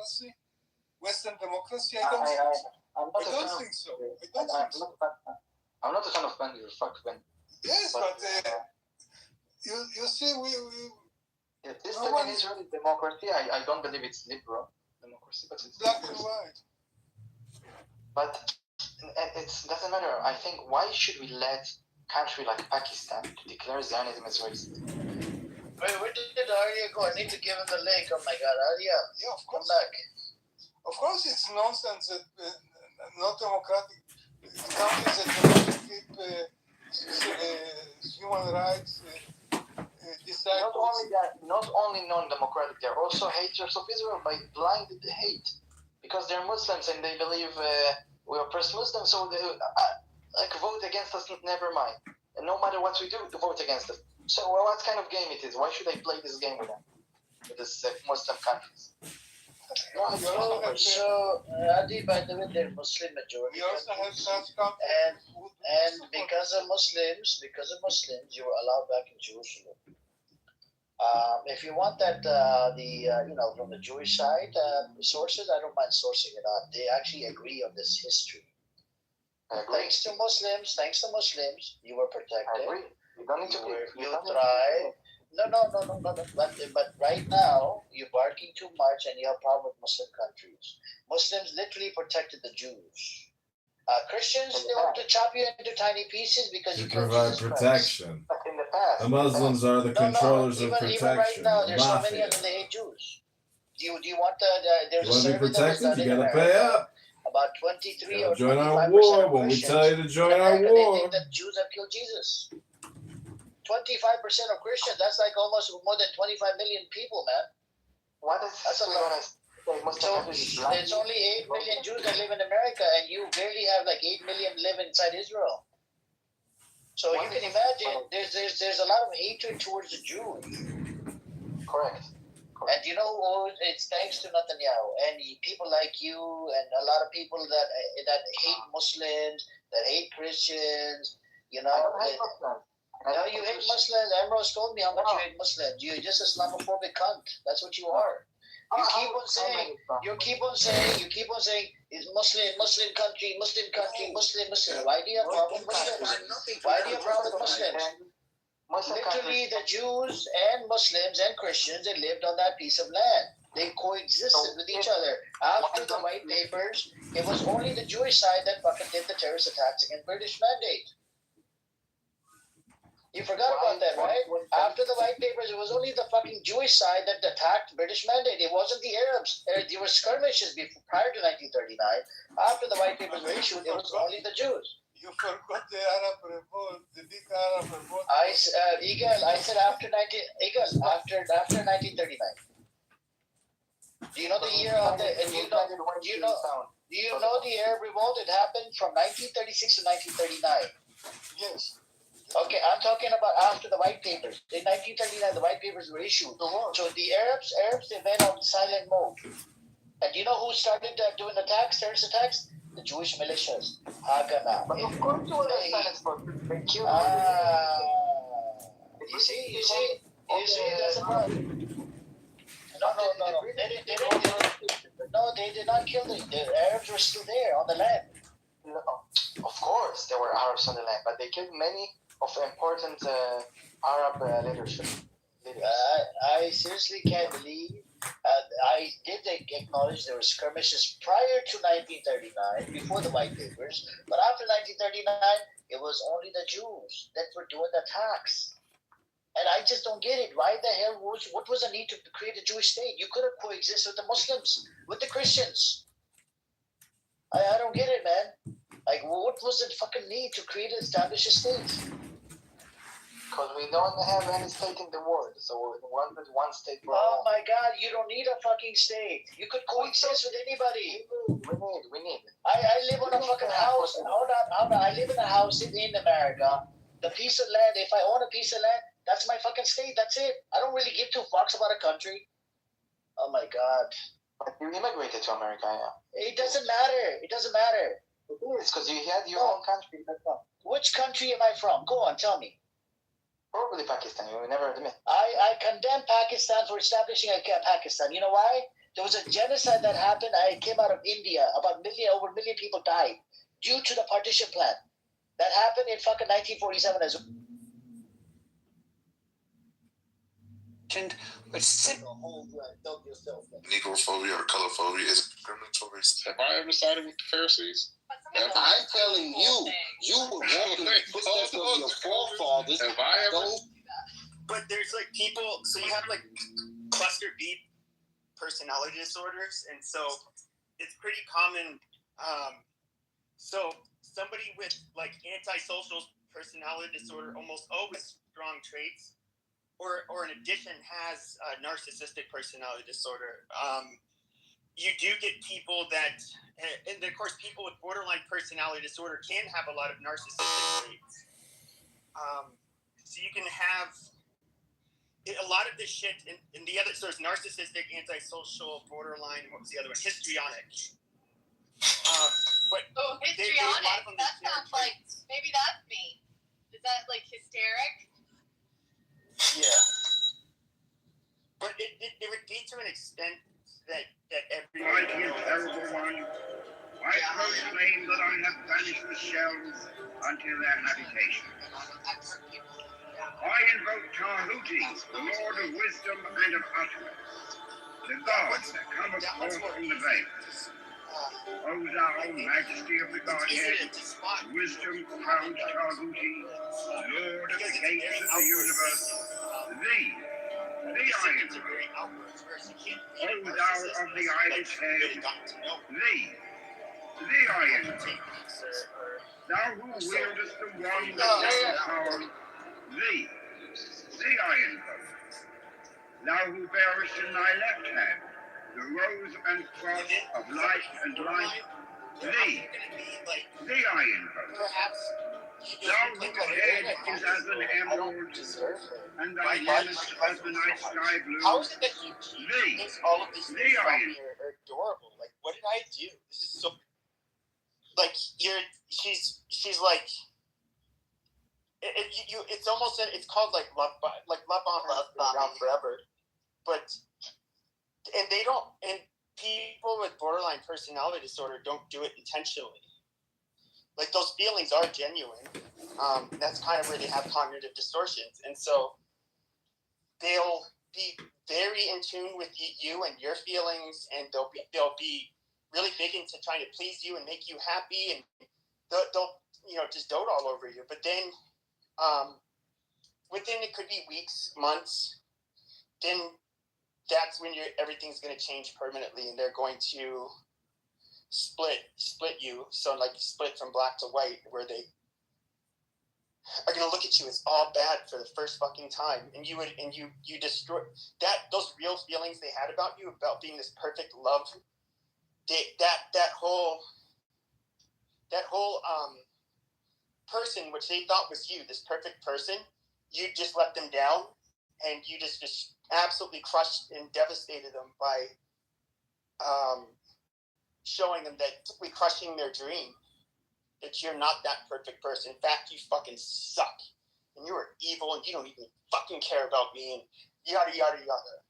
democracy, Western democracy? I don't think so. I'm not a fan of Benji. Fuck Benji. Yes, but you see, this time in Israeli democracy, I don't believe it's liberal democracy, but it's black and white. But it doesn't matter. I think why should we let country like Pakistan to declare Zionism as racist? Wait, where did Arya go? I need to give him the link. Oh my God, Arya! Yeah, of course. Come back. Of course, it's nonsense that not democratic countries that want to keep human rights. Not only non-democratic, they're also haters of Israel by blinded hate, because they're Muslims and they believe we oppress Muslims, so they vote against us. Never mind, and no matter what we do, vote against us. So what kind of game it is? Why should I play this game with them, with these Muslim countries? So Adi, by the way, they're Muslim majority. We also have such countries, and because of Muslims, you were allowed back in Jerusalem. If you want that, from the Jewish side sources, I don't mind sourcing it out. They actually agree on this history. Thanks to Muslims, you were protected. I agree. You don't need to. You thrive. No. But right now, you're barking too much, and you have a problem with Muslim countries. Muslims literally protected the Jews. Christians, they want to chop you into tiny pieces because you provide protection. But in the past, the Muslims are the controllers of protection. Even right now, there's so many of them they hate Jews. Do you want there's you a survey be protected? that was done You in gotta America. pay up. About 23 or 25% join our war when we tell you to join our war. They think that Jews have killed Jesus. 25% of Christians, that's like almost more than 25 million people, man. That's a lot. So it's only 8 million Jews that live in America, and you barely have like 8 million live inside Israel. So you can imagine there's a lot of hatred towards the Jews. Correct. And you know, it's thanks to Netanyahu and people like you and a lot of people that hate Muslims, that hate Christians. You know, you hate Muslims. Ambrose told me how much you hate Muslims. You're just a Islamophobic cunt. That's what you are. You keep on saying, it's Muslim country. Why do you have a problem with Muslims? Why do you have a problem with Muslims? Literally, the Jews and Muslims and Christians, they lived on that piece of land. They coexisted with each other. After the White Papers, it was only the Jewish side that fucking did the terrorist attacks against British Mandate. You forgot about that, right? After the White Papers, it was only the fucking Jewish side that attacked British Mandate. It wasn't the Arabs. There were skirmishes prior to 1939. After the White Papers were issued, it was only the Jews. You forgot the Arab revolt, the big Arab revolt. I said after 1939. Do you know the year of the? Do you know the Arab revolt? It happened from 1936 to 1939. Yes. Okay, I'm talking about after the White Papers. In 1939, the White Papers were issued. So the Arabs, they went on silent mode. And do you know who started doing terrorist attacks? The Jewish militias. Haganah. But of course you understand it's for they killed you see, that's a problem. No, they did not kill them. The Arabs were still there on the land. No, of course there were Arabs on the land, but they killed many of important Arab leadership. I seriously can't believe. I did acknowledge there were skirmishes prior to 1939, before the White Papers, but after 1939, it was only the Jews that were doing the attacks. And I just don't get it. Why the hell what was the need to create a Jewish state? You could have coexisted with the Muslims, with the Christians. I don't get it, man. Like, what was the fucking need to create and establish a state? Because we don't have any state in the world, so we wanted one state for all. Oh my God, you don't need a fucking state. You could coexist with anybody. We need. I live on a fucking house. Hold on. I live in a house in America. The piece of land, if I own a piece of land, that's my fucking state. That's it. I don't really give two fucks about a country. Oh my God. But you immigrated to America, yeah. It doesn't matter. It doesn't matter. It is, because you had your own country. Which country am I from? Go on, tell me. Probably Pakistan. You will never admit. I condemn Pakistan for establishing a Pakistan. You know why? There was a genocide that happened. It came out of India. Over a million people died due to the partition plan. That happened in fucking 1947 as well. But Negrophobia or colorphobia is discriminatory. Have I ever sided with the Pharisees? I'm telling you, you were walking the footsteps of your forefathers. Have I ever? But there's like people, so you have like cluster B personality disorders, and so it's pretty common. So somebody with like antisocial personality disorder almost always strong traits, or in addition has a narcissistic personality disorder. You do get people that, and of course, people with borderline personality disorder can have a lot of narcissistic traits. So you can have a lot of this shit in the other. So there's narcissistic, antisocial, borderline. What was the other one? Histrionic. But histrionic. That sounds like maybe that's me. Is that like hysteric? Yeah. But it would be to an extent that everyone. Mighty and terrible one, I proclaim that I have banished the shells unto their habitation. I invoke Tahuti, the Lord of wisdom and of utterance, the God that cometh forth from the veils. O thou majesty of the Godhead, wisdom crowned Tahuti, Lord of the gates of the universe, thee I invoke. O thou of the eyeless head, thee I invoke. Thou who wieldest the wand of power, thee I invoke. Thou who bearest in thy left hand the rose and cross of light and life, thee I invoke. Thou whose head is as an emerald, and thy limbs as the night sky blue. How is it that you thinks all of these things about me are adorable? Like, what did I do? This is so. Like, she's like. It's almost it's called like love bomb around forever, but and they don't, and people with borderline personality disorder don't do it intentionally. Like, those feelings are genuine. That's kind of where they have cognitive distortions, and so they'll be very in tune with you and your feelings, and they'll be really big into trying to please you and make you happy, and they'll just dote all over you. But then within, it could be weeks, months, then that's when everything's going to change permanently, and they're going to split you. So like split from black to white, where they are going to look at you as all bad for the first fucking time, and you destroy those real feelings they had about you, about being this perfect love. That whole person which they thought was you, this perfect person, you just let them down, and you just absolutely crushed and devastated them by showing them that, crushing their dream, that you're not that perfect person. In fact, you fucking suck, and you are evil, and you don't even fucking care about me, and yada yada yada.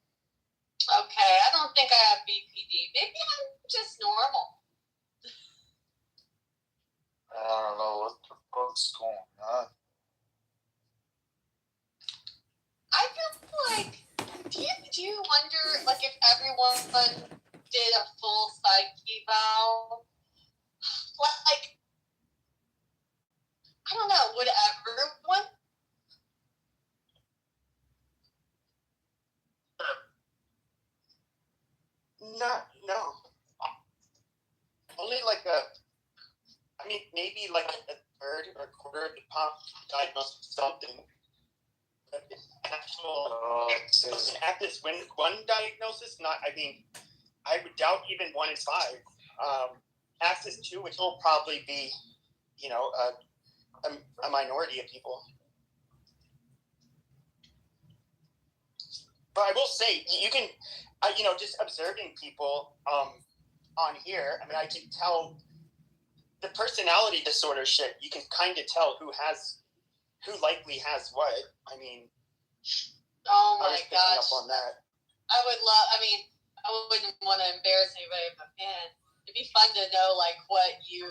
Okay, I don't think I have BPD. Maybe I'm just normal. I don't know what the fuck's going on. I feel like, do you wonder, like, if everyone did a full psych eval, like, I don't know, would everyone? No. Only like maybe like a third or a quarter of the pop diagnosed with something. But at this one diagnosis, I would doubt even 1 in 5. Access 2, which will probably be, a minority of people. But I will say, you can, just observing people on here, I can tell the personality disorder shit. You can kind of tell who likely has what. Oh my I was picking gosh. up on that. I would love, I wouldn't want to embarrass anybody, but man, it'd be fun to know like what you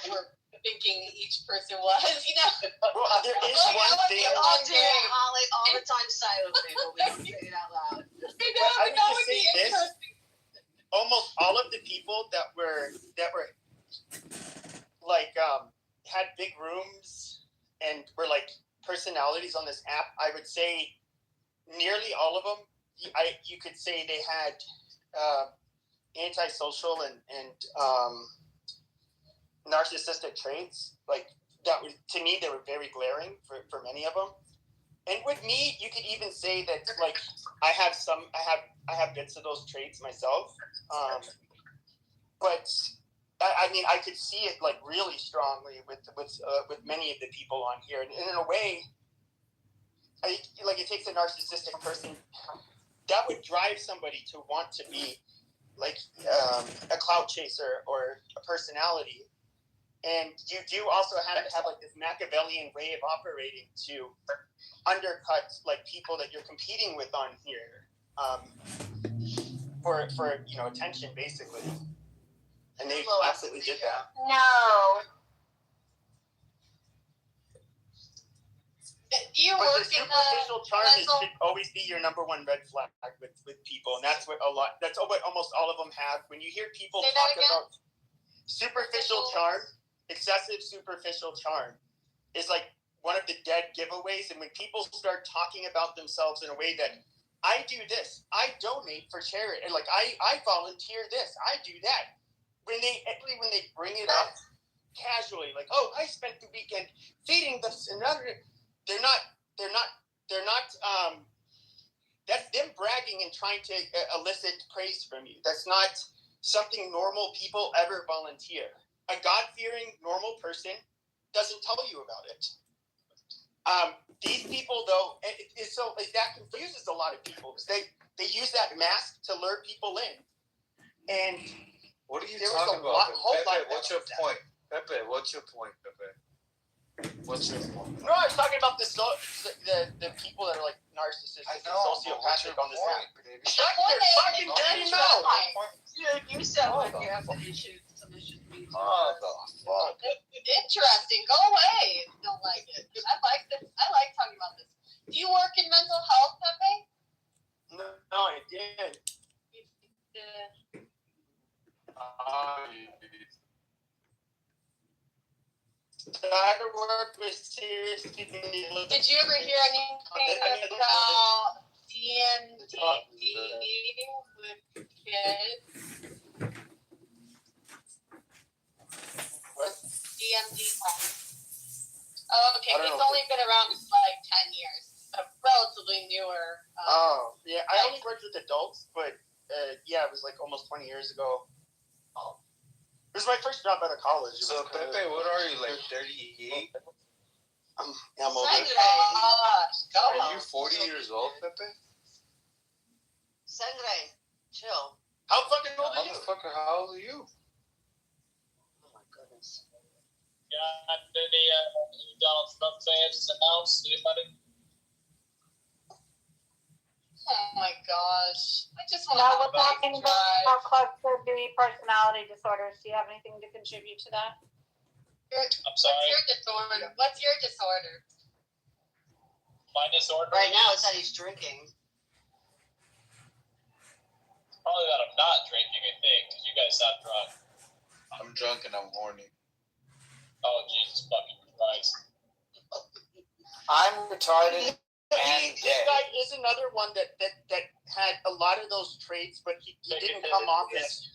were thinking each person was. Well, there is one thing. I'll do it all the time silently, but we don't say it out loud. I would just say this: almost all of the people that were like had big rooms and were like personalities on this app, I would say nearly all of them, you could say they had antisocial and narcissistic traits. Like that was, to me, they were very glaring for many of them. And with me, you could even say that like I have bits of those traits myself. But I mean, I could see it like really strongly with many of the people on here, and in a way, like it takes a narcissistic person that would drive somebody to want to be like a clout chaser or a personality, and you do also have to have like this Machiavellian way of operating to undercut like people that you're competing with on here for attention basically. And they absolutely did that. No. You but work the superficial charm should always be your number one red flag with people, and that's what almost all of them have. When you hear people talk about superficial charm, excessive superficial charm is like one of the dead giveaways. And when people start talking about themselves in a way that I do this, I donate for charity, and like I volunteer this, I do that. When they bring it up casually, like, oh, I spent the weekend feeding this and other, they're not. That's them bragging and trying to elicit praise from you. That's not something normal people ever volunteer. A God-fearing normal person doesn't tell you about it. These people, though, that confuses a lot of people because they use that mask to lure people in, and. What are you talking about? Pepe, what's your point? Pepe, what's your point, Pepe? What's your point? No, I was talking about the people that are like narcissists and sociopathic on this app. Shut your fucking dirty mouth! You said when you have some issues being Oh, the fuck. Interesting. Go away if you don't like it. I like this. I like talking about this. Do you work in mental health, Pepe? No, I did. I work with serious people. Did you ever hear anything about DMD with kids? What? DMD. Oh, okay. It's only been around for like 10 years. So relatively newer. Yeah. I only worked with adults, but yeah, it was like almost 20 years ago. It was my first job out of college. So, Pepe, what are you, like 38? I'm older. Are you 40 years old, Pepe? Sangre, chill. How fucking old are you? Motherfucker, how old are you? Oh my goodness. Got any Donald Trump fans announced? Anybody? Oh my gosh. I just want Now to we're talking about cluster B personality disorders. Do you have anything to contribute to that? I'm sorry. What's your disorder? My disorder? Right now it's that he's drinking. Probably that I'm not drinking, I think, because you guys sound drunk. I'm drunk and I'm horny. Oh, Jesus fucking Christ. I'm retarded. This guy is another one that had a lot of those traits, but he didn't come off as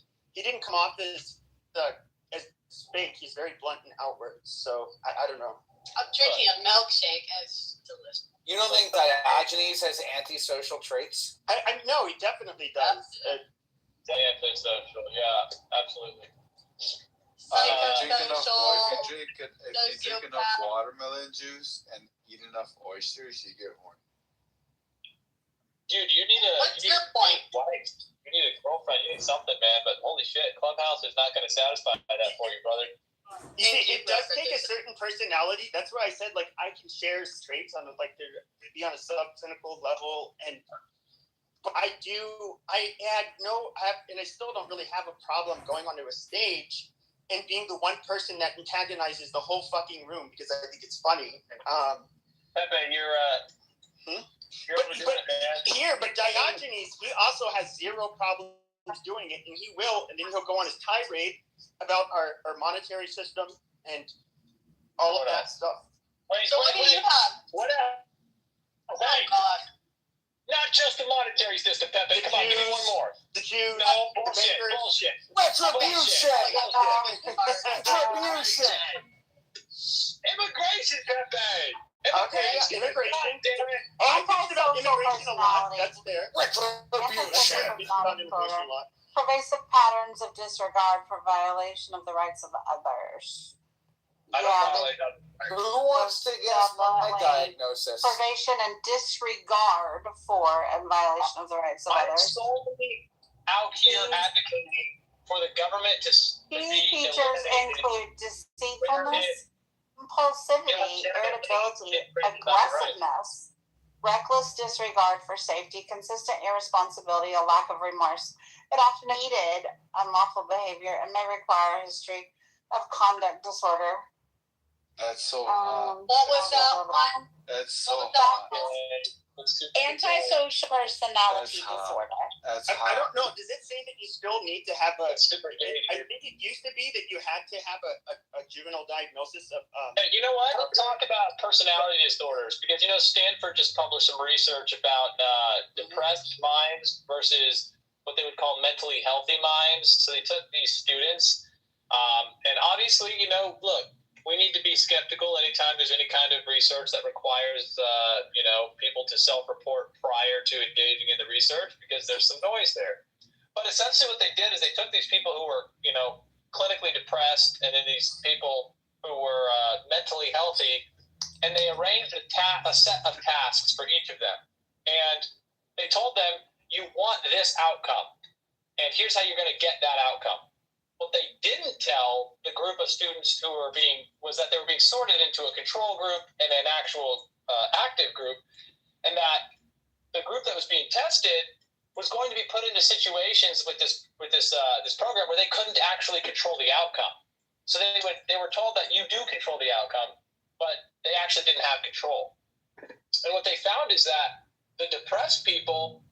fake. He's very blunt and outward. So I don't know. I'm drinking a milkshake and it's delicious. You don't think Diogenes has antisocial traits? I know he definitely does. Antisocial, yeah, absolutely. If you drink enough watermelon juice and eat enough oysters, you get horny. Dude, you need a wife. You need a girlfriend. You need something, man. But holy shit, Clubhouse is not going to satisfy that for you, brother. You see, it does take a certain personality. That's why I said like I can share traits on like be on a subclinical level, and But I still don't really have a problem going onto a stage and being the one person that antagonizes the whole fucking room because I think it's funny. Pepe, But Diogenes, he also has zero problems doing it, and he will, and then he'll go on his tirade about our monetary system and all of that stuff. What do you have? What else? Oh, God. Not just the monetary system, Pepe. Come on, give me one more. The Jews. No, bullshit. Retribution. Immigration, Pepe. Immigration. Damn it. I talked about immigration a lot. That's there. Pervasive patterns of disregard for violation of the rights of others. I don't violate others. Who wants to guess my diagnosis? Privation and disregard for and violation of the rights of I'm others. solely out here advocating for the government to Key features include deceitfulness, impulsivity, irritability, aggressiveness, reckless disregard for safety, consistent irresponsibility, a lack of remorse. It often needed unlawful behavior and may require a history of conduct disorder. That's so hot. What was that one? That's so hot. Antisocial personality That's disorder. That's I hot. don't know. Does it say that you still need to have a? Super gay. I think it used to be that you had to have a juvenile diagnosis of. Hey, you know what? Let's talk about personality disorders because Stanford just published some research about depressed minds versus what they would call mentally healthy minds. So they took these students, and obviously, look. We need to be skeptical anytime there's any kind of research that requires, people to self-report prior to engaging in the research because there's some noise there. But essentially what they did is they took these people who were, clinically depressed and then these people who were mentally healthy, and they arranged a set of tasks for each of them. And they told them, you want this outcome, and here's how you're going to get that outcome. What they didn't tell the group of students was that they were being sorted into a control group and an actual active group, and that the group that was being tested was going to be put into situations with this program where they couldn't actually control the outcome. So they were told that you do control the outcome, but they actually didn't have control. And what they found is that the depressed people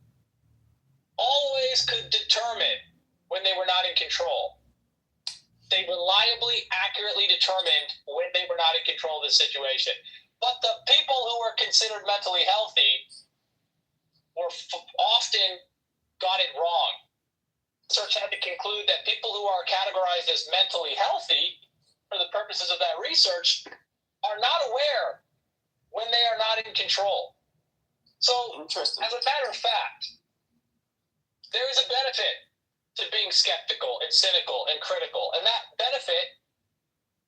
always could determine when they were not in control. They reliably, accurately determined when they were not in control of the situation. But the people who were considered mentally healthy were often got it wrong. Research had to conclude that people who are categorized as mentally healthy, for the purposes of that research, are not aware when they are not in control. So, as a matter of fact, there is a benefit to being skeptical and cynical and critical. And that benefit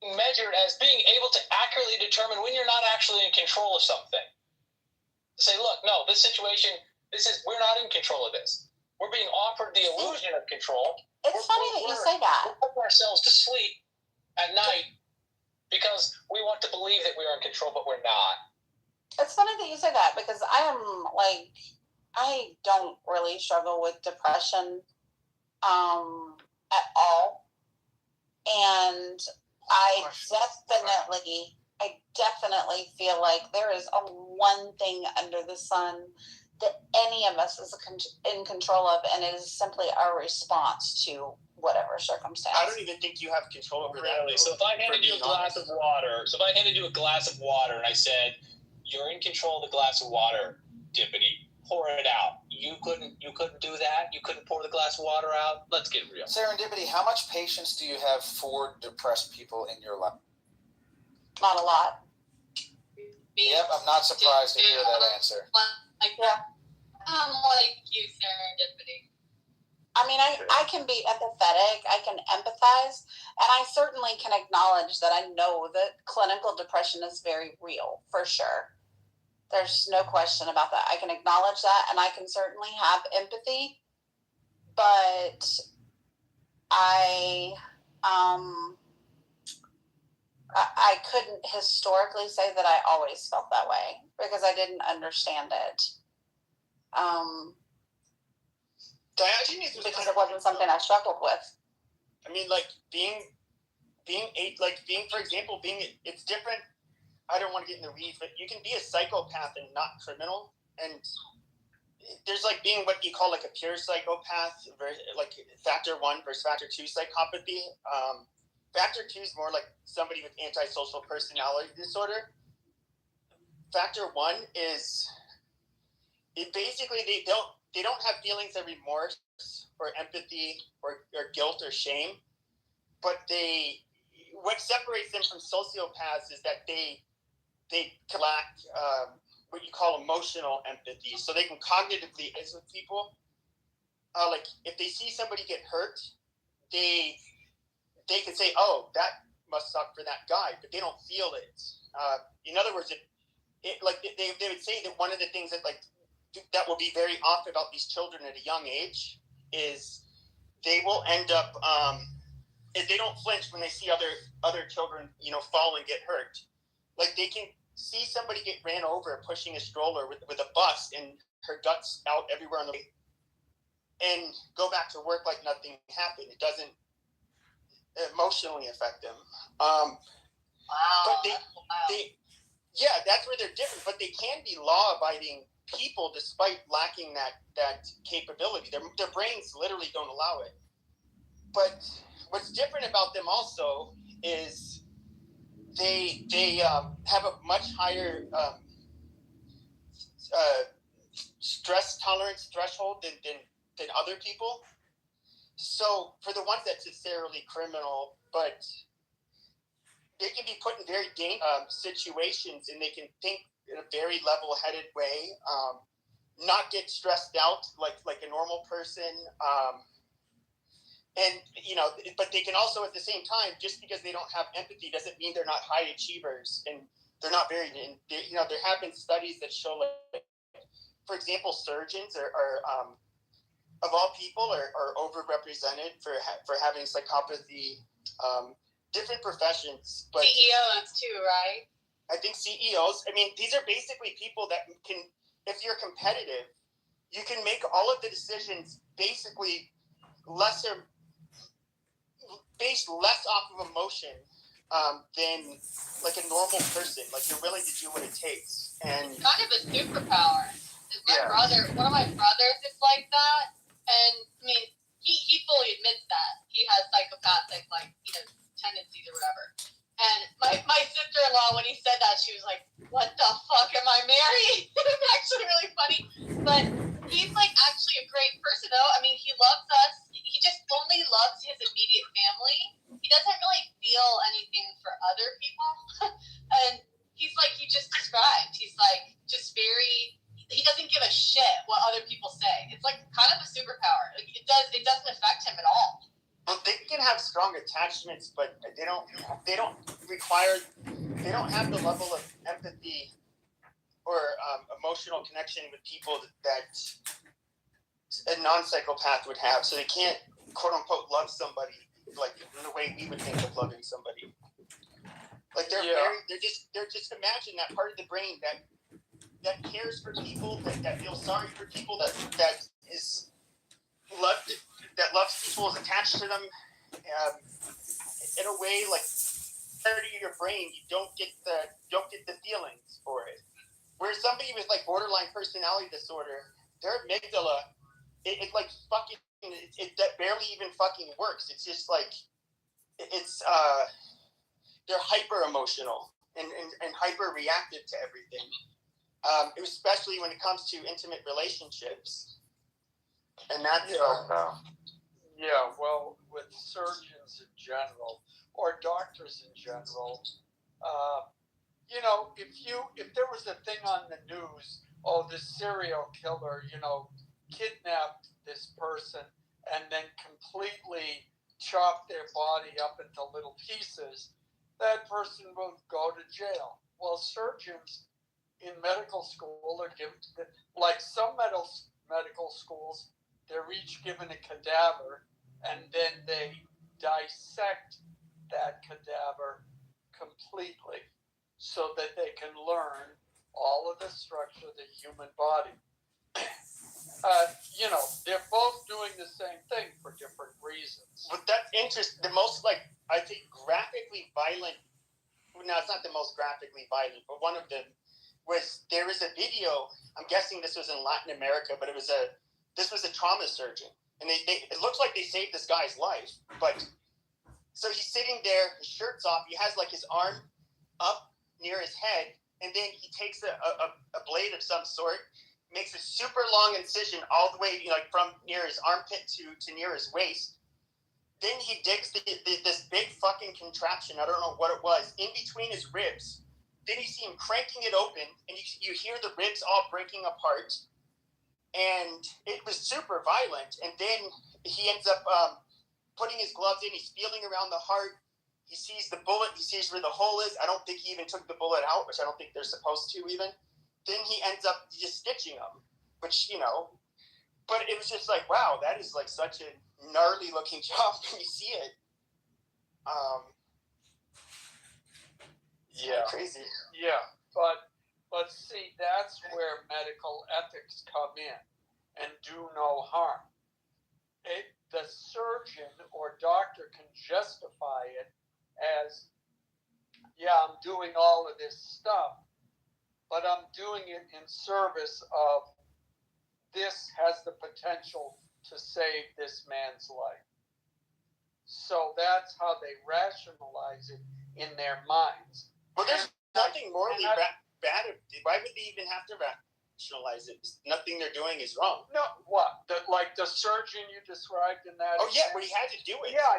measured as being able to accurately determine when you're not actually in control of something. Say, look, no, this situation, we're not in control of this. We're being offered the illusion of control. It's funny that you say that. We're putting ourselves to sleep at night because we want to believe that we are in control, but we're not. It's funny that you say that because I don't really struggle with depression at all, and I definitely feel like there is one thing under the sun that any of us is in control of, and it is simply our response to whatever circumstance. I don't even think you have control over that. Really? So if I handed you a glass of water, and I said, "You're in control of the glass of water, Dippity. Pour it out." You couldn't do that. You couldn't pour the glass of water out. Let's get real. Serendipity, how much patience do you have for depressed people in your life? Not a lot. Yep, I'm not surprised to hear that answer. I'm like you, Serendipity. I mean, I can be empathetic, I can empathize, and I certainly can acknowledge that I know that clinical depression is very real, for sure. There's no question about that. I can acknowledge that, and I can certainly have empathy, but I couldn't historically say that I always felt that way because I didn't understand it. Diogenes was because it wasn't something I struggled with. I mean, like being, for example, it's different. I don't want to get in the weeds, but you can be a psychopath and not criminal, and there's like being what you call like a pure psychopath, like factor 1 versus factor 2 psychopathy. Factor 2 is more like somebody with antisocial personality disorder. Factor 1 is it basically they don't have feelings of remorse or empathy or guilt or shame, but what separates them from sociopaths is that they lack what you call emotional empathy, so they can cognitively liaise with people. Like if they see somebody get hurt, they can say, "Oh, that must suck for that guy," but they don't feel it. In other words, they would say that one of the things that will be very off about these children at a young age is they will end up if they don't flinch when they see other children fall and get hurt. Like they can see somebody get ran over pushing a stroller with a bus and her guts out everywhere on the way and go back to work like nothing happened. It doesn't emotionally affect them. Wow. But that's where they're different, but they can be law-abiding people despite lacking that capability. Their brains literally don't allow it. But what's different about them also is they have a much higher stress tolerance threshold than other people. So for the ones that's necessarily criminal, but they can be put in very dangerous situations, and they can think in a very level-headed way, not get stressed out like a normal person. But they can also at the same time, just because they don't have empathy doesn't mean they're not high achievers, and they're not very. There have been studies that show, like, for example, surgeons are of all people are overrepresented for having psychopathy. Different professions, but CEOs too, right? I think CEOs. I mean, these are basically people that can, if you're competitive, you can make all of the decisions basically based less off of emotion than like a normal person. Like you're willing to do what it takes, and it's kind of a superpower. One of my brothers is like that, and I mean, he fully admits that he has psychopathic tendencies or whatever. And my sister-in-law, when he said that, she was like, "What the fuck am I married?" It's actually really funny, but he's like actually a great person though. I mean, he loves us. He just only loves his immediate family. He doesn't really feel anything for other people. And he's like you just described. He's like just very. He doesn't give a shit what other people say. It's like kind of a superpower. Like it doesn't affect him at all. Well, they can have strong attachments, but they don't have the level of empathy or emotional connection with people that a non-psychopath would have. So they can't, quote unquote, love somebody like in the way we would think of loving somebody. Like they're just imagine that part of the brain that cares for people, that feels sorry for people, that is loved. That loves people, is attached to them, in a way like part of your brain, you don't get the feelings for it. Whereas somebody with like borderline personality disorder, their amygdala, it like fucking it that barely even fucking works. It's just like they're hyper emotional and hyper reactive to everything, especially when it comes to intimate relationships. And that's Yeah, well, with surgeons in general or doctors in general, if there was a thing on the news, this serial killer, kidnapped this person and then completely chopped their body up into little pieces, that person will go to jail. Well, surgeons in medical school are given, like some medical schools, they're each given a cadaver, and then they dissect that cadaver completely so that they can learn all of the structure of the human body. they're both doing the same thing for different reasons. But that's interesting. The most, I think, graphically violent. No, it's not the most graphically violent, but one of them was there was a video. I'm guessing this was in Latin America, but this was a trauma surgeon, and it looks like they saved this guy's life. But so he's sitting there, his shirt's off. He has his arm up near his head, and then he takes a blade of some sort, makes a super long incision all the way from near his armpit to near his waist. Then he digs this big fucking contraption, I don't know what it was, in between his ribs. Then you see him cranking it open, and you hear the ribs all breaking apart. And it was super violent. And then he ends up putting his gloves in. He's feeling around the heart. He sees the bullet. He sees where the hole is. I don't think he even took the bullet out, which I don't think they're supposed to even. Then he ends up just stitching them, which, but it was just wow, that is such a gnarly looking job when you see it. Yeah. Crazy. Yeah. But see, that's where medical ethics come in and do no harm. The surgeon or doctor can justify it as, I'm doing all of this stuff, but I'm doing it in service of this has the potential to save this man's life. So that's how they rationalize it in their minds. Well, there's nothing morally bad. Why would they even have to rationalize it? Nothing they're doing is wrong. No, what? The surgeon you described in that? Oh, yeah, but he had to do it. Yeah,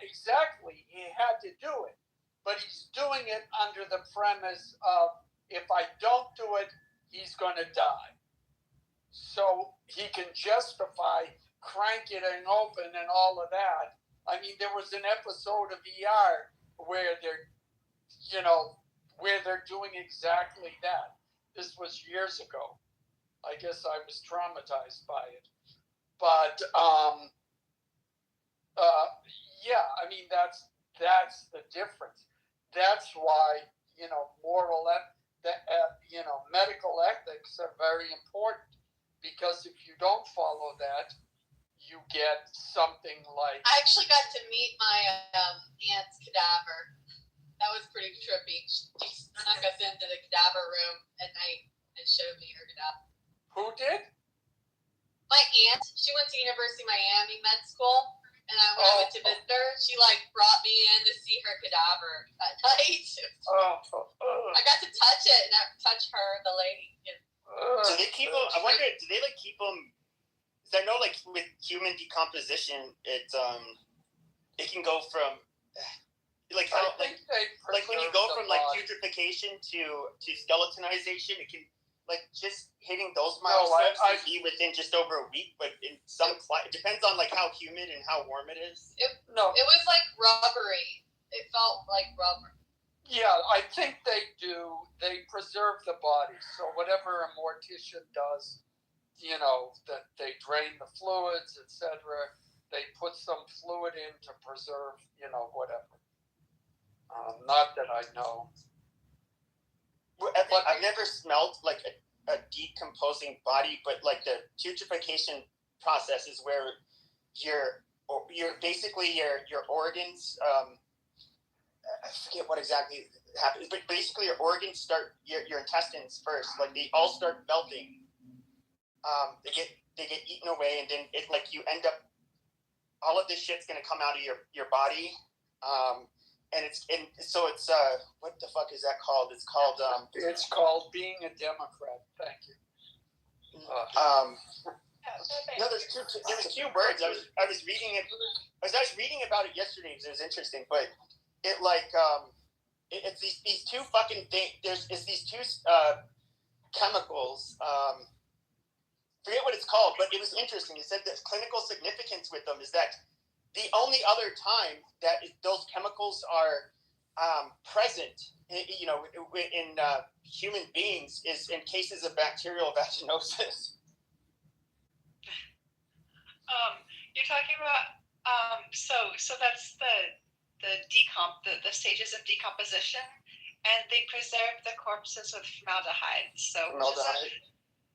exactly. He had to do it. But he's doing it under the premise of, if I don't do it, he's going to die. So he can justify cranking it open and all of that. I mean, there was an episode of ER where they're doing exactly that. This was years ago. I guess I was traumatized by it. But, I mean, that's the difference. That's why, medical ethics are very important, because if you don't follow that, you get something like... I actually got to meet my aunt's cadaver. That was pretty trippy. She snuck us into the cadaver room at night and showed me her cadaver. Who did? My aunt. She went to University of Miami med school, and when I went to visit her, she brought me in to see her cadaver at night. I got to touch it and touch her, the lady. Do they keep them? I wonder. Do they keep them? Because I know, with human decomposition, it can go from when you go from putrefaction to skeletonization, it can just hitting those milestones can be within just over a week. But in some it depends on how humid and how warm it is. It was rubbery. It felt like rubber. Yeah, I think they do. They preserve the body. So whatever a mortician does, that they drain the fluids, etc. They put some fluid in to preserve, whatever. Not that I know. I've never smelled a decomposing body, but the putrefaction process is where your basically your organs. I forget what exactly happens, but basically your organs start your intestines first. They all start melting. They get eaten away, and then it you end up. All of this shit's gonna come out of your body. So it's what the fuck is that called? It's called it's called being a Democrat. Thank you. No, there was two words. I was reading it. I was reading about it yesterday because it was interesting. But it it's these two fucking things. It's these two chemicals. Forget what it's called, but it was interesting. It said that clinical significance with them is that the only other time that those chemicals are present, in human beings, is in cases of bacterial vaginosis. You're talking about so that's the stages of decomposition, and they preserve the corpses with formaldehyde. So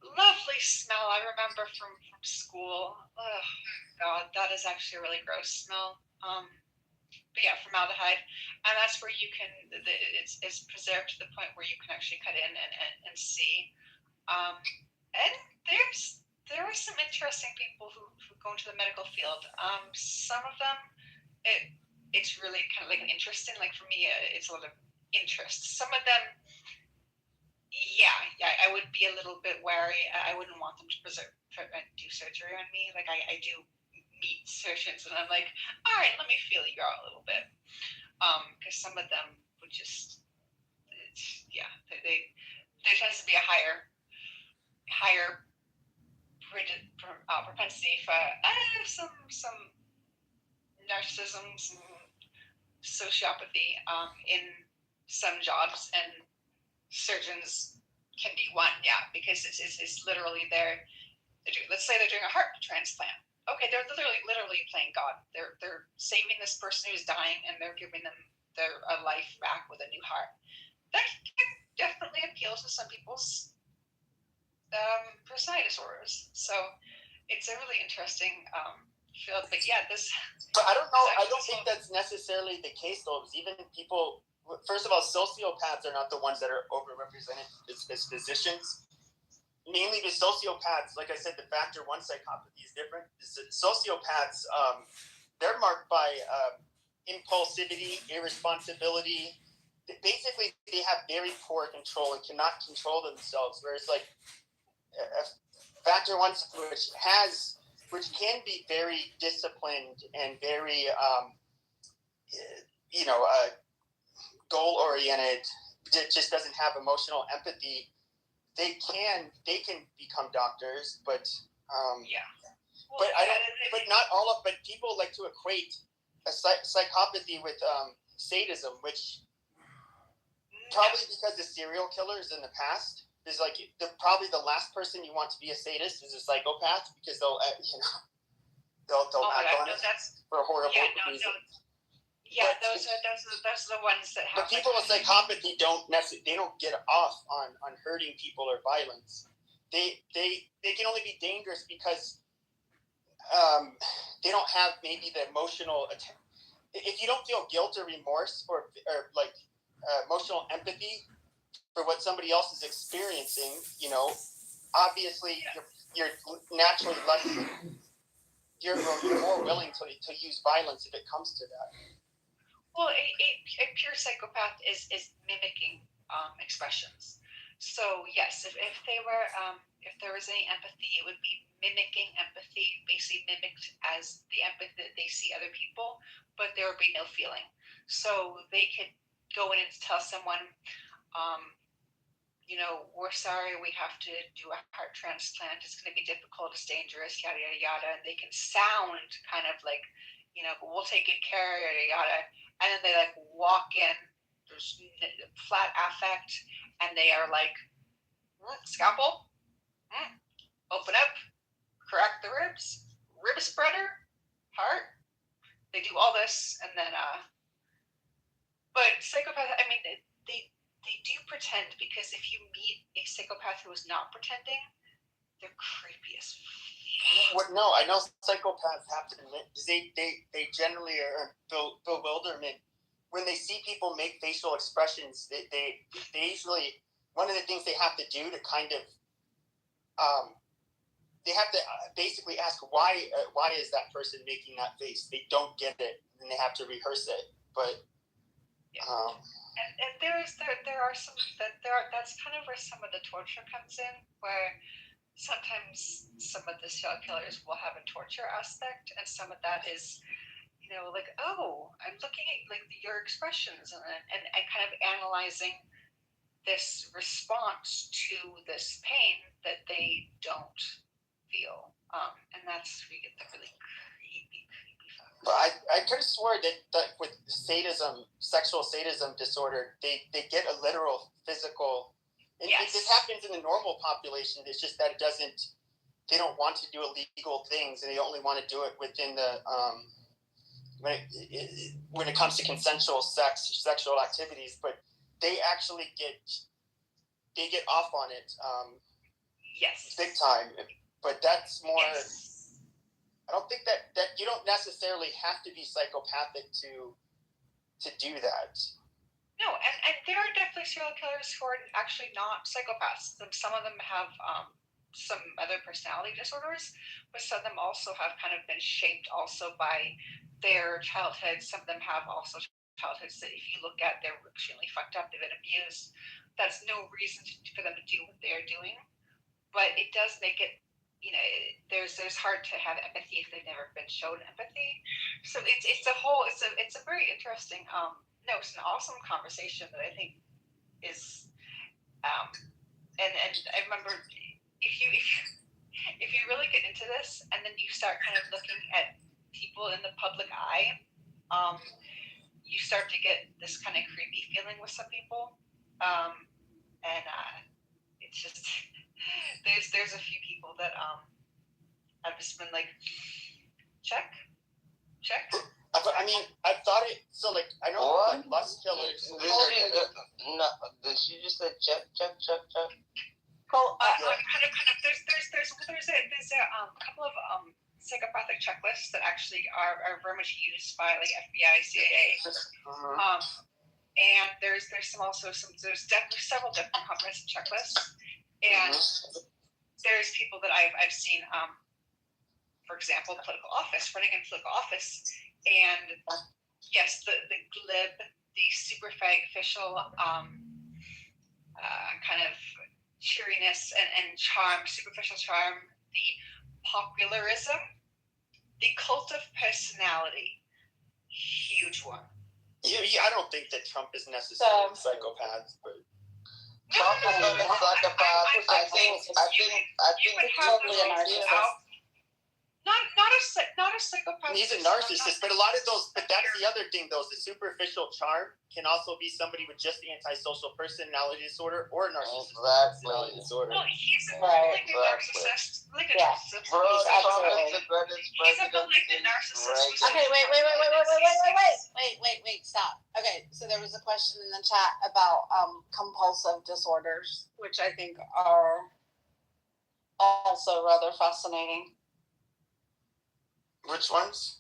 lovely smell. I remember from school. Oh God, that is actually a really gross smell. But yeah, formaldehyde, and that's where you can. It's preserved to the point where you can actually cut in and see. And there are some interesting people who go into the medical field. Some of them, it's really kind of like an interesting. Like for me, it's a lot of interest. Some of them, yeah, I would be a little bit wary. I wouldn't want them to do surgery on me. Like I do meet surgeons, and I'm like, all right, let me feel you out a little bit, because some of them would just, there tends to be a higher propensity for some narcissism, some sociopathy in some jobs, and surgeons can be one, because it's literally let's say they're doing a heart transplant. Okay, they're literally playing God. They're saving this person who's dying, and they're giving them a life back with a new heart. That can definitely appeal to some people's personality disorders. So it's a really interesting field. But yeah, But I don't know. I don't think that's necessarily the case, though. Because even people, first of all, sociopaths are not the ones that are overrepresented as physicians. Mainly the sociopaths, like I said, the factor one psychopathy is different. Sociopaths, they're marked by impulsivity, irresponsibility. Basically, they have very poor control and cannot control themselves. Whereas, like, factor one, which can be very disciplined and very, goal-oriented, just doesn't have emotional empathy. They can become doctors, but but not all of. But people like to equate a psychopathy with sadism, which probably because of serial killers in the past is like probably the last person you want to be a sadist is a psychopath, because they'll they'll act on it for horrible reasons. Yeah, those are the ones that have. But people with psychopathy don't get off on hurting people or violence. They can only be dangerous because they don't have maybe the emotional. If you don't feel guilt or remorse or like emotional empathy for what somebody else is experiencing, obviously you're naturally less. You're more willing to use violence if it comes to that. Well, a pure psychopath is mimicking expressions. So yes, if they were if there was any empathy, it would be mimicking empathy, basically mimicked as the empathy that they see other people, but there would be no feeling. So they could go in and tell someone, we're sorry, we have to do a heart transplant. It's going to be difficult. It's dangerous. Yada yada yada. And they can sound kind of like, we'll take good care. Yada yada. And then they like walk in, there's flat affect, and they are like, scalpel, open up, crack the ribs, rib spreader, heart. They do all this, and then, but psychopaths, I mean, they do pretend, because if you meet a psychopath who is not pretending, they're creepy as fuck. No, I know psychopaths have to admit they generally are bewilderment when they see people make facial expressions. They usually, one of the things they have to do to kind of they have to basically ask why is that person making that face? They don't get it, and they have to rehearse it. But and there are some that's kind of where some of the torture comes in, where sometimes some of the serial killers will have a torture aspect, and some of that is, like, oh, I'm looking at like your expressions and kind of analyzing this response to this pain that they don't feel, and that's where you get the really creepy facts. But I could have swore that with sadism, sexual sadism disorder, they get a literal physical. Yes. This happens in the normal population. It's just that they don't want to do illegal things, and they only want to do it within the when it comes to consensual sexual activities. But they actually get off on it. Yes. big time. But that's more. I don't think that you don't necessarily have to be psychopathic to do that. No, and there are definitely serial killers who are actually not psychopaths. Some of them have some other personality disorders, but some of them also have kind of been shaped also by their childhood. Some of them have also childhoods that if you look at, they're extremely fucked up, they've been abused. That's no reason for them to do what they're doing. But it does make it, you know, there's hard to have empathy if they've never been shown empathy. So it's a very interesting it's an awesome conversation that I think is and I remember if you really get into this and then you start kind of looking at people in the public eye, you start to get this kind of creepy feeling with some people, and it's just there's a few people that I've just been like check. I mean, I've thought it. So, like, I know like lust killers. No, she just said check. Well, kind of. There's a couple of psychopathic checklists that actually are very much used by like FBI, CIA. And there's definitely several different comprehensive checklists, and there's people that I've seen. For example, running in political office, and yes, the glib, the superficial kind of cheeriness and charm, superficial charm, the popularism, the cult of personality, huge one. Yeah, I don't think that Trump is necessarily a psychopath, but Trump is not a psychopath. I think he's totally a narcissist. Not a psychopath. He's a narcissist, but a lot of those. But that's the other thing, though. The superficial charm can also be somebody with just antisocial personality disorder or narcissistic personality disorder. Well, he's a malignant narcissist. Like a narcissist. He's a malignant narcissist. Okay, wait, stop. Okay, so there was a question in the chat about compulsive disorders, which I think are also rather fascinating. Which ones?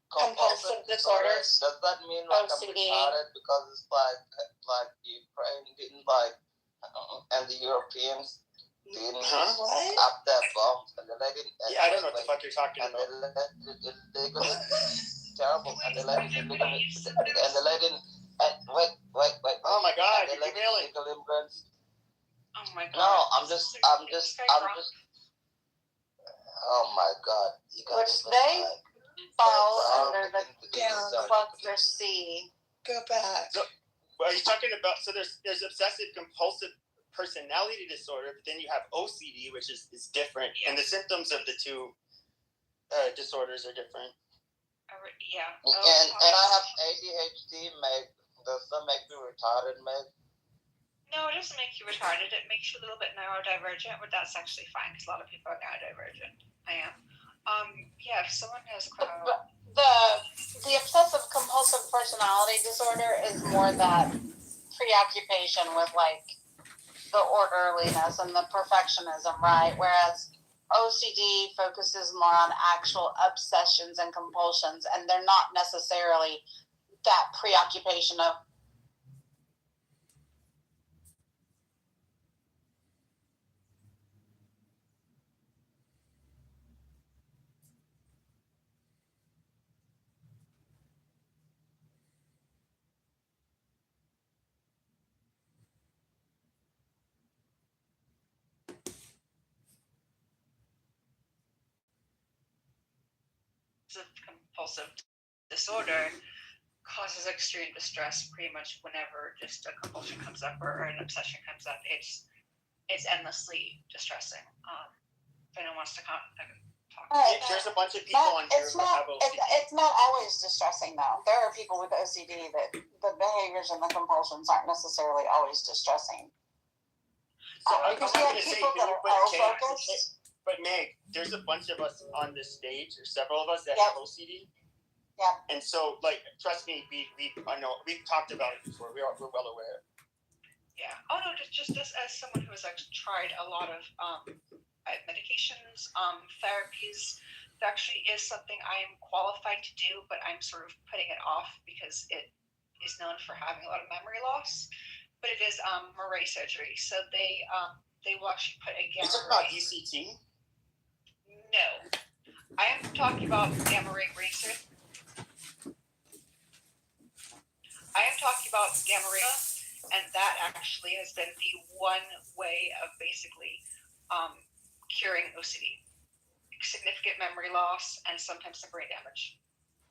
Compulsive disorders. Does that mean like OCD. I'm retarded because it's like Ukraine didn't and the Europeans didn't up their bombs and they didn't. I don't know what the fuck you're talking about. Terrible. And they let it. Wait. Oh my God! They let illegal immigrants. Oh my God. No, I'm just. Oh my God! Which they fall under the cluster C. Go back. So, well, are you talking about? So there's obsessive compulsive personality disorder, but then you have OCD, which is different, and the symptoms of the two disorders are different. Yeah. And I have ADHD, Meg. Does that make me retarded, Meg? No, it doesn't make you retarded. It makes you a little bit neurodivergent, but that's actually fine because a lot of people are neurodivergent. I am. Yeah, if someone has the obsessive compulsive personality disorder is more that preoccupation with like the orderliness and the perfectionism, right? Whereas OCD focuses more on actual obsessions and compulsions, and they're not necessarily that preoccupation of compulsive disorder causes extreme distress pretty much whenever just a compulsion comes up or an obsession comes up. It's endlessly distressing. If anyone wants to talk. There's a bunch of people on here who have OCD. It's not always distressing though. There are people with OCD that the behaviors and the compulsions aren't necessarily always distressing. Because you have people that are focused. But Meg, there's a bunch of us on this stage, or several of us that have OCD. Yeah. And so, like, trust me, I know we've talked about it before. We're well aware. Yeah. Oh no, just as someone who has actually tried a lot of I have medications, therapies. That actually is something I am qualified to do, but I'm sort of putting it off because it is known for having a lot of memory loss. But it is Murray surgery, so they will actually put a gamma. You talking about ECT? No, I am talking about gamma ray brain surgery. I am talking about gamma ray, and that actually has been the one way of basically curing OCD, significant memory loss, and sometimes some brain damage.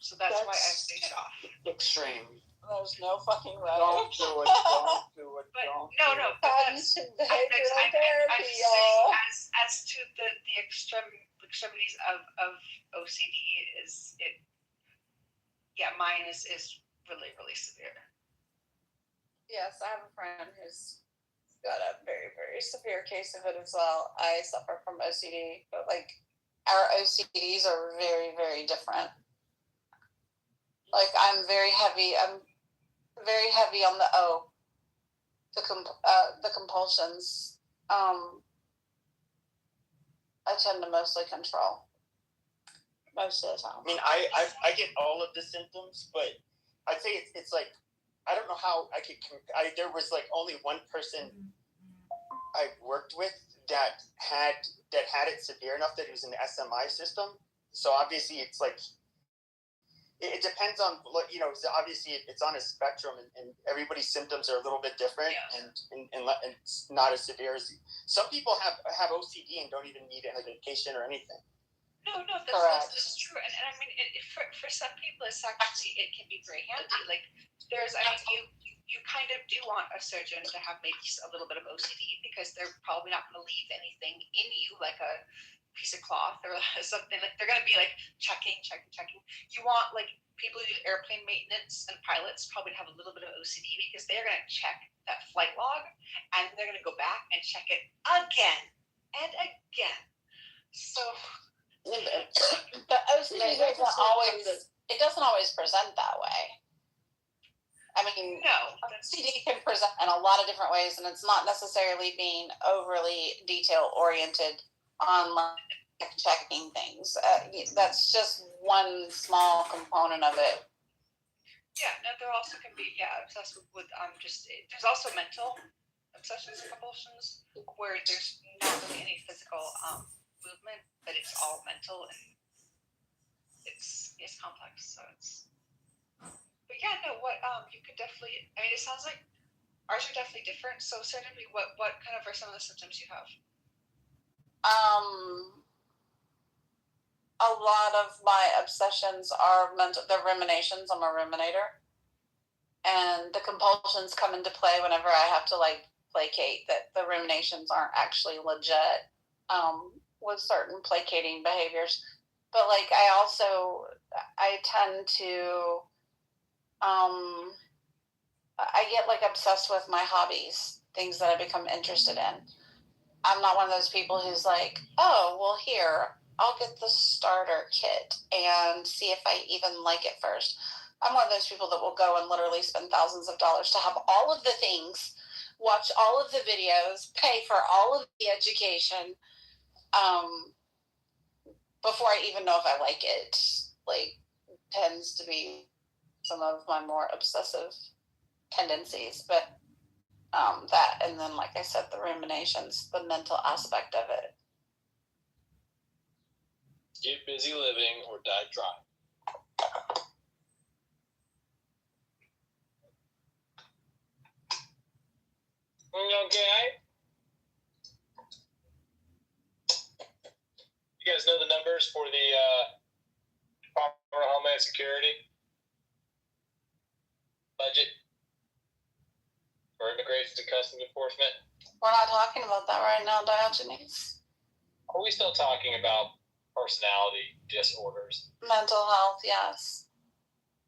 So that's why I'm putting it off. Extreme. There's no fucking way. Don't do it. Don't do it. But Don't. no. Cognitive behavioral therapy, y'all. As to the extremities of OCD is it. Yeah, mine is really, really severe. Yes, I have a friend who's got a very, very severe case of it as well. I suffer from OCD, but like our OCDs are very, very different. Like I'm very heavy on the O, the compulsions. I tend to mostly control most of the time. I mean, I get all of the symptoms, but I'd say it's like, I don't know how I could. There was like only one person I worked with that had it severe enough that it was in the SMI system. So obviously, it's like it depends on what So obviously, it's on a spectrum, and everybody's symptoms are a little bit different, and it's not as severe as some people have OCD and don't even need any medication or anything. No, that's true. And I mean, for some people, it's actually, it can be very handy. Like, you kind of do want a surgeon to have maybe a little bit of OCD because they're probably not going to leave anything in you, like a piece of cloth or something. Like, they're going to be like checking. You want, like, people who do airplane maintenance and pilots probably have a little bit of OCD because they're going to check that flight log and they're going to go back and check it again and again. So. The OCD doesn't always present that way. I mean, no, OCD can present in a lot of different ways, and it's not necessarily being overly detail oriented on like checking things. That's just one small component of it. Yeah, no, there also can be obsessed with there's also mental obsessions and compulsions where there's not really any physical movement, but it's all mental and it's complex. So it's. But yeah, no, what you could definitely. I mean, it sounds like ours are definitely different. So, certainly, what kind of are some of the symptoms you have? A lot of my obsessions are mental. They're ruminations. I'm a ruminator, and the compulsions come into play whenever I have to like placate. That the ruminations aren't actually legit. With certain placating behaviors, but like I tend to. I get like obsessed with my hobbies, things that I become interested in. I'm not one of those people who's like, oh, well, here, I'll get the starter kit and see if I even like it first. I'm one of those people that will go and literally spend thousands of dollars to have all of the things, watch all of the videos, pay for all of the education, before I even know if I like it. Like, tends to be some of my more obsessive tendencies, but that, and then like I said, the ruminations, the mental aspect of it. Get busy living or die trying. Okay. You guys know the numbers for the Department of Homeland Security budget for Immigration and Customs Enforcement? We're not talking about that right now, Diogenes. Are we still talking about personality disorders? Mental health, yes.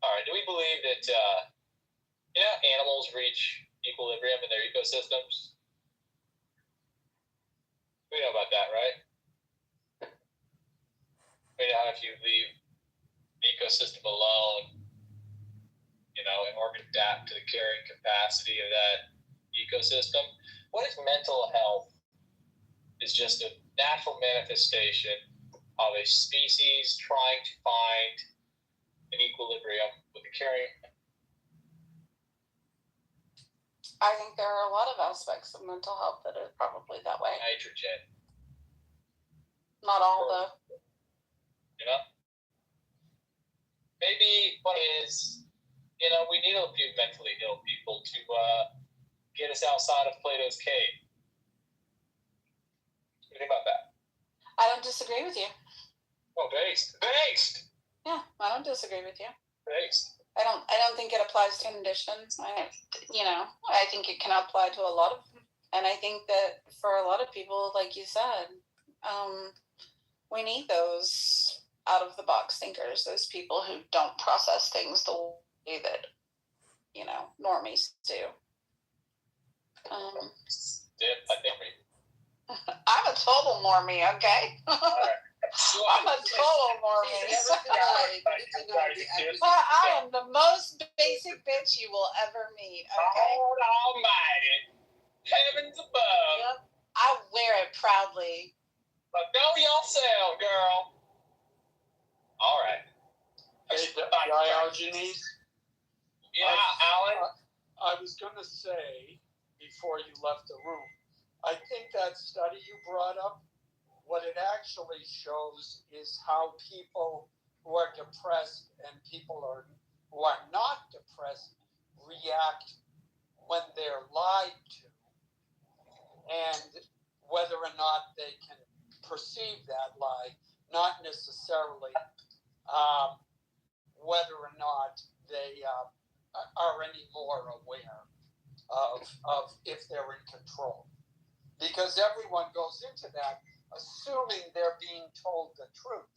All right. Do we believe that animals reach equilibrium in their ecosystems? We know about that, right? We know if you leave the ecosystem alone, in order to adapt to the carrying capacity of that ecosystem. What is mental health is just a natural manifestation of a species trying to find an equilibrium with the carrying. I think there are a lot of aspects of mental health that are probably that way. Nitrogen. Not all, though. You know? Maybe what is, we need a few mentally ill people to get us outside of Plato's cave. What do you think about that? I don't disagree with you. Oh, based. Yeah, I don't disagree with you. Based. I don't think it applies to conditions. I think it can apply to a lot of them. And I think that for a lot of people, like you said, we need those out of the box thinkers, those people who don't process things the way that, normies do. I'm a total normie, okay? I'm a total normie. I am the most basic bitch you will ever meet, okay? Oh, almighty. Heavens above. Yep. I wear it proudly. But know yourself, girl. All right. Hey, Diogenes? Yeah, Alan? I was going to say, before you left the room, I think that study you brought up, what it actually shows is how people who are depressed and people who are not depressed react when they're lied to, and whether or not they can perceive that lie, not necessarily whether or not they are any more aware of if they're in control. Because everyone goes into that assuming they're being told the truth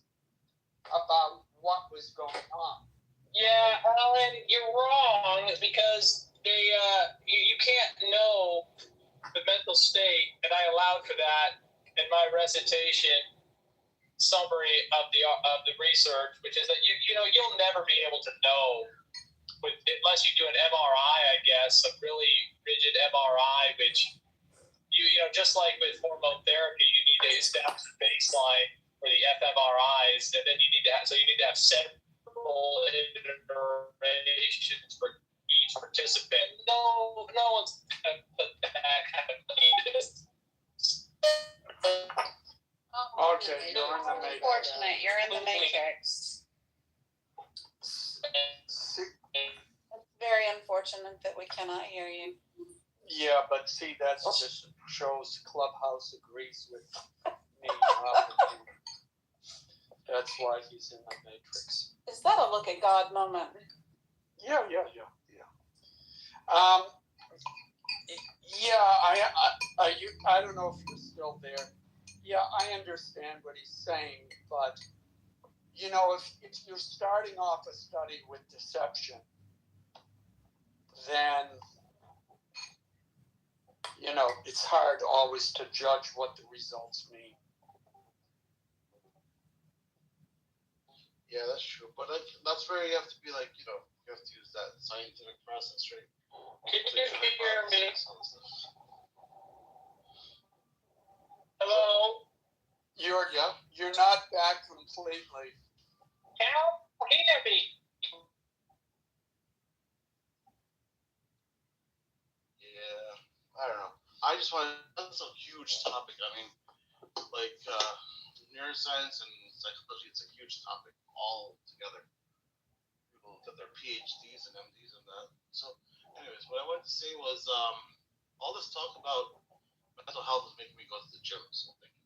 about what was going on. Yeah, Alan, you're wrong because you can't know the mental state, and I allowed for that in my recitation summary of the research, which is that you'll never be able to know unless you do an MRI, I guess, a really rigid MRI, which just like with hormone therapy, you need to establish a baseline for the fMRIs, and then you need to have several iterations for each participant. No one's going to put that kind of Okay, you're in the matrix. Unfortunate, you're in the matrix. It's very unfortunate that we cannot hear you. Yeah, but see, that just shows Clubhouse agrees with me. That's why he's in the matrix. Is that a look at God moment? Yeah. I don't know if you're still there. Yeah, I understand what he's saying, but if you're starting off a study with deception, then it's hard always to judge what the results mean. Yeah, that's true. But that's where you have to be you have to use that scientific process, right? Can you hear me? Hello? You're not back completely. Can you hear me? Yeah, I don't know. I just want that's a huge topic. I mean, neuroscience and psychology, it's a huge topic all together. People get their PhDs and MDs and that. So, anyways, what I wanted to say was all this talk about mental health is making me go to the gym. So thank you.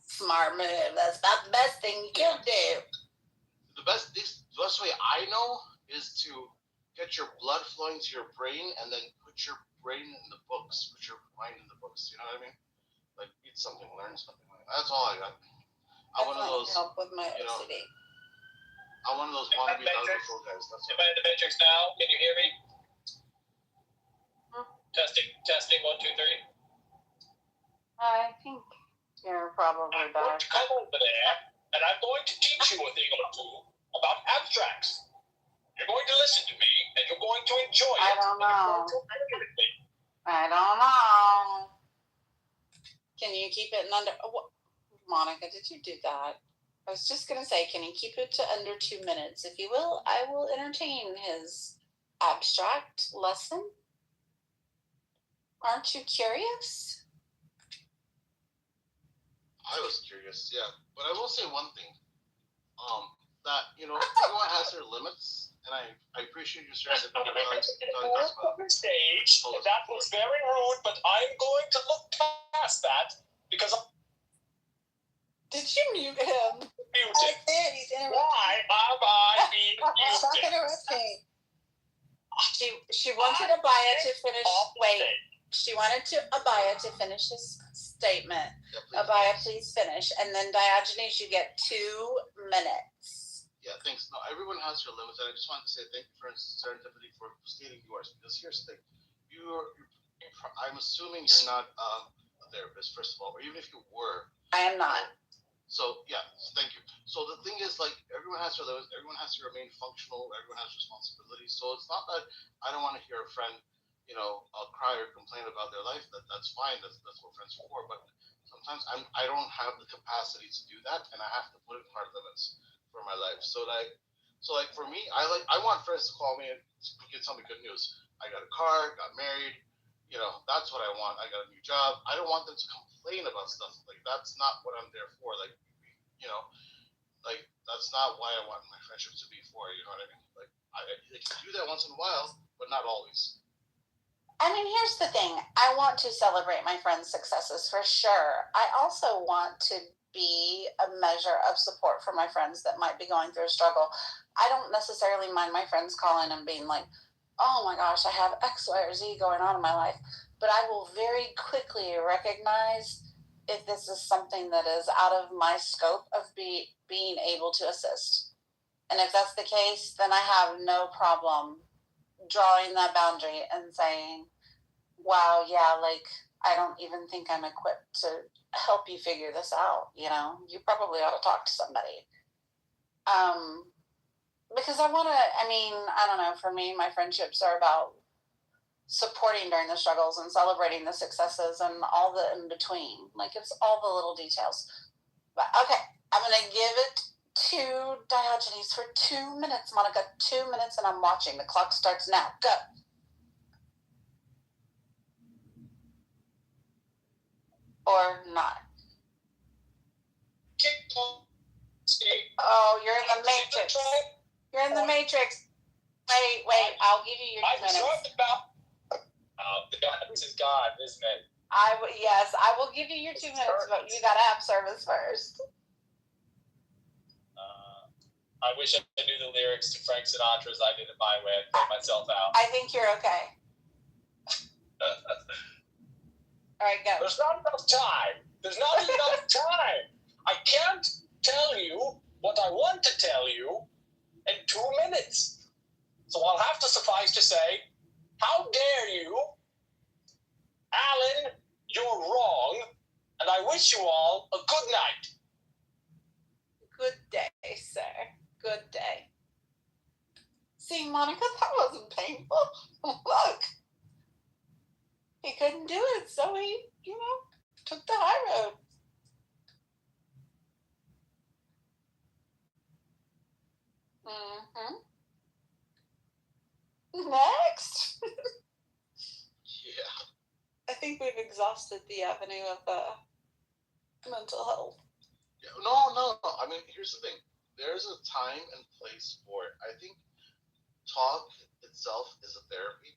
Smart move. That's about the best thing you can do. The best way I know is to get your blood flowing to your brain and then put your brain in the books, put your mind in the books. You know what I mean? Like read something, learn something. That's all I got. I'm one of those. Help with my OCD. I'm one of those wannabe medical guys. Am I in the matrix now? Can you hear me? Testing 1, 2, 3. I think you're probably I'm going to come over there, and I'm going to teach you a thing or two about abstracts. You're going to listen to me, and you're going to enjoy it. I don't know. Can you keep it in under? Monica, did you do that? I was just gonna say, can you keep it to under 2 minutes? If you will, I will entertain his abstract lesson. Aren't you curious? I was curious, yeah. But I will say one thing. That, everyone has their limits, and I appreciate you sharing the stage. That was very rude, but I'm going to look past that because. Did you mute him? Muted. I did. He's interrupting. Why have I been muted? Stop interrupting. She wanted Abaya to finish. Wait. She wanted Abaya to finish his statement. Yeah, Abaya, please finish. And then Diogenes, you get 2 minutes. Yeah, thanks. No, everyone has their limits, and I just wanted to say thank you for Serendipity for stating yours. Because here's the thing, I'm assuming you're not a therapist, first of all, or even if you were. I am not. So yeah, thank you. So the thing is, like, everyone has their limits. Everyone has to remain functional. Everyone has responsibilities. So it's not that I don't want to hear a friend, cry or complain about their life. That's fine. That's what friends are for. But sometimes I don't have the capacity to do that, and I have to put in hard limits for my life. So for me, I want friends to call me and tell me good news. I got a car, got married, that's what I want. I got a new job. I don't want them to complain about stuff. Like, that's not what I'm there for. Like, that's not why I want my friendship to be for, you know what I mean? Like, I can do that once in a while, but not always. I mean, here's the thing. I want to celebrate my friends' successes for sure. I also want to be a measure of support for my friends that might be going through a struggle. I don't necessarily mind my friends calling and being like, oh my gosh, I have X, Y, or Z going on in my life. But I will very quickly recognize if this is something that is out of my scope of being able to assist. And if that's the case, then I have no problem drawing that boundary and saying, wow, yeah, like, I don't even think I'm equipped to help you figure this out. You probably ought to talk to somebody. Because I don't know, for me, my friendships are about supporting during the struggles and celebrating the successes and all the in between. Like, it's all the little details. But okay, I'm going to give it to Diogenes for 2 minutes, Monica. 2 minutes, and I'm watching. The clock starts now. Go. Or not. Oh, you're in the Matrix. You're in the Matrix. Wait. I'll give you your 2 minutes. The God is God, isn't it? Yes, I will give you your 2 minutes, but you gotta have service first. I wish I knew the lyrics to Frank Sinatra's "I Did It My Way." I'd put myself out. I think you're okay. All right, go. There's not enough time. I can't tell you what I want to tell you in 2 minutes. So I'll have to suffice to say, how dare you? Alan, you're wrong, and I wish you all a good night. Good day, sir. Good day. See, Monica, that wasn't painful. Look. He couldn't do it, so he, took the high road. Next. Yeah. I think we've exhausted the avenue of mental health. Yeah, no. I mean, here's the thing. There's a time and place for it. I think talk itself is a therapy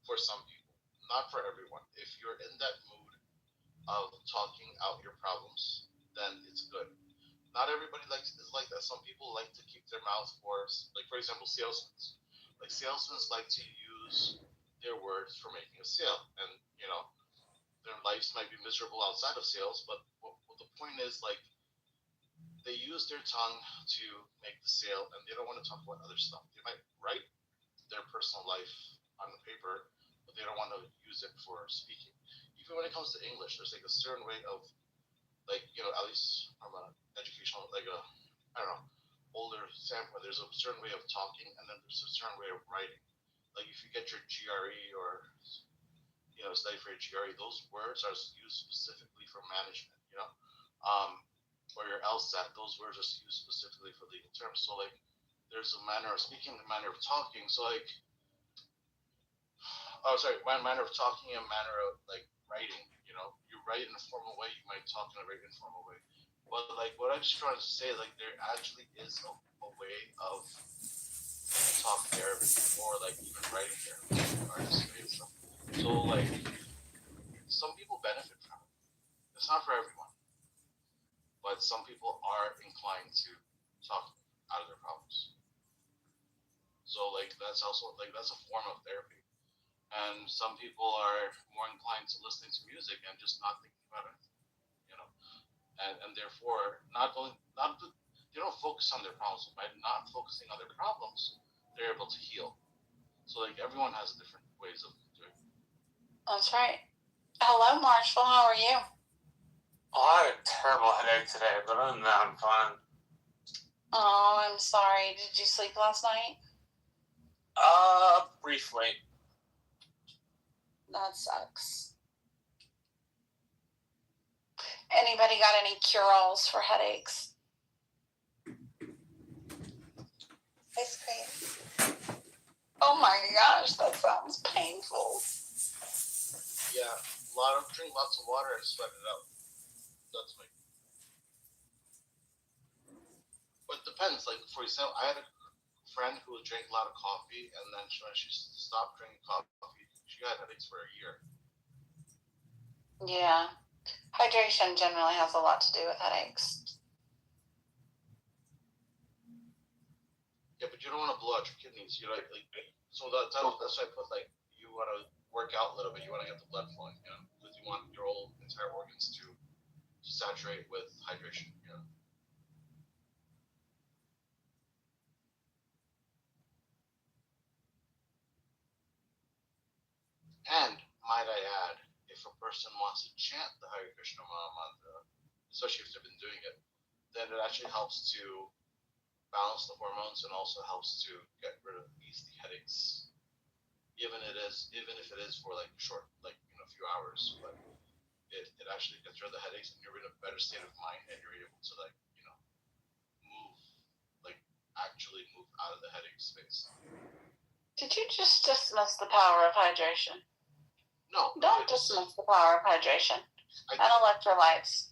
for some people, not for everyone. If you're in that mood of talking out your problems, then it's good. Not everybody is like that. Some people like to keep their mouth for example, salesmen. Like, salesmen like to use their words for making a sale, and their lives might be miserable outside of sales, but what the point is, like, they use their tongue to make the sale, and they don't want to talk about other stuff. They might write their personal life on the paper, but they don't want to use it for speaking. Even when it comes to English, there's like a certain way of, like, at least from an educational, like older standpoint, there's a certain way of talking, and then there's a certain way of writing. Like, if you get your GRE or study for HGRE, those words are used specifically for management, or your LSAT, those words are used specifically for legal terms. So like, there's a manner of speaking, a manner of talking. So like, manner of talking and manner of like writing. You write in a formal way, you might talk in a very informal way. But like, what I'm just trying to say, like, there actually is a way of talk therapy or like even writing therapy, artistry and stuff. So like, some people benefit from it. It's not for everyone, but some people are inclined to talk out of their problems. So like, that's also like, that's a form of therapy. And some people are more inclined to listening to music and just not thinking about it, and therefore they don't focus on their problems. By not focusing on their problems, they're able to heal. So like, everyone has different ways of doing it. That's right. Hello, Marshall. How are you? I had a terrible headache today, but other than that, I'm fine. Oh, I'm sorry. Did you sleep last night? Briefly. That sucks. Anybody got any cure-alls for headaches? Ice cream. Oh my gosh, that sounds painful. Yeah, drink lots of water and sweat it out. That's my. But it depends. Like, for example, I had a friend who drank a lot of coffee, and then when she stopped drinking coffee, she got headaches for a year. Yeah. Hydration generally has a lot to do with headaches. Yeah, but you don't want to blow out your kidneys. So that's why I put, like, you want to work out a little bit. You want to get the blood flowing, because you want your whole entire organs to saturate with hydration, And might I add, if a person wants to chant the Hare Krishna Maha Mantra, especially if they've been doing it, then it actually helps to balance the hormones and also helps to get rid of ease the headaches. Even if it is for like short, like a few hours, but it actually gets rid of the headaches, and you're in a better state of mind, and you're able to actually move out of the headache space. Did you just dismiss the power of hydration? No. Don't dismiss the power of hydration and electrolytes.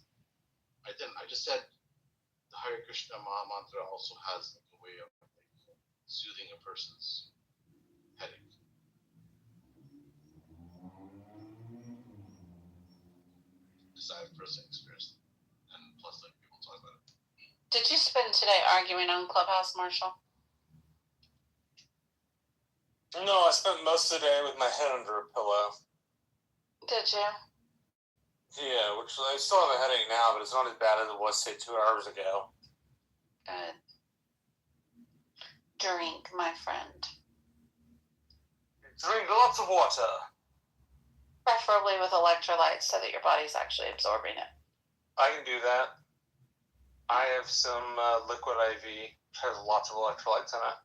I didn't. I just said the Hare Krishna Maha Mantra also has a way of soothing a person's headache. Because I have personally experienced it, and plus, like, people talk about it. Did you spend today arguing on Clubhouse, Marshall? No, I spent most of the day with my head under a pillow. Did you? Yeah, which I still have a headache now, but it's not as bad as it was, say, 2 hours ago. Good. Drink, my friend. Drink lots of water. Preferably with electrolytes so that your body's actually absorbing it. I can do that. I have some liquid IV, which has lots of electrolytes in it.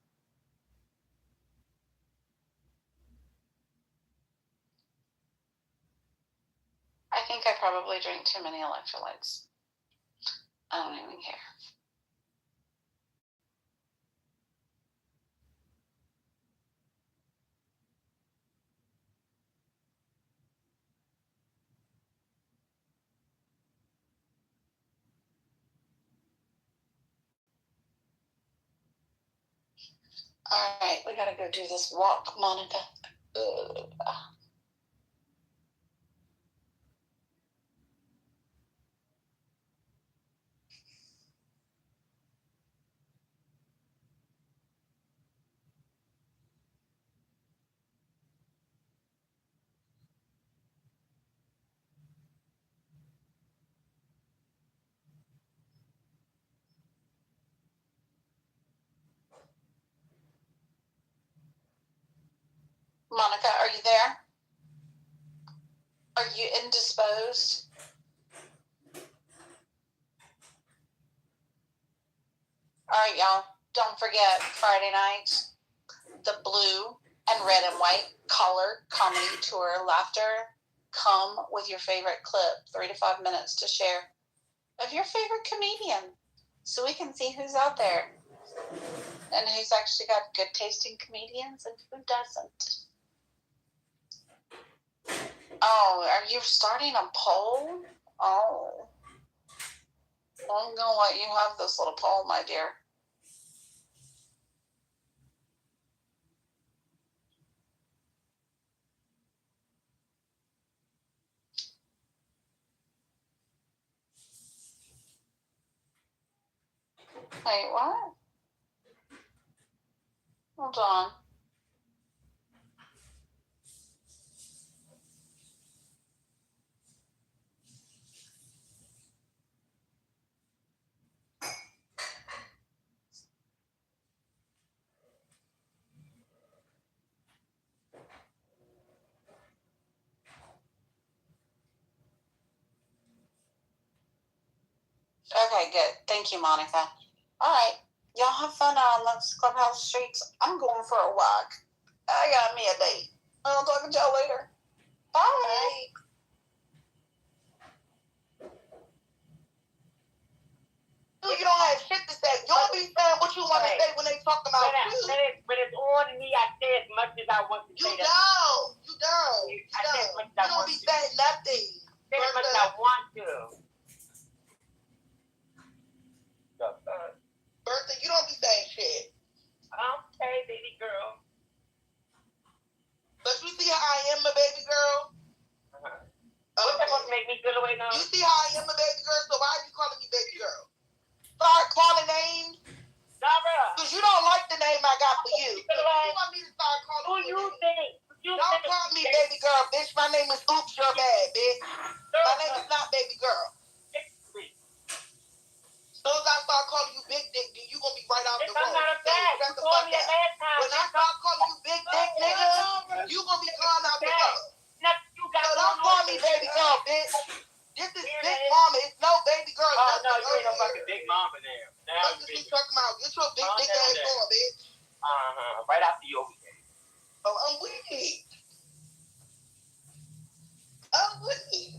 I think I probably drink too many electrolytes. I don't even care. All right, we gotta go do this walk, Monica. Monica, are you there? Are you indisposed? All right, y'all. Don't forget Friday night, the Blue and red and white color comedy tour laughter. Come with your favorite clip, 3 to 5 minutes to share of your favorite comedian, so we can see who's out there and who's actually got good tasting comedians and who doesn't. Oh, are you starting a poll? Oh, I'm gonna let you have this little poll, my dear. Wait, what? Hold on. Okay, good. Thank you, Monica. All right. Y'all have fun on those clubhouse streets. I'm going for a walk. I got me a date. I'll talk to y'all later. Bye. You don't have shit to say. You don't be saying what you want to say when they talk about you. But it's on me. I say as much as I want to say. You don't. You don't be saying nothing. Say as much as I want to. Bertha, you don't be saying shit. Okay, baby girl. But you see how I am a baby girl? What's that supposed to make me feel away now? You see how I am a baby girl, so why are you calling me baby girl? Start calling names. Dara. Because you don't like the name I got for you. So you want me to start calling you think? Don't call me baby girl, bitch. My name is Oops, you're bad, bitch. My name is not baby girl. As soon as I start calling you big dick, then you gonna be right out the room. I'm not a bad. You called me that last time. When I start calling you big dick, nigga, you gonna be calling out the room. So don't call me baby girl, bitch. This is big mama. It's no baby girl. Oh, no, you ain't no fucking big mama there. What you talking about? Get your big dick ass on, bitch. Right after you over there. Oh, I'm weak. I'm weak.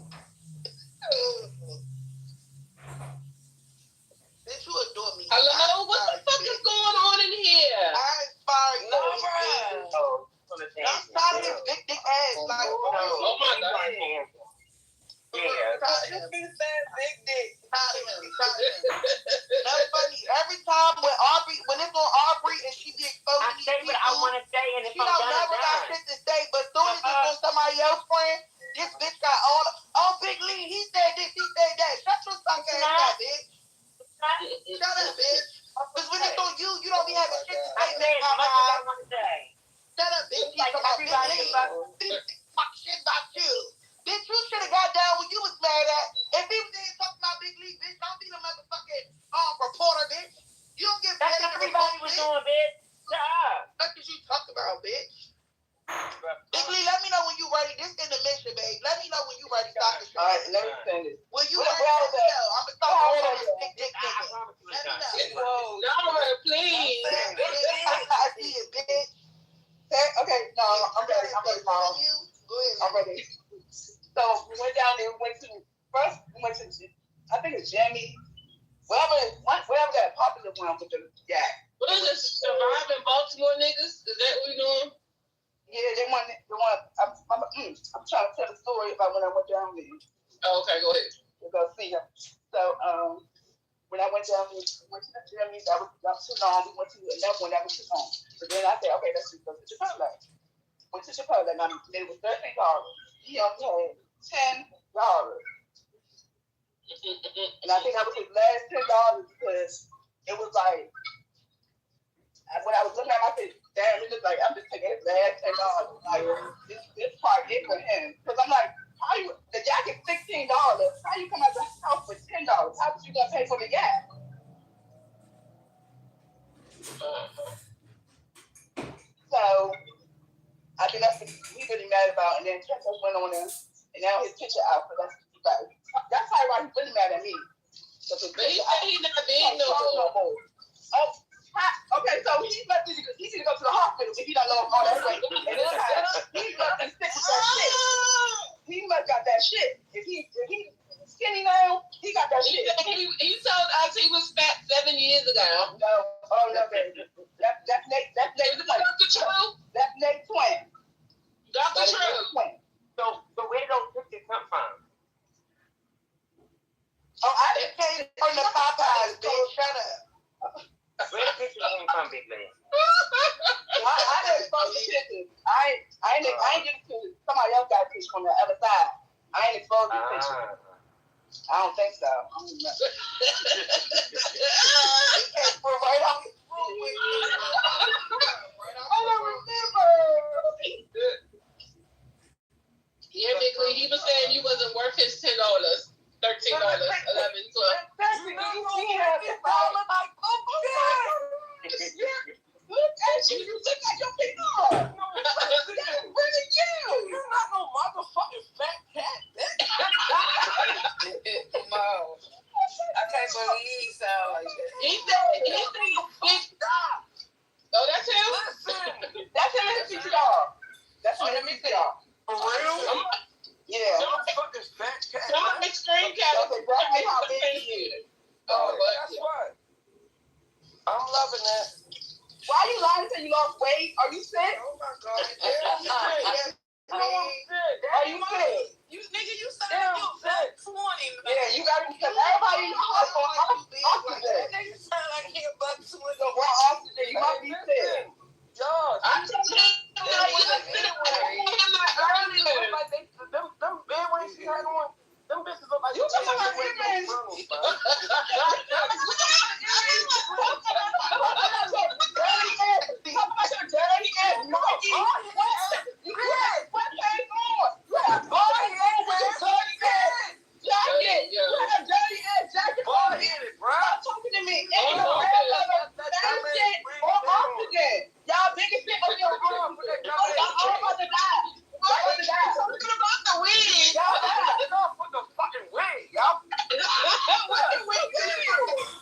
Bitch, you adore me. Hello? What the fuck is going on in here? I inspire you. I'm sorry, this big dick ass. Like, oh my God. Yeah. Just be saying big dick. That's funny. Every time when it's on Aubrey and she be exposing I say what I want to say, and if she don't never got shit to say, but as soon as it's on somebody else's friend, this bitch got all Big Lee, he said this, he said that. Shut your suck ass up, bitch. Shut up, bitch. Because when it's on you, you don't be having shit to say. I say as much as I want to say. Shut up, bitch. Like everybody fuck shit about you. Bitch, you should have got down when you was mad at. If people didn't talk about Big Lee, bitch, don't be the motherfucking reporter, bitch. You don't get paid. That's what everybody was doing, bitch. Shut up. What did you talk about, bitch? Big Lee, let me know when you ready. This intermission, babe. Let me know when you ready. All right, let me finish. When you ready, let me know. I'm gonna start calling this big dick nigga. Let me know. No, please. I see it, bitch. Okay, no, I'm ready. I'm ready, Mom. Go ahead. I'm ready. So we went down there. We went to I think it's Jamie. Whatever that popular one with the What is this? Surviving Baltimore niggas? Is that what we doing? Yeah, they want the one. I'm trying to tell the story about when I went down there. Oh, okay, go ahead. To go see him. So when I went down there, went to the Jamie. That was too long. We went to another one that was too long. So then I said, okay, let's just go to Chipotle. Went to Chipotle. Now it was $13. He only had $10. And I think that was his last $10 because it was like, when I was looking at him, I said, damn, it looks like I'm just taking his last $10. Like, this part is for him. Because I'm like, the yak is $16. How you come out the house with $10? How was you going to pay for the yak? So, I think that's what he's really mad about. And then Checo went on there, and now his picture out. So that's probably why he's really mad at me. But he said he's not being no more. Oh, okay, so he need to go to the hospital. If he done lost all that weight. And this time, he must have stick with that shit. He must got that shit. If he skinny now, he got that shit. He told us he was fat 7 years ago. No, oh no, baby. That's Nate Twin. Dr. True? That's Nate Twin. Dr. True. So where do those pictures come from? Oh, I just came from the Popeyes, bitch. Shut up. Where the pictures came from, big man? I didn't expose the pictures. I ain't get to somebody else got a picture from the other side. I ain't exposed the picture. I don't think so. I don't remember. We're right on the road. I don't remember. Yeah, Bigly, he was saying you wasn't worth his $10, $13, 11, 12. Look at you. You look like your people. That's really you. You're not no motherfucking fat cat, bitch. No. I can't believe so. He said big dog. Oh, that's him? Listen. That's him in the PTR. That's him in the PTR. For real? Yeah. Motherfucking fat cat. Some of the screen caps. That's exactly how big he is. Oh, that's what. I'm loving that. Why are you lying to say you lost weight? Are you sick? Oh my God. Are you sick? You nigga, you said you sick. 20. Yeah, you got to, because everybody knows oxygen. Nigga sound like he about to want oxygen. You might be sick. Yo, I'm just saying. Them bed weights you had on, them bitches look like you talking about earrings. Dirty ass Nike. What came on? You have dirty ass jacket. You have dirty ass jacket. Stop talking to me. Ain't no shit or oxygen. Y'all biggest shit on your arm. Y'all all about to die. Talking about the weed. Y'all die. Put the fucking wig, y'all. What the wig do?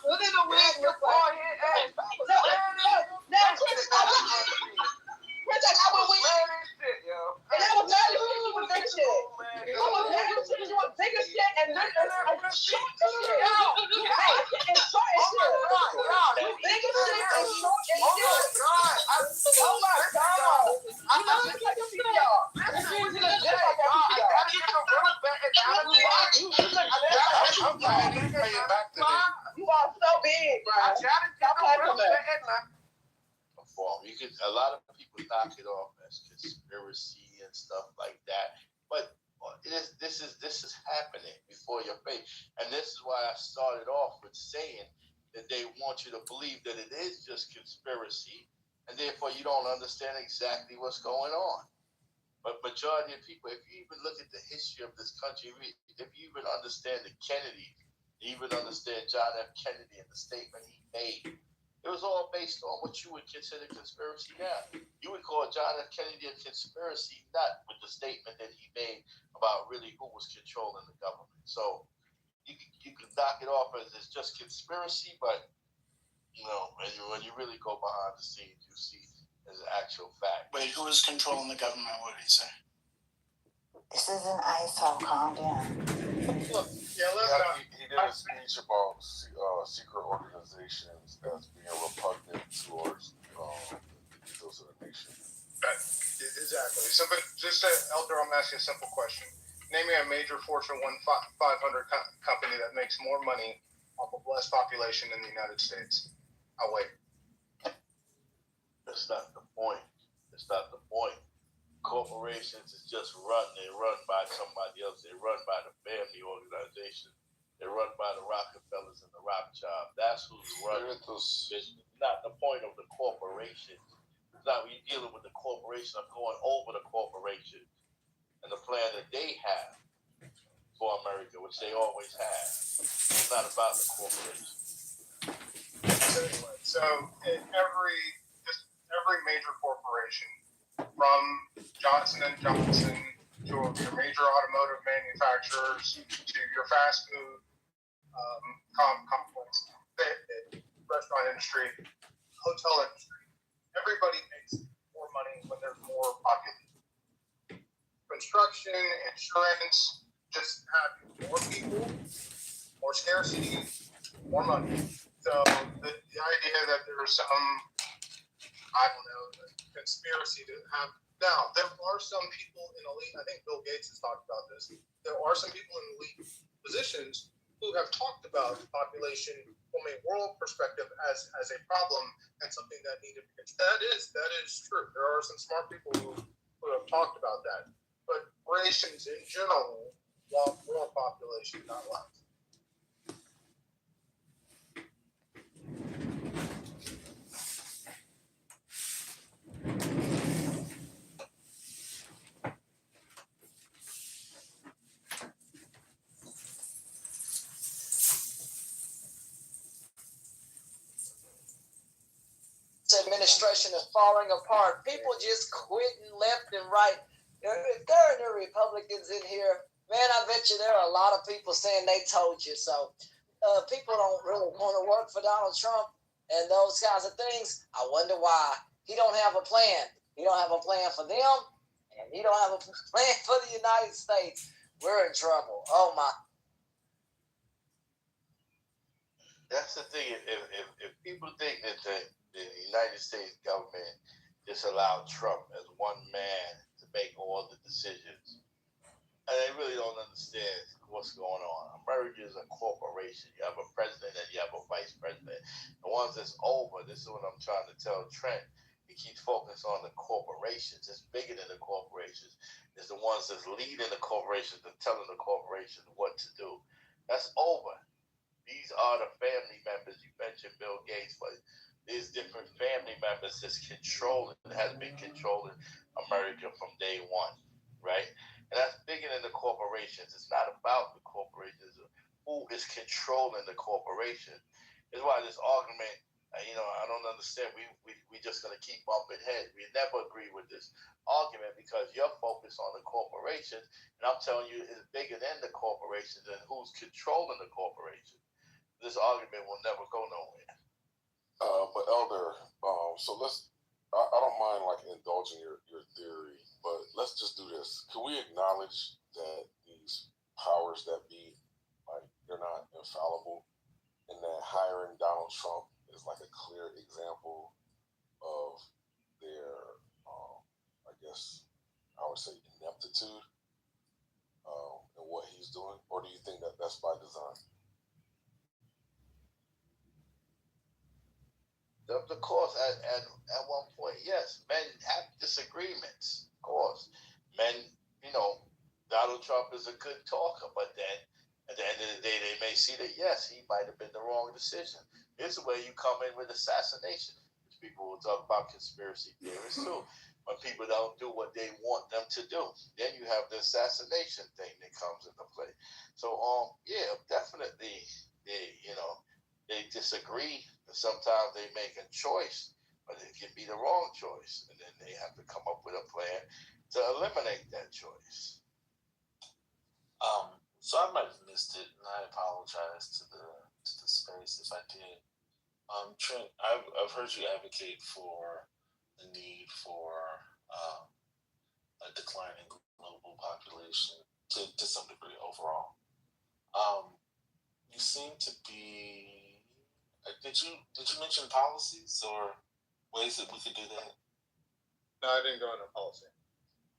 Look at the wig look like. Now, Chris, I went with you. And that was not as you was big shit. I was mad as you was bigger shit and short shit. And short shit. You bigger shit and short shit. Oh my God. I'm not just like a female. You look just like a You are so big, bro. You could, a lot of people knock it off as conspiracy and stuff like that, but this is happening before your face, and this is why I started off with saying that they want you to believe that it is just conspiracy, and therefore you don't understand exactly what's going on. But majority of people, if you even look at the history of this country, if you even understand the Kennedy, you even understand John F. Kennedy and the statement he made. It was all based on what you would consider conspiracy now. You would call John F. Kennedy a conspiracy, not with the statement that he made about really who was controlling the government. So you can knock it off as it's just conspiracy, but when you really go behind the scenes, you see as an actual fact. Wait, who is controlling the government? What did he say? This is an ISO. Calm down. Look, he did a speech about secret organizations as being repugnant towards those of the nation. Exactly. So, but just Elder, I'm asking a simple question. Name me a major Fortune 500 company that makes more money off of less population in the United States. I'll wait. That's not the point. Corporations is just they're run by somebody else. They're run by the family organization. They're run by the Rockefellers and the Rothschild. That's who's running this business. Not the point of the corporation. It's not when you're dealing with the corporation of going over the corporation and the plan that they have for America, which they always have. It's not about the corporation. So every major corporation, from Johnson & Johnson to your major automotive manufacturers to your fast food complex, restaurant industry, hotel industry, everybody makes more money inflation, insurance, just having more people, more scarcity, more money. So the idea that there's some, I don't know, conspiracy to have. Now, there are some people in elite, I think Bill Gates has talked about this. There are some people in elite positions who have talked about population from a world perspective as a problem and something that needed to be fixed. That is true. There are some smart people who have talked about that. But rations in general want more population, not less. This administration is falling apart. People just quitting left and right. If there are no Republicans in here, man, I bet you there are a lot of people saying they told you so. People don't really want to work for Donald Trump and those kinds of things. I wonder why. He don't have a plan. He don't have a plan for them, and he don't have a plan for the United States. We're in trouble. Oh my. That's the thing. If people think that the United States government just allowed Trump as one man to make all the decisions, and they really don't understand what's going on. America is a corporation. You have a president and you have a vice president. The ones that's over, this is what I'm trying to tell Trent. He keeps focusing on the corporations. It's bigger than the corporations. It's the ones that's leading the corporations and telling the corporations what to do. That's over. These are the family members. You mentioned Bill Gates, but there's different family members that's controlling, has been controlling America from day one, right? And that's bigger than the corporations. It's not about the corporations. Who is controlling the corporation? Is why this argument, I don't understand. We just going to keep bumping heads. We never agree with this argument because you're focused on the corporations, and I'm telling you it's bigger than the corporations and who's controlling the corporation. This argument will never go nowhere. But Elder, so I don't mind like indulging your theory, but let's just do this. Can we acknowledge that these powers that be, like, they're not infallible, and that hiring Donald Trump is like a clear example of their, I guess I would say, ineptitude in what he's doing, or do you think that that's by design? Of course, at one point, yes, men have disagreements. Of course, men, Donald Trump is a good talker, but then at the end of the day, they may see that yes, he might have been the wrong decision. Here's where you come in with assassination. People will talk about conspiracy theorists too. When people don't do what they want them to do, then you have the assassination thing that comes into play. So, yeah, definitely, they disagree. Sometimes they make a choice, but it can be the wrong choice, and then they have to come up with a plan to eliminate that choice. So I might have missed it, and I apologize to the space if I did. Trent, I've heard you advocate for the need for a declining global population to some degree overall. You seem to be. Did you mention policies or ways that we could do that? No, I didn't go into policy.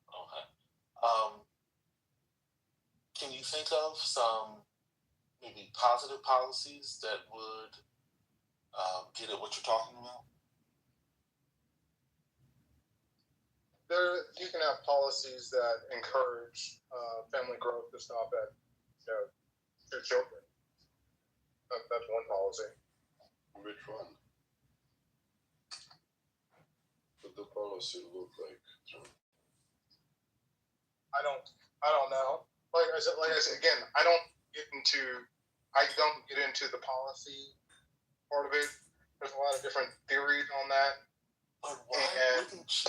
Okay. Can you think of some maybe positive policies that would get at what you're talking about? You can have policies that encourage family growth to stop at your children. That's one policy. Which one? What the policy look like? I don't know. Like I said again, I don't get into the policy part of it. There's a lot of different theories on that.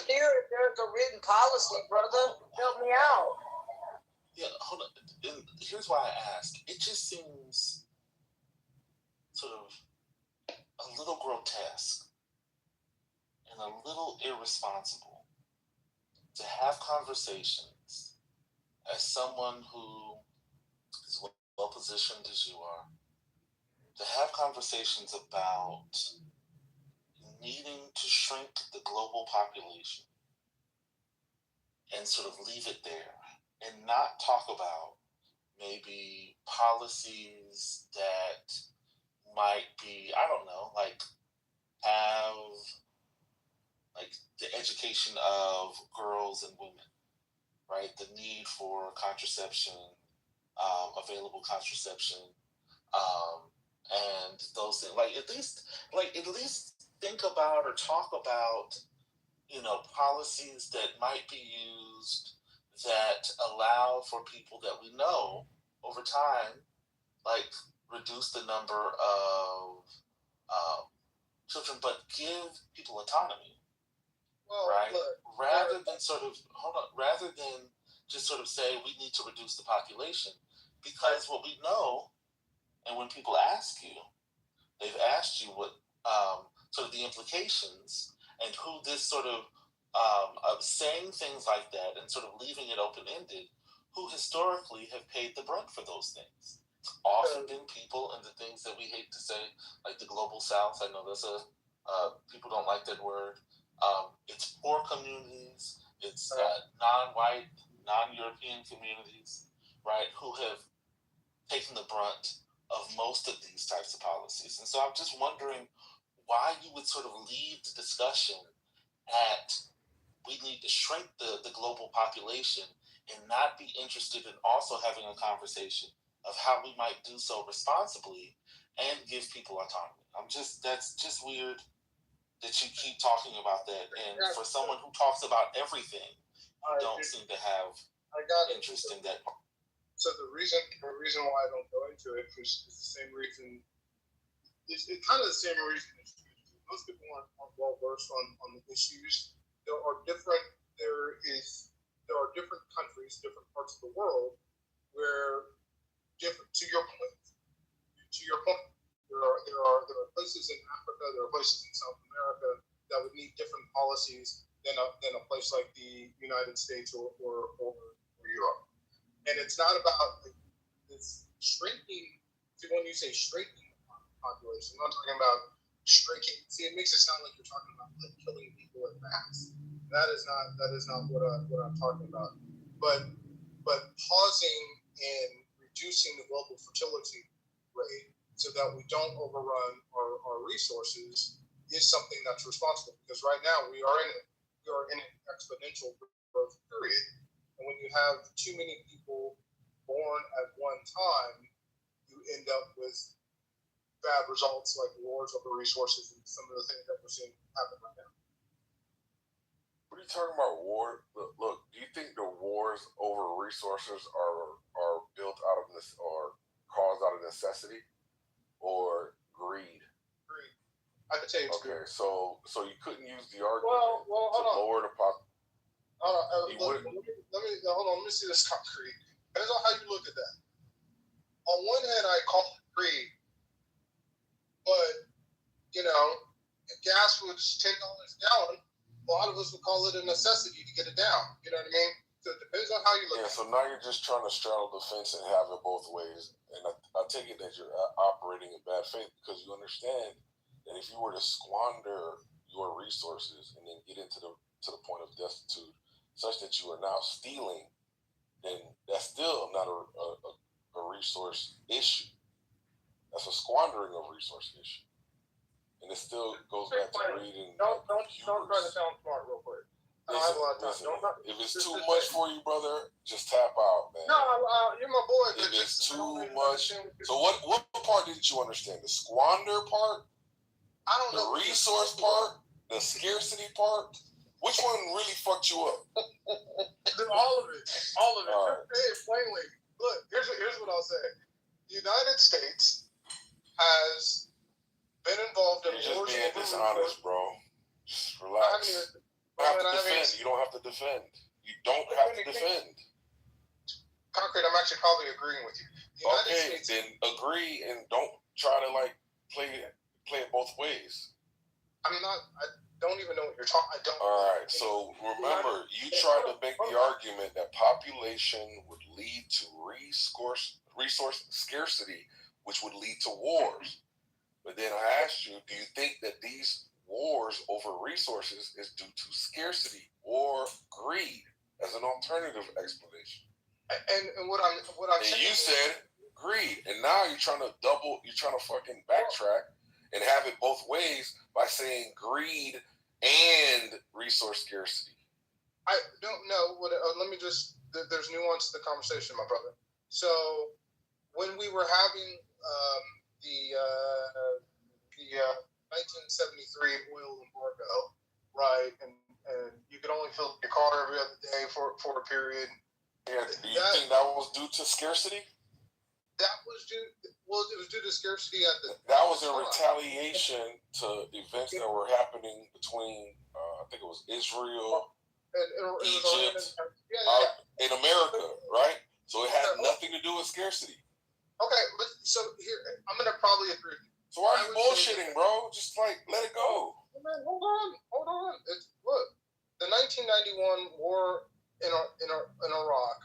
Here, there's a written policy, brother. Help me out. Yeah, hold on. Here's why I ask. It just seems sort of a little grotesque and a little irresponsible to have conversations as someone who is well positioned as you are, to have conversations about needing to shrink the global population and sort of leave it there and not talk about maybe policies that might be, I don't know, like have like the education of girls and women, right? The need for contraception, available contraception, and those things. Like at least think about or talk about, policies that might be used that allow for people that we know over time, like reduce the number of children, but give people autonomy. Well, right? look, rather than just sort of say we need to reduce the population, because what we know, and when people ask you, they've asked you what sort of the implications and who this sort of saying things like that and sort of leaving it open-ended, who historically have paid the brunt for those things. It's often been people and the things that we hate to say, like the global South. I know there's people don't like that word. It's poor communities, it's non-white, non-European communities, right, who have taken the brunt of most of these types of policies. And so I'm just wondering why you would sort of leave the discussion at we need to shrink the global population and not be interested in also having a conversation of how we might do so responsibly and give people autonomy. That's just weird that you keep talking about that. And for someone who talks about everything, you don't seem to have interest in that. So the reason why I don't go into it is the same reason. It's kind of the same reason. Most people aren't well versed on the issues. There are different countries, different parts of the world where different. To your point, there are places in Africa, there are places in South America that would need different policies than a place like the United States or Europe. And it's not about this shrinking. See, when you say shrinking the population, I'm not talking about shrinking. See, it makes it sound like you're talking about like killing people in mass. That is not what I'm talking about. But pausing and reducing the global fertility rate so that we don't overrun our resources is something that's responsible. Because right now we are in an exponential growth period. And when you have too many people born at one time, you end up with bad results like wars over resources and some of the things that we're seeing happen right now. What are you talking about, war? Look, do you think the wars over resources are built out of this or caused out of necessity or greed? Greed. I could say it's okay. greed. So you couldn't use the argument to lower the population. Let me see this concrete. Depends on how you look at that. On one hand, I call it greed, but if gas was $10 a gallon, a lot of us would call it a necessity to get it down. You know what I mean? So it depends on how you look at it. So now you're just trying to straddle the fence and have it both ways. And I take it that you're operating in bad faith because you understand that if you were to squander your resources and then get into to the point of destitute, such that you are now stealing, then that's still not a resource issue. That's a squandering of resource issue. And it still goes back to greed and don't try to sound smart real quick. I don't have a lot of time. If it's too much for you, brother, just tap out, man. No, you're my boy. If it's too much. So what part didn't you understand? The squander part? I don't know. The resource part? The scarcity part? Which one really fucked you up? All of it. All of it. Right. Say it plainly. Look, here's what I'll say. The United States has been involved in You're wars. Just being dishonest, bro. Just relax. You don't have to defend. You don't have to defend. Concrete, I'm actually probably agreeing with you. Okay, then agree and don't try to play it both ways. I'm not. don't even know what you're talking. I don't. All right. So remember, you tried to make the argument that population would lead to resource scarcity, which would lead to wars. But then I asked you, do you think that these wars over resources is due to scarcity or greed as an alternative explanation? And what I'm saying, you said greed, and now you're trying to fucking backtrack and have it both ways by saying greed and resource scarcity. I don't know what. Let me just. There's nuance to the conversation, my brother. So when we were having the 1973 oil embargo, right, and you could only fill your car every other day for a period. Yeah, do you think that was due to scarcity? That was due. Well, it was due to scarcity at the. That was in retaliation to events that were happening between, I think it was Israel, Egypt, in America, right? So it had nothing to do with scarcity. Okay, but so here I'm gonna probably agree. So why are you bullshitting, bro? Just like let it go. Man, hold on. Look, the 1991 war in Iraq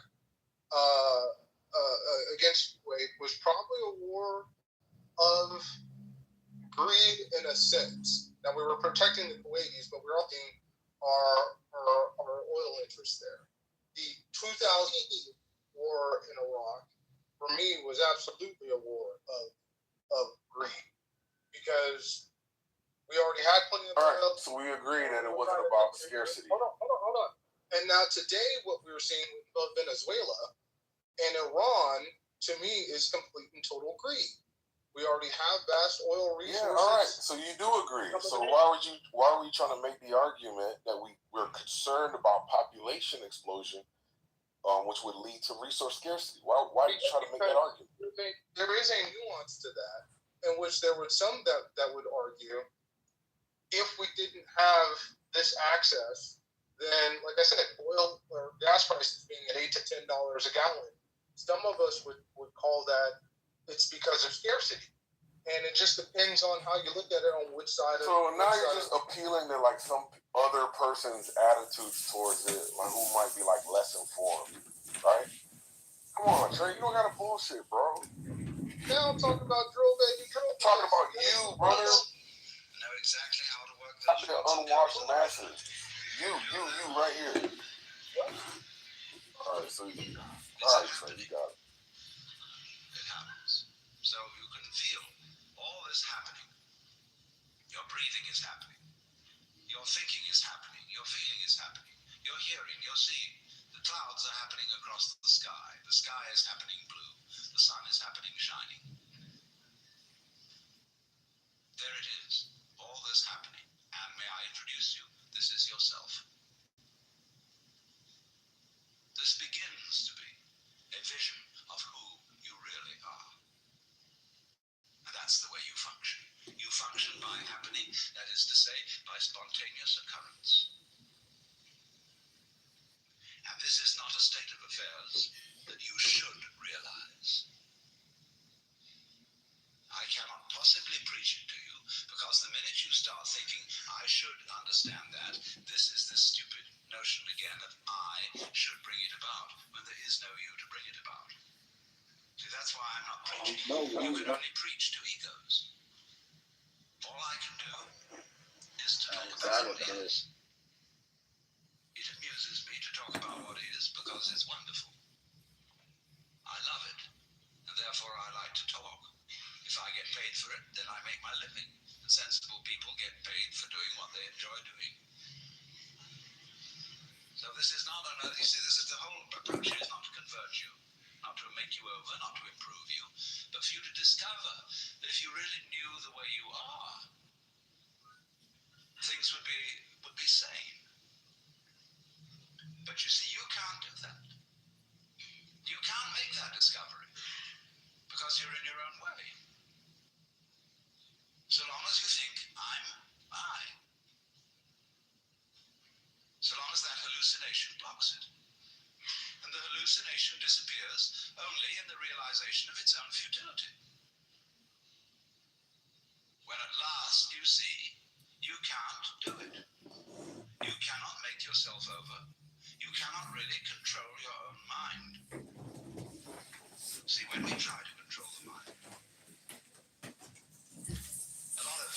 against Kuwait was probably a war of greed in a sense. Now we were protecting the Kuwaitis, but we were also our oil interests there. The 2000 war in Iraq, for me, was absolutely a war of greed because we already had plenty of oil. Right, so we agree that it wasn't about scarcity. Hold on. And now today, what we were seeing with both Venezuela and Iran, to me, is complete and total greed. We already have vast oil resources. Yeah, all right. So you do agree. So why were you trying to make the argument that we're concerned about population explosion, which would lead to resource scarcity? Why did you try to make that argument? There is a nuance to that, in which there were some that would argue, if we didn't have this access, then, like I said, oil or gas prices being at $8 to $10 a gallon, some of us would call that it's because of scarcity. And it just depends on how you look at it, on which side of it. So now you're just appealing to like some other person's attitudes towards it, like who might be like less informed, right? Come on, Trey, you don't gotta bullshit, bro. Now I'm talking about drill baby drill. I'm talking about you, brother. Know exactly how to work those the unwashed masses. You right here. Alright, so you got it. It happens. So you can feel all this happening. Your breathing is happening. Your thinking is happening. Your feeling is happening. Your hearing, your seeing. The clouds are happening across the sky. The sky is happening blue. The sun is happening shining. There it is. All this happening. And may I introduce you? This is yourself. This begins to be a vision of who you really are. And that's the way you function. You function by happening, that is to say, by spontaneous occurrence. And this is not a state of affairs that you should realize. I cannot possibly preach it to you, because the minute you start thinking, I should understand that, this is the stupid notion again that I should bring it about, when there is no you to bring it about. See, that's why I'm not preaching. You can only preach to egos. All I can do is to talk about what is. It amuses me to talk about what is, because it's wonderful. I love it, and therefore I like to talk. If I get paid for it, then I make my living. And sensible people get paid for doing what they enjoy doing. So this is not you see, this is the whole approach is not to convert you, not to make you over, not to improve you, but for you to discover that if you really knew the way you are, things would be sane. But you see, you can't do that. You can't make that discovery because you're in your own way. So long as you think, I'm I. So long as that hallucination blocks it. And the hallucination disappears only in the realization of its own futility. When at last you see, You can't do it. You cannot make yourself over. You cannot really control your own mind. See, when we try to control the mind, a lot of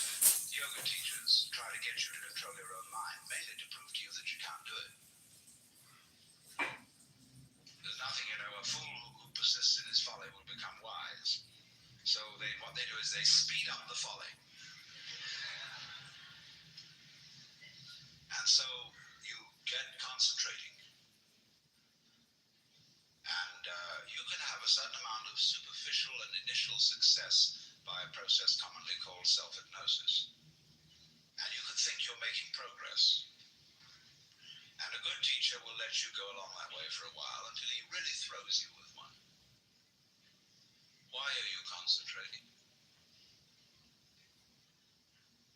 yoga teachers try to get you to control your own mind, mainly to prove to you that you can't do it. There's nothing, a fool who persists in his folly will become wise. So what they do is they speed up the folly. And so you get concentrating. And you can have a certain amount of superficial and initial success by a process commonly called self-hypnosis. And you can think you're making progress. And a good teacher will let you go along that way for a while until he really throws you with one. Why are you concentrating?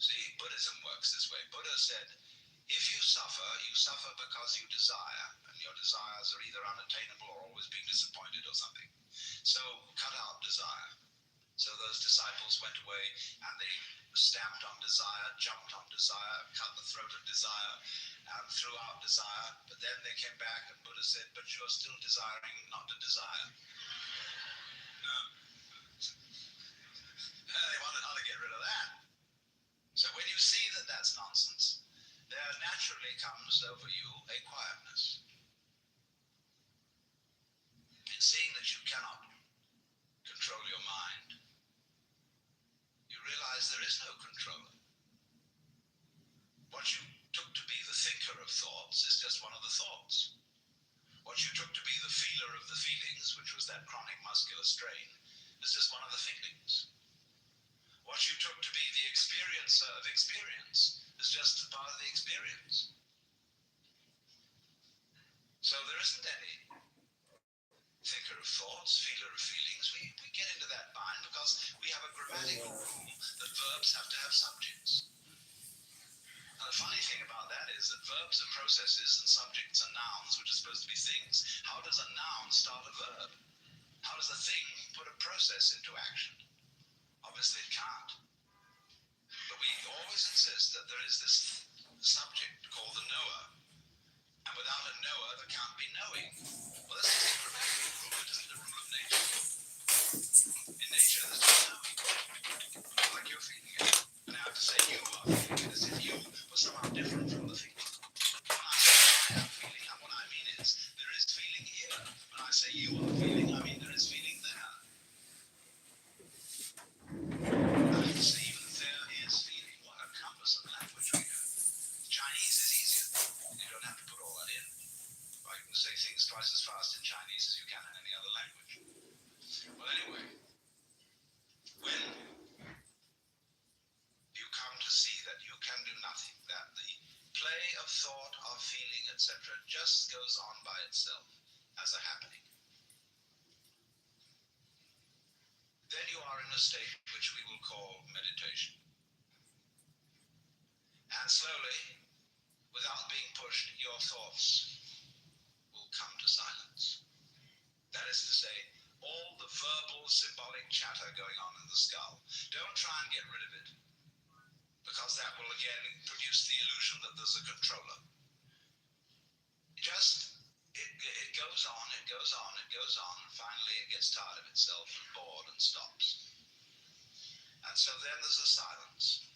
See, Buddhism works this way. Buddha said, if you suffer because you desire, and your desires are either unattainable or always being disappointed or something. So cut out desire. So those disciples went away and they stamped on desire, jumped on desire, cut the throat of desire, and threw out desire. But then they came back and Buddha said, but you're still desiring not to desire. They wanted how to get rid of that. So when you see that that's nonsense, there naturally comes over you a quietness. In seeing that you cannot control your mind, you realize there is no controller. What you took to be the thinker of thoughts is just one of the thoughts. What you took to be the feeler of the feelings, which was that chronic muscular strain, is just one of the feelings. What you took to be the experiencer of experience is just part of the experience. So there isn't any thinker of thoughts, feeler of feelings. We get into that bind because we have a grammatical rule that verbs have to have subjects. And the funny thing about that is that verbs are processes and subjects are nouns, which are supposed to be things. How does a noun start a verb? How does a thing put a process into action? Obviously it can't. But we always insist that there is this subject called the knower. And without a knower, there can't be knowing. Well, this is a grammatical rule. It isn't a rule of nature. In nature, there's no knowing. Like you're feeling it. And I have to say you are feeling it as if you were somehow different from the feeling. When I say I am feeling, what I mean is there is feeling here. When I say you are feeling, I mean there is feeling there. I have to say even there is feeling. What a cumbersome language we have. Chinese is easier. You don't have to put all that in. Or you can say things twice as fast in Chinese as you can in any other language. Well, anyway, when you come to see that you can do nothing, that the play of thought, of feeling, etc. just goes on by itself as a happening, then you are in a state which we will call meditation. And slowly, without being pushed, your thoughts will come to silence. That is to say, all the verbal, symbolic chatter going on in the skull, don't try and get rid of it, because that will again produce the illusion that there's a controller. It goes on, it goes on, it goes on, and finally it gets tired of itself and bored and stops. And so then there's a silence.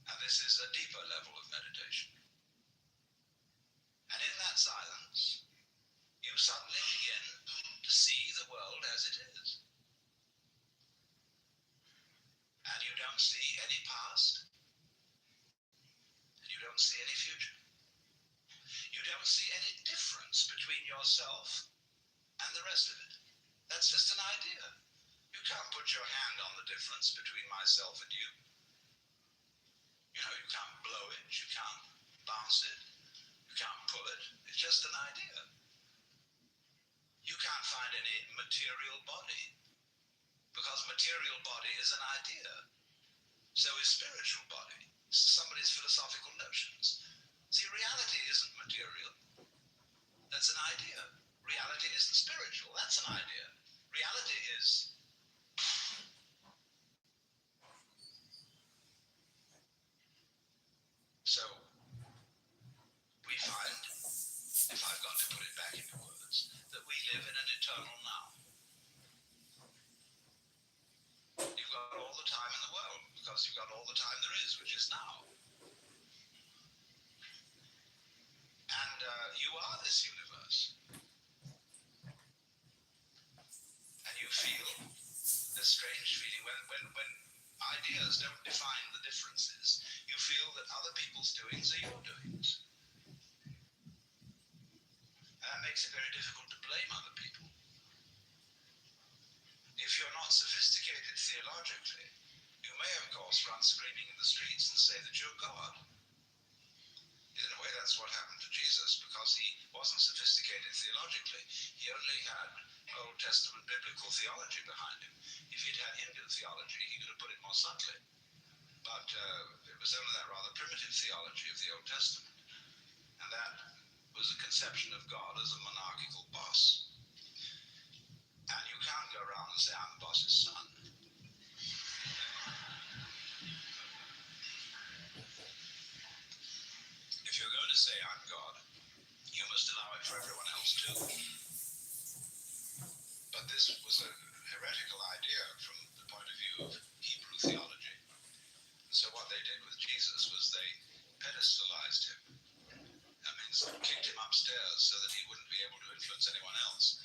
And this is a deeper level of meditation. And in that silence, you suddenly begin to see the world as it is. And you don't see any past, and you don't see any future. You don't see any difference between yourself and the rest of it. That's just an idea. You can't put your hand on the difference between myself and you. You know, you can't blow it, you can't bounce it, you can't pull it. It's just an idea. You can't find any material body, because material body is an idea. So is spiritual body. It's somebody's philosophical notions. See, reality isn't material. That's an idea. Reality isn't spiritual. That's an idea. Reality is if I've got to put it back into words, that we live in an eternal now. You've got all the time in the world because you've got all the time there is, which is now. And you are this universe. And you feel this strange feeling when ideas don't define the differences. You feel that other people's doings are your doings. And that makes it very difficult to blame other people. If you're not sophisticated theologically, you may, of course, run screaming in the streets and say that you're God. In a way, that's what happened to Jesus, because he wasn't sophisticated theologically. He only had Old Testament biblical theology behind him. If he'd had Hindu theology, he could have put it more subtly. But it was only that rather primitive theology of the Old Testament. And that was a conception of God as a monarchical boss. And you can't go around and say, I'm the boss's son. If you're going to say I'm God, you must allow it for everyone else too. But this was a heretical idea from the point of view of Hebrew theology. So what they did with Jesus was they pedestalized him. That means kicked him upstairs so that he wouldn't be able to influence anyone else.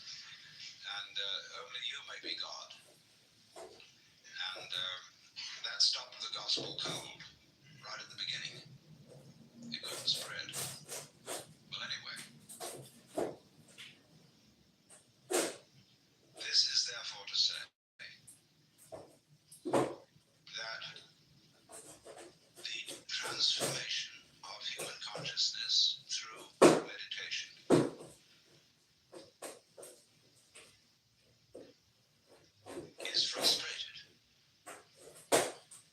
And only you may be God. And that stopped the gospel cold right at the beginning. It couldn't spread. Well, anyway. This is therefore to say that the transformation of human consciousness through meditation is frustrated.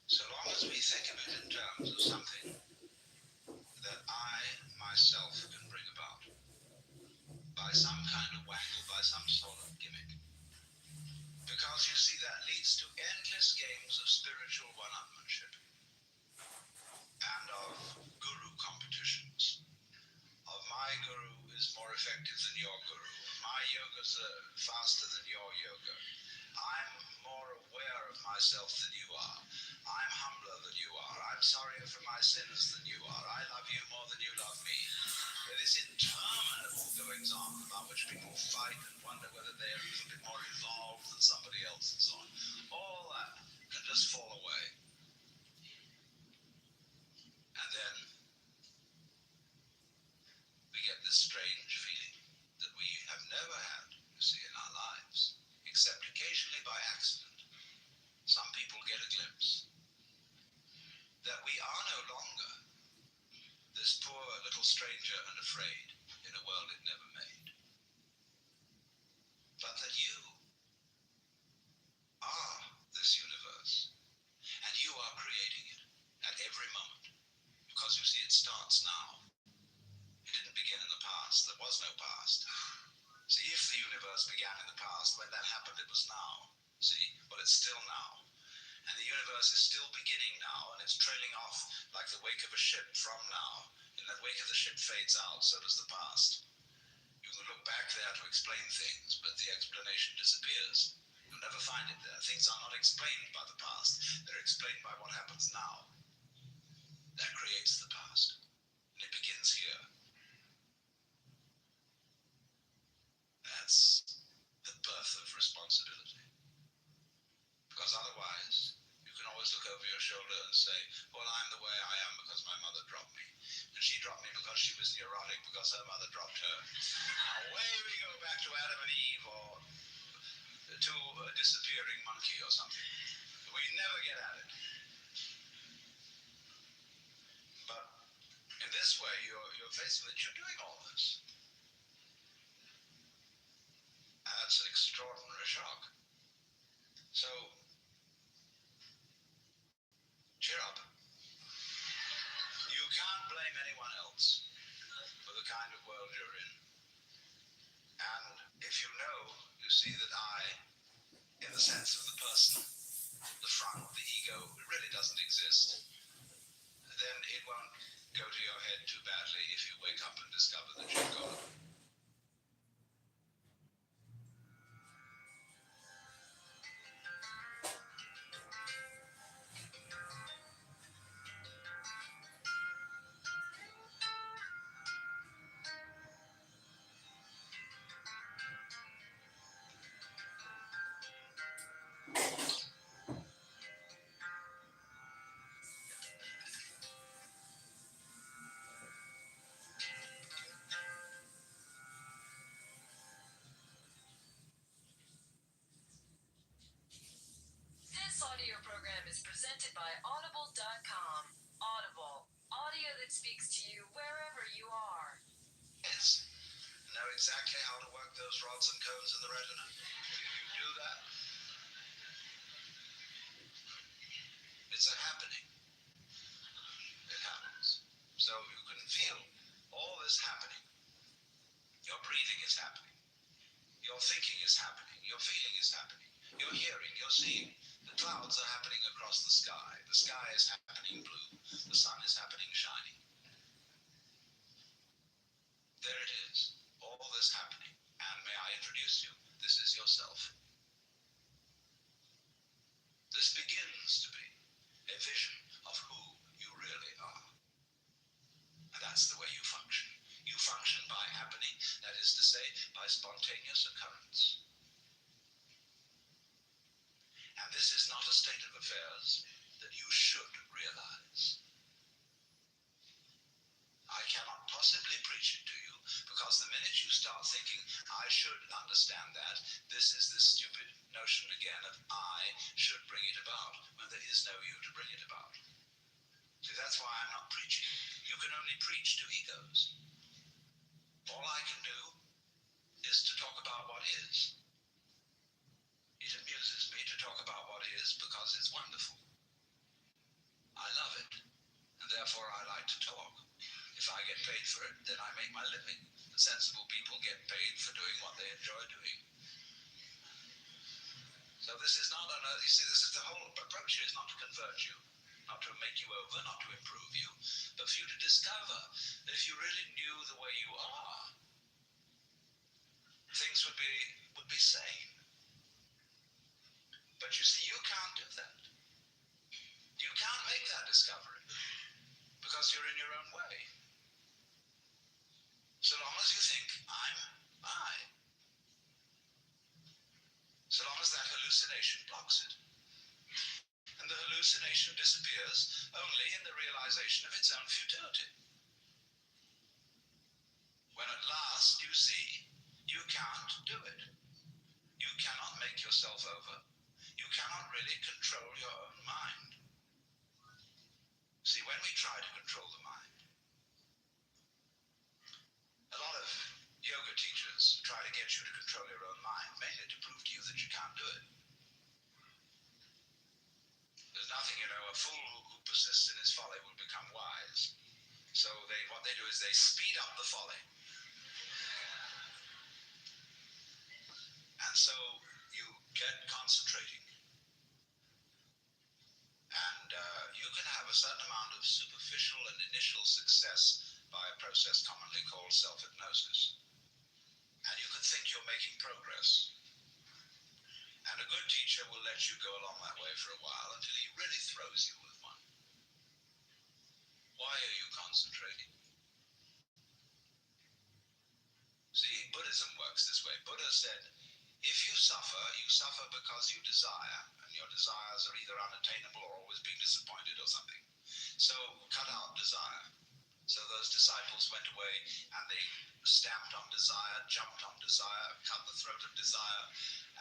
So long as we think of it in terms of something that I myself can bring about by some kind of wangle, by some sort of gimmick. Because you see, that leads to endless games of spiritual one-upmanship and of guru competitions. Of my guru is more effective than your guru. My yoga's faster than your yoga. I'm more aware of myself than you are. I'm humbler than you are. I'm sorrier for my sins than you are. I love you more than you love me. There is interminable goings on about which people fight and wonder whether they are a little bit more evolved than somebody else and so on. All that can just fall away. And then we get this strange feeling that we have never had, you see, in our lives, except occasionally by accident. Some people get a glimpse that we are no longer this poor little stranger and afraid in a world it never made, but that you are this universe, and you are creating it at every moment, because you see, it starts now. It didn't begin in the past. There was no past. See, if the universe began in the past, when that happened, it was now. See, but it's still now. And the universe is still beginning now, and it's trailing off like the wake of a ship from now. In that wake of the ship fades out, so does the past. You can look back there to explain things, but the explanation disappears. You'll never find it there. Things are not explained by the past. They're explained by what happens now. That creates the past. And it begins here. That's the birth of responsibility. Because otherwise, you can always look over your shoulder and say, well, I'm the way I am because my mother dropped me. And she dropped me because she was neurotic because her mother dropped her. Away we go back to Adam and Eve or to a disappearing monkey or something. We never get at it. But in this way, you're faced with it. You're doing all this. And that's an extraordinary shock. So, cheer up. You can't blame anyone else for the kind of world you're in. And if you know, you see that I, in the sense of the person, the front, the ego, it really doesn't exist, then it won't go to your head too badly if you wake up and discover that you've got Presented by Audible.com. Audible. Audio that speaks to you wherever you are. Yes. Know exactly how to work those rods and cones in the retina. If you do that, it's a happening. It happens. So you can feel all this happening. Your breathing is happening. Your thinking is happening. Your feeling is happening. You're hearing, you're seeing. The clouds are happening across the sky. The sky is happening blue. The sun is happening shining. There it is. All this happening. And may I introduce you? This is yourself. This begins to be a vision of who you really are. And that's the way you function. You function by happening, that is to say, by spontaneous occurrence. And this is not a state of affairs that you should realize. I cannot possibly preach it to you, because the minute you start thinking, I should understand that, this is the stupid notion again of I should bring it about, when there is no you to bring it about. See, that's why I'm not preaching. You can only preach to egos. All I can do is to talk about what is. It amuses me to talk about what is because it's wonderful. I love it, and therefore I like to talk. If I get paid for it, then I make my living. The sensible people get paid for doing what they enjoy doing. So this is not you see, this is the whole approach here is not to convert you, not to make you over, not to improve you, but for you to discover that if you really knew the way you are, things would be sane. But you see, you can't do that. You can't make that discovery because you're in your own way. So long as you think, I'm I. So long as that hallucination blocks it. And the hallucination disappears only in the realization of its own futility. When at last you see you can't do it. You cannot make yourself over. You cannot really control your own mind. See, when we try to control the mind, a lot of yoga teachers try to get you to control your own mind, mainly to prove to you that you can't do it. There's nothing, a fool who persists in his folly will become wise. So what they do is they speed up the folly. And so you get concentrating. And you can have a certain amount of superficial and initial success by a process commonly called self-hypnosis. And you can think you're making progress. And a good teacher will let you go along that way for a while until he really throws you with one. Why are you concentrating? See, Buddhism works this way. Buddha said, if you suffer because you desire, and your desires are either unattainable or always being disappointed or something. So cut out desire. So those disciples went away and they stamped on desire, jumped on desire, cut the throat of desire,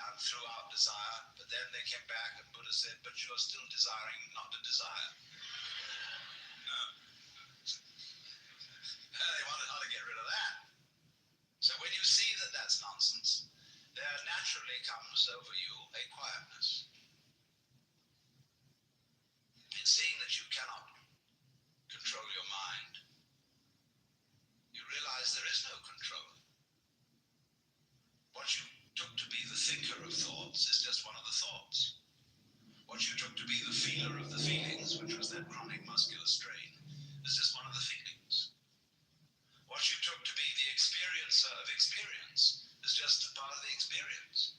and threw out desire. But then they came back and Buddha said, but you are still desiring not to desire. They wanted how to get rid of that. So when you see that that's nonsense, there naturally comes over you a quietness. In seeing that you cannot control your mind, you realize there is no control. What you took to be the thinker of thoughts is just one of the thoughts. What you took to be the feeler of the feelings, which was that chronic muscular strain, is just one of the feelings. What you took to be the experiencer of experience is just a part of the experience.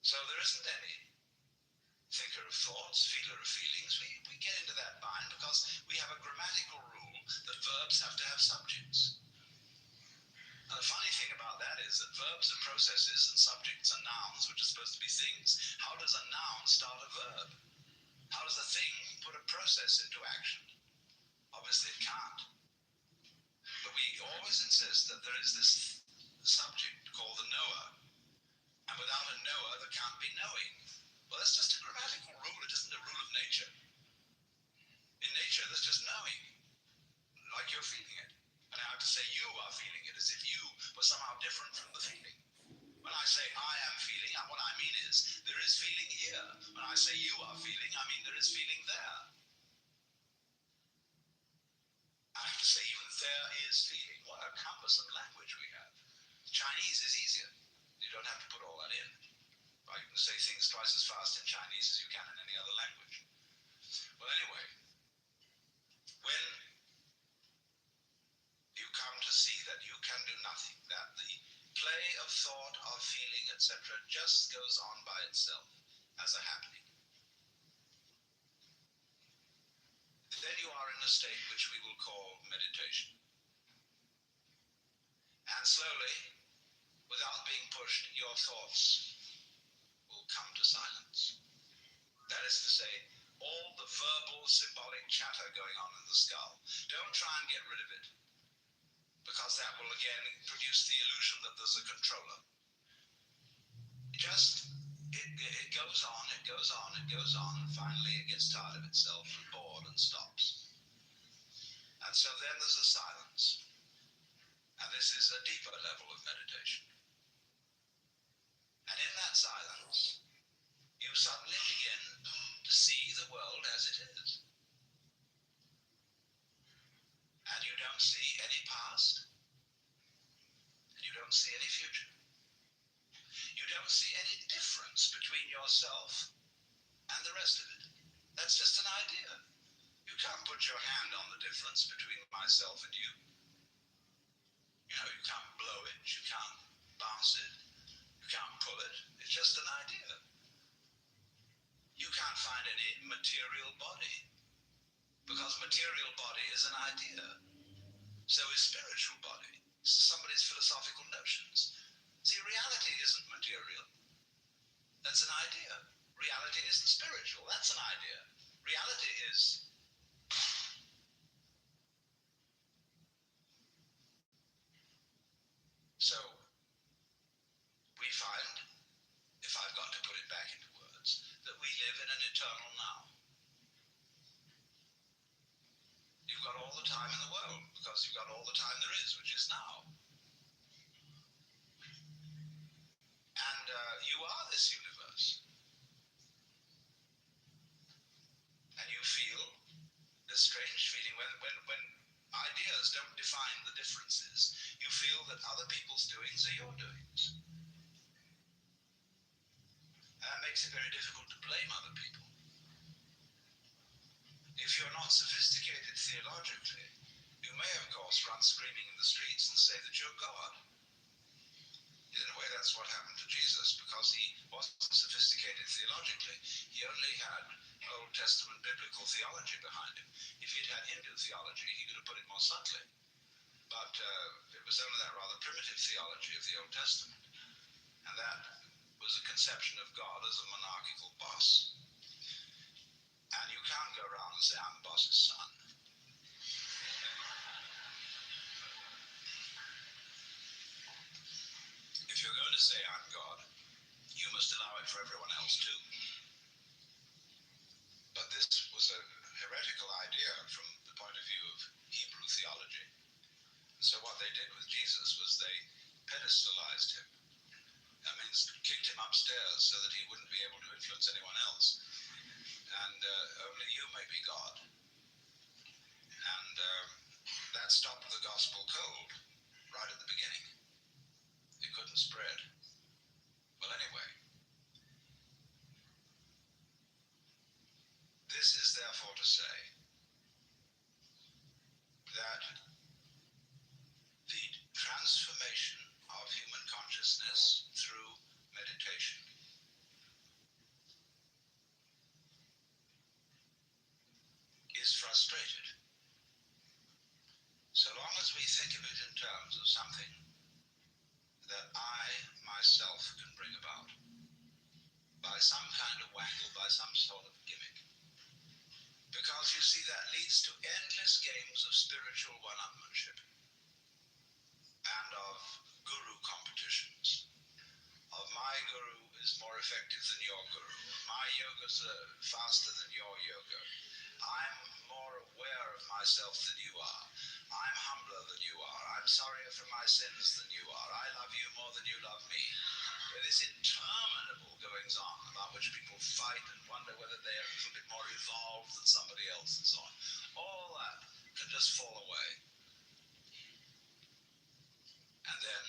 So there isn't any thinker of thoughts, feeler of feelings. We get into that bind because we have a grammatical rule that verbs have to have subjects. Now, the funny thing about that is that verbs are processes and subjects are nouns, which are supposed to be things. How does a noun start a verb? How does a thing put a process into action? Obviously it can't. But we always insist that there is this subject called the knower. And without a knower, there can't be knowing. Well, that's just a grammatical rule. It isn't a rule of nature. In nature, that's just knowing, like you're feeling it. And I have to say you are feeling it as if you were somehow different from the feeling. When I say I am feeling, what I mean is there is feeling here. When I say you are feeling, I mean there is feeling there. I have to say even there is feeling. What a cumbersome language we have. Chinese is easier. You don't have to put all that in. Or you can say things twice as fast in Chinese as you can in any other language. Well, anyway, when you come to see that you can do nothing, that the play of thought, of feeling, etc. just goes on by itself as a happening, then you are in a state which we will call meditation. And slowly, without being pushed, your thoughts will come to silence. That is to say, all the verbal, symbolic chatter going on in the skull. Don't try and get rid of it, because that will again produce the illusion that there's a controller. It goes on, it goes on, it goes on, and finally it gets tired of itself and bored and stops. And so then there's a silence. And this is a deeper level of meditation. And in that silence, you suddenly begin to see the world as it is. And you don't see any past, and you don't see any future. You don't see any difference between yourself and the rest of it. That's just an idea. You can't put your hand on the difference between myself and you. You know, you can't blow it, you can't bounce it, you can't pull it. It's just an idea. You can't find any material body, because material body is an idea. So is spiritual body. Somebody's philosophical notions. See, reality isn't material. That's an idea. Reality isn't spiritual. That's an idea. Reality is. So, we find, if I've got to put it back into words, that we live in an eternal now. You've got all the time in the world, because you've got all the time there is, which is now. And you are this universe. And you feel this strange feeling when ideas don't define the differences. You feel that other people's doings are your doings. And that makes it very difficult to blame other people. If you're not sophisticated theologically, you may, of course, run screaming in the streets and say that you're God. In a way, that's what happened to Jesus, because he wasn't sophisticated theologically. He only had Old Testament biblical theology behind him. If he'd had Hindu theology, he could have put it more subtly. But it was only that rather primitive theology of the Old Testament. And that was a conception of God as a monarchical boss. And you can't go around and say, I'm the boss's son. If you're going to say, I'm God, you must allow it for everyone else too. But this was a heretical idea from the point of view of Hebrew theology. And so what they did with Jesus was they pedestalized him. That means kicked him upstairs so that he wouldn't be able to influence anyone else. And only you may be God. And that stopped the gospel cold right at the beginning. It couldn't spread. Well, anyway, this is therefore to say that the transformation of human consciousness through meditation is frustrated so long as we think of it in terms of something that I myself can bring about by some kind of wangle, by some sort of gimmick. Because you see, that leads to endless games of spiritual one-upmanship and of guru competitions. Of my guru is more effective than your guru. My yoga's faster than your yoga. I'm more aware of myself than you are. I'm humbler than you are. I'm sorrier for my sins than you are. I love you more than you love me. This interminable goings on about which people fight and wonder whether they are a little bit more evolved than somebody else and so on. All that can just fall away. And then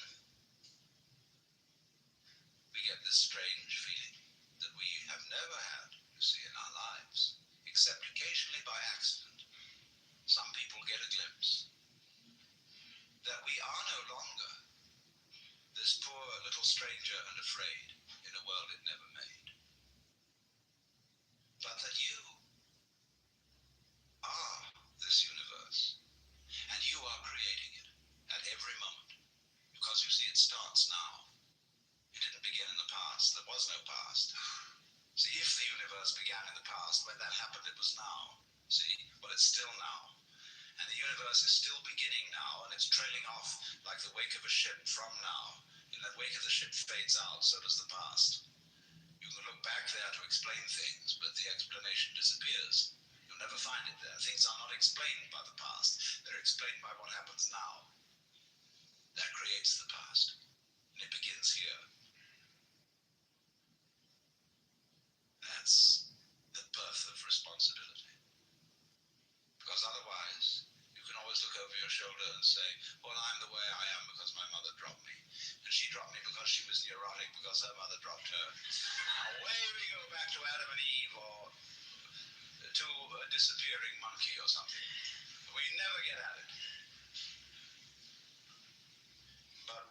we get this strange feeling that we have never had, you see, in our lives, except occasionally by accident. Some people get a glimpse that we are no longer this poor little stranger and afraid in a world it never made, but that you are this universe, and you are creating it at every moment, because you see it starts now. It didn't begin in the past. There was no past. See, if the universe began in the past, when that happened, it was now. See, well, it's still now. And the universe is still beginning now, and it's trailing off like the wake of a ship from now. In that wake of the ship fades out, so does the past. You can look back there to explain things, but the explanation disappears. You'll never find it there. Things are not explained by the past. They're explained by what happens now. That creates the past, and it begins here. That's the birth of responsibility. Because otherwise, you can always look over your shoulder and say, well, I'm the way I am because my mother dropped me. And she dropped me because she was neurotic because her mother dropped her. Now, away we go back to Adam and Eve or to a disappearing monkey or something. We never get at it. But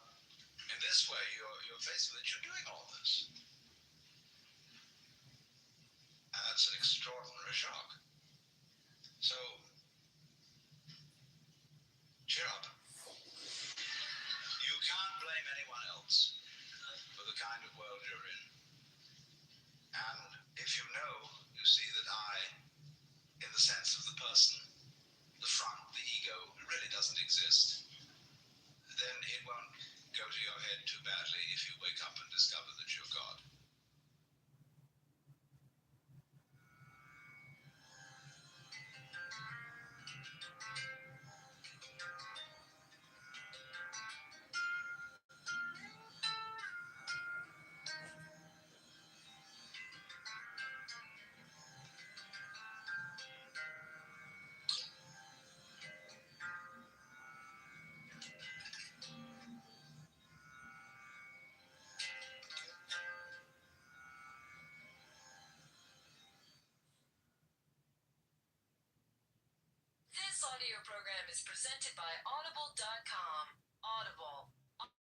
in this way, you're faced with it. You're doing all this. And that's an extraordinary shock. So, cheer up. You can't blame anyone else for the kind of world you're in. And if you know, you see that I, in the sense of the person, the front, the ego, really doesn't exist, then it won't go to your head too badly if you wake up and discover that you're God. This audio program is presented by Audible.com. Audible.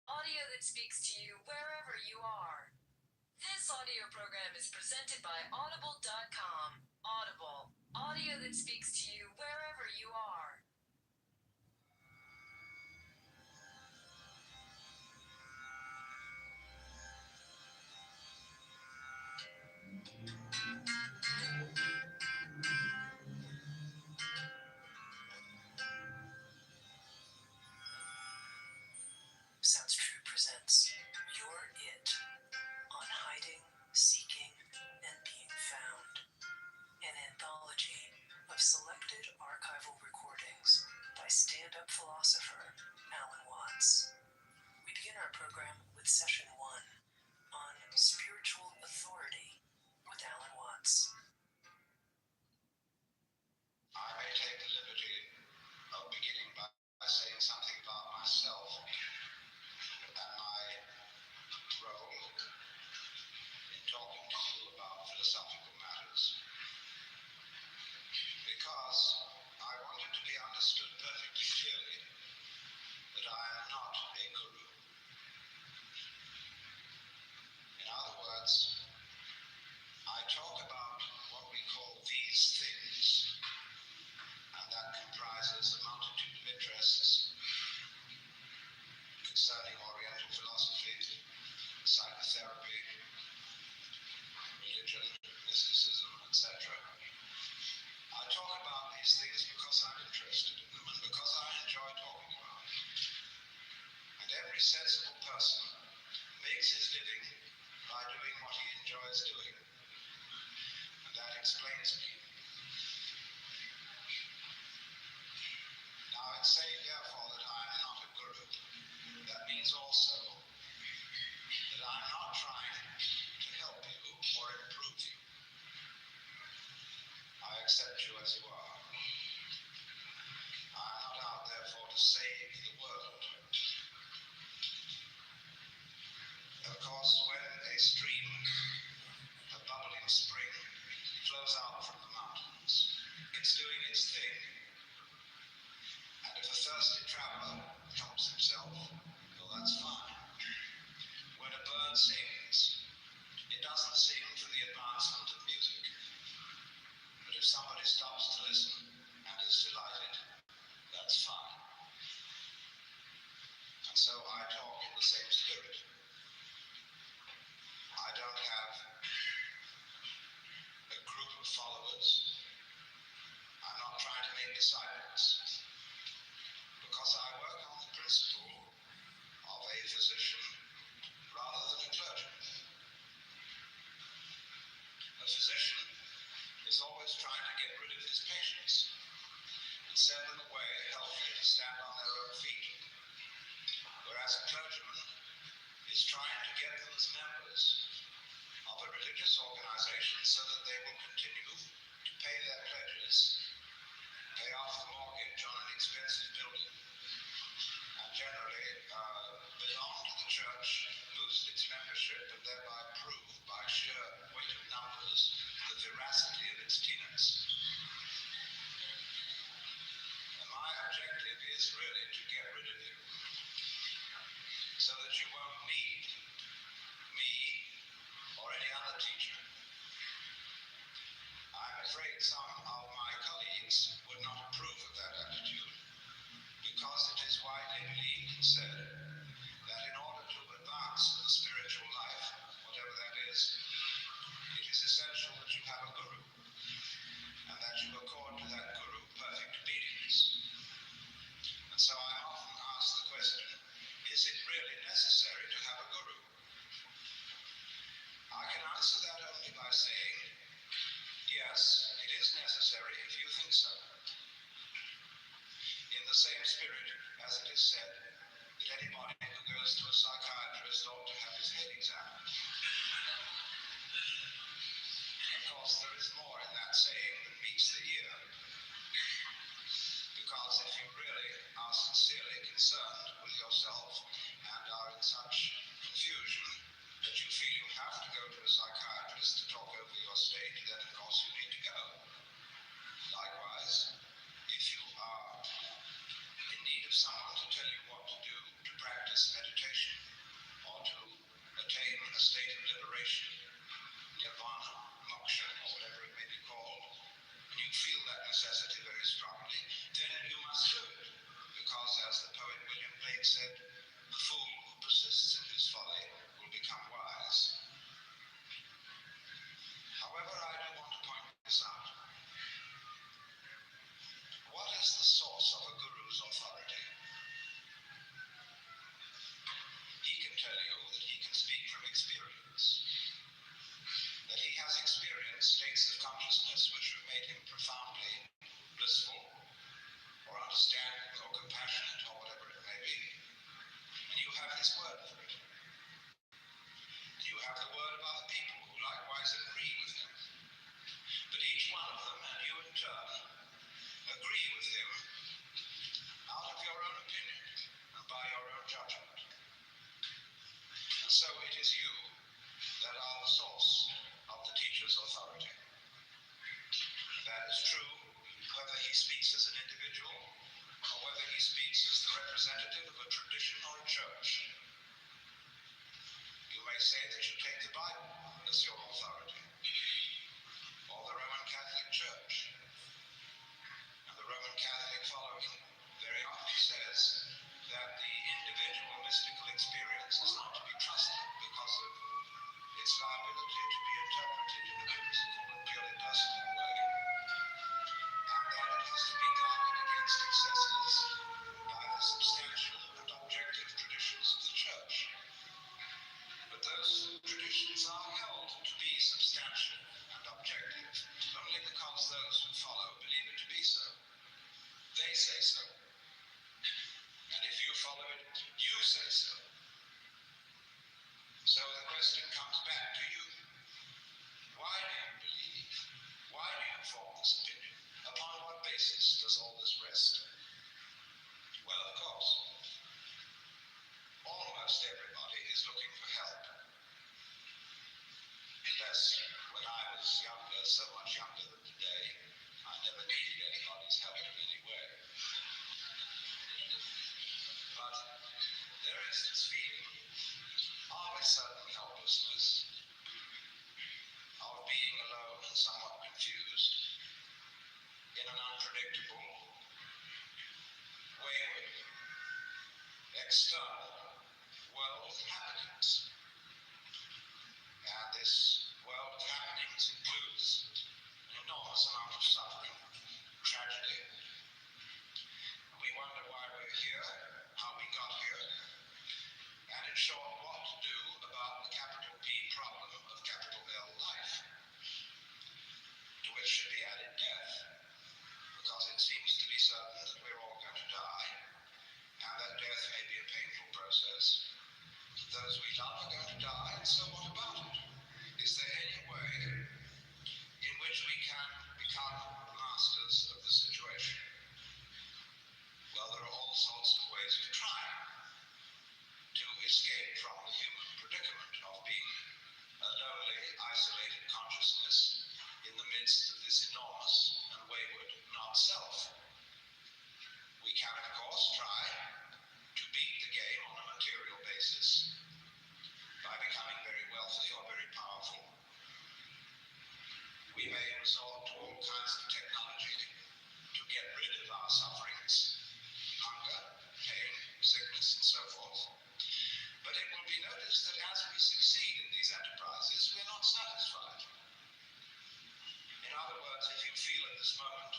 Audio that speaks to you wherever you are. This audio program is presented by Audible.com. Audible. Audio that speaks to you wherever you are. Sounds True presents You're It on Hiding, Seeking, and Being Found, an anthology of selected archival recordings by stand-up philosopher Alan Watts. We begin our program with Session 1 on Spiritual Authority with Alan Watts. I may take the liberty of beginning by saying something about myself and my role in talking to you about philosophical matters. Because I want it to be understood perfectly clearly that I am not a guru. In other words, I talk about what we call these things, and that comprises a multitude of interests concerning Oriental philosophy, psychotherapy, religion, mysticism, etc. I talk about these things because I'm interested in them and because I enjoy talking about them. And every sensible person makes his living by doing what he enjoys doing. that explains me. Now, in saying therefore that I am not a guru, that means also that I'm not trying to help you or improve you. I accept you as you are. I'm not out therefore to save the world. Of course, when a stream, a bubbling spring, flows out from the mountains, it's doing its thing. And if a thirsty traveler helps himself, well, that's fine. When a bird sings, it doesn't sing for the advancement of music. But if somebody stops to listen and is delighted, that's fine. And so I talk in the same spirit. I don't have a group of followers. I'm not trying to make disciples. Because I work on the principle of a physician rather than a clergyman. A physician is always trying to get rid of his patients and send them away healthy to stand on their own feet. Whereas a clergyman is trying to get them as members of a religious organization so that they will continue to pay their pledges, pay off the mortgage on an expensive building, and generally belong to the church, boost its membership, and thereby prove by sheer weight of numbers the veracity of its tenets. And my objective is really to get rid of you, so that you won't need me or any other teacher. I'm afraid some of my colleagues would not approve of that attitude, because it is widely believed and said that in order to advance in the spiritual life, whatever that is, it is essential that you have a guru, and that you accord to that guru perfect obedience. And so I often ask the question, is it really necessary to have a guru? I can answer that only by saying, yes, it is necessary if you think so. In the same spirit as it is said that anybody who goes to a psychiatrist ought to have his head examined. Of course, there is more in that saying than meets the ear. Because if you really are sincerely concerned with yourself and are in such confusion that you feel you have to go to a psychiatrist to talk over your state, then of course you need to go. Likewise, if you are in need of someone to tell you what to do to practice meditation or to attain a state of liberation, nirvana, moksha, or whatever it may be called, and you feel that necessity very strongly, then you must do it. Because as the poet William Blake said, the fool who persists in his folly will become wise. However, I do want to point this out. What is the source of a guru's authority? He can tell you that he can speak from experience, that he has experienced states of consciousness which have made him profoundly blissful, or understanding, or compassionate, or whatever it may be. And you have his word for it. And you have the word of other people who likewise agree with him. But each one of them, and you in turn, agree with him out of your own opinion and by your own judgment. And so it is you that are the source of the teacher's authority. That is true whether he speaks as an individual or whether he speaks as the representative of a tradition or a church. You may say that you take the Bible as your authority, or the Roman Catholic Church. And the Roman Catholic following very often says that the individual mystical experience is not to be trusted because of its liability to be interpreted in a whimsical and purely personal way, and that it has to be guarded against excesses by the substantial and objective say so. So the question comes back to you. Why do you believe? Why do you form this opinion? Upon what basis does all this rest? Well, of course, almost everybody is looking for help. Unless, when I was younger, so much younger than today, I never needed anybody's help in any way. But there is this feeling of a certain helplessness, of being alone and somewhat confused in an unpredictable, wayward, external world of happenings. And this world of happenings includes an enormous amount of suffering, tragedy. And we wonder why we're here, how we got here, and in short, what to do about the capital P problem of capital L life, to which should be added death, because it seems to be certain that we're all going to die, and that death may be a painful process. Those we love are going to die, and so what about it? Is there any way in which we can become masters of the situation? Well, there are all sorts of ways of trying to escape from the human predicament of being a lonely, isolated consciousness in the midst of this enormous and wayward not-self. We can, of course, try to beat the game on a material basis by becoming very wealthy or very powerful. We may resort to all kinds of technology to get rid of our sufferings, hunger, pain, sickness, and so forth. But it will be noticed that as we succeed in these enterprises, we're not satisfied. In other words, if you feel at this moment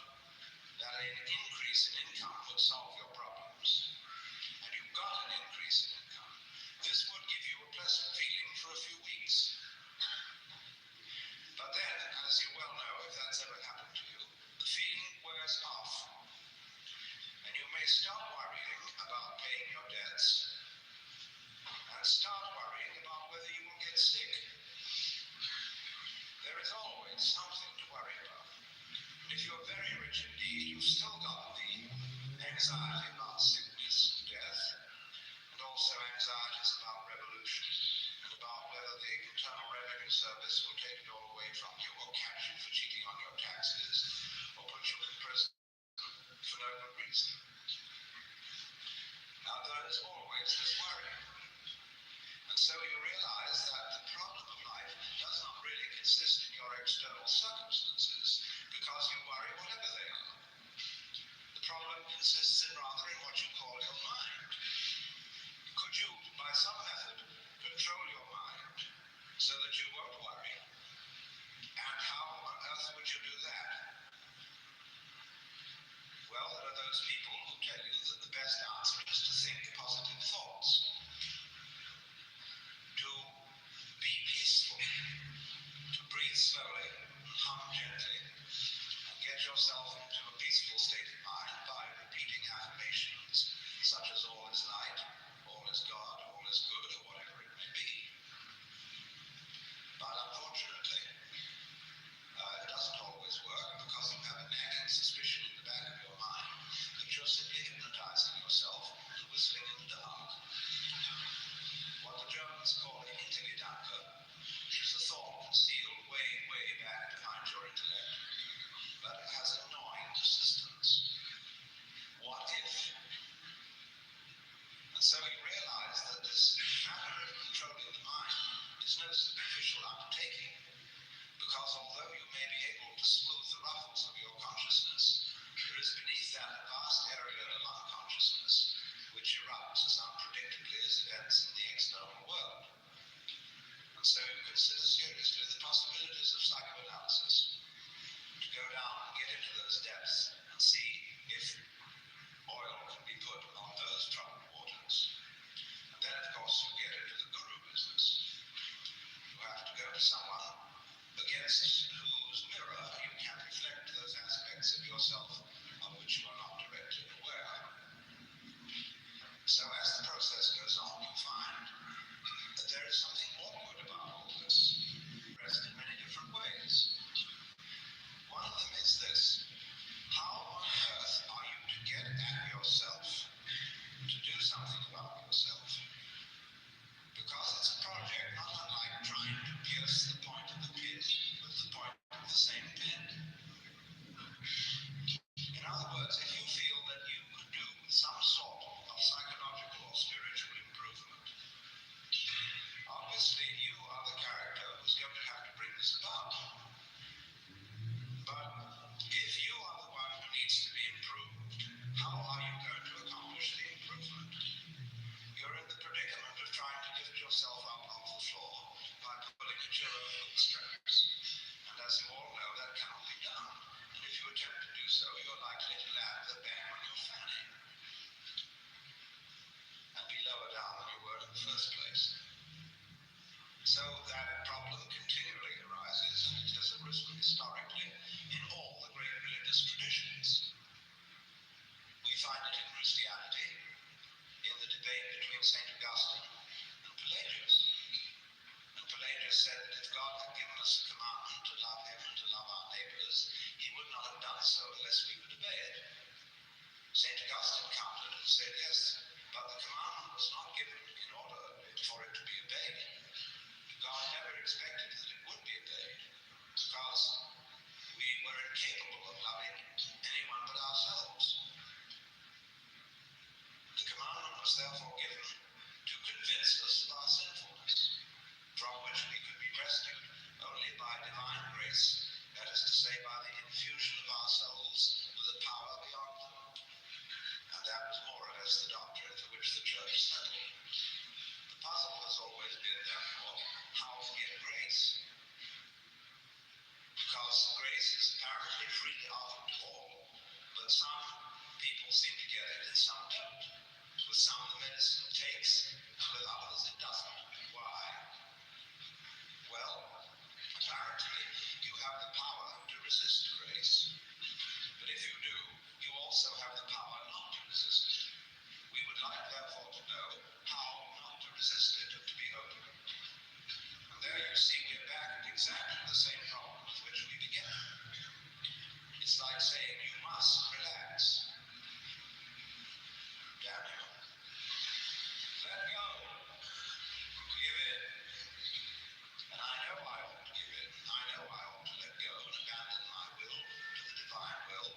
that an increase in income would solve your problems, and you've got an increase in income, this would give you a pleasant feeling for a few weeks. But then, as you well know, if that's ever happened to you, the feeling wears off. And you may start worrying about paying your debts, and start worrying about whether you will get sick. There is always something to worry about. If you're very rich indeed, you've still got the anxiety about sickness and death, and also anxieties about revolution, and about whether the Internal Revenue Service will take it all away from you, or catch you for cheating on your taxes, or put you in prison for no good reason. Now, there is always this worry. And so you realize that the problem of life does not really consist in your external circumstances, because you worry whatever they are. The problem consists rather in what you call your mind. Could you, by some method, control your mind so that you won't worry? And how on earth would you do that? Well, there are those people who tell you that the best answer is to think positive thoughts, to be peaceful, to breathe slowly, hum gently, and get yourself into a peaceful state of mind by repeating affirmations such as all is light, all is God, all is good, or whatever it may be. But unfortunately, it doesn't always work, because you have a nagging suspicion in the back of your mind that you're simply hypnotizing yourself and whistling in the dark. What the Germans call an Intelligedanke is a thought concealed way, way back behind your intellect, but it has a gnawing persistence. What if? And so you realize that this matter of controlling the mind is no superficial undertaking, because although you may be able to smooth the ruffles of your consciousness, there is beneath that a vast area of unconsciousness which erupts as unpredictably as events in the external world. And so you consider seriously the possibilities of psychoanalysis, to go down and get into those depths and see if oil can be put on those troubled waters. And then, of course, you get into the guru business. You have to go to someone against whose mirror you can reflect those aspects of yourself of which you are not directly aware. So as the process goes first place. So that problem continually arises, and it has arisen historically in all the great religious traditions. We find it in Christianity, in the debate between St. Augustine and Pelagius. And Pelagius said that if God had given us a commandment to love him and to love our neighbors, he would not have done so unless we would obey it. St. Augustine countered and said, yes, but the commandment was not given in order for it to be obeyed. God never expected that it would be obeyed, because we were incapable of loving anyone but ourselves. The commandment was therefore given to convince us of our sinfulness, from which we could be rescued only by divine grace, that is to say, by the infusion of our souls with a power beyond them. And that was more or less the doctrine for which the church settled. The puzzle has always been, therefore, how to get grace. Because grace is apparently freely offered to all, but some people seem to get it and some don't. With some the medicine takes, and with others it doesn't. Why? Well, apparently you have the power to resist grace. But if you do, you also have the power not to resist it. We would like, therefore, to know how not to resist it and to be open. And there you see we're back at exactly the same problem with which we began. It's like saying you must relax. Daniel, let go. Give in. And I know I ought to give in. I know I ought to let go and abandon my will to the divine will.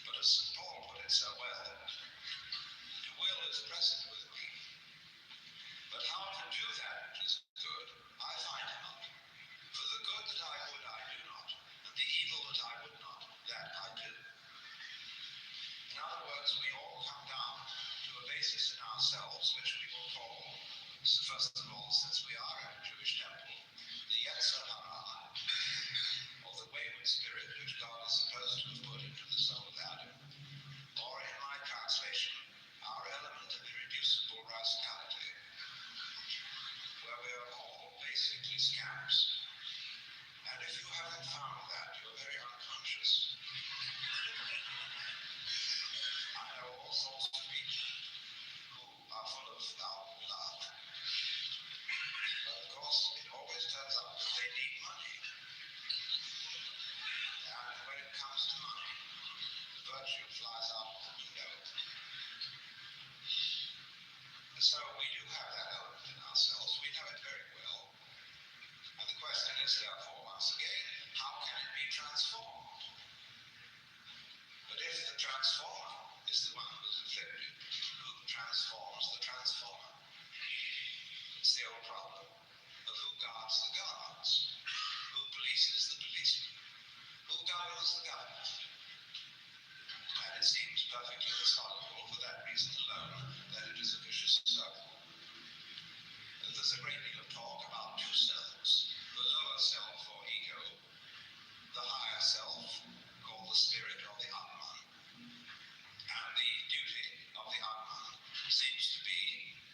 But as St. Paul put it so well, the will is present with me. But how to do that which is good, I find not. For the good that I would, I do not. And the evil that I would not, that I do. In other words, we all come down to a basis in ourselves, which we will call, first of all, since we are in a Jewish temple, the Yetzer Hara, or the wayward spirit which God is supposed to have put into the soul of Adam, or in my translation, our element of irreducible rascality, where we are all basically scamps. And if you haven't found that, you're very unconscious. I know all sorts of people who are full of foul blood. But of course, it always turns out that they need money. And when it comes to money, the virtue flies out the window. So we do have that element in ourselves. We know it very well. And the question is, therefore, once again, how can it be transformed? But if the transformer is the one who's afflicted, who transforms the transformer? It's the old problem of who guards the guards, who polices the policeman, who governs the government. And it seems perfectly insoluble for that reason alone that it is a vicious circle. There's a great deal of talk about two selves, the lower self or ego, the higher self called the spirit or the Atman. And the duty of the Atman seems to be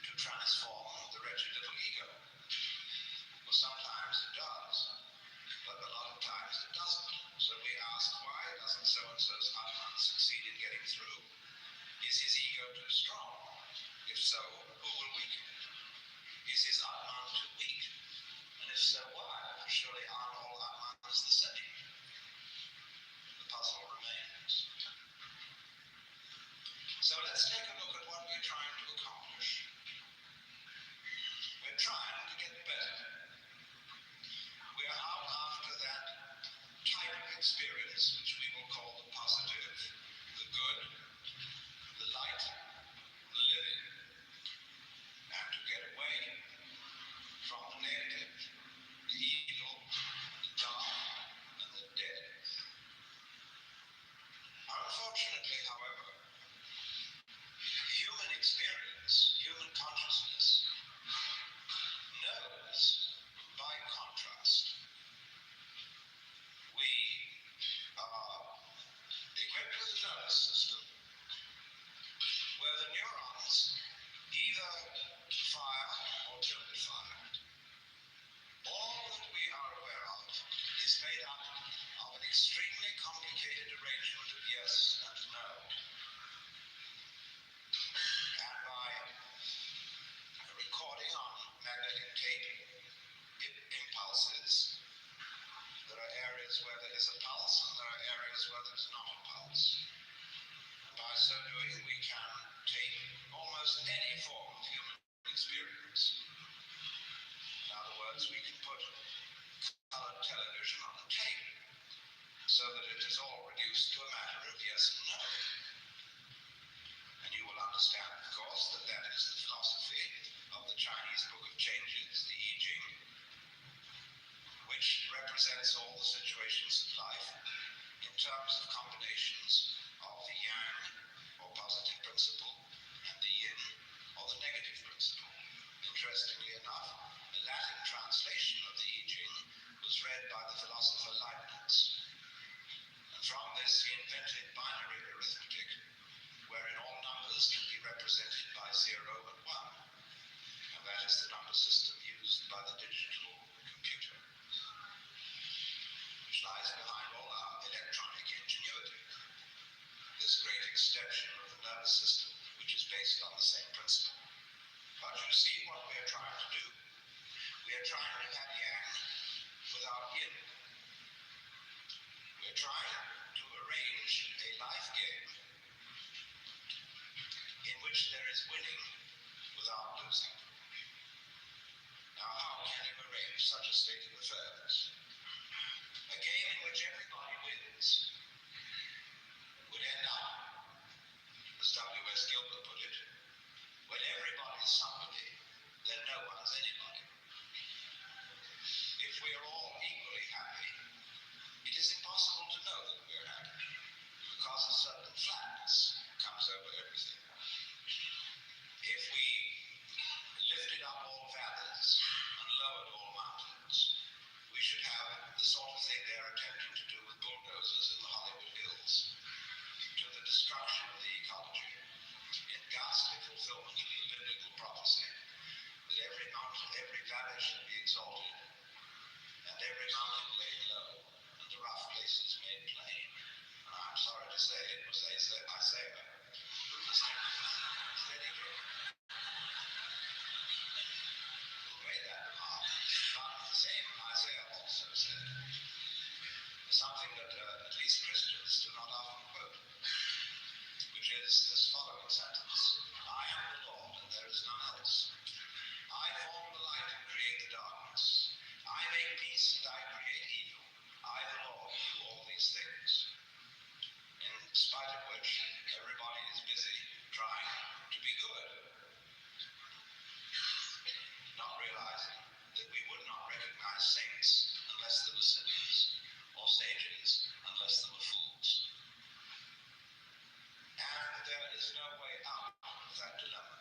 to transform the wretched little ego. Well, sometimes it does, but a lot of times it doesn't. So we ask, why doesn't so-and-so's Atman succeed in getting through? Is his ego too strong? If so, who will weaken it? Is his Atman too weak? And if so, why? For surely aren't all Atmans the same? The puzzle remains. So let's take a look at what we're trying to accomplish. We're trying to get better. We're out after that type of experience which we will call the positive, the good, the light, the living. And to get away, dictate impulses. There are areas where there is a pulse, and there are areas where there is not a pulse. And by so doing, we can take almost any form of human experience. In other words, we can put colored television on the table so that it is all reduced to a matter of yes and no. And you will understand, of course, that that is the philosophy of the Chinese Book of Changes, the I Ching, which represents all the situations of life in terms of combinations of the yang, or positive principle, and the yin, or the negative principle. Interestingly enough, the Latin translation of the I Ching was read by the philosopher Leibniz. And from this he invented binary arithmetic, wherein all numbers can be represented by 0 and 1. And that is the number system used by the digital computer, which lies behind all our electronic ingenuity. This great extension of the nervous system, which is based on the same principle. But you see what we are trying to do. We are trying to have yang without yin. We are trying to arrange a life game in which there is winning without losing. Now, how can you arrange such a state of affairs? A game in which everybody wins would end up, as W.S. Gilbert put it, when everybody's somebody, then no one's anybody. If we are all equally happy, it is impossible to know that we are happy, because a certain flatness comes over everything. If we lifted up all valleys and lowered all mountains, we should have the sort of thing they're attempting to do with bulldozers in the Hollywood Hills, to the destruction of the ecology, in ghastly fulfillment of the biblical prophecy that every mountain, every valley should be exalted, and every mountain laid low, and the rough places made plain. And I'm sorry to say it was Isaiah who distinctly dedicated, who made that remark. But the same Isaiah also said something that at least Christians do not often quote, which is this following sentence: I am the Lord, and there is none else. I form the light and create the darkness. I make peace and I create evil. I, the Lord, do all these things. In spite of which, everybody is busy trying to be good, not realizing that we would not recognize saints unless they were sinners, or sages unless they were fools. And there is no way out of that dilemma.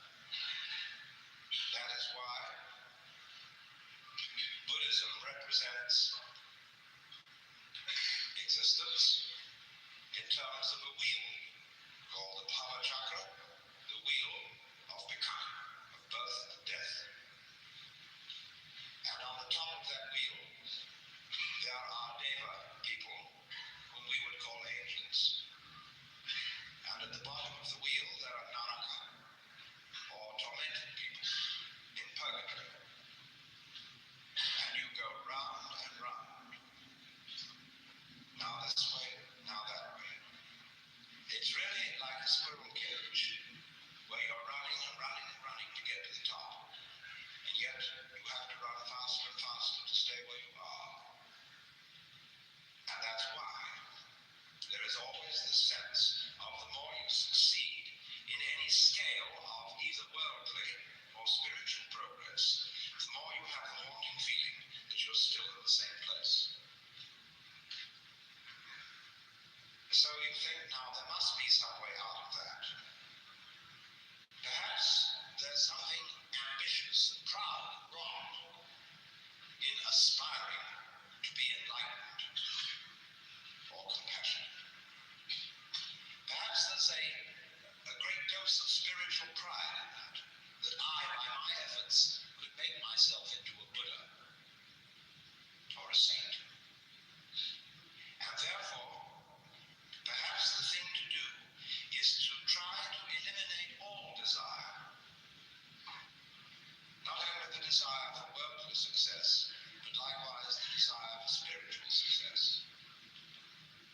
desire for worldly success, but likewise the desire for spiritual success.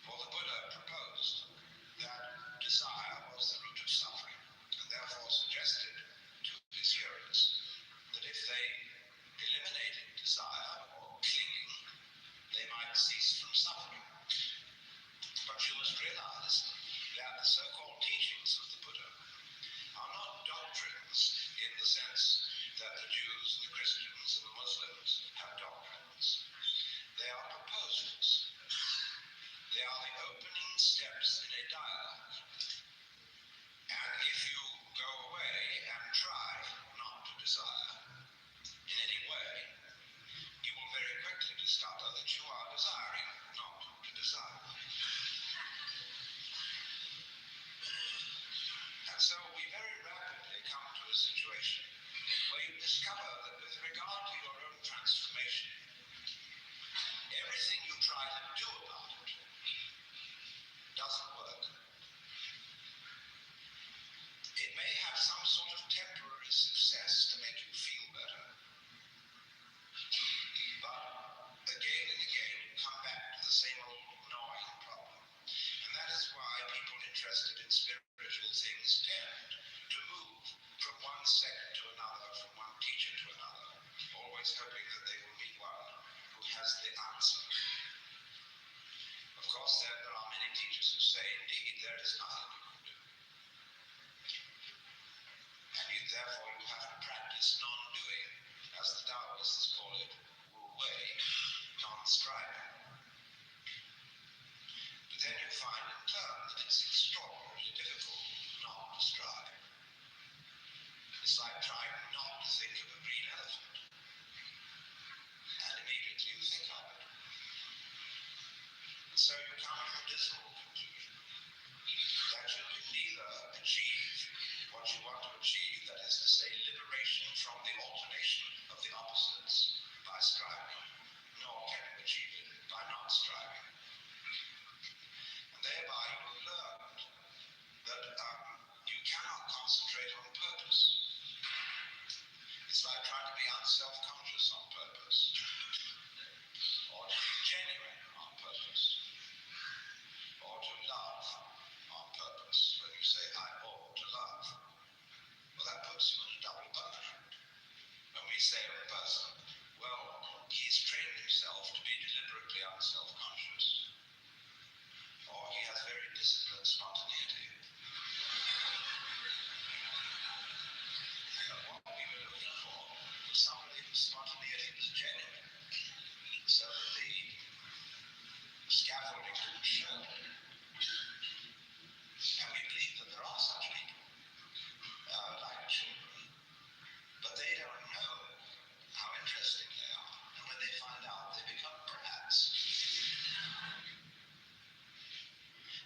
For the Buddha proposed that desire was the root of suffering, and therefore suggested to his hearers that if they eliminated desire or clinging, they might cease from suffering. But you must realize that the so-called teachings of the Buddha are not doctrines in the sense that the Jews, the Christians, and the Muslims have doctrines. They are proposals. They are the opening steps in a dialogue. And if you go away and try not to desire in any way, you will very quickly discover that you are desiring not to desire. And so we very rapidly come to a situation where you discover that with regard to your own transformation, everything you try to do about it doesn't work. It may have some sort of temporary success to make you feel better, but again and again you come back to the same old gnawing problem. And that is why people interested in spiritual things tend to move from one sect to another, from one teacher to another, always hoping that they will meet one who has the answer. Of course, there are many teachers who say, indeed, there is nothing you can do. And therefore you have to practice non-doing, as the Taoists call it, wu wei, non-striving. But then you find in turn that it's extraordinarily difficult not to strive. It's like trying not to think of a green elephant. And immediately you think of it. And so you come to a dismal conclusion that you can neither achieve what you want to achieve, that is to say, liberation from the alternation of the opposites by striving, nor can you achieve it by not striving. And thereby you have learned that you cannot concentrate on purpose. It's like trying to be unself-conscious on purpose, or to be genuine on purpose, or to love on purpose. When you say, I ought to love, well, that puts you in a double punishment. When we say of a person, well, he's trained himself to be deliberately unself-conscious, or he has very disciplined spontaneity. What we were looking for was somebody whose spontaneity was genuine, so that the scaffolding didn't show. And we believe that there are such people, like children, but they don't know how interesting they are. And when they find out, they become brats.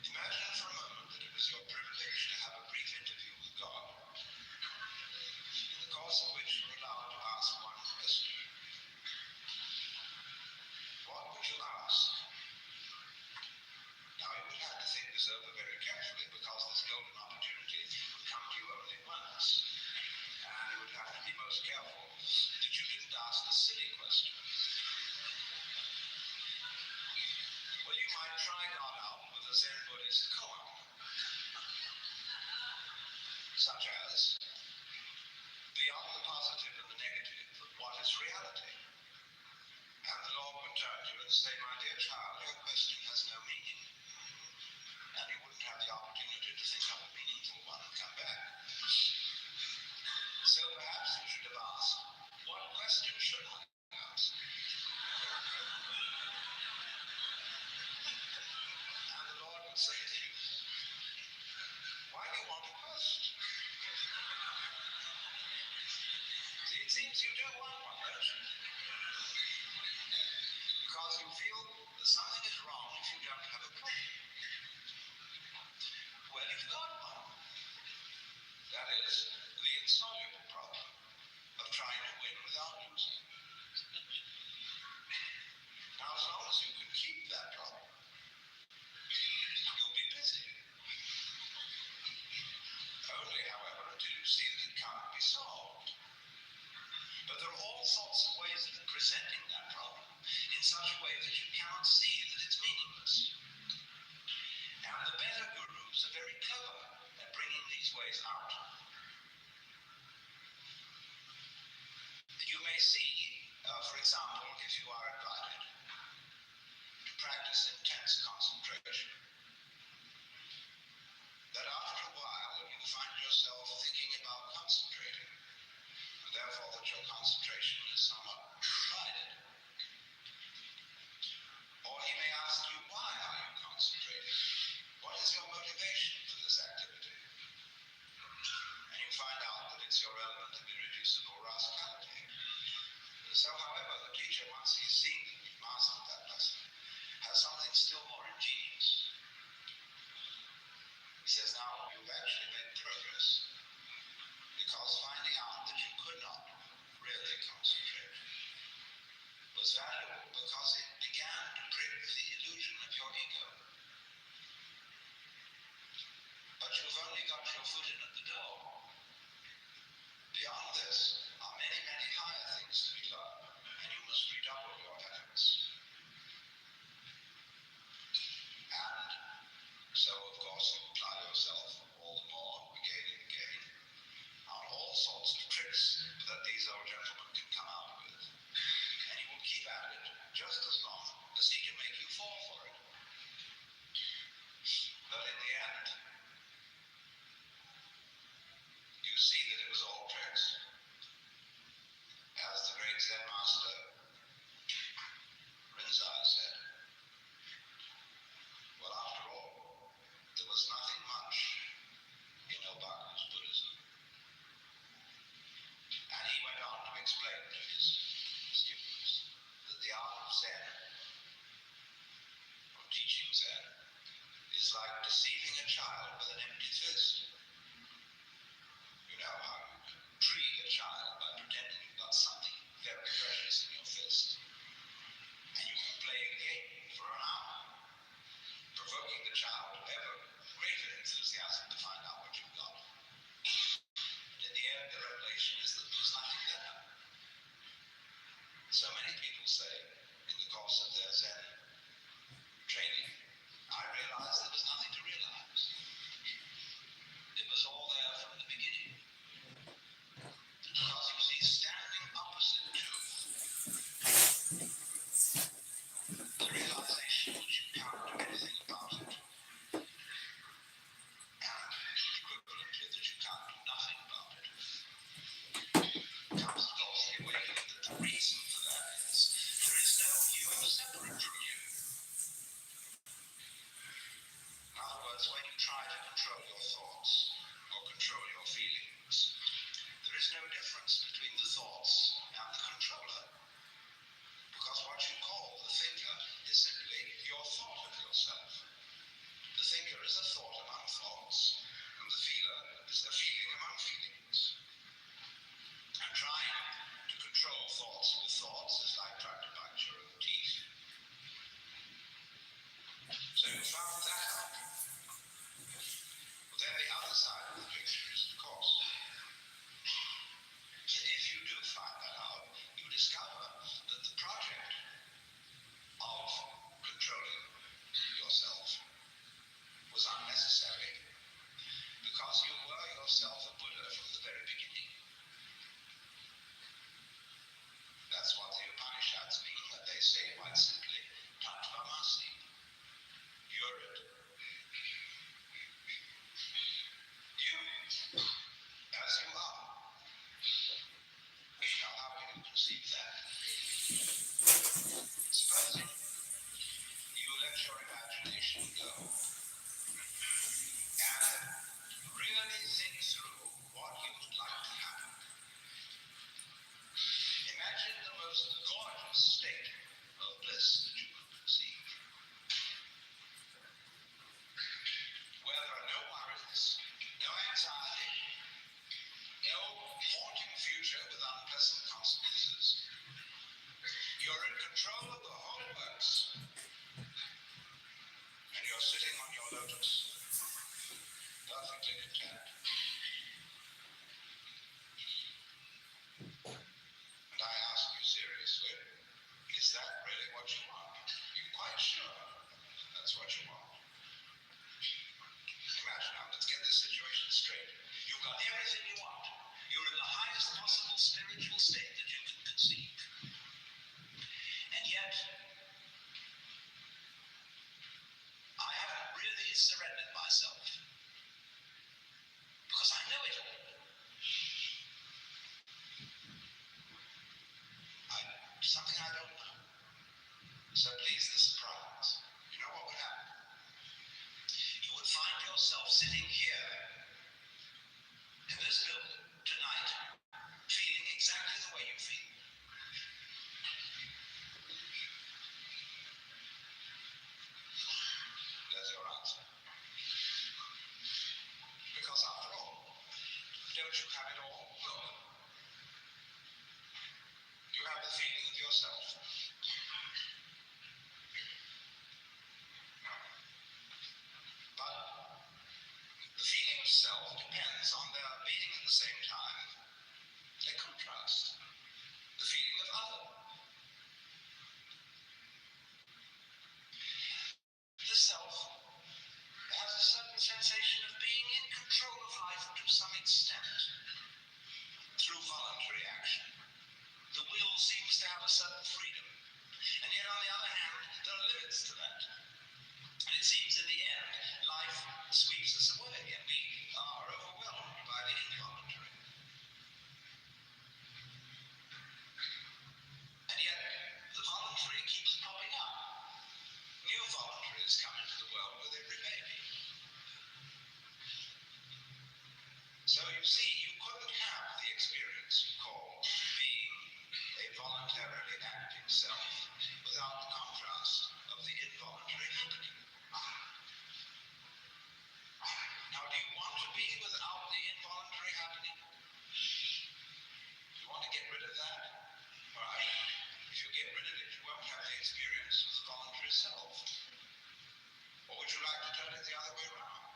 Imagine for a moment that it was your privilege to have a brief interview with God, in the course of which you're allowed to ask one question. What would you ask? Now, you would have to think this over very carefully, because this golden opportunity would come to you only once. And you would have to be most careful that you didn't ask a silly question. Well, you might try God out with a Zen Buddhist koan, such as, beyond the positive and the negative, what is reality? And the Lord would turn to you and say, my dear child, your question has no meaning. And you wouldn't have the opportunity to think up a meaningful one and come back. So perhaps you should have asked, what question should I ask? And the Lord would say to you, why do you want a question? See, it seems you do want one, don't you? Because you feel that something is wrong if you don't have a problem. Well, you've got one. That is the insoluble problem of trying to win without losing. Now, as long as you can keep that problem, you'll be busy. Only, however, until you see that it can't be solved. But But there are all sorts of ways of presenting that problem in such a way that you cannot see that it's meaningless. And the better gurus are very clever at bringing these ways out. You may see, for example, if you are invited to practice intense concentration, that after a while you find yourself thinking about concentrating, and therefore that your concentration is somewhat divided. Or he may ask you, why are you concentrating? What is your motivation for this activity? And you find out that it's your element of irreducible rascality. So, however, the teacher, once he's seen that you've mastered that lesson, has something still more ingenious. He says, now you've actually made progress, because finding out that you could not really concentrate was valuable because it began to prick the illusion of your ego. But you've only got your foot in at the door. Beyond this are many, many higher things to be learned, and you must redouble your efforts. And so, of course, you apply yourself all the more again and again on all sorts of tricks that these old gentlemen can come out with. And you will keep at it just as long as he can make you fall for it. But in the end, you see that it was all tricks. As the great Zen master Rinzai said, well, after all, there was nothing much in Obaku's Buddhism. And he went on to explain to his students that the art of Zen, of teaching Zen, is like deceiving a child with an empty fist. You know how you can treat a child by pretending you've got something very precious in your fist. And you can play a game for an hour, provoking the child to ever greater enthusiasm to find out what you've got. And in the end, the revelation is that there's nothing there. So many people say, in the course of their Zen training, I realized there was nothing to realize. It was all there from the beginning. Because you see, standing opposite truth, the realization that you can't do anything about it, and equivalently that you can't do nothing about it, comes of course the awakening that the reason for that is there is no you separate from you. In other words, when you try to control your thoughts or control your feelings, there is no difference between the thoughts and the controller. Because what you call the thinker is simply your thought of yourself. The thinker is a thought among thoughts, and the feeler is a feeling among feelings. And trying to control thoughts with thoughts is like trying to bite your own teeth. So you found that out. But then the other side of the picture is, of course, that if you do find that out, you discover that the project of controlling yourself was unnecessary, because you were yourself a Buddha from the very beginning. That's what the Upanishads mean when they say quite simply, Tatvamasi. You're it. You, as you are. Now, how can you conceive that? Supposing you let your imagination go and really think through what you would like to happen. Imagine the most gorgeous state of bliss that you could conceive, where there are no worries, no anxiety, no haunting future with unpleasant consequences. You're in control of the whole works, and you're sitting on this way. Is that really what you want? You're quite sure that's what you want? Imagine now, let's get this situation straight. You've got everything you want. You're in the highest possible spiritual state that you can conceive. And yet, I haven't really surrendered myself. Because I know it all. Something I don't know. So please, the surprise. You know what would happen? You would find yourself sitting here in this building tonight, feeling exactly the way you feel. There's your answer. Because after all, don't you have it all? Look. You have the feeling of yourself. But the feeling of self depends on their being at the same time a contrast. The feeling of other. The self has a certain sensation of being in control of life to some extent through voluntary action. The will seems to have a certain freedom, and yet on the other hand, there are limits to that. And it seems in the end, life sweeps us away, and we are overwhelmed by the involuntary. And yet, the voluntary keeps popping up. New voluntaries come into the world with every baby. So you see, you couldn't have the experience you call being a voluntarily acting self without the contrast of the involuntary happening. Now, do you want to be without the involuntary happening? You want to get rid of that? All right. If you get rid of it, you won't have the experience of the voluntary self. Or would you like to turn it the other way around?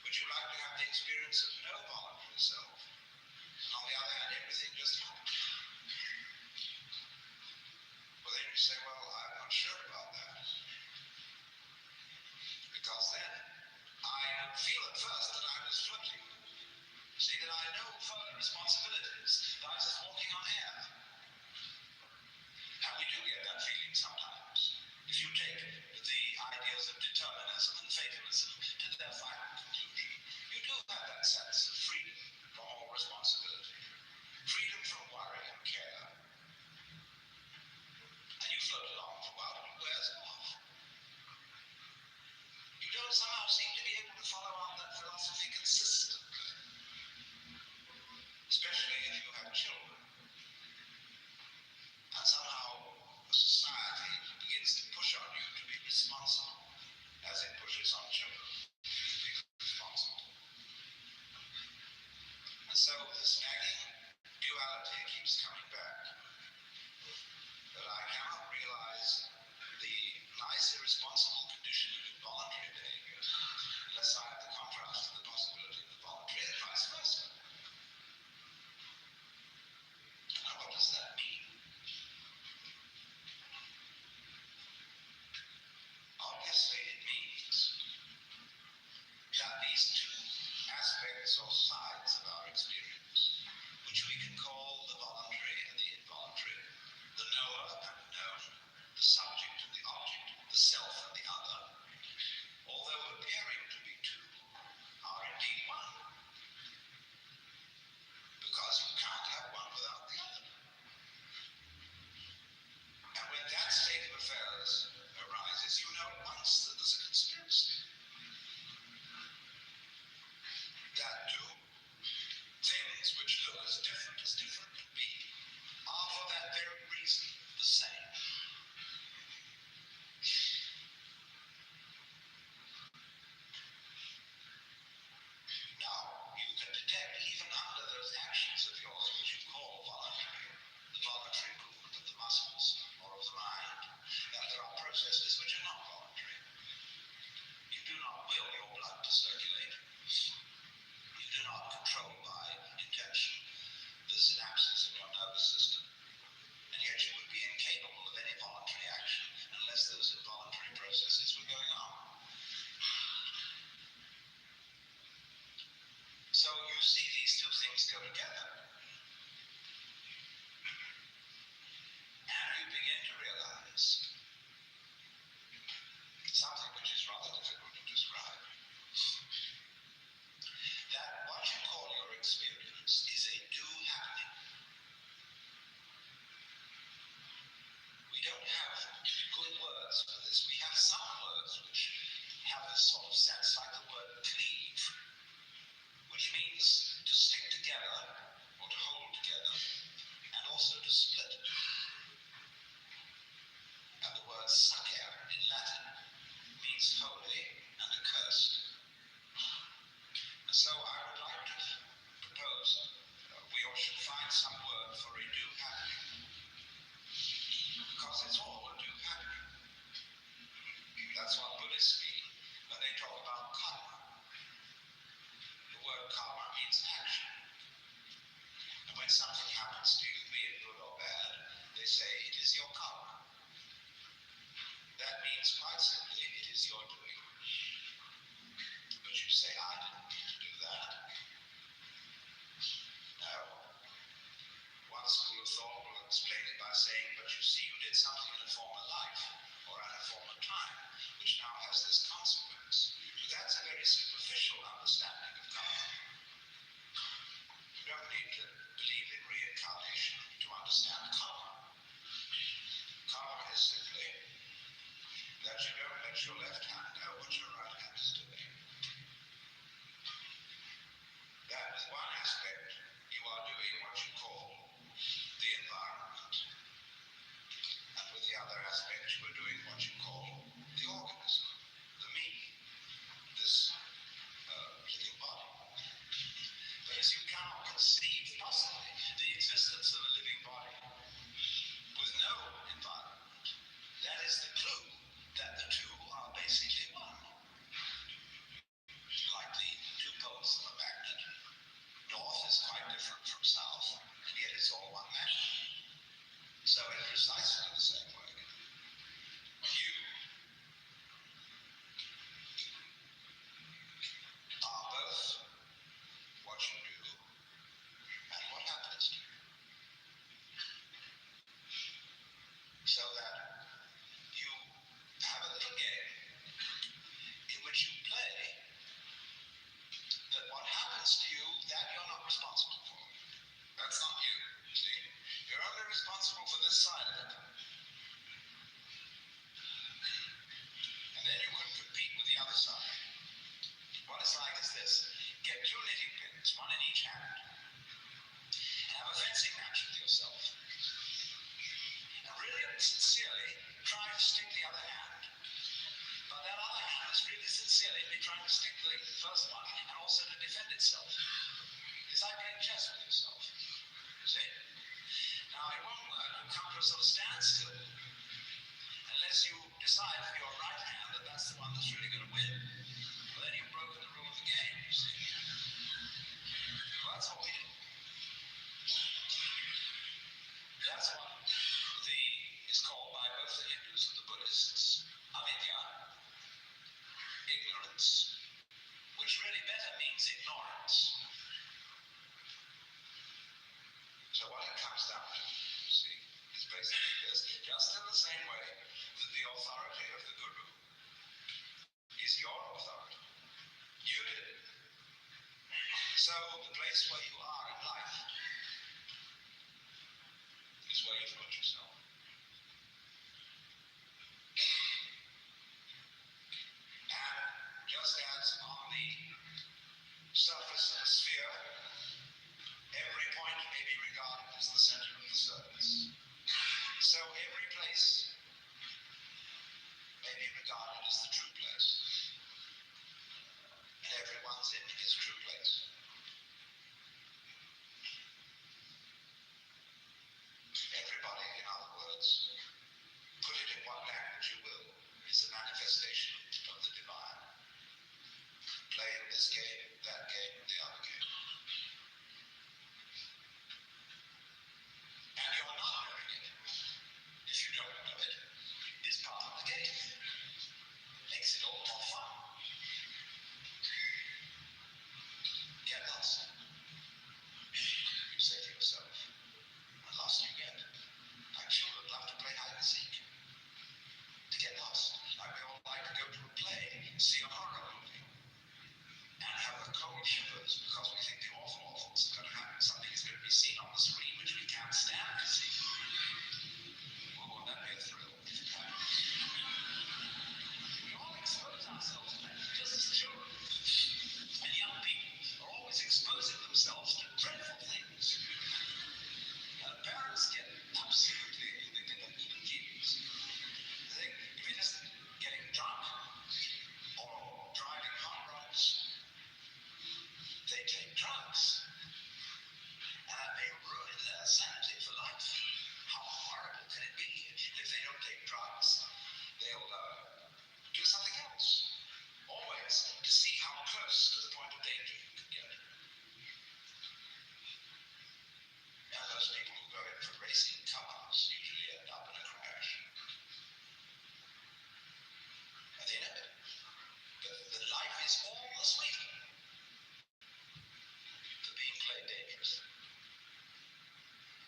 Would you like to have the experience of no voluntary self? And on the other hand, everything just happens. Well, then you say, well, I'm not sure about that. Because then I would feel at first that I was floating. See, that I had no further responsibilities, that I was just walking on air. And we do get that feeling sometimes. If you take the ideas of determinism and fatalism to their final conclusion, you do have that sense of freedom from all responsibility, freedom from worry and care. And you float along for a while, and it wears off. You don't somehow seem to be able to follow out that philosophy consistently, especially if you have children. of thought will explain it by saying, but you see, you did something in a former life or at a former time, which now has this consequence. But that's a very superficial understanding of karma. You don't need to believe in reincarnation to understand karma. Karma is simply that you don't let your left hand know what your right hand is doing. That is one aspect. You are doing what you call the environment. And with the other aspect, you are doing what you call the organism, the me, this living body. But as you cannot conceive possibly the existence of a living body with no environment, that is the clue that the two are basically one. Like the two poles of a magnet. North is quite different from south, and yet it's all one magnet. So in precisely the same way, you are both what you do and what happens to you. So that you have a little game in which you play that what happens to you, that you're not responsible for. That's not you, see? You're only responsible for this side of it. And then you can compete with the other side. What it's like is this. Get two knitting pins, one in each hand, and have a fencing match with yourself. And really sincerely try to stick the other hand. But that other hand is really sincerely trying to stick the first one and also to defend itself. It's like playing chess with yourself. You see? Now it won't work. You come to a sort of standstill unless you decide for your right hand that that's the one that's really going to win. Well, then you've broken the rule of the game, you see. Well, that's what we do. That's what is called by both the Hindus and the Buddhists avidya, ignorance, which really better means ignorance. So what it comes down to, you see, is basically this. Just in the same way that the authority of the Guru is your authority. You did it. So the place where you are in life is where you've put yourself. And just as on the surface of the sphere, every point may be regarded as the center of the surface, so every place may be regarded as the true place. And everyone's in his true place.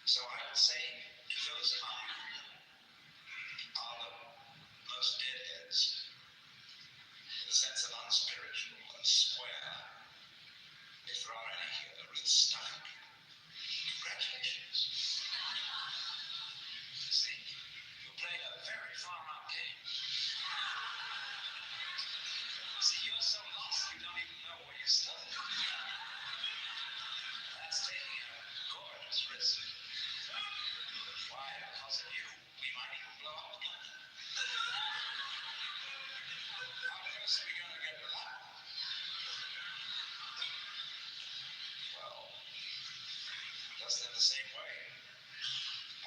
So I would say those kind are the most deadheads in the sense of unspiritual and square. If there are any here, they're real stuck. Congratulations. See, you're playing a very far-out game. See, you're so lost you don't even know where you started. That's taking a gorgeous risk. Why? Because of you, we might even blow up again. How close are we going to get to that? Well, just in the same way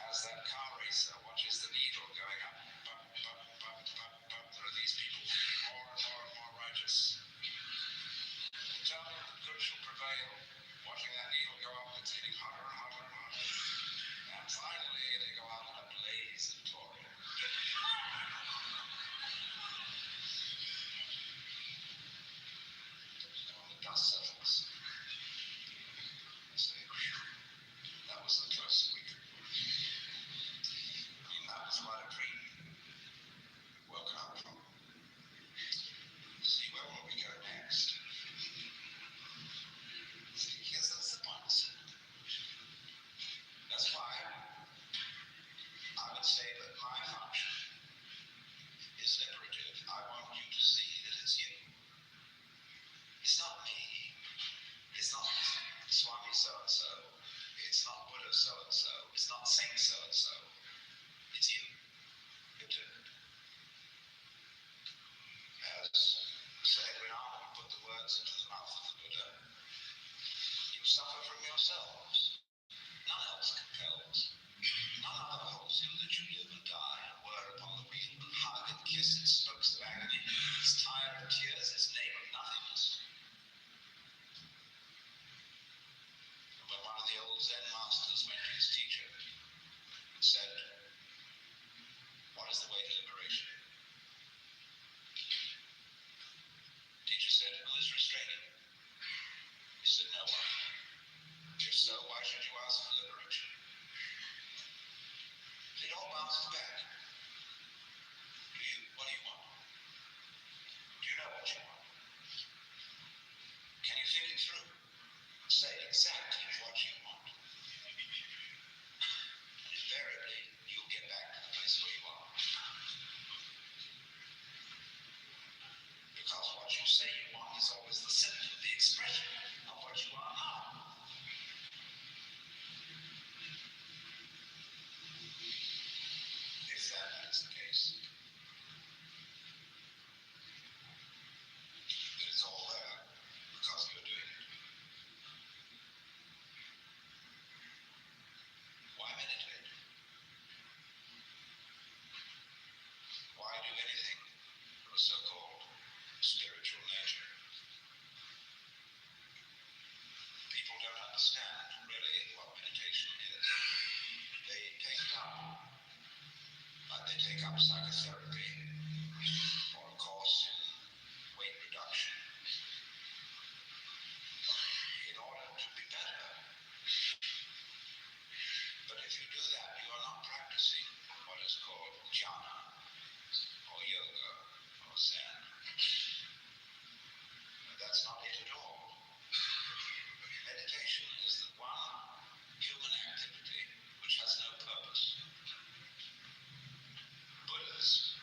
as that car racer watches the needle going up. There are these people more and more and more righteous. Determined that good shall prevail. Watching that needle go up, it's getting hotter and hotter and hotter. And finally, they go out in a blaze of glory. When the dust settles, they say, that was the closest we could. I mean, that was quite a dream. Woke up from. See, where will we go next? See, here's the point. That's why I would say that my function is liberative. I want you to see that it's you. It's not me. It's not Swami so-and-so. It's not Buddha so-and-so. It's not Saint so-and-so. It's you. You do. As Sir Edwin Arnold put the words into the mouth of the Buddha, you suffer from yourselves. None else compels. None other holds you that you live and die and whir upon the wheel and hug and kiss its spokes of agony. It's tired of tears, its name of nothingness. And when one of the old Zen masters went to his teacher and said, what is the way to liberation? The teacher said, who is restraining? He said, no one. If so, why should you ask for liberation? It all bounces back. What do you want? Do you know what you want? Can you think it through? Say exactly what you want. And invariably, you'll get back to the place where you are. Because what you say you want is always the symptom, the expression of what you are now. If that is the case, then it's all there because you're doing it. Why meditate? Why do anything of a so-called spiritual nature? People don't understand really what meditation is. They take it up. Like they take up psychotherapy or a course in weight reduction in order to be better. But if you do that, you are not practicing what is called jhana or yoga or zen. But that's not it at all. Meditation is the one human activity which has no purpose. Buddhas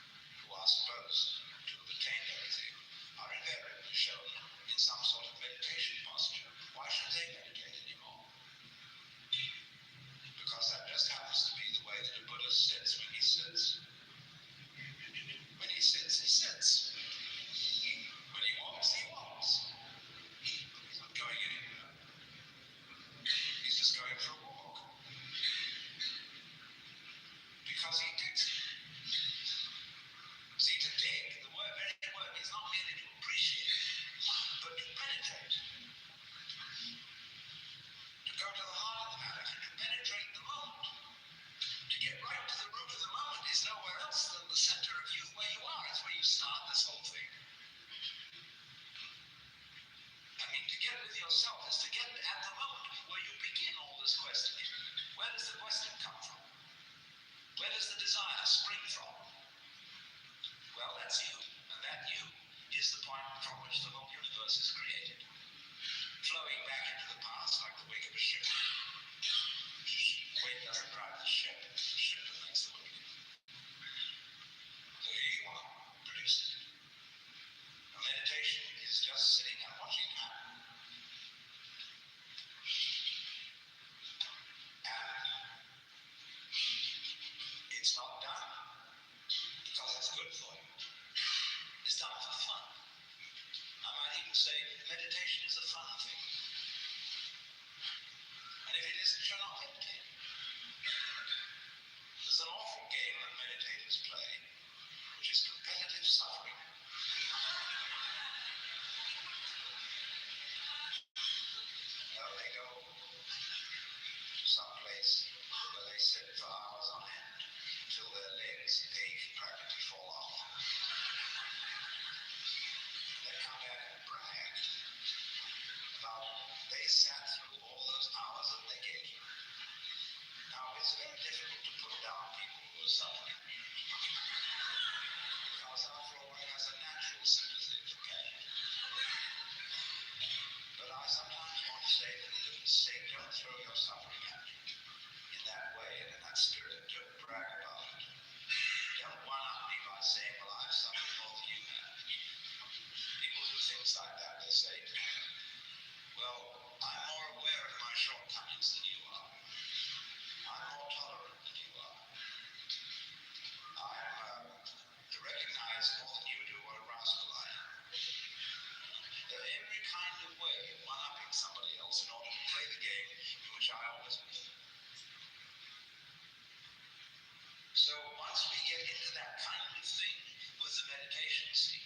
meditation, see.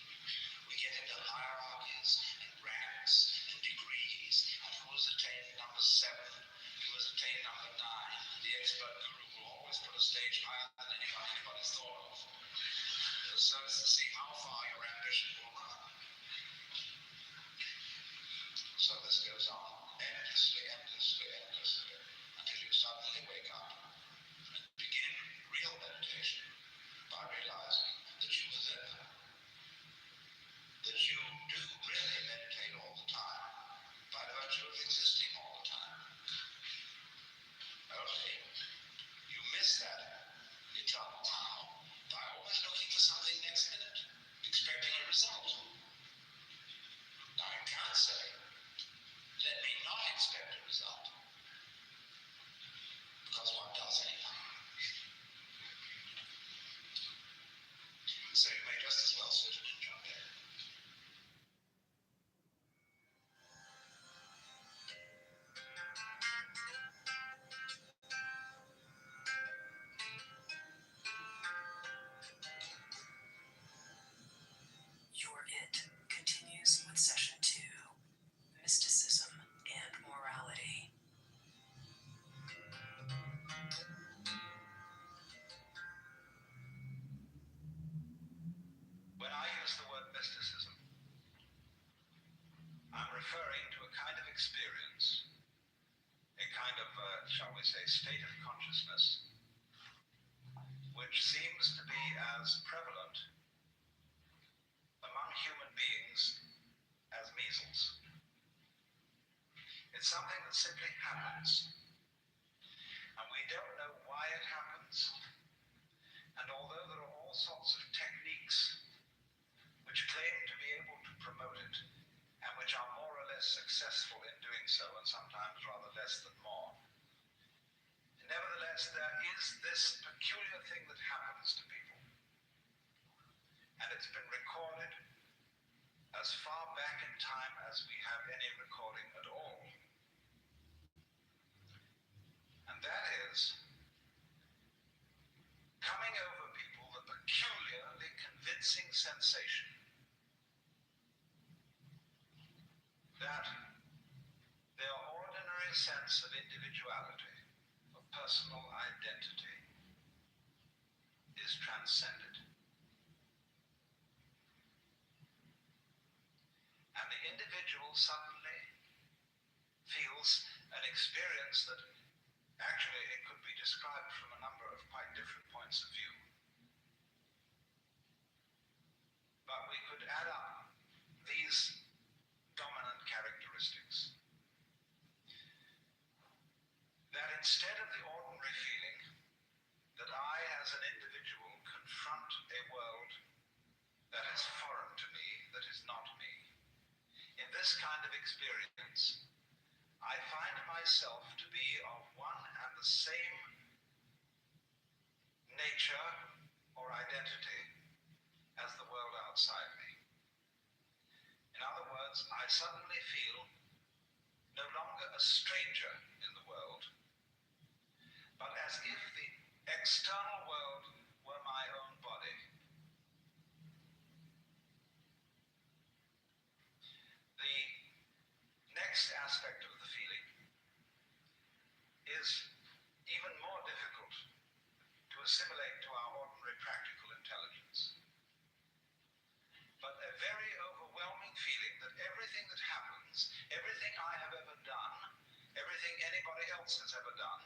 We get into hierarchies and ranks and degrees, and who has attained number 7, who has attained number 9, and the expert guru will always put a stage higher than anybody's thought of. So as to see how far your ambition will run. So this goes on endlessly, until you suddenly wake up and begin real meditation by realizing that you are there. That you do really meditate all the time by virtue of existing all the time. Only you miss that. You thought, wow, by always looking for something next minute, expecting a result. Now you can't say, let me not expect a result. Because one does anyhow. So you may just as well sit and enjoy it. Your It continues with session 2, Mysticism and Morality. When I use the word mysticism, I'm referring to a kind of experience, a kind of, shall we say, state of consciousness, which seems to be as prevalent among human beings as measles. It's something that simply happens, and we don't know why it happens. And although there are all sorts of techniques which claim to be able to promote it, and which are more or less successful in doing so, and sometimes rather less than more, nevertheless, there is this peculiar thing that happens to people. And it's been recorded as far back in time as we have any recording at all. And that is coming over people the peculiarly convincing sensation that their ordinary sense of individuality, of personal identity, is transcended. And the individual suddenly feels an experience that actually it could be described from a number of quite different points of view. But we could add up these dominant characteristics. That instead of the ordinary feeling that I as an individual confront a world that is foreign to me, that is not me, in this kind of experience, I find myself to be of one and the same nature or identity as the world outside me. In other words, I suddenly feel no longer a stranger in the world, but as if the external world were my own body. The next aspect of the feeling is even more difficult to assimilate to our ordinary practical intelligence. But a very overwhelming feeling that everything that happens, everything I have ever done, everything anybody else has ever done,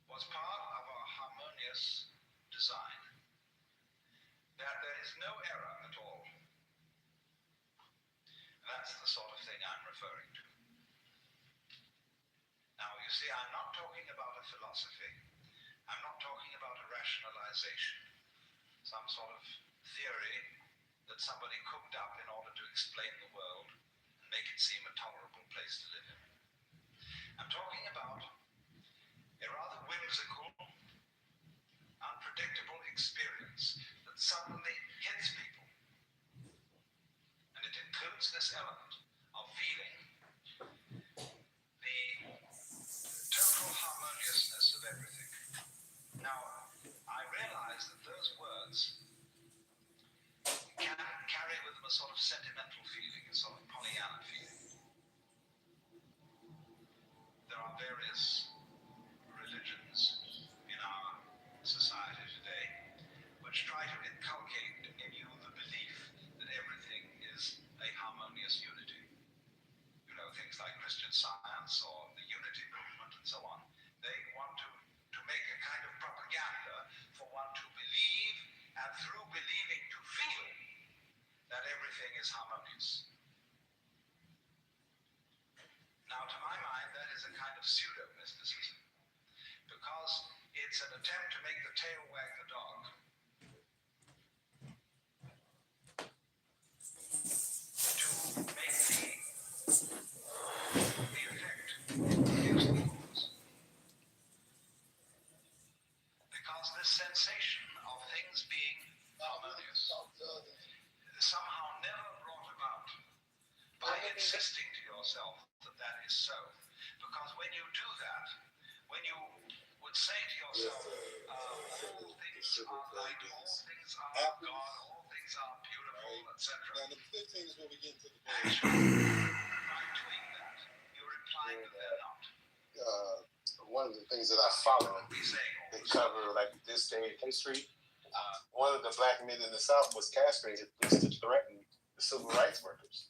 was part of our harmonious design. That there is no error at all. That's the sort of thing I'm referring to. Now, you see, I'm not talking about a philosophy. I'm not talking about a rationalization, some sort of theory that somebody cooked up in order to explain the world and make it seem a tolerable place to live in. I'm talking about a rather whimsical, unpredictable experience that suddenly hits people. And it includes this element of feeling the total harmoniousness of everything. Now, I realize that those words a sort of sentimental feeling, a sort of Pollyanna feeling. There are various religions in our society today which try to inculcate in you the belief that everything is a harmonious unity. You know, things like Christian Science or the Unity Movement and so on. They want to make a kind of propaganda for one to believe, and through believing to feel that everything is harmonious. Now, to my mind, that is a kind of pseudo-mysticism, because it's an attempt to make the tail wag the dog. To make the effect produce the cause. Because this sensation of things being harmonious somehow never brought about by insisting to yourself that that is so. Because when you do that, when you would say to yourself, all things are light, all things are God, all things are beautiful, etc. Now, the 15 is when we get into the Actually, by doing that, you're implying that they're not. One of the things that I follow, they cover like this day in history. One of the black men in the South was castrated just to threaten the civil rights workers.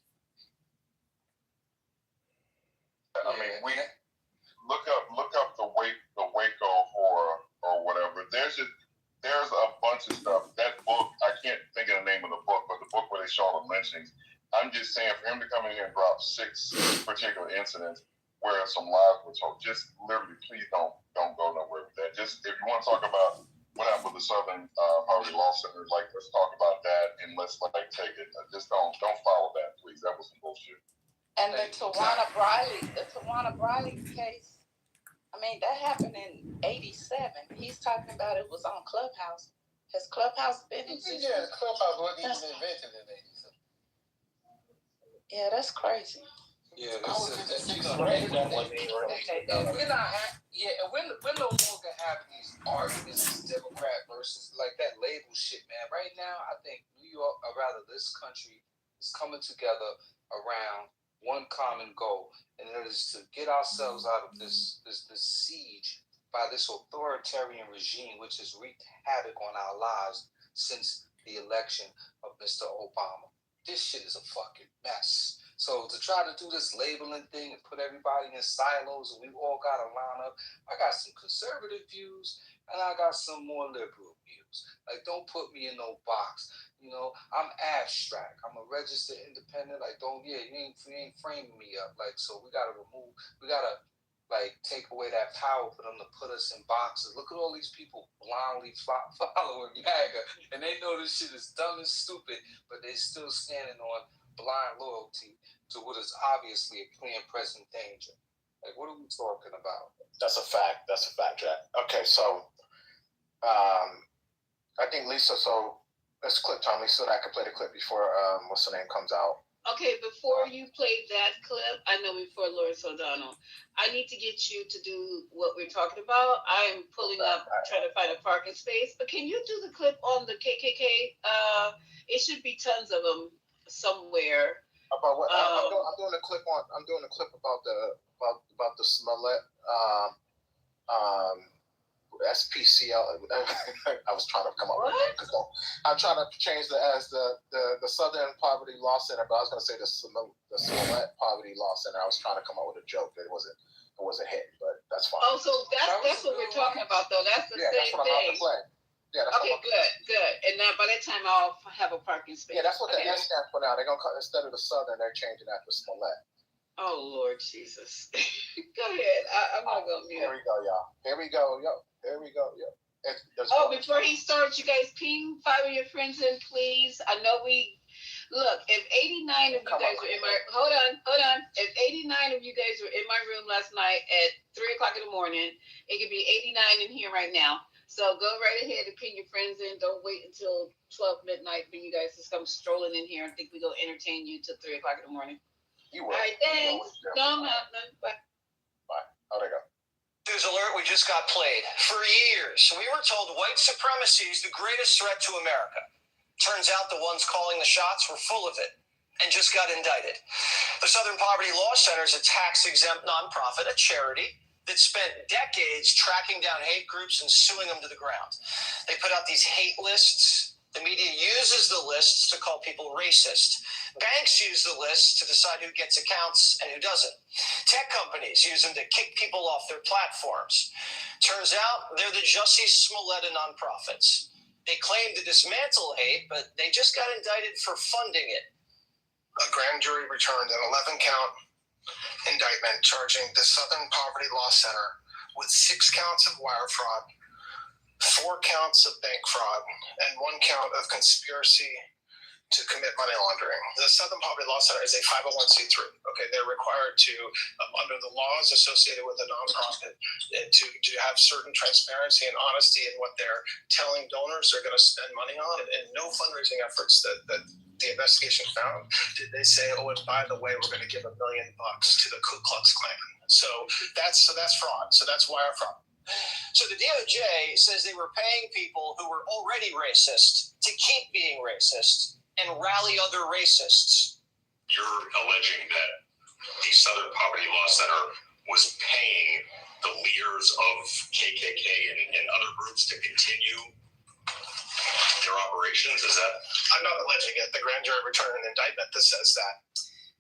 I mean, we look up the Waco horror or whatever. There's a bunch of stuff. That book, I can't think of the name of the book, but the book where they show the lynchings. I'm just saying, for him to come in here and drop 6 particular incidents where some lives were told, just literally, please don't go nowhere with that. Just if you want to talk about what happened with the Southern Poverty Law Center, like let's talk about that and let's take it. Just don't follow that, please. That was some bullshit. And the Tawana Briley case, I mean, that happened in '87. He's talking about it was on Clubhouse. Has Clubhouse been in existence? Yeah, Clubhouse wasn't even invented in '87. Yeah, that's crazy. Yeah, we're no longer having these arguments, this Democrat versus like that label shit, man. Right now, I think New York, or rather this country, is coming together around one common goal, and it is to get ourselves out of this siege by this authoritarian regime, which has wreaked havoc on our lives since the election of Mr. Obama. This shit is a fucking mess. So to try to do this labeling thing and put everybody in silos and we all got to line up, I got some conservative views and I got some more liberal views. Like, don't put me in no box. You know, I'm abstract. I'm a registered independent. Like, you ain't framing me up. Like, so we got to take away that power for them to put us in boxes. Look at all these people blindly following MAGA, and they know this shit is dumb and stupid, but they still standing on blind loyalty to what is obviously a clear and present danger. Like, what are we talking about? That's a fact, Jack. Okay, so I think Lisa, so let's clip Tommy so that I can play the clip before what's her name comes out. Okay, before you play that clip, I know before Lawrence O'Donnell, I need to get you to do what we're talking about. I'm pulling up, trying to find a parking space. But can you do the clip on the KKK? It should be tons of them somewhere. About what? I'm doing a clip about the Smollett SPCL. I was trying to come up with it because I'm trying to change the Southern Poverty Law Center, but I was going to say the Smollett Poverty Law Center. I was trying to come up with a joke that it wasn't hitting, but that's fine. Oh, so that's what we're talking about, though. That's the same that's what thing. I'm about to play. Yeah, that's okay, good. And now by that time, I'll have a parking space. Yeah, that's what the S stands for now. They're gonna instead of the Southern, they're changing that to Smollett. Oh Lord Jesus! Go ahead. I'm gonna go mute. Here we go, y'all. Here we go, yo. Before he starts, you guys ping 5 of your friends in, please. I know look. If 89 of you guys were in my hold on. If 89 of you guys were in my room last night at 3:00 in the morning, it could be 89 in here right now. So go right ahead and ping your friends in. Don't wait until 12 midnight for you guys to come strolling in here and think we're going to entertain you till 3:00 in the morning. You will. All right, thanks. No, I'm not. Bye. How'd it go? News alert, we just got played. For years, we were told white supremacy is the greatest threat to America. Turns out the ones calling the shots were full of it and just got indicted. The Southern Poverty Law Center is a tax-exempt nonprofit, a charity, that spent decades tracking down hate groups and suing them to the ground. They put out these hate lists. The media uses the lists to call people racist. Banks use the lists to decide who gets accounts and who doesn't. Tech companies use them to kick people off their platforms. Turns out they're the Jussie Smollett of nonprofits. They claim to dismantle hate, but they just got indicted for funding it. A grand jury returned an 11-count indictment charging the Southern Poverty Law Center with 6 counts of wire fraud, 4 counts of bank fraud, and 1 count of conspiracy to commit money laundering. The Southern Poverty Law Center is a 501c3. Okay, they're required to, under the laws associated with a nonprofit, to have certain transparency and honesty in what they're telling donors they're going to spend money on, and no fundraising efforts that the investigation found did they say, oh, and by the way, we're going to give $1 million to the Ku Klux Klan. So that's fraud. So that's wire fraud. So the DOJ says they were paying people who were already racist to keep being racist and rally other racists. You're alleging that the Southern Poverty Law Center was paying the leaders of KKK and other groups to continue their operations? Is that? I'm not alleging it. The grand jury returned an indictment that says that.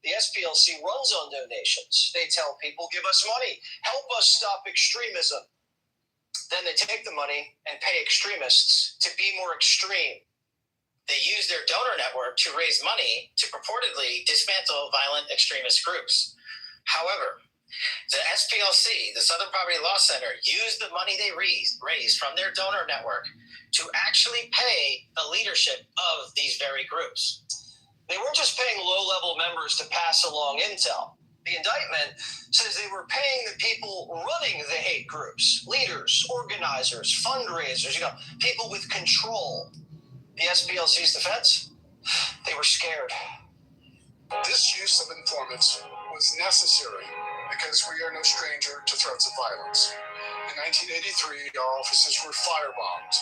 The SPLC runs on donations. They tell people, give us money, help us stop extremism. Then they take the money and pay extremists to be more extreme. They use their donor network to raise money to purportedly dismantle violent extremist groups. However, the SPLC, the Southern Poverty Law Center, used the money they raised from their donor network to actually pay the leadership of these very groups. They weren't just paying low-level members to pass along intel. The indictment says they were paying the people running the hate groups, leaders, organizers, fundraisers, people with control. The SPLC's defense? They were scared. This use of informants was necessary because we are no stranger to threats of violence. In 1983, our offices were firebombed,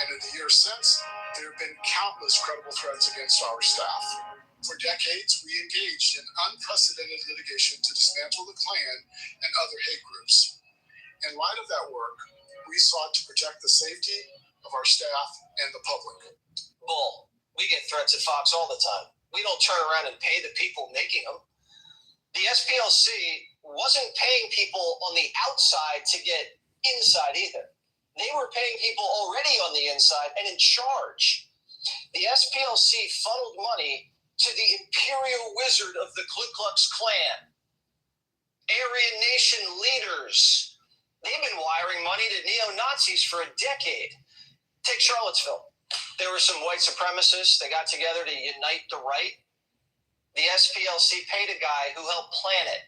and in the years since, there have been countless credible threats against our staff. For decades, we engaged in unprecedented litigation to dismantle the Klan and other hate groups. In light of that work, we sought to protect the safety of our staff and the public. Bull. We get threats at Fox all the time. We don't turn around and pay the people making them. The SPLC wasn't paying people on the outside to get inside either. They were paying people already on the inside and in charge. The SPLC funneled money to the imperial wizard of the Ku Klux Klan. Aryan Nation leaders. They've been wiring money to neo-Nazis for a decade. Take Charlottesville. There were some white supremacists. They got together to unite the right. The SPLC paid a guy who helped plan it.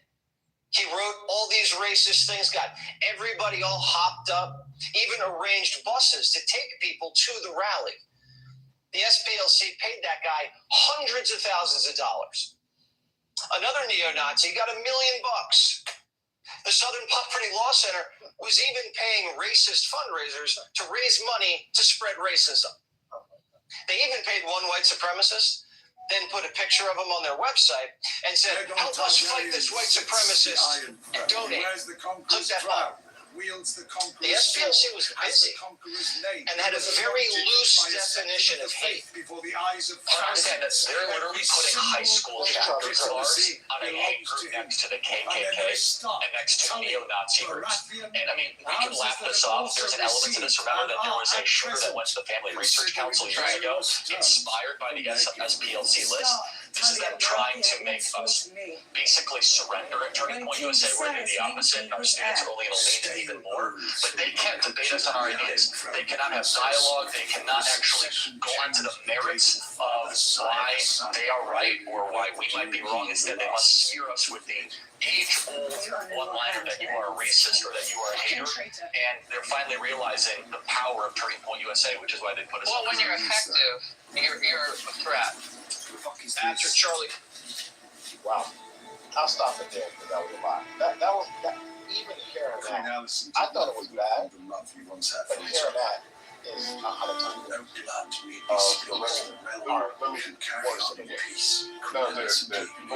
He wrote all these racist things, got everybody all hopped up, even arranged buses to take people to the rally. The SPLC paid that guy hundreds of thousands of dollars. Another neo-Nazi got $1 million. The Southern Poverty Law Center was even paying racist fundraisers to raise money to spread racism. They even paid one white supremacist, then put a picture of him on their website and said, help us fight this white supremacist and donate. Click that button. The SPLC was busy and had a very loose definition of hate. I understand that they're literally putting high school chapters of ours on a hate group next to the KKK and next to neo-Nazi groups. And I mean, we can laugh this off. There's an element to this. Remember that there was a sugar that went to the Family Research Council years ago, inspired by the SPLC list. This is them trying to make us basically surrender at Turning Point USA. We're doing the opposite. Our students are only going to lean in even more. But they can't debate us on our ideas. They cannot have dialogue. They cannot actually go on to the merits of why they are right or why we might be wrong. Instead, they must smear us with the age-old one-liner that you are a racist or that you are a hater. And they're finally realizing the power of Turning Point USA, which is why they put us Well, when you're effective, you're a threat. After Charlie. Wow. I'll stop it there because that was a lot. Even hearing that, I thought it was bad. But hearing that this a lot of times. So let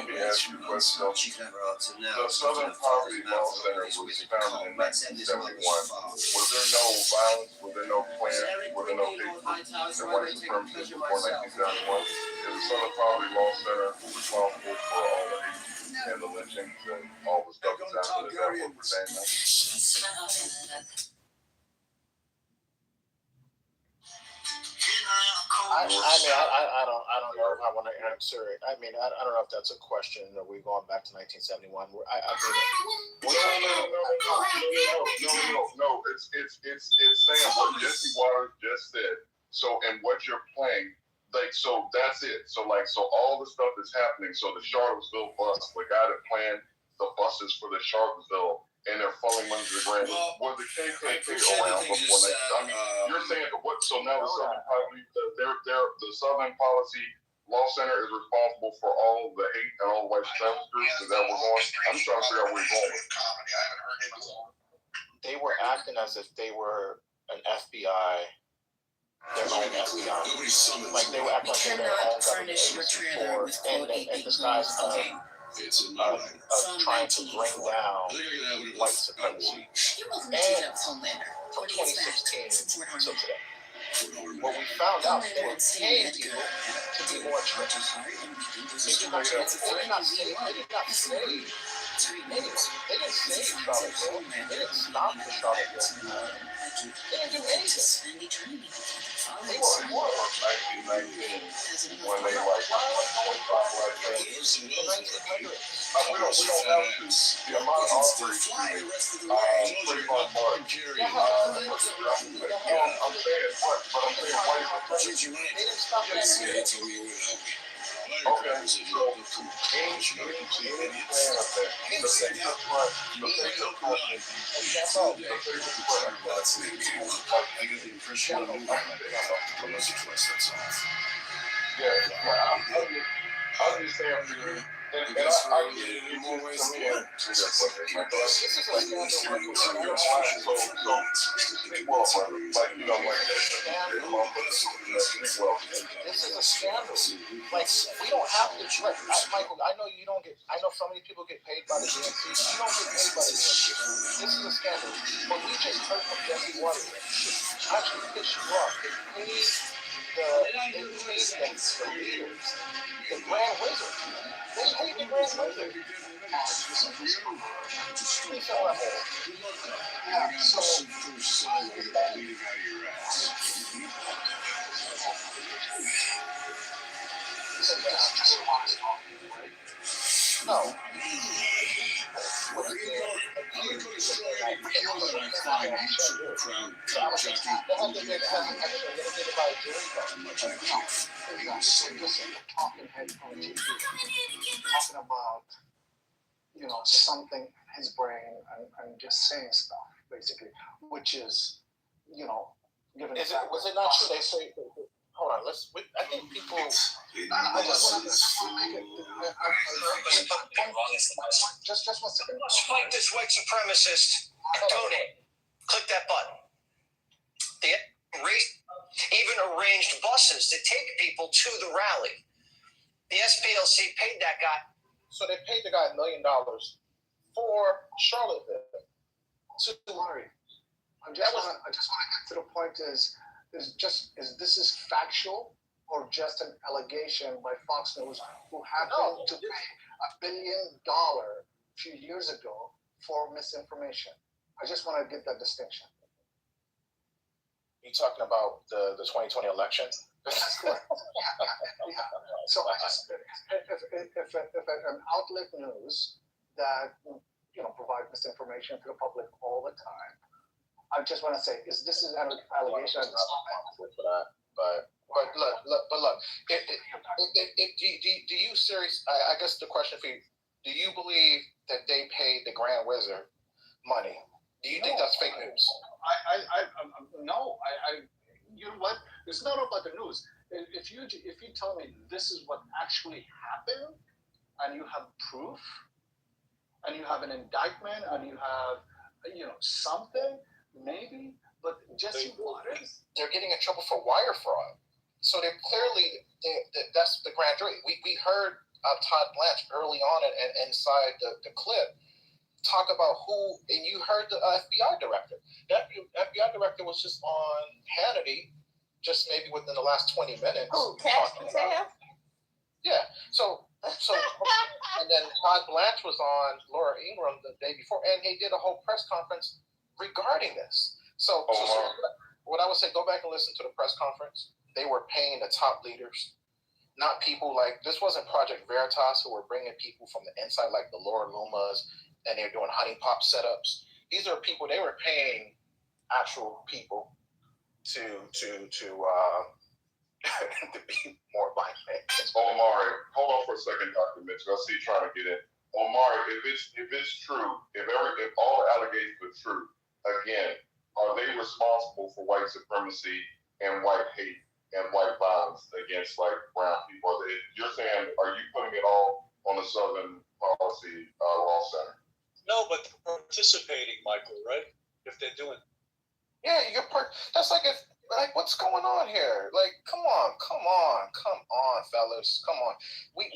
me ask you a question. The Southern Poverty Law Center was founded in 1971. Was there no violence? Was there no Klan? Was there no hate groups and white supremacists before 1971? Is the Southern Poverty Law Center responsible for all the hate and the lynchings and all the stuff that's happening? Is that what we're saying now? I don't know if I want to answer it. I mean, I don't know if that's a question. Are we going back to 1971? No. It's saying what Jesse Waters just said. So, and what you're playing, like, so that's it. So all the stuff that's happening. So the Charlottesville bus, the guy that planned the buses for the Charlottesville, and they're funneling money to the grand. Were the KKK around before that? I mean, you're saying that what? So now the Southern Poverty, the Southern Policy Law Center is responsible for all the hate and all the white supremacist groups. Is that where we're going? I'm trying to figure out where you're going. They were acting as if they were an FBI. Their own FBI. Like they were acting like their own government agency and disguise of trying to bring down white supremacy. And from 2016 to today, what we found out, they were paying people to be more attractive. They did not save anyone. They didn't save Charlottesville. They didn't stop the Charlottesville. They didn't do anything. They were horrible. 1919, when they like 25 black families. We don't have to. The amount of outbreaks pretty much mark. I'm saying white supremacy. They didn't stop that. Okay, so any plan of that, the facial question, I'm just saying for you, and I This is a scandal. Like, we don't have to, Michael, I know you don't get, I know so many people get paid by the DNC. You don't get paid by the DNC. This is a scandal. What we just heard from Jesse Waters actually pissed you off. They paid the leaders, the Grand Wizard. They paid the Grand Wizard. Please tell us. No. Talking about, something in his brain and just saying stuff, basically, which is, given. Was it not true? They say, hold on, I think people. I just want to just 1 second. Fight this white supremacist. Donate. Click that button. They even arranged buses to take people to the rally. The SPLC paid that guy. So they paid the guy $1 million for Charlottesville. I just want to get to the point is this factual or just an allegation by Fox News who happened to pay $1 billion a few years ago for misinformation? I just want to get that distinction. You talking about the 2020 election? That's correct. Yeah. So if an outlet news that provide misinformation to the public all the time, I just want to say this is an allegation. For that, but look. Do you serious? I guess the question for you: do you believe that they paid the Grand Wizard money? Do you think that's fake news? No. You know what? It's not about the news. If you tell me this is what actually happened, and you have proof, and you have an indictment, and you have something, maybe. But Jesse Waters? They're getting in trouble for wire fraud. So they're clearly, that's the grand jury. We heard Todd Blanche early on and inside the clip talk about who, and you heard the FBI director. The FBI director was just on Hannity just maybe within the last 20 minutes. Oh, Cash Patel? Yeah. So, and then Todd Blanche was on Laura Ingraham the day before, and he did a whole press conference regarding this. So what I would say, go back and listen to the press conference. They were paying the top leaders, not people like, this wasn't Project Veritas who were bringing people from the inside like the Laura Lumas, and they're doing honeypot setups. These are people, they were paying actual people to be more violent. Omari, hold on for a second, Dr. Mitchell. I see you trying to get in. Omari, if it's true, if all allegations are true, again, are they responsible for white supremacy and white hate and white violence against like brown people? You're saying, are you putting it all on the Southern Policy Law Center? No, but they're participating, Michael, right? If they're doing. Yeah, that's like what's going on here? Like, come on, fellas, come on. We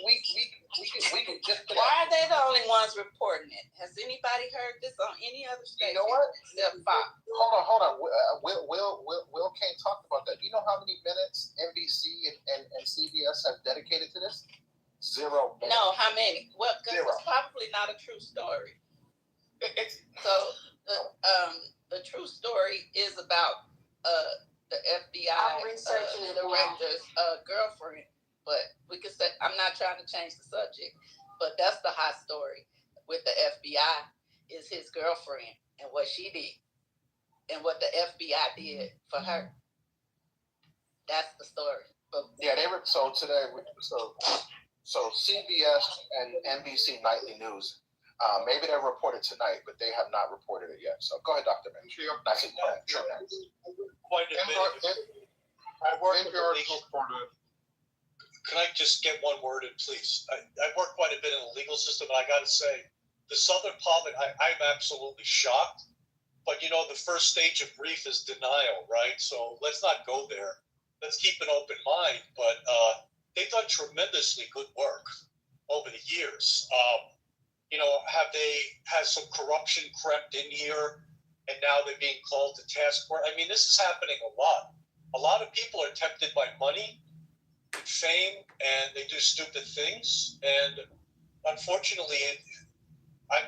can just. Why are they the only ones reporting it? Has anybody heard this on any other station? You know what? Except Fox. Hold on. Will Kane talked about that. Do you know how many minutes NBC and CBS have dedicated to this? 0 minutes. No, how many? Well, because it's probably not a true story. The true story is about the FBI director's girlfriend. But we could say, I'm not trying to change the subject, but that's the hot story with the FBI is his girlfriend and what she did and what the FBI did for her. That's the story. But yeah, so CBS and NBC Nightly News. Maybe they'll report it tonight, but they have not reported it yet. So go ahead, Dr. Mensch. Quite a bit. I work with the legal. Can I just get one word in, please? I work quite a bit in the legal system, and I got to say, the Southern Poverty, I'm absolutely shocked. But, the first stage of grief is denial, right? So let's not go there. Let's keep an open mind. But they've done tremendously good work over the years. Has some corruption crept in here, and now they're being called to task for it? I mean, this is happening a lot. A lot of people are tempted by money and fame, and they do stupid things. And unfortunately,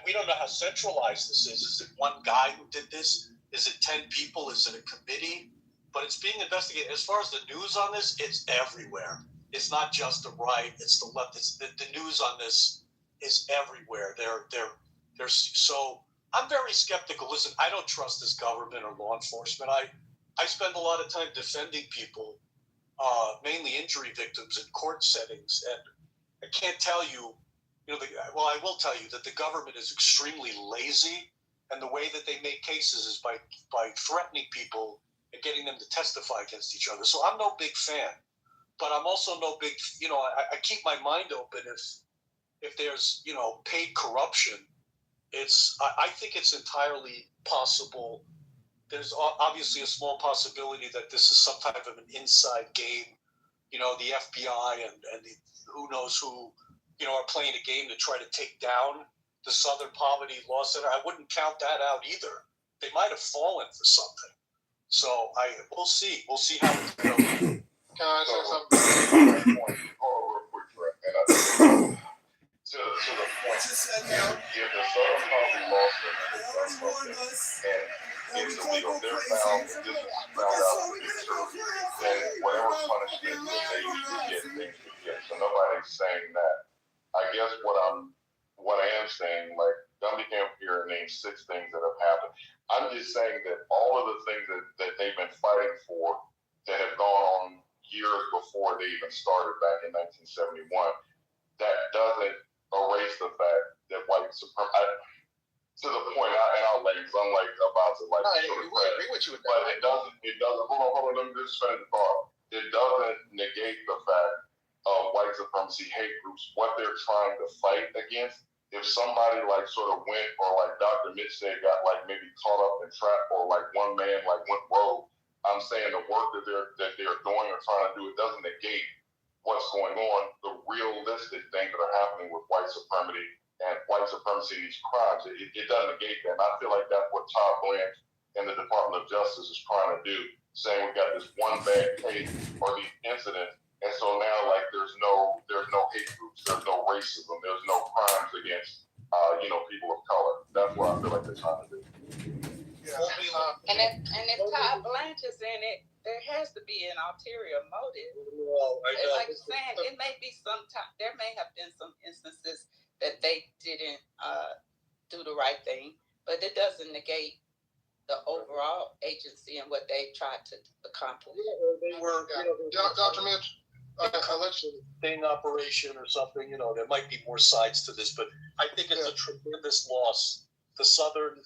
we don't know how centralized this is. Is it one guy who did this? Is it 10 people? Is it a committee? But it's being investigated. As far as the news on this, it's everywhere. It's not just the right, it's the left. It's the news on this is everywhere. So I'm very skeptical. Listen, I don't trust this government or law enforcement. I spend a lot of time defending people, mainly injury victims in court settings, and I can't tell you, I will tell you that the government is extremely lazy, and the way that they make cases is by threatening people and getting them to testify against each other. So I'm no big fan, but I'm also no big, I keep my mind open if there's, paid corruption. I think it's entirely possible. There's obviously a small possibility that this is some type of an inside game. The FBI and who knows who, are playing a game to try to take down the Southern Poverty Law Center. I wouldn't count that out either. They might have fallen for something. So we'll see. We'll see how it goes. Can I say something? Hold on real quick, Trent. To the point, if the Southern Poverty Law Center has done something and it's illegal, they're found, if this is found out to be true, then whatever punishment that they usually get, they should get. So nobody's saying that. I guess what I am saying, like, Dummy came here and named 6 things that have happened. I'm just saying that all of the things that they've been fighting for that have gone on years before they even started back in 1971, that doesn't erase the fact that white supremacy, to the point, and I'll let you, I'm like about to like. No, I agree with you with that. But it doesn't, hold on, let me just finish the thought. It doesn't negate the fact of white supremacy hate groups, what they're trying to fight against. If somebody like sort of went, or like Dr. Mitch said, got like maybe caught up in trap, or like one man like went rogue I'm saying the work that they're doing or trying to do, it doesn't negate what's going on, the realistic things that are happening with white supremacy and white supremacy and these crimes. It doesn't negate that. And I feel like that's what Todd Blanche and the Department of Justice is trying to do, saying we got this one bad case or these incidents, and so now like there's no hate groups, there's no racism, there's no crimes against people of color. That's what I feel like they're trying to do. And if Todd Blanche is in it, there has to be an ulterior motive. Well, Like you're saying, it may be there may have been some instances that they didn't do the right thing, but it doesn't negate the overall agency and what they tried to accomplish. They were, Dr. Mitch, sting operation or something. There might be more sides to this, but I think it's a tremendous loss. The Southern,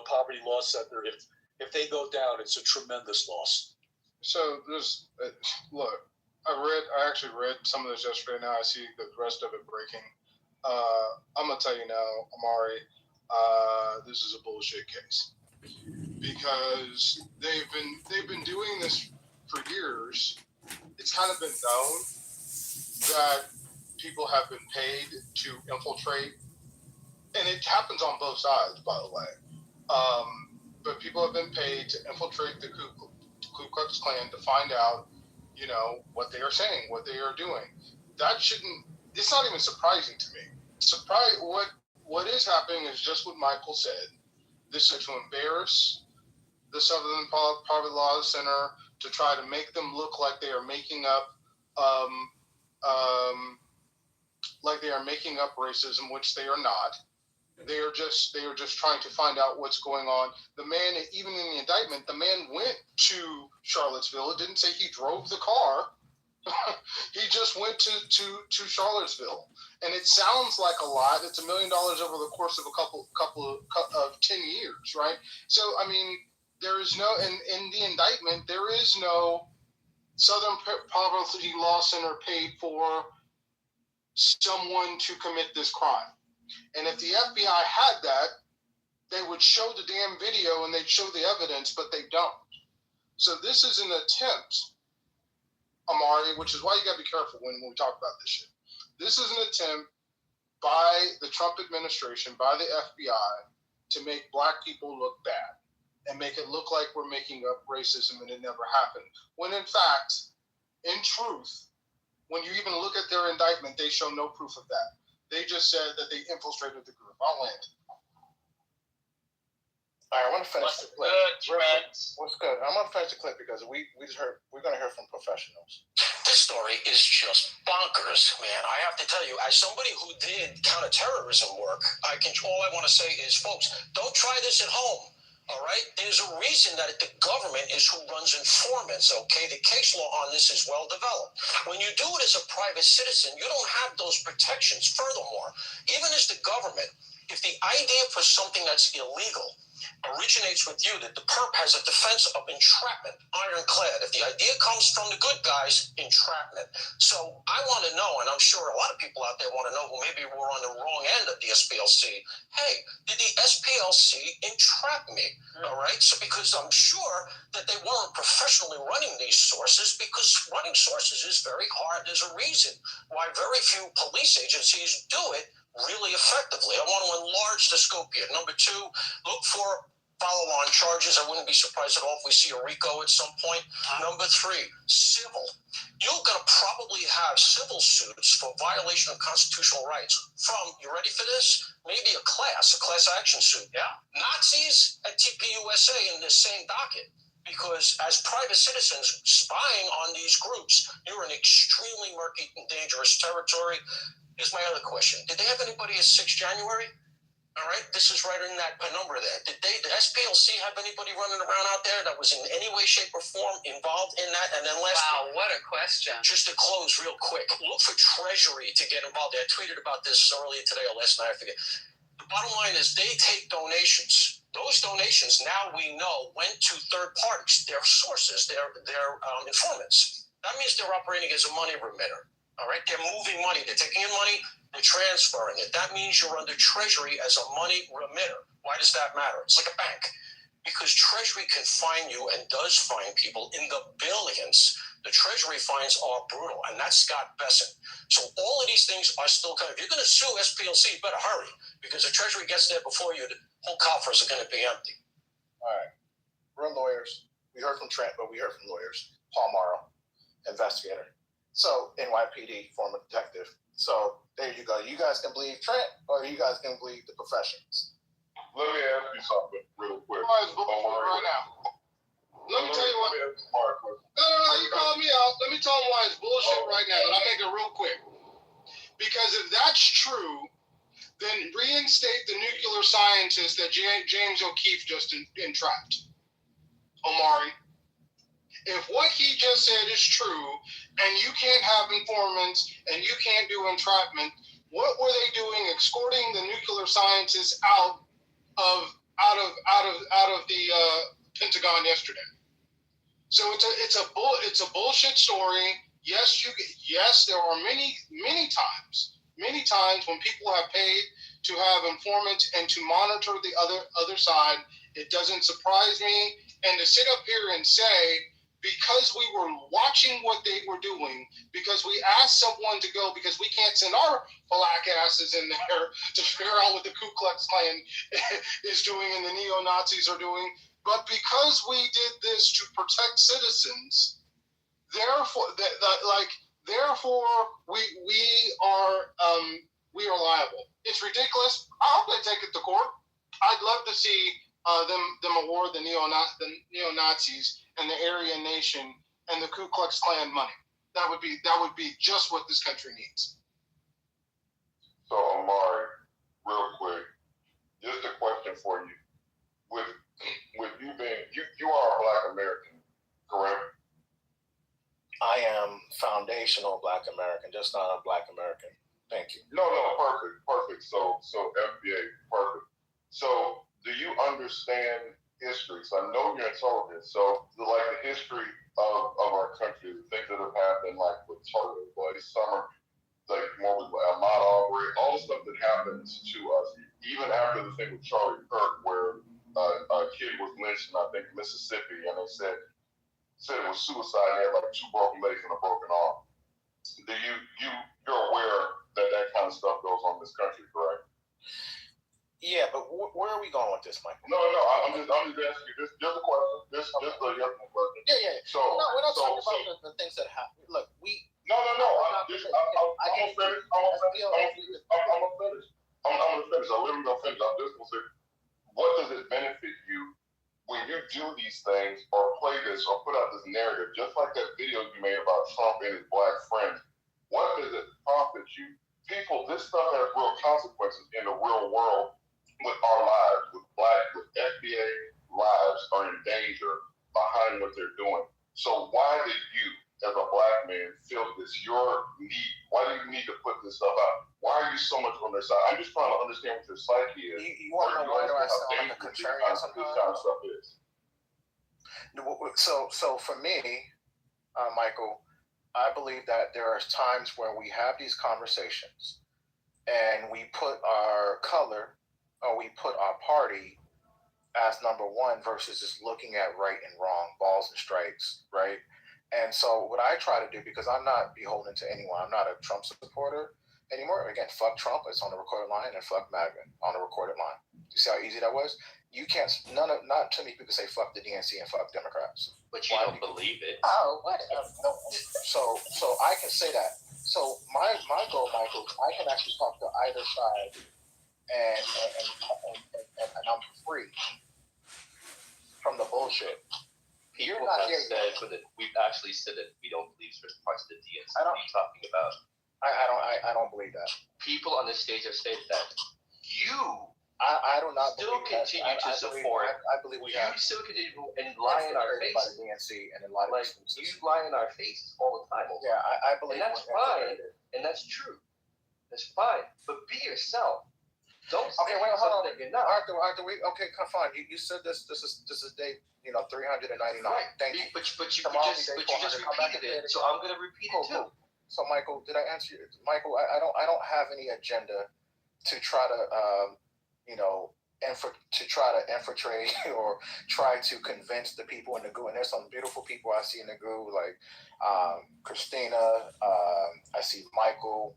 Poverty Law Center, if they go down, it's a tremendous loss. So there's, look, I actually read some of this yesterday. Now I see the rest of it breaking. I'm gonna tell you now, Amari, this is a bullshit case because they've been doing this for years. It's kind of been known that people have been paid to infiltrate, and it happens on both sides, by the way. But people have been paid to infiltrate the Ku Klux Klan to find out, what they are saying, what they are doing. That shouldn't. It's not even surprising to me. What is happening is just what Michael said. This is to embarrass the Southern Poverty Law Center, to try to make them look like they are making up, racism, which they are not. They are just trying to find out what's going on. The man, even in the indictment, the man went to Charlottesville. It didn't say he drove the car. He just went to Charlottesville, and it sounds like a lot. It's $1 million over the course of a couple of 10 years, right? So I mean, there is no in the indictment. There is no Southern Poverty Law Center paid for someone to commit this crime. And if the FBI had that, they would show the damn video and they'd show the evidence, but they don't. So this is an attempt, Amari, which is why you got to be careful when we talk about this shit. This is an attempt by the Trump administration, by the FBI, to make black people look bad and make it look like we're making up racism and it never happened. When in fact, in truth, when you even look at their indictment, they show no proof of that. They just said that they infiltrated the group. I'll land. All right, I want to finish the clip. What's good? I'm going to finish the clip because we're going to hear from professionals. This story is just bonkers, man. I have to tell you, as somebody who did counterterrorism work, all I want to say is, folks, don't try this at home. All right? There's a reason that the government is who runs informants, okay? The case law on this is well developed. When you do it as a private citizen, you don't have those protections. Furthermore, even as the government, if the idea for something that's illegal originates with you, that the perp has a defense of entrapment, ironclad. If the idea comes from the good guys, entrapment. So I want to know, and I'm sure a lot of people out there want to know who maybe were on the wrong end of the SPLC. Hey, did the SPLC entrap me? All right? So because I'm sure that they weren't professionally running these sources, because running sources is very hard. There's a reason why very few police agencies do it really effectively. I want to enlarge the scope here. Number two, look for follow-on charges. I wouldn't be surprised at all if we see a RICO at some point. Number three, civil. You're going to probably have civil suits for violation of constitutional rights from, you ready for this? Maybe a class action suit. Yeah. Nazis at TPUSA in the same docket. Because as private citizens spying on these groups, you're in extremely murky and dangerous territory. Here's my other question. Did they have anybody at 6 January? All right, this is right in that penumbra there. Did the SPLC have anybody running around out there that was in any way, shape, or form involved in that? And then lastly, what a question. Just to close real quick, look for Treasury to get involved. I tweeted about this earlier today or last night, I forget. The bottom line is they take donations. Those donations now we know went to third parties, their sources, their informants. That means they're operating as a money remitter. All right, they're moving money. They're taking in money. They're transferring it. That means you're under Treasury as a money remitter. Why does that matter? It's like a bank. because Treasury can fine you and does fine people in the billions. The Treasury fines are brutal, and that's Scott Bessent. So all of these things are still coming. If you're going to sue SPLC, you better hurry, because the Treasury gets there before you. The whole coffers are going to be empty. All right. We're lawyers. We heard from Trent, but we heard from lawyers. Paul Morrow, investigator. So, NYPD, former detective. So, there you go. You guys can believe Trent, or you guys can believe the professions. Let me ask you something real quick. Right now. Let me tell you what. No, you called me out. Let me tell him why it's bullshit right now, and I'll make it real quick. Because if that's true, then reinstate the nuclear scientist that James O'Keefe just entrapped, Omari. If what he just said is true, and you can't have informants, and you can't do entrapment, what were they doing escorting the nuclear scientists out of the Pentagon yesterday? So it's a bullshit story. Yes, there are many times when people have paid to have informants and to monitor the other side. It doesn't surprise me. And to sit up here and say, because we were watching what they were doing, because we asked someone to go, because we can't send our black asses in there to figure out what the Ku Klux Klan is doing and the neo-Nazis are doing, but because we did this to protect citizens, therefore we are liable. It's ridiculous. I hope they take it to court. I'd love to see them award the neo-Nazis and the Aryan Nation and the Ku Klux Klan money. That would be just what this country needs. So, Omari, real quick, just a question for you. With you being, you are a Black American, correct? I am foundational Black American, just not a Black American. Thank you. No, perfect. So FBA, perfect. So, do you understand history? So I know you're intelligent. So, like the history of our country, the things that have happened, like with Tulsa, Bloody Summer, like more with Ahmaud Arbery, all the stuff that happens to us, even after the thing with Charlie Kirk, where a kid was lynched in, I think, Mississippi, and they said it was suicide. He had like 2 broken legs and a broken arm. You're aware that kind of stuff goes on in this country, correct? Yeah, but where are we going with this, Michael? No, I'm just asking you. Just a question. Just a yes no question. Yeah. So we're not talking about the things that happen. Look, No. I'm gonna finish. I'm gonna finish. I literally gonna finish. I'm just gonna say, what does it benefit you when you do these things or play this or put out this narrative, just like that video you made about Trump and his black friends? What does it profit you? People, this stuff has real consequences in the real world with our lives, with FBA lives are in danger behind what they're doing. So why did you, as a Black man, feel this your need? Why do you need to put this stuff out? Why are you so much on their side? I'm just trying to understand what your psyche is. You want to know why do I sound like a contrarian sometimes? This kind of stuff is. So for me, Michael, I believe that there are times where we have these conversations and we put our color or we put our party as number one versus just looking at right and wrong, balls and strikes, right? And so what I try to do, because I'm not beholden to anyone, I'm not a Trump supporter anymore. Again, fuck Trump, it's on the recorded line, and fuck MAGA on the recorded line. You see how easy that was? You can't, not too many people say fuck the DNC and fuck Democrats. But you don't believe it. Oh, whatever. So I can say that. So my goal, Michael, I can actually talk to either side, and I'm free from the bullshit. People have said, we've actually said that we don't believe certain parts of the DNC. What are you talking about? I don't believe that. People on this stage have said that you I do not still continue to support. I believe we have. You still continue and lie in our face. By the DNC and in lie like you lie in our faces all the time. Yeah, I believe. And that's fine, and that's true. That's fine, but be yourself. Don't say hold on. that you're not. Arthur, okay, fine. You said this is day 399. Right. Thank you. But you just repeated it, so I'm gonna repeat it too. So Michael, did I answer you? Michael, I don't have any agenda to try to to try to infiltrate or try to convince the people in the group. And there's some beautiful people I see in the group, like Christina. I see Michael,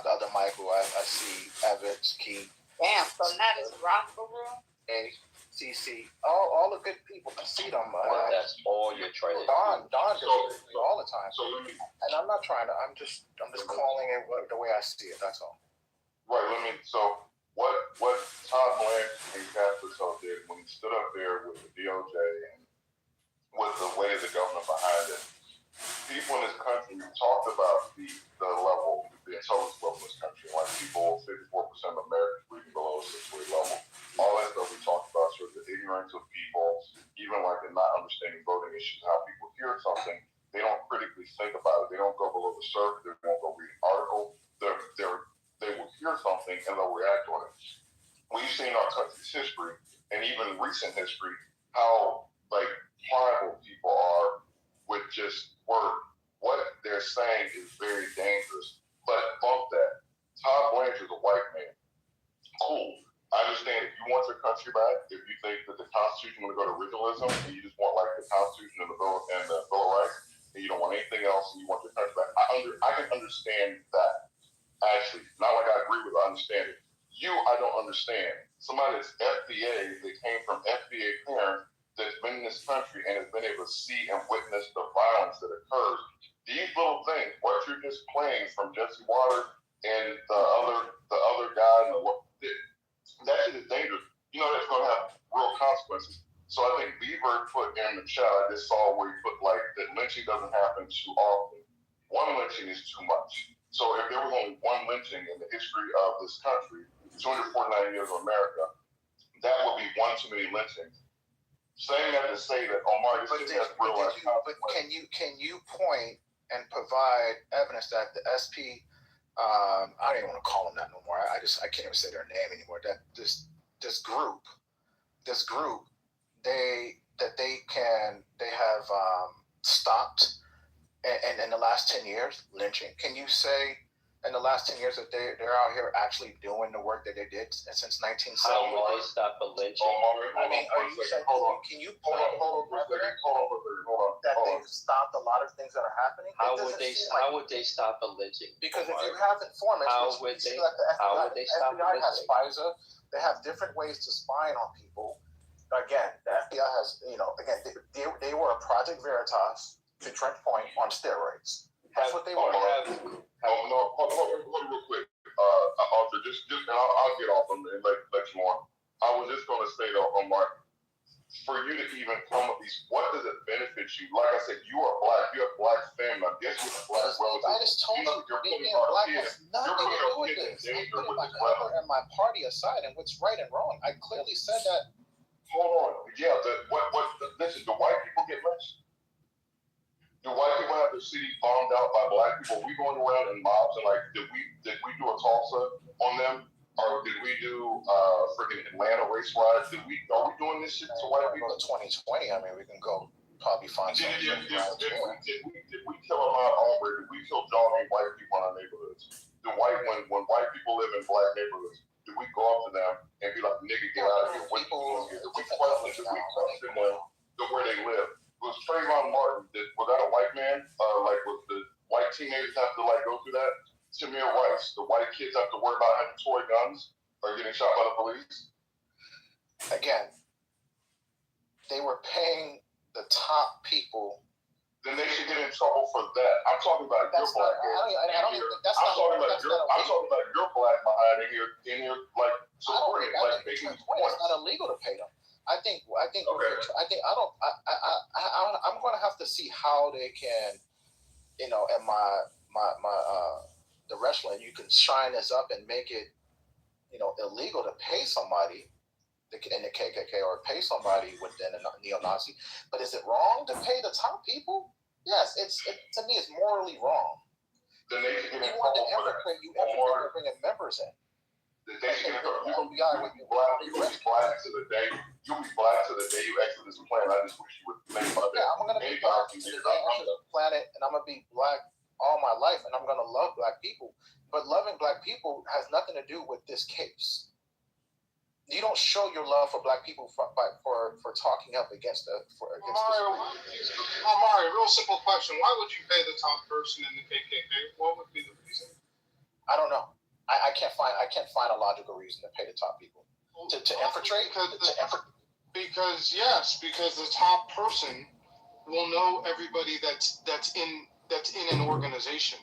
the other Michael. I see Evans, Keith. Damn, so now it's Roscoe room? A, CC, all the good people. I see them. That's all you're trying to Don do. does it all the time. And I'm not trying to. I'm just calling it the way I see it. That's all. Right. So what Todd Blanche and Capital did when he stood up there with the DOJ and with the weight of the government behind it, people in this country talked about the level, the intelligence level in this country. Like people, 54% of Americans reading below a 6th grade level. All that stuff we talked about, sort of the ignorance of people, even like the not understanding voting issues, how people hear something, they don't critically think about it. They don't go below the surface. They won't go read an article. They will hear something and they'll react on it. We've seen our country's history and even recent history how like pliable people are with just word. What they're saying is very dangerous. But bump that. Todd Blanche is a white man. Cool. I understand if you want your country back, if you think that the Constitution will go to originalism and you just want like the Constitution and the Bill of Rights and you don't want anything else and you want your country back, I can understand that. Actually, not like I agree with it, I understand it. I don't understand. Somebody that's FBA, that came from FBA parents, that's been in this country and has been able to see and witness the violence that occurs. These little things, what you're just playing from Jesse Waters and the other guy, that shit is dangerous. You know that's going to have real consequences. So I think Beaver put in the chat, I just saw where he put like that lynching doesn't happen too often. One lynching is too much. So if there was only one lynching in the history of this country, 249 years of America, that would be one too many lynchings. Saying that to say that Omar, this has real life consequences. But can you point and provide evidence that the SP, I don't even want to call them that no more. I can't even say their name anymore. That this group, they have stopped. And in the last 10 years, lynching. Can you say in the last 10 years that they're out here actually doing the work that they did since 1970? How would they stop a lynching? Can you point that they've stopped a lot of things that are happening? How would they stop a lynching? Because if you have informants, how would they stop FBI a has lynching? FISA. They have different ways to spy on people. Again, the FBI has, they were a Project Veritas to Trent Point on steroids. That's what they were. Hold on real quick. Arthur, just and I'll get off them and let you on. I was just going to say though, Omar, for you to even come with these, what does it benefit you? Like I said, you are black. You have black family. I guess you're black relatives. I just told you, being black has nothing to do with this. I'm putting my color and my party aside and what's right and wrong. I clearly said that. Hold on. Yeah. Listen. Do white people get lynched? Do white people have their cities bombed out by black people? Are we going around in mobs and like, did we do a Tulsa on them? Or did we do freaking Atlanta race riots? Are we doing this shit to white people? 2020, I mean, we can go probably find something. Did we kill a lot of Aubrey? Did we kill jogging white people in our neighborhoods? When white people live in black neighborhoods, do we go up to them and be like, nigga, get out of here? What people here? Do we question them to where they live? Was Trayvon Martin, was that a white man? Was the white teenagers have to go through that? Tamir Rice, the white kids have to worry about having toy guns or getting shot by the police? Again, they were paying the top people. Then they should get in trouble for that. I'm talking about your black behind in here. Your black behind in here, making these points. It's not illegal to pay them. I'm going to have to see how they can, in the wrestling, you can shine this up and make it, illegal to pay somebody in the KKK or pay somebody within a neo-Nazi. But is it wrong to pay the top people? Yes, to me, it's morally wrong. Then they should get in trouble for that. You infiltrate bringing members in. They should get in trouble. You'll be black to the day. You'll be black to the day you exit this planet. I just wish you would think about that. Yeah, I'm going to be black to the day I exit the planet, and I'm going to be black all my life, and I'm going to love black people. But loving black people has nothing to do with this case. you don't show your love for black people for talking up against Mario, real simple question. Why would you pay the top person in the KKK? What would be the reason? I don't know. I can't find a logical reason to pay the top people to infiltrate. Because the top person will know everybody that's in an organization.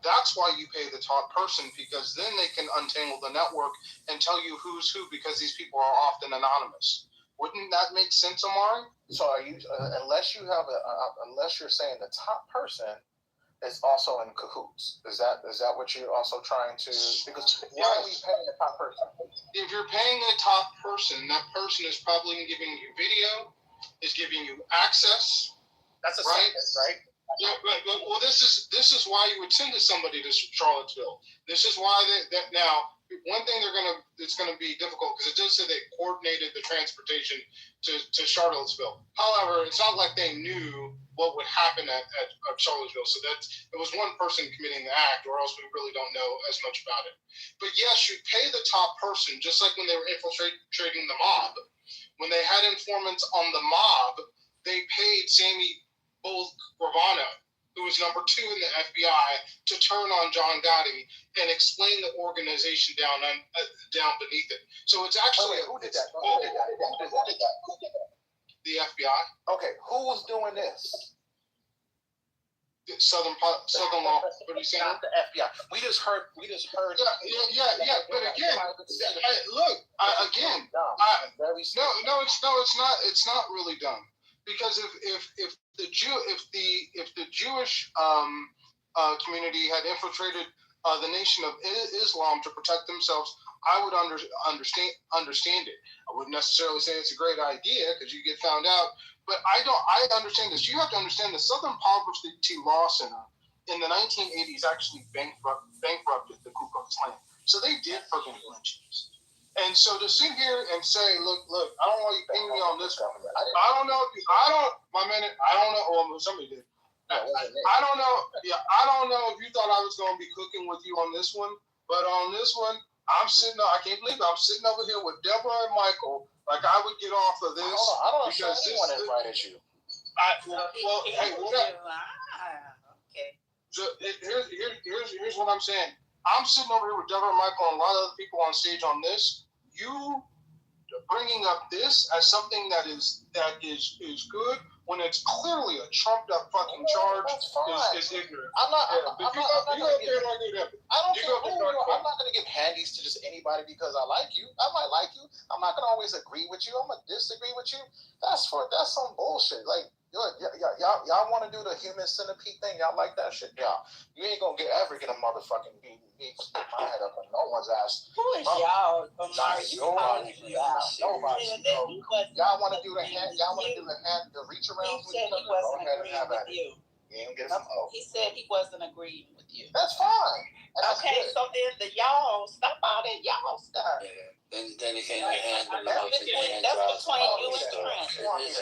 That's why you pay the top person, because then they can untangle the network and tell you who's who, because these people are often anonymous. Wouldn't that make sense, Omari? So are you unless you're saying the top person is also in cahoots? Is that what you're also trying to? Because why are we paying the top person? If you're paying the top person, that person is probably giving you video, is giving you access. That's a right? sentence, right? Yeah, well, this is why you would send somebody to Charlottesville. This is why that now. One thing it's gonna be difficult, because it does say they coordinated the transportation to Charlottesville. However, it's not like they knew what would happen at Charlottesville. So it was one person committing the act, or else we really don't know as much about it. But yes, you pay the top person, just like when they were infiltrating the mob. When they had informants on the mob, they paid Sammy Gravano, who was number 2 in the FBI, to turn on John Gotti and explain the organization down beneath it. So it's actually who did that? The FBI. Okay, who was doing this? The Southern Law Security Center. Not the FBI. We just heard. Yeah. But again, it's not really dumb, because if the Jewish community had infiltrated the Nation of Islam to protect themselves, I would understand it. I wouldn't necessarily say it's a great idea, because you get found out. But I understand this. You have to understand the Southern Poverty Law Center in the 1980s actually bankrupted the Ku Klux Klan. So they did prevent lynchings. And so to sit here and say, look, I don't want you to ping me on this one. I don't know well, somebody did. I don't know. Yeah, I don't know if you thought I was going to be cooking with you on this one, but on this one, I can't believe it. I'm sitting over here with Deborah and Michael, like I would get off of this. I don't know if anyone invited you. Hey, Okay. So here's what I'm saying. I'm sitting over here with Deborah and Michael and a lot of other people on stage on this. You bringing up this as something that is good, when it's clearly a trumped up fucking charge, is ignorant. I'm not going to give handies to just anybody because I like you. I might like you. I'm not going to always agree with you. I'm going to disagree with you. That's some bullshit. Like, y'all want to do the human centipede thing? Y'all like that shit? Yeah. You ain't going to ever get a motherfucking me stick my head up on no one's ass. Who is y'all? Nobody. Y'all want to do the hand? Y'all want to do the reach around with each other? Go ahead and have at it. You ain't get some He said he wasn't agreeing with you. That's fine. Okay, so then the y'all stop all that y'all stuff. Yeah. Then again, the hand and the mouth and the hand That's drop. between you and Trent.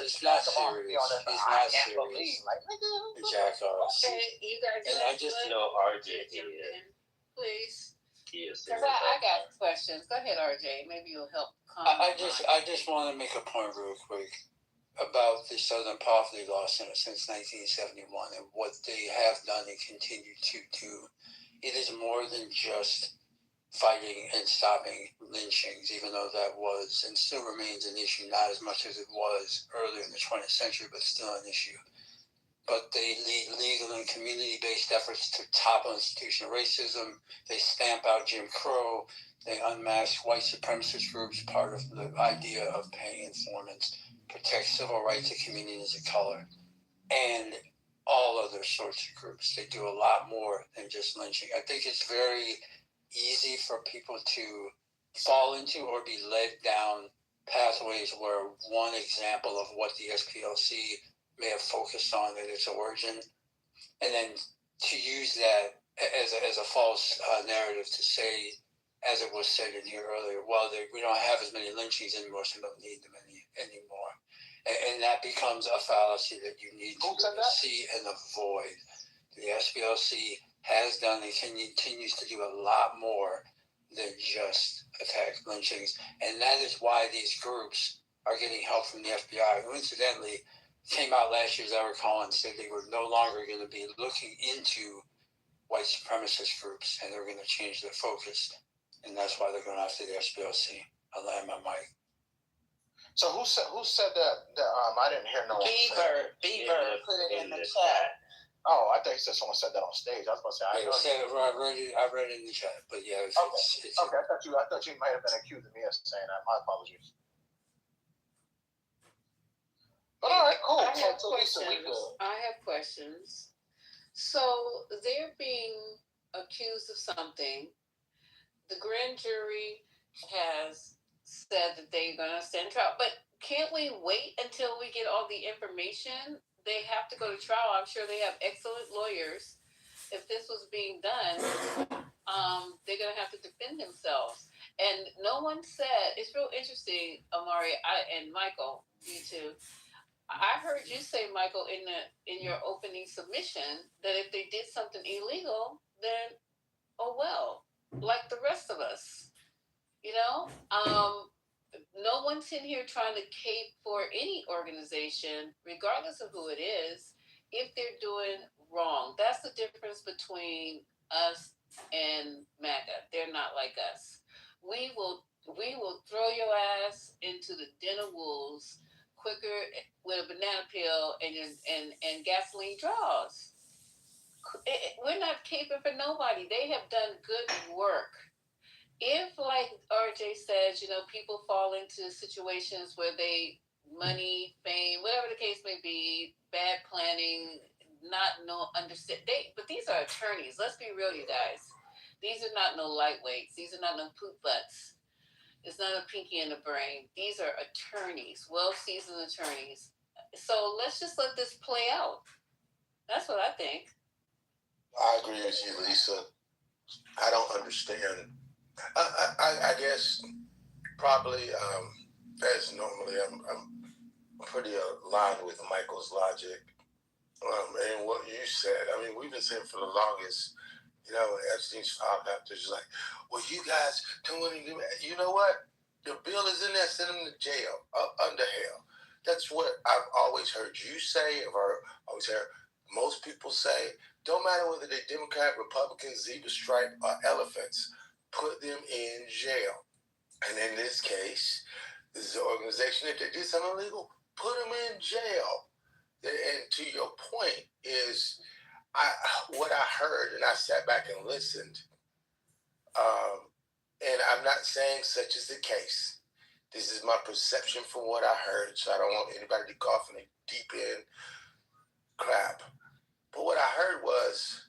It's not serious. It's not serious. The jackass. Okay, you guys. And I just know RJ here. Please. Yes. Because I got questions. Go ahead, RJ. Maybe you'll help. I just want to make a point real quick about the Southern Poverty Law Center since 1971 and what they have done and continue to do. It is more than just fighting and stopping lynchings, even though that was and still remains an issue, not as much as it was earlier in the 20th century, but still an issue. But they lead legal and community-based efforts to topple institutional racism. They stamp out Jim Crow. They unmask white supremacist groups, part of the idea of paying informants, protect civil rights of communities of color, and all other sorts of groups. They do a lot more than just lynching. I think it's very easy for people to fall into or be led down pathways where one example of what the SPLC may have focused on at its origin, and then to use that as a false narrative to say, as it was said in here earlier, well, we don't have as many lynchings anymore, so we don't need them anymore. And that becomes a fallacy that you need to see and avoid. The SPLC has done and continues to do a lot more than just attack lynchings. And that is why these groups are getting help from the FBI, who incidentally came out last year, as I recall, and said they were no longer going to be looking into white supremacist groups, and they're going to change their focus. And that's why they're going after the SPLC. I'll land my mic. So who said that? I didn't hear no one say it. Beaver put it in the chat. Oh, I thought you said someone said that on stage. I was going to say I read it in the chat, but yeah. It's okay. I thought you might have been accusing me of saying that. My apologies. But all right, cool. I have questions. So they're being accused of something. The grand jury has said that they're going to stand trial, but can't we wait until we get all the information? They have to go to trial. I'm sure they have excellent lawyers. If this was being done, they're going to have to defend themselves. And no one said, it's real interesting, Amari, and Michael, you too. I heard you say, Michael, in your opening submission, that if they did something illegal, then oh well, like the rest of us, you know. No one's in here trying to cape for any organization, regardless of who it is, if they're doing wrong. That's the difference between us and MAGA. They're not like us. We will throw your ass into the den of wolves quicker with a banana peel and gasoline draws. We're not caping for nobody. They have done good work. If, like RJ says, you know, people fall into situations where money, fame, whatever the case may be, bad planning, understand. But these are attorneys. Let's be real, you guys. These are not no lightweights. These are not no poop butts. It's not a pinky in the brain. These are attorneys, well-seasoned attorneys. So let's just let this play out. That's what I think. I agree with you, Lisa. I don't understand. I guess probably as normally I'm pretty aligned with Michael's logic and what you said. I mean, we've been saying for the longest, you know, when Epstein's filed out, they're just like, well, you guys don't want to do it. You know what? The bill is in there, send them to jail, under hell. That's what I've always heard you say, I've always heard most people say. Don't matter whether they're Democrat, Republican, zebra stripe, or elephants, put them in jail. And in this case, this is an organization, if they did something illegal, put them in jail. And to your point is, what I heard, and I sat back and listened, and I'm not saying such is the case. This is my perception from what I heard, so I don't want anybody to go off in a deep end crap. But what I heard was,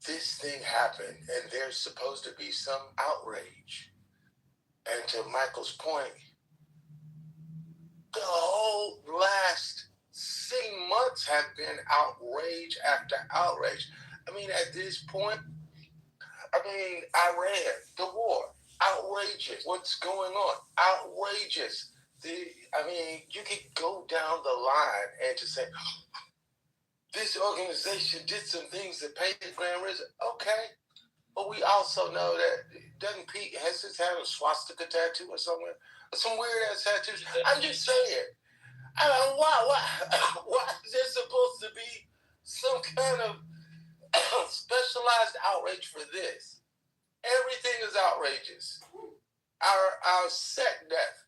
this thing happened, and there's supposed to be some outrage. And to Michael's point, the whole last 6 months have been outrage after outrage. I mean, at this point, Iran, the war, outrageous. What's going on? Outrageous. You could go down the line and just say, this organization did some things that paid the grand risen. Okay. But we also know that doesn't Pete Hesses have a swastika tattoo or somewhere? Some weird ass tattoos. I'm just saying. Why is there supposed to be some kind of specialized outrage for this? Everything is outrageous. Our set death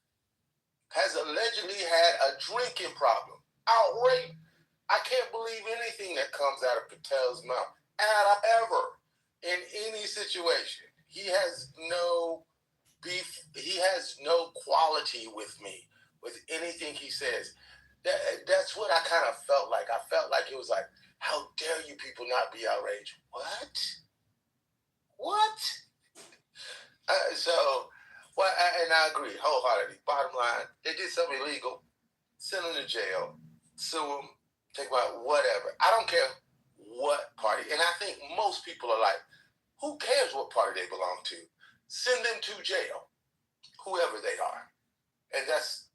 has allegedly had a drinking problem. Outrage. I can't believe anything that comes out of Patel's mouth ever in any situation. He has no beef. He has no quality with me with anything he says. That's what I kind of felt like. I felt like it was like, how dare you people not be outraged? What? And I agree wholeheartedly. Bottom line, they did something illegal. Send them to jail. Sue them. Take them out. Whatever. I don't care what party. And I think most people are like, who cares what party they belong to? Send them to jail. Whoever they are. And that's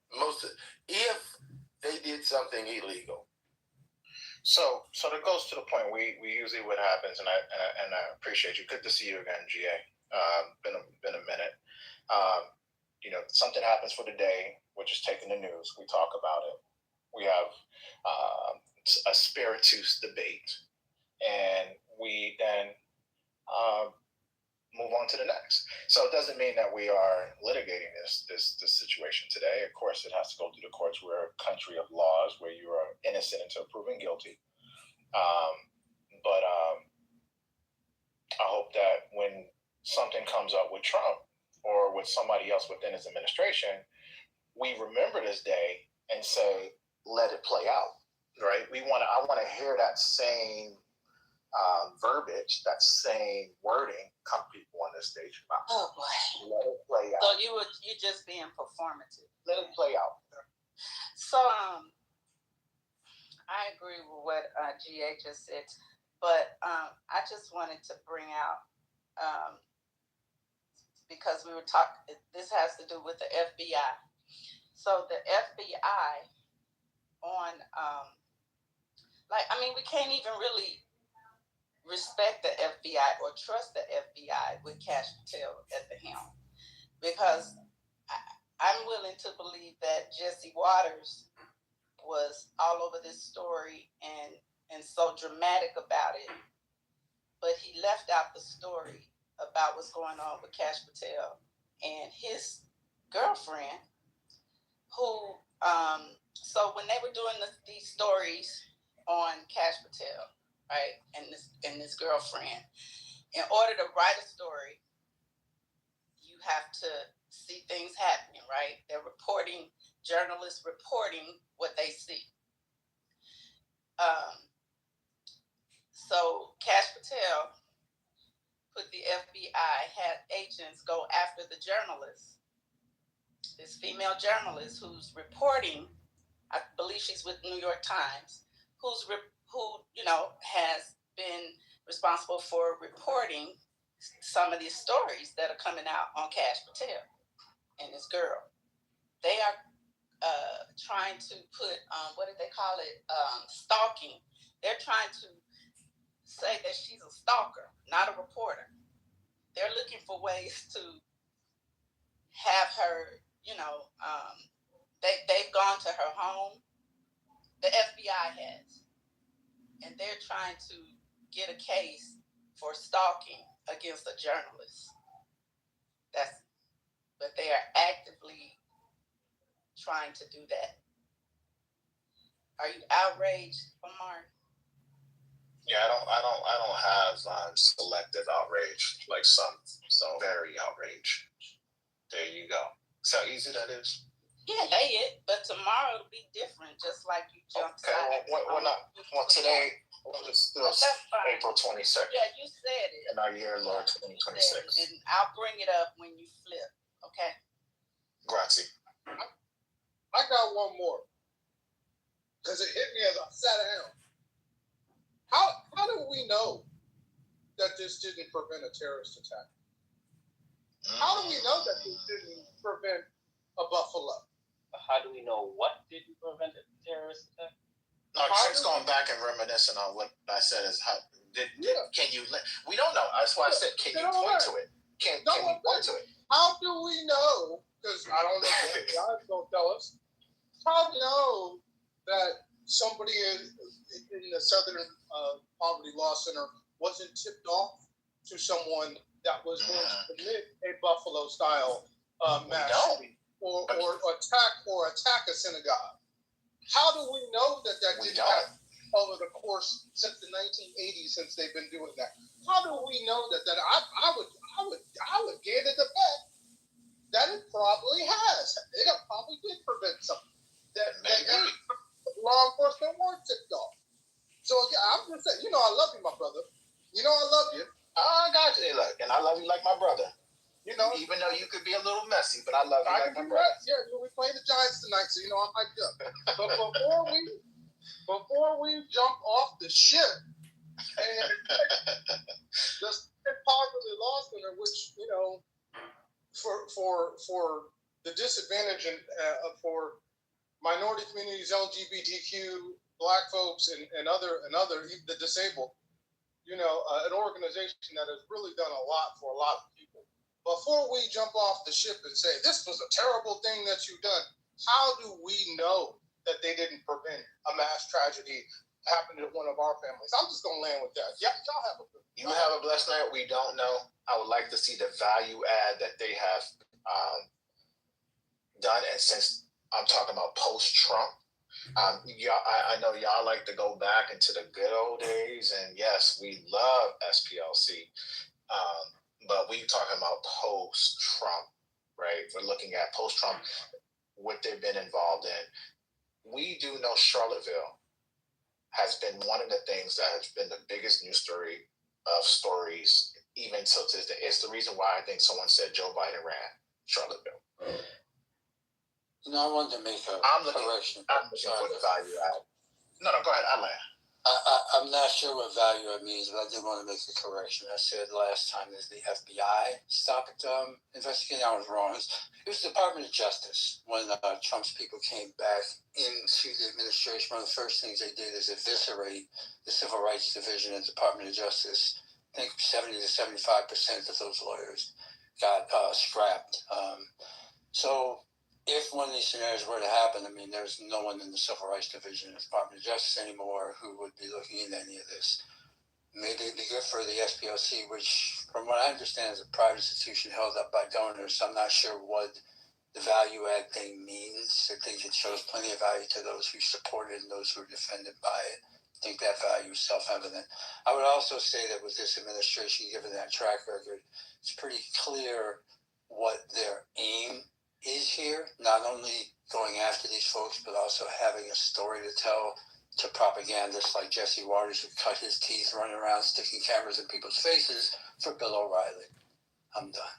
if they did something illegal. So that goes to the point. We usually what happens, and I appreciate you. Good to see you again, GA. Been a minute. Something happens for the day, which is taking the news. We talk about it. We have a spiritus debate, and we then move on to the next. So it doesn't mean that we are litigating this situation today. Of course, it has to go through the courts. We're a country of laws where you are innocent until proven guilty. But I hope that when something comes up with Trump or with somebody else within his administration, we remember this day and say, let it play out, right? I want to hear that same verbiage, that same wording come people on this stage about. Oh boy. Let it play out. So you just being performative. Let it play out. So I agree with what GA just said, but I just wanted to bring out because we were talking. This has to do with the FBI. So the FBI we can't even really respect the FBI or trust the FBI with Cash Patel at the helm, because I'm willing to believe that Jesse Waters was all over this story and so dramatic about it, but he left out the story about what's going on with Cash Patel and his girlfriend, who so when they were doing these stories on Cash Patel, right, and this girlfriend, in order to write a story, you have to see things happening, right? They're reporting, journalists reporting what they see. So Cash Patel put the FBI, had agents go after the journalist, this female journalist who's reporting, I believe she's with New York Times, who has been responsible for reporting some of these stories that are coming out on Cash Patel and this girl. They are trying to put, what did they call it? Stalking. They're trying to say that she's a stalker, not a reporter. They're looking for ways to have her, they've gone to her home. The FBI has. And they're trying to get a case for stalking against a journalist. But they are actively trying to do that. Are you outraged, Omar? Yeah, I don't have selective outrage like some very outraged. There you go. See how easy that is? Yeah, they it. But tomorrow it'll be different, just like you jumped. Okay, we're not. Well, today it's still April 22nd. Yeah, you said it. In our year, Lord, 2026. And I'll bring it up when you flip. Okay. Grazie. I got one more, because it hit me as I sat down. How do we know that this didn't prevent a terrorist attack? How do we know that this didn't prevent a Buffalo? How do we know what didn't prevent a terrorist attack? No, Trent's going back and reminiscing on what I said. Can you? We don't know. That's why I said, can you point to it? Can we point to it? How do we know? Because I don't know. The guys don't tell us. How do we know that somebody in the Southern Poverty Law Center wasn't tipped off to someone that was going to commit a Buffalo-style mass shooting or attack a synagogue? How do we know that didn't happen over the course since the 1980s, since they've been doing that? How do we know that? I would get it the bet that it probably has. It probably did prevent something that law enforcement weren't tipped off. So yeah, I'm just saying, I love you, my brother. I love you. I got you. Look, and I love you like my brother. Even though you could be a little messy, but I love you like my brother. Yeah, we play the Giants tonight, so I'm hyped up. But before we jump off the ship and the Poverty Law Center, which for the disadvantaged and for minority communities, LGBTQ, Black folks, and other the disabled, an organization that has really done a lot for a lot of people. Before we jump off the ship and say, this was a terrible thing that you've done, how do we know that they didn't prevent a mass tragedy happening to one of our families? I'm just going to land with that. Y'all have a good night. You have a blessed night. We don't know. I would like to see the value add that they have done. And since I'm talking about post-Trump, I know y'all like to go back into the good old days. And yes, we love SPLC. But we're talking about post-Trump, right? We're looking at post-Trump, what they've been involved in. We do know Charlottesville has been one of the things that has been the biggest news story of stories, even till today. It's the reason why I think someone said Joe Biden ran Charlottesville. I wanted to make a correction. I'm looking for the value add. No, go ahead. I land. I'm not sure what value it means, but I did want to make a correction. I said last time that the FBI stopped investigating. I was wrong. It was the Department of Justice. When Trump's people came back into the administration, one of the first things they did is eviscerate the Civil Rights Division in the Department of Justice. I think 70 to 75% of those lawyers got scrapped. So if one of these scenarios were to happen, I mean, there's no one in the Civil Rights Division of the Department of Justice anymore who would be looking into any of this. Maybe it'd be good for the SPLC, which, from what I understand, is a private institution held up by donors. So I'm not sure what the value add thing means. I think it shows plenty of value to those who support it and those who are defended by it. I think that value is self-evident. I would also say that with this administration, given that track record, it's pretty clear what their aim is here, not only going after these folks, but also having a story to tell to propagandists like Jesse Waters, who cut his teeth running around sticking cameras in people's faces for Bill O'Reilly. I'm done.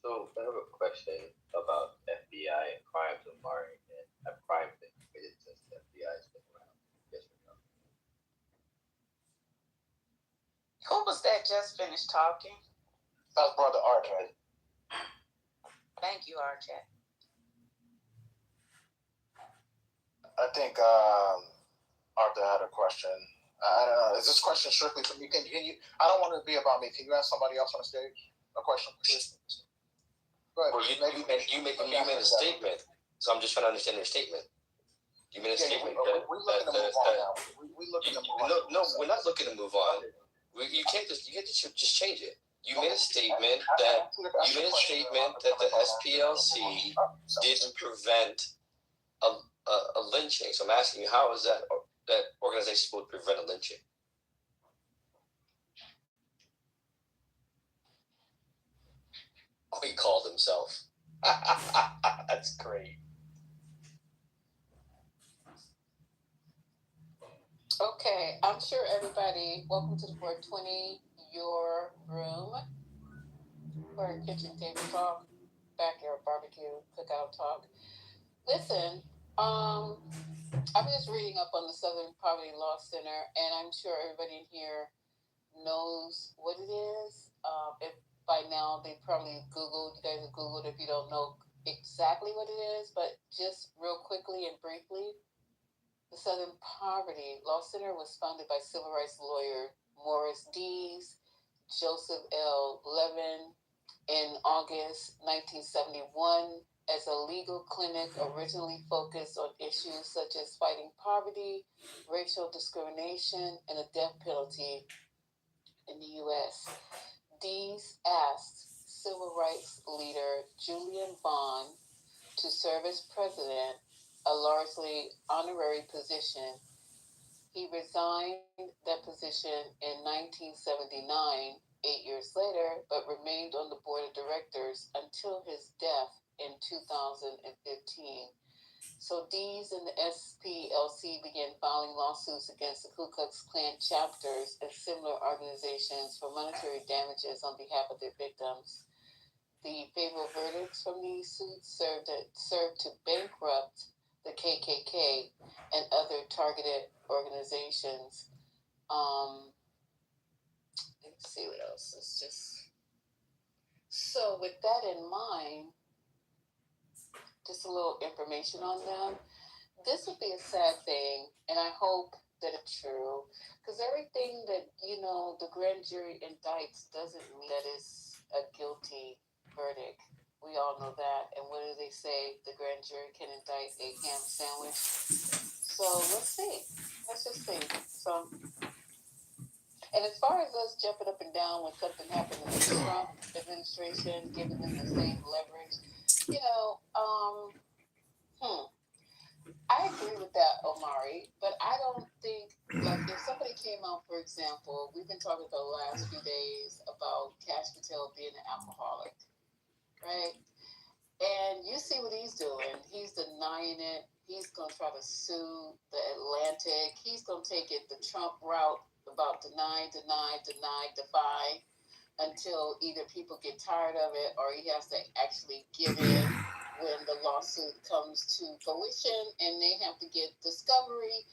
So I have a question about FBI and crimes of Mari and crimes that committed since the FBI has been around. Yes or no? Who was that just finished talking? That was Brother RJ. Thank you, RJ. I think Arthur had a question. I don't know. Is this question strictly for me? Can you? I don't want it to be about me. Can you ask somebody else on the stage a question, please? Go ahead. Well, you made a statement, so I'm just trying to understand your statement. You made a statement that we're looking to move on now. We're looking to move on. No, we're not looking to move on. You can't just change it. You made a statement that the SPLC didn't prevent a lynching. So I'm asking you, how is that organization supposed to prevent a lynching? Oh, he called himself. That's great. Okay, I'm sure everybody, welcome to the 420, your room, for kitchen table talk, backyard barbecue, cookout talk. Listen, I'm just reading up on the Southern Poverty Law Center, and I'm sure everybody in here knows what it is. If by now they probably Googled, you guys have Googled if you don't know exactly what it is, but just real quickly and briefly, the Southern Poverty Law Center was founded by civil rights lawyer Morris Dees, Joseph L. Levin in August 1971 as a legal clinic originally focused on issues such as fighting poverty, racial discrimination, and the death penalty in the U.S. Dees asked civil rights leader Julian Bond to serve as president, a largely honorary position. He resigned that position in 1979, 8 years later, but remained on the board of directors until his death in 2015. So Dees and the SPLC began filing lawsuits against the Ku Klux Klan chapters and similar organizations for monetary damages on behalf of their victims. The favorable verdicts from these suits served to bankrupt the KKK and other targeted organizations. Let's see what else. So with that in mind, just a little information on them. This would be a sad thing, and I hope that it's true. Because everything that, the grand jury indicts doesn't mean that it's a guilty verdict. We all know that. And what do they say? The grand jury can indict a ham sandwich. So let's see. Let's just see. So, and as far as us jumping up and down when something happened in the Trump administration, giving them the same leverage, I agree with that, Omari, but I don't think, like, if somebody came out, for example, we've been talking the last few days about Cash Patel being an alcoholic, right? And you see what he's doing. He's denying it. He's going to try to sue the Atlantic. He's going to take it the Trump route about deny, defy, until either people get tired of it or he has to actually give in when the lawsuit comes to fruition and they have to get discovery.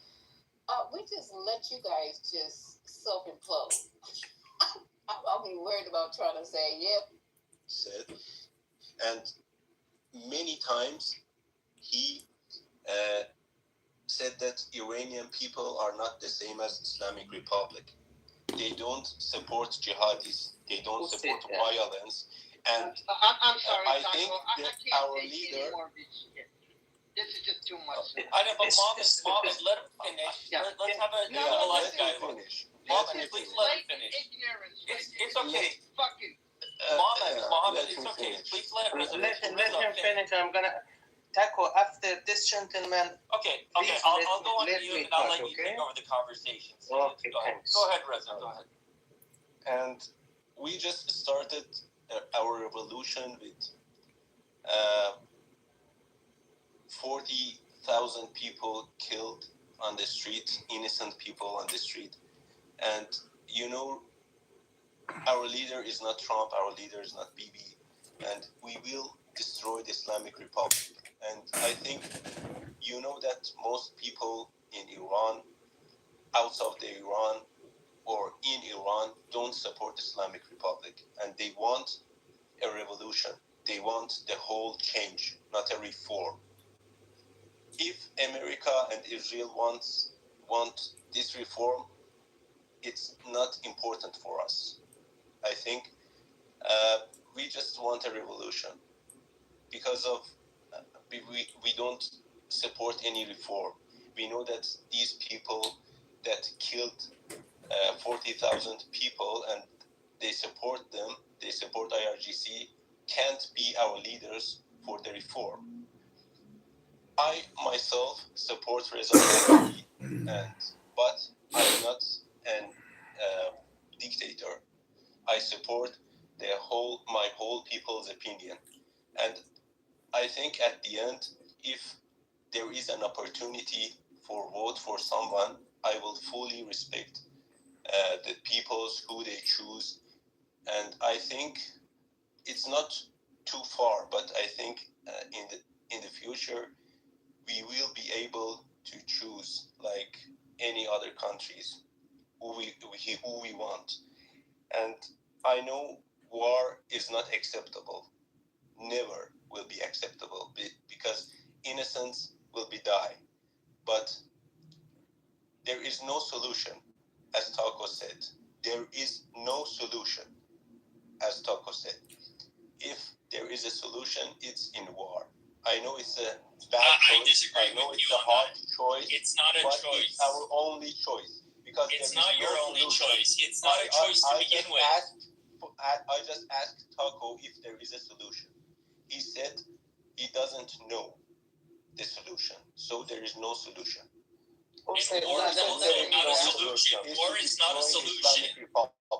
We just let you guys just self-implode. I'll be worried about trying to say, yep. Said, and many times he said that Iranian people are not the same as Islamic Republic. They don't support jihadis. They don't support violence. And I'm sorry, I think that our leader. This is just too much. I know, but Mohammed, let him finish. Let's have a civilized dialogue. Mohammed, please let him finish. It's okay. Mohammed, it's okay. Please let him finish. I'm gonna tackle after this gentleman. Okay. I'll go on you and I'll let you take over the conversation. So okay, go ahead, Reza. Go ahead. And we just started our revolution with 40,000 people killed on the street, innocent people on the street. And our leader is not Trump, our leader is not Bibi, and we will destroy the Islamic Republic. And I think that most people in Iran, outside of Iran, or in Iran don't support the Islamic Republic, and they want a revolution. They want the whole change, not a reform. If America and Israel want this reform, it's not important for us. I think we just want a revolution because of we don't support any reform. We know that these people that killed 40,000 people and they support them, they support IRGC, can't be our leaders for the reform. I myself support Reza Pahlavi, but I'm not a dictator. I support my whole people's opinion, and I think at the end, if there is an opportunity for vote for someone, I will fully respect the peoples who they choose, and I think it's not too far, but I think in the future we will be able to choose like any other countries who we want. And I know war is not acceptable, never will be acceptable because innocents will be die. But there is no solution, as Taco said. There is no solution, as Taco said. If there is a solution, it's in war. I know it's a bad choice. I disagree I know with it's you a hard choice. It's not a but choice. It's our only choice. Because it's not your only choice. It's not a choice to begin with. I just asked Taco if there is a solution. He said he doesn't know the solution. So there is no solution. War is also not a solution. War is not a solution.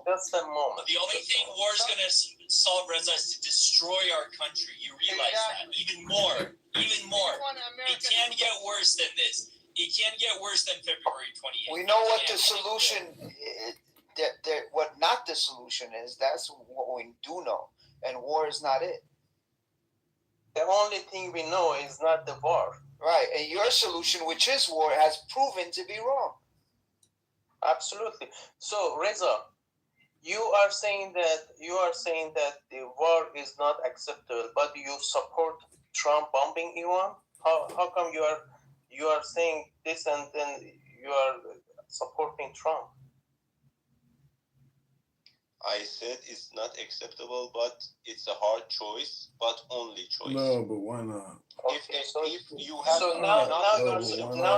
Just a moment. The only thing war is going to solve, Reza, is to destroy our country. You realize that? Even more. It can't get worse than this. It can't get worse than February 28th. We know what the solution is, what not the solution is. That's what we do know. And war is not it. The only thing we know is not the war. Right. And your solution, which is war, has proven to be wrong. Absolutely. So, Reza, you are saying that the war is not acceptable, but you support Trump bombing Iran? How come you are saying this and then you are supporting Trump. I said it's not acceptable, but it's a hard choice, but only choice. No, but why not? If you have So now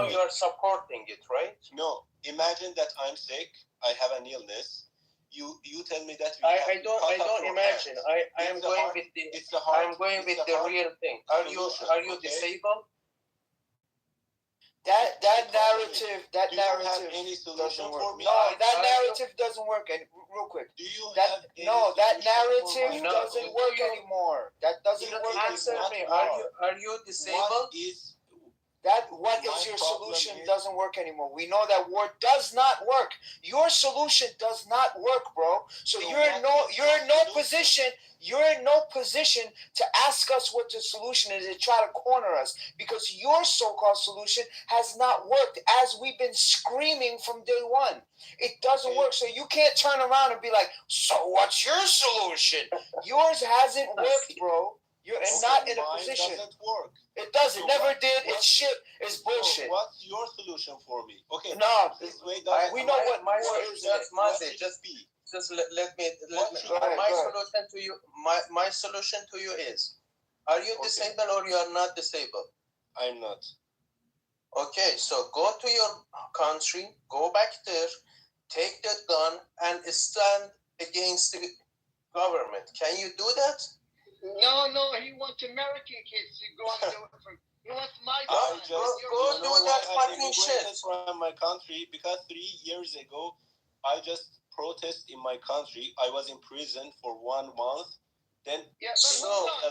you are supporting it, right? No, imagine that I'm sick, I have an illness. You tell me that I don't imagine. I am going with the real thing. Are you disabled? That narrative have any solution doesn't work. for me? No, that narrative doesn't work. And real quick, Do you that have any that solution narrative for me? doesn't work anymore. That doesn't work Answer anymore. me. Are you disabled? What is your solution doesn't work anymore. We know that war does not work. Your solution does not work, bro. So you're in no position. You're in no position to ask us what the solution is and try to corner us, because your so-called solution has not worked, as we've been screaming from day one. It doesn't work. So you can't turn around and be like, so what's your solution? Yours hasn't worked, bro. You're not in a position. Doesn't work. It doesn't. Never did. It's shit. It's bullshit. So what's your solution for me? Okay. No, we know what my solution is. Just let me. My solution to you. My solution to you is: are you disabled or you are not disabled? I'm not. Okay, so go to your country. Go back there. Take that gun and stand against the government. Can you do that? No, he wants American kids to go and do it for. He wants my I son. just go do that fucking shit from my country, because 3 years ago I just protest in my country. I was in prison for 1 month. Then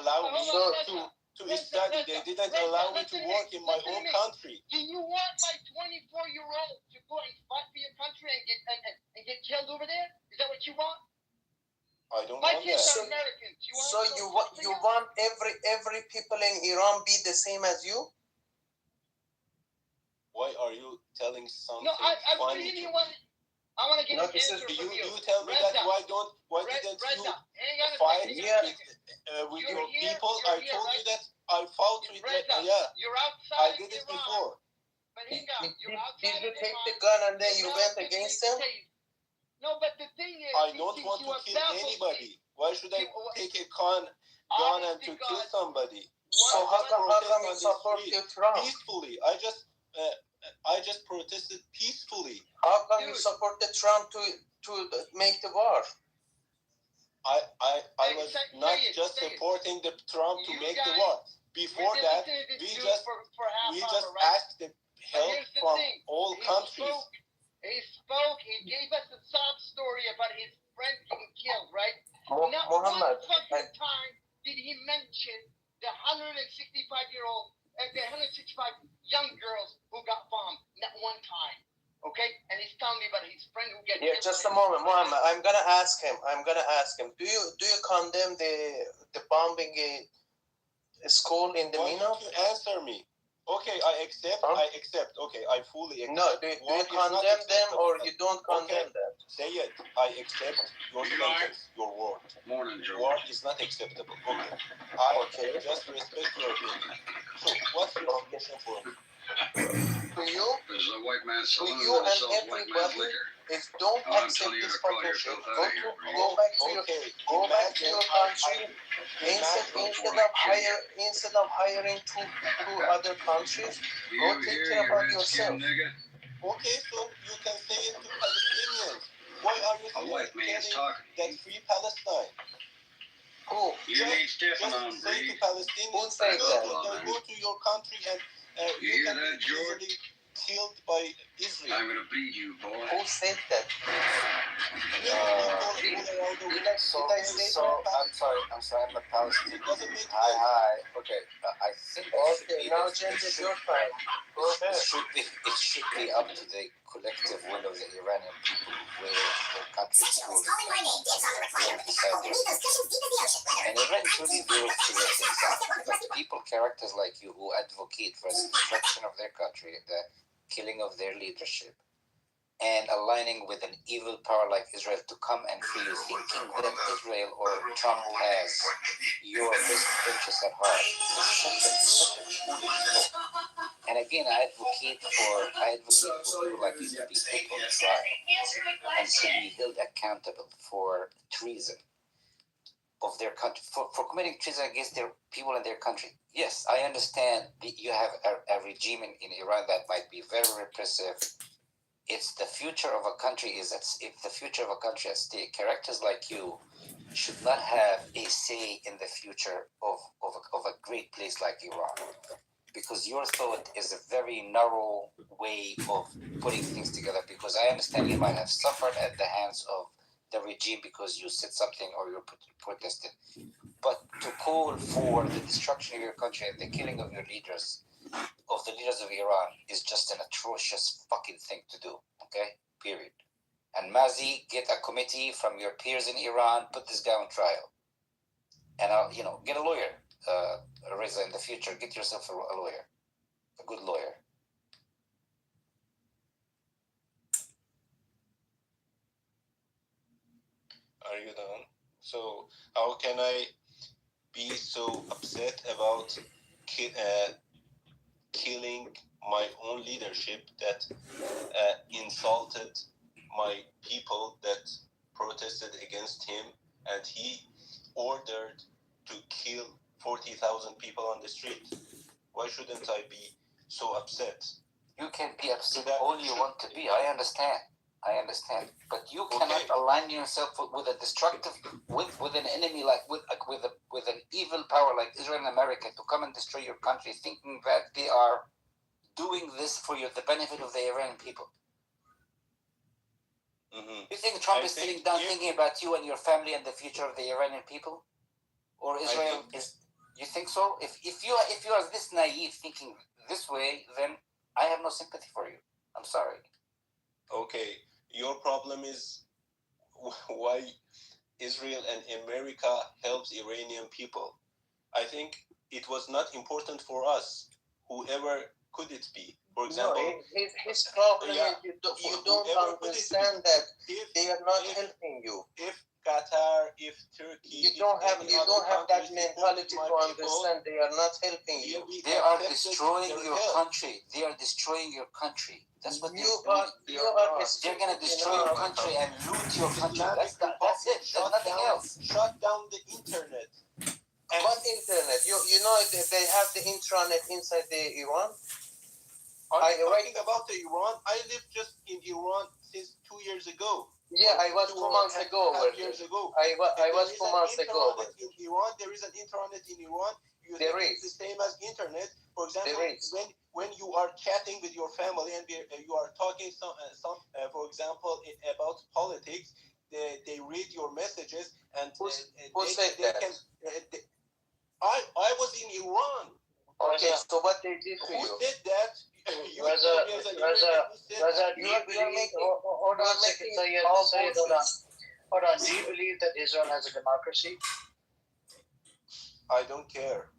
allow me to study. They didn't allow me to work in my own country. Do you want my 24-year-old to go and fight for your country and get killed over there? Is that what you want? I don't my want kids that. are Americans. You want every people in Iran be the same as you? Why are you telling something I funny? really want. I want to get an answer from you. You tell me that why didn't you fight with your people? I told you that I fought with them. Yeah, you're outside. I did it before. Did you take the gun and then you went against them? No, but the thing is, I don't want to kill anybody. Why should I take a gun and to kill somebody? So how come you support Trump? Peacefully. I just protested peacefully. How come you supported Trump to make the war? I was not just supporting the Trump to make the war. Before that, we just asked the help from all countries. He gave us a sob story about his friend getting killed, right? Not Muhammad, one fucking time did he mention the 165-year-old and the 165 young girls who got bombed. Not one time. Okay? And he's telling me about his friend who got killed. Just a moment, Muhammad. I'm gonna ask him. Do you condemn the bombing a school in the Mina? Why don't you answer me? Okay, I accept. Okay, I fully accept. No, do you condemn them or you don't condemn them? Say it. I accept your sentence, your word. Morning, George. Word is not acceptable. Okay. I just respect your opinion. So, what's your solution for me? To you, this is a white man's saloon to you and white man's everybody, liquor. is don't I'm accept telling you this to call fucking shit. yourself out of here. Go back to your country. Instead of hiring two other countries, go take care about yourself. Okay, so you can say it to Palestinians. Why are you saying that free Palestine? Who? You need Stefan on, say to Bree. Palestinians, Who said that? go to your country and You you hear can that, be George? easily killed by Israel. I'm gonna bleed you, boy. Who said that? I'm sorry, I'm a Palestinian. Hi. Okay, I think now change it your time. Go ahead. It should be up to the collective will of the Iranian people where their country schools will decide and eventually they will figure things out. But people, characters like you who advocate for the destruction of their country, the killing of their leadership, and aligning with an evil power like Israel to come and free you, thinking that Israel or Trump has your best interests at heart, is such a foolish hope. And again, I advocate for people like you to be put on trial and to be held accountable for treason of their country, for committing treason against their people in their country. Yes, I understand that you have a regime in Iran that might be very repressive. It's the future of a country if the future of a country at stake. Characters like you should not have a say in the future of a great place like Iran, because your thought is a very narrow way of putting things together, because I understand you might have suffered at the hands of the regime because you said something or you protested. But to call for the destruction of your country and the killing of your leaders, of the leaders of Iran, is just an atrocious fucking thing to do, okay? Period. And Mazi, get a committee from your peers in Iran, put this guy on trial. And I'll, get a lawyer, Reza, in the future. Get yourself a lawyer, a good lawyer. Are you done? So how can I be so upset about killing my own leadership that insulted my people that protested against him, and he ordered to kill 40,000 people on the street? Why shouldn't I be so upset? You can be upset all you want to be. I understand. But you cannot align yourself with a destructive, with an enemy with an evil power like Israel and America to come and destroy your country, thinking that they are doing this for the benefit of the Iranian people. Mm-hmm. You think Trump is sitting down thinking about you and your family and the future of the Iranian people, or Israel is? You think so? If you are this naive, thinking this way, then I have no sympathy for you. I'm sorry. Okay, your problem is why Israel and America helps Iranian people. I think it was not important for us, whoever could it be. For example, his problem is you don't understand that they are not helping you. If Qatar, if Turkey, you don't have that mentality to understand they are not helping you. They are destroying your country. They are destroying your country. That's what they're doing. They're going to destroy your country and loot your country. That's it. There's nothing else. Shut down the internet. What internet? You know they have the intranet inside the Iran? Are you talking about the Iran? I lived just in Iran since 2 years ago. Yeah, I was 2 months ago. Years ago. I was 2 months ago. In Iran, there is an intranet in Iran. There is the same as internet. For example, when you are chatting with your family and you are talking for example, about politics, they read your messages and who said that? I was in Iran. Okay, so what they did to you? Who did that? Hold on a second. Hold on. Do you believe that Israel has a democracy? I don't care.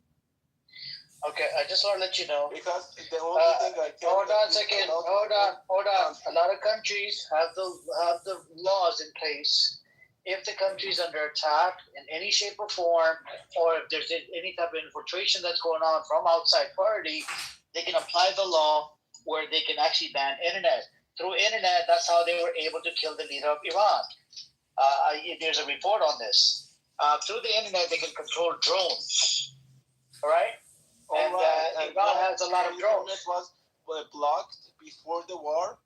Okay, I just want to let you know. Because the only thing I care. Hold on a second. Hold on. A lot of countries have the laws in place. If the country is under attack in any shape or form, or if there's any type of infiltration that's going on from outside party, they can apply the law where they can actually ban internet. Through internet, that's how they were able to kill the leader of Iran. There's a report on this. Through the internet, they can control drones. All right? Iran has a lot of drones. Internet was blocked before the war.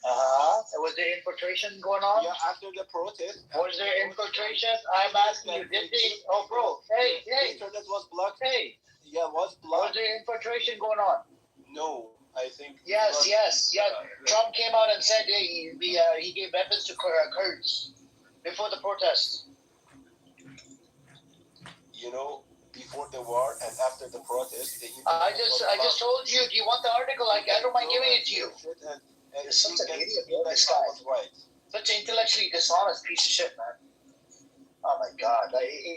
Was there infiltration going on? Yeah, after the protest. Was there infiltration? I'm asking you, did they? Oh, bro. Hey. Internet was blocked. Hey. Yeah, was blocked. Was there infiltration going on? No, I think. Yes. Trump came out and said he gave weapons to Kurds before the protests. Before the war and after the protest. I just told you. Do you want the article? I don't mind giving it to you. You're such an idiot, bro. This guy. Such an intellectually dishonest piece of shit, man. Oh my God.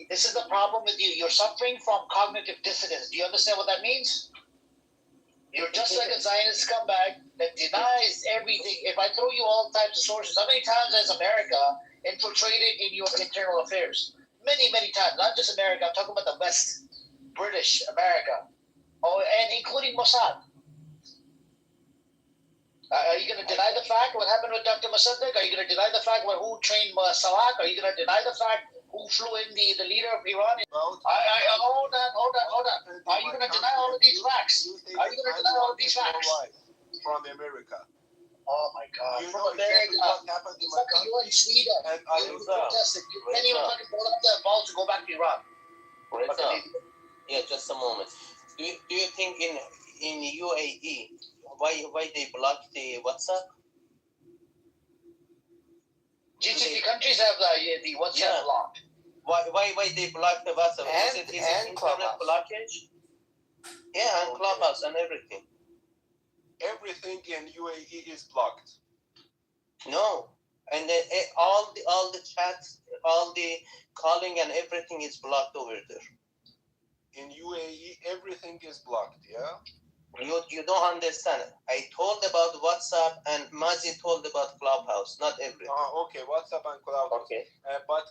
This is the problem with you. You're suffering from cognitive dissonance. Do you understand what that means? You're just like a Zionist scumbag that denies everything. If I throw you all types of sources, how many times has America infiltrated in your internal affairs? Many, many times. Not just America. I'm talking about the West. British, America. Oh, and including Mossad. Are you going to deny the fact what happened with Dr. Mossadegh? Are you going to deny the fact who trained Salak? Are you going to deny the fact who flew in the leader of Iran? Hold on. Are you going to deny all of these facts? Are you going to deny all of these facts? From America. Oh my God! You From know America, exactly what happened in my country. you in Sweden. And You protested. You can't even fucking pull up the ball to go back to Iran. Yeah, just a moment. Do you think in UAE why they blocked the WhatsApp? GCC countries have the WhatsApp blocked. Why they blocked the WhatsApp? Is it internet blockage? Yeah, and Clubhouse and everything. Everything in UAE is blocked. No, and then all the chats, all the calling and everything is blocked over there. In UAE, everything is blocked. Yeah. You don't understand. I told about WhatsApp and Mazi told about Clubhouse, not everything. Okay, WhatsApp and Clubhouse. Okay. But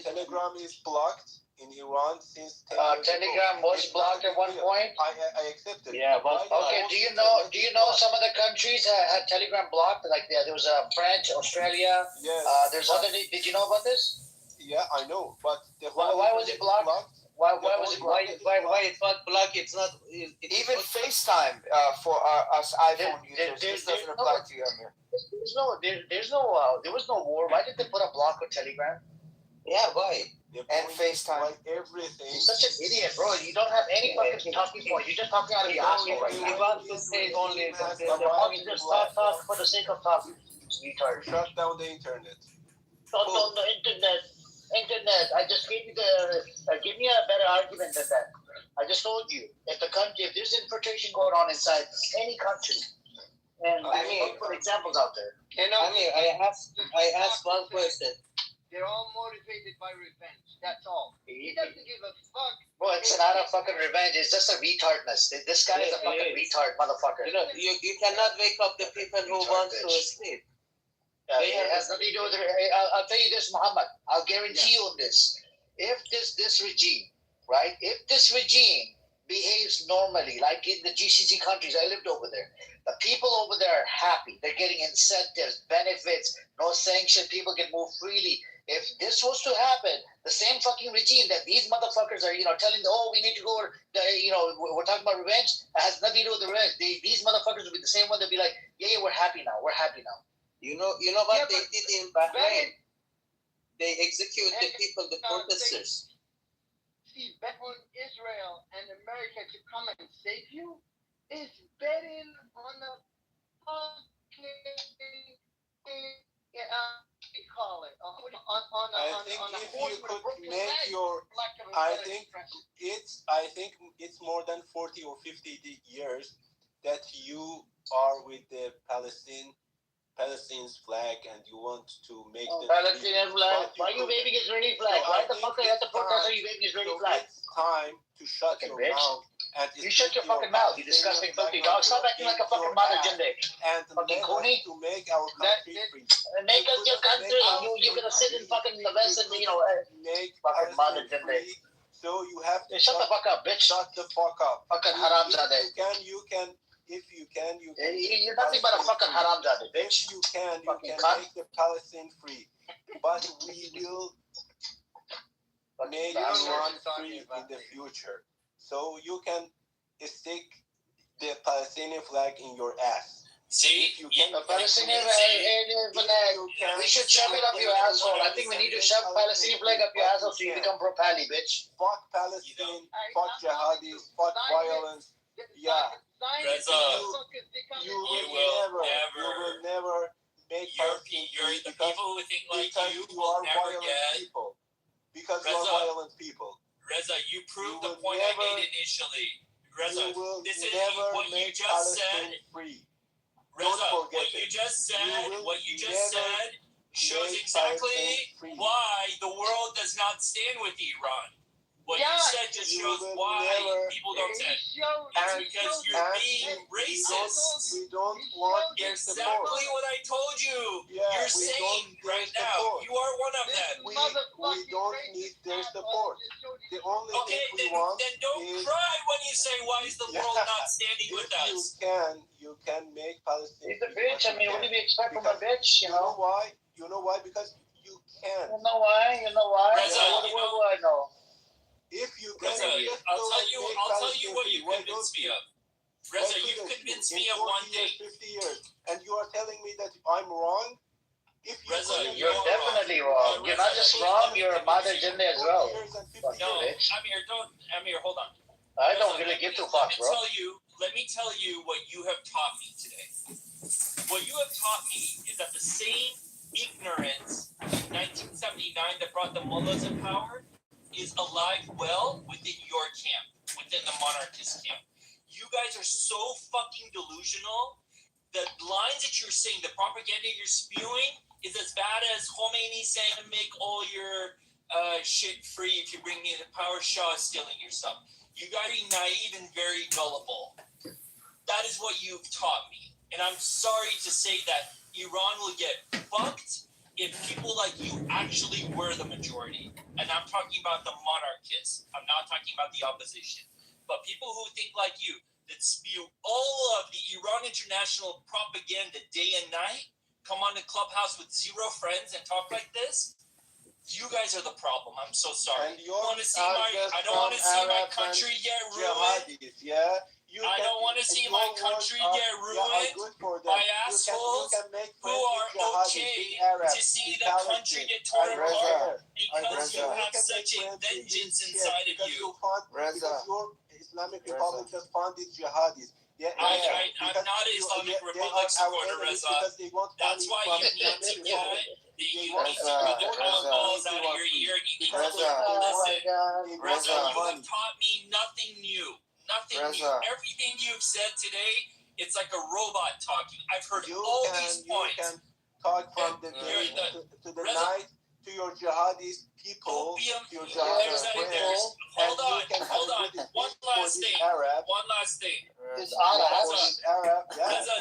Telegram is blocked in Iran since 10 years Telegram ago. was blocked at one point. I accepted. Yeah, okay. Do you know some of the countries had Telegram blocked? Like there was French, Australia. Yes. There's other. Did you know about this? Yeah, I know. But why was it blocked? Why was it blocked? Why it was blocked? It's not. Even FaceTime for us iPhone users. This doesn't apply to you, Amir. There was no war. Why did they put a block on Telegram? Yeah, why? And FaceTime. Like everything. You're such an idiot, bro. You don't have any fucking talking point. You're just talking out of your asshole right now. You want to say only you just talk for the sake of talking. Retard. Shut down the internet. Shut down the internet. I just gave you give me a better argument than that. I just told you if there's infiltration going on inside any country, and I put examples out there. I asked one question. They're all motivated by revenge. That's all. He doesn't give a fuck. Bro, it's not a fucking revenge. It's just a retardness. This guy is a fucking retard, motherfucker. You cannot wake up the people who want to sleep. It has nothing to do with it. I'll tell you this, Muhammad. I'll guarantee you this. If this regime, right? If this regime behaves normally, like in the GCC countries, I lived over there. The people over there are happy. They're getting incentives, benefits, no sanction. People can move freely. If this was to happen, the same fucking regime that these motherfuckers are, telling we need to go, we're talking about revenge. It has nothing to do with the revenge. These motherfuckers will be the same one. They'll be like, yeah, we're happy now. We're happy now. You know what they did in Bahrain? They execute the people, the protesters. See, bet on Israel and America to come and save you is betting on the I think it's more than 40 or 50 years that you are with the Palestine's flag and you want to make the Palestinian flag. Why are you waving Israeli flag? Why the fuck are you at the protest? Are you waving Israeli flag? It's time to shut your mouth. And you shut your fucking mouth, you disgusting filthy dog. Stop acting like a fucking mother, Jinde. And fucking Coney. To make our country free. Make us your country. You're gonna sit in fucking the West and make fucking mother, Jinde. So you have to shut the fuck up, bitch. Shut the fuck up. Fucking haramzadeh. If you can. You're nothing but a fucking haramzadeh, bitch. You can make the Palestine free. But we will make Iran free in the future. So you can stick the Palestinian flag in your ass. See, the Palestinian flag, we should shove it up your asshole. I think we need to shove Palestinian flag up your asshole so you become pro-Pali, bitch. Fuck Palestine, fuck jihadis, fuck violence. Yeah. You will never make Palestine free the people who think like you are never violent get. people. Because you are violent people. Reza, you proved the point I made initially. Reza, this is what you just Palestine said. Free. Reza, what you just said shows exactly why the world does not stand with Iran. What you said just shows why people don't stand. It's because you're being racist. We don't want their support. Exactly what I told you. You're saying right now. You are one of them. We don't need their support. The only thing we want then don't cry when you say, why is the world not standing with us? You can make Palestine the bitch. I mean, what do we expect from a bitch? You know why? You know why? Because you can't. You know why? You know why? Reza, what do I know? If you Reza, I'll tell you what you convinced me of. Reza, you convinced me of one thing. 50 years, and you are telling me that I'm wrong? If you Reza, You're definitely wrong. You're not just wrong, you're mother's in there as well. No, Amir, hold on. I don't really give two fucks, bro. Let me tell you what you have taught me today. What you have taught me is that the same ignorance in 1979 that brought the mullahs in power is alive well within your camp, within the monarchist camp. You guys are so fucking delusional. The lines that you're saying, the propaganda you're spewing, is as bad as Khomeini saying to make all your shit free if you bring me the power. Shah is stealing your stuff. You guys are naive and very gullible. That is what you've taught me. And I'm sorry to say that Iran will get fucked if people like you actually were the majority. And I'm talking about the monarchists. I'm not talking about the opposition. But people who think like you, that spew all of the Iran international propaganda day and night, come on the Clubhouse with zero friends and talk like this, you guys are the problem. I'm so sorry. I don't want to see my country get ruined. I don't want to see my country get ruined by assholes who are okay to see the country get torn apart because you have such a vengeance inside of you. Because your Islamic Republic just funded jihadis. I'm not an Islamic Republic supporter, Reza. That's why you need to get the crown balls out of your ear. You need to listen. Reza, you have taught me nothing new. Nothing new. Everything you've said today, it's like a robot talking. I've heard all these points. You can talk from the day to the night to your jihadist people. Hold on. One last thing. Reza,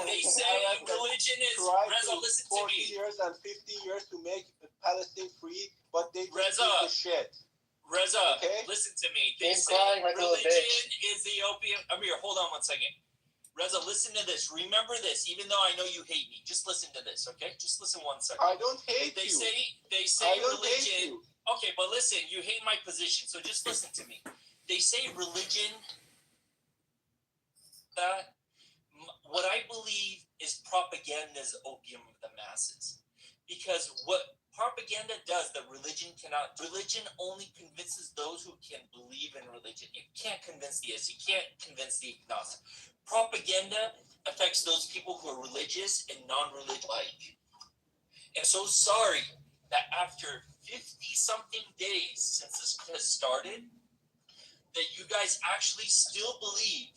they say religion is. Reza, listen to me. 40 years and 50 years to make Palestine free, but they just Reza, the shit. Reza, listen to me. They say religion is the opium. Amir, hold on one second. Reza, listen to this. Remember this, even though I know you hate me. Just listen to this, okay? Just listen 1 second. I don't hate they you. They say religion. Okay, but listen, you hate my position, so just listen to me. They say religion. That what I believe is propaganda's opium of the masses, because what propaganda does that religion cannot. Religion only convinces those who can believe in religion. It can't convince the atheist. You can't convince the agnostic. Propaganda affects those people who are religious and non-religious alike. And so sorry that after 50-something days since this has started, that you guys actually still believe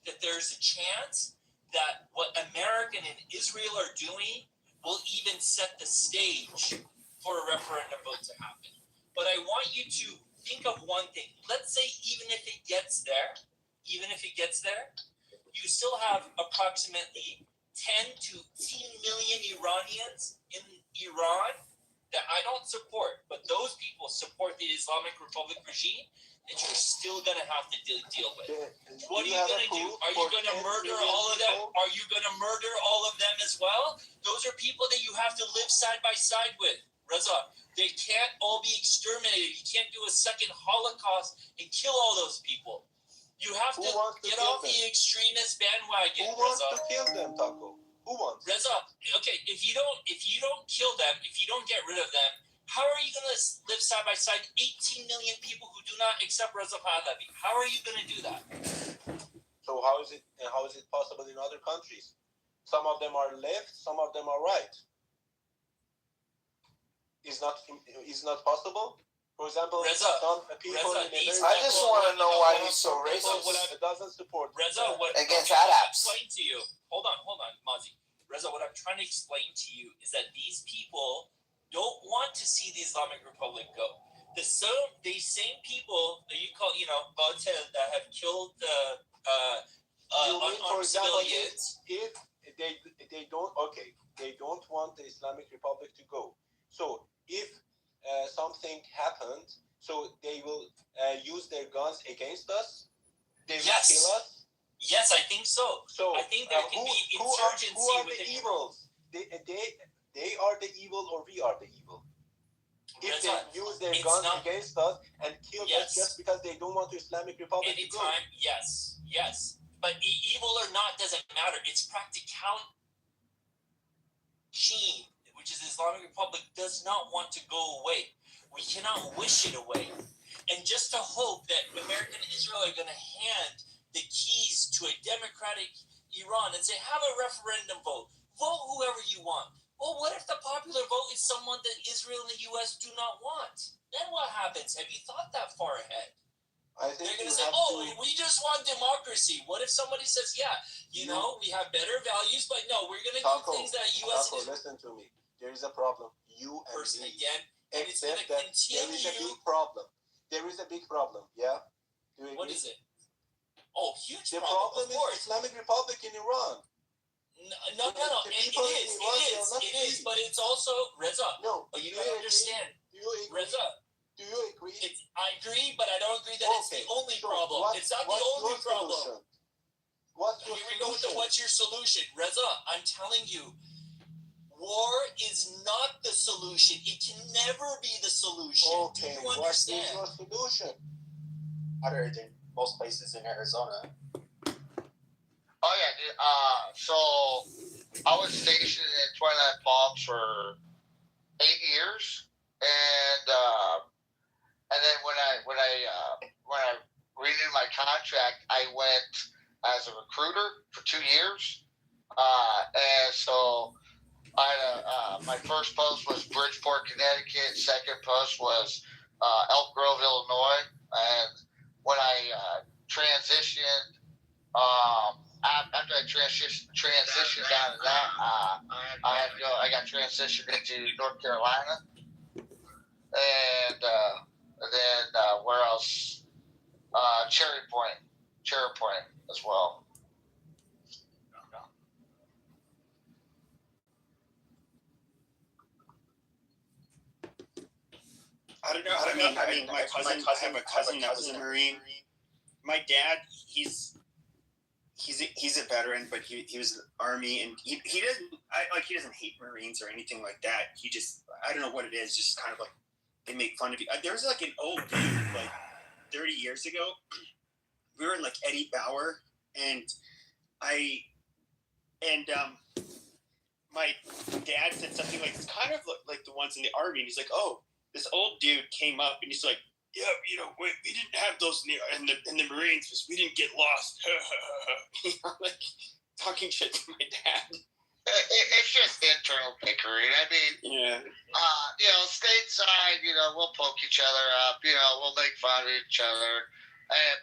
that there's a chance that what America and Israel are doing will even set the stage for a referendum vote to happen. But I want you to think of one thing. Let's say even if it gets there, you still have approximately 10 to 15 million Iranians in Iran that I don't support, but those people support the Islamic Republic regime that you're still going to have to deal with. What are you going to do? Are you going to murder all of them? Are you going to murder all of them as well? Those are people that you have to live side by side with. Reza, they can't all be exterminated. You can't do a second Holocaust and kill all those people. You have to get off the extremist bandwagon. Who wants to kill them, Taco? Who wants? Reza, okay, if you don't kill them, if you don't get rid of them, how are you going to live side by side 18 million people who do not accept Reza Pahlavi? How are you going to do that? So how is it possible in other countries? Some of them are left, some of them are right. Is not possible? For example, some people in America. I just want to know why he's so racist. Doesn't support Reza, what against I'm Arabs. explain to you. Hold on, Mazi. Reza, what I'm trying to explain to you is that these people don't want to see the Islamic Republic go. They same people that you call, Batel, that have killed unarmed civilians. If they don't want the Islamic Republic to go. So if something happened, so they will use their guns against us. They will kill us. Yes, I think so. So I think there can be insurgency who are the within evils? They are the evil, or we are the evil. If they use their guns against us and kill us just because they don't want the Islamic Republic to go. Anytime, yes. But evil or not doesn't matter. It's practicality. Regime, which is the Islamic Republic, does not want to go away. We cannot wish it away. And just to hope that America and Israel are going to hand the keys to a democratic Iran and say, have a referendum vote. Vote whoever you want. Well, what if the popular vote is someone that Israel and the U.S. do not want? Then what happens? Have you thought that far ahead? I think they're going to say, we just want democracy. What if somebody says, we have better values, but no, we're going to do things that U.S. Taco, listen to me. There is a problem. You and me. Again, and it's going to continue. There is a big problem. There is a big problem, yeah? What is it? Oh, huge problem. The problem is the Islamic Republic in Iran. No. It is, but it's also, Reza, you don't understand. Do you agree? Reza, do you agree? I agree, but I don't agree that it's the only problem. It's not the only problem. Here we go with what's your solution? Reza, I'm telling you, war is not the solution. It can never be the solution. Okay, do you understand? What is your solution? Hotter than most places in Arizona. Oh yeah, dude. So I was stationed in Twilight Palms for 8 years, and then when I renewed my contract, I went as a recruiter for 2 years, and so my first post was Bridgeport, Connecticut. Second post was Elk Grove, Illinois, and when I transitioned. After I transitioned out of that, I got transitioned into North Carolina, and then where else? Cherry Point as well. I don't know. I mean, I have a cousin that was a Marine. My dad, he's a veteran, but he was Army, and he doesn't hate Marines or anything like that. He just, I don't know what it is, just kind of like they make fun of you. There was like an old dude like 30 years ago. We were in like Eddie Bauer, and my dad said something like, it's kind of like the ones in the Army, and he's like, oh, this old dude came up, and he's like, yeah, we didn't have those in the Marines because we didn't get lost. Like talking shit to my dad. It's just internal bickering. I mean, stateside, we'll poke each other up. We'll make fun of each other.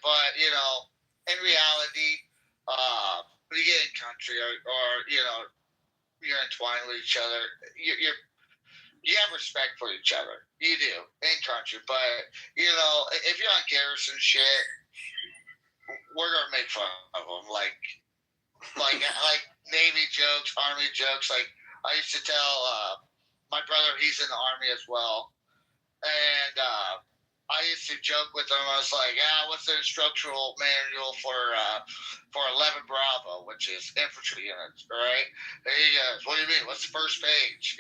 But in reality, when you get in country or you're entwined with each other, you have respect for each other. You do in country, but if you're on garrison shit, we're gonna make fun of them, like Navy jokes, Army jokes. Like I used to tell my brother, he's in the Army as well, and I used to joke with him. I was like, what's the instructional manual for 11 Bravo, which is infantry units, right? And he goes, what do you mean? What's the first page?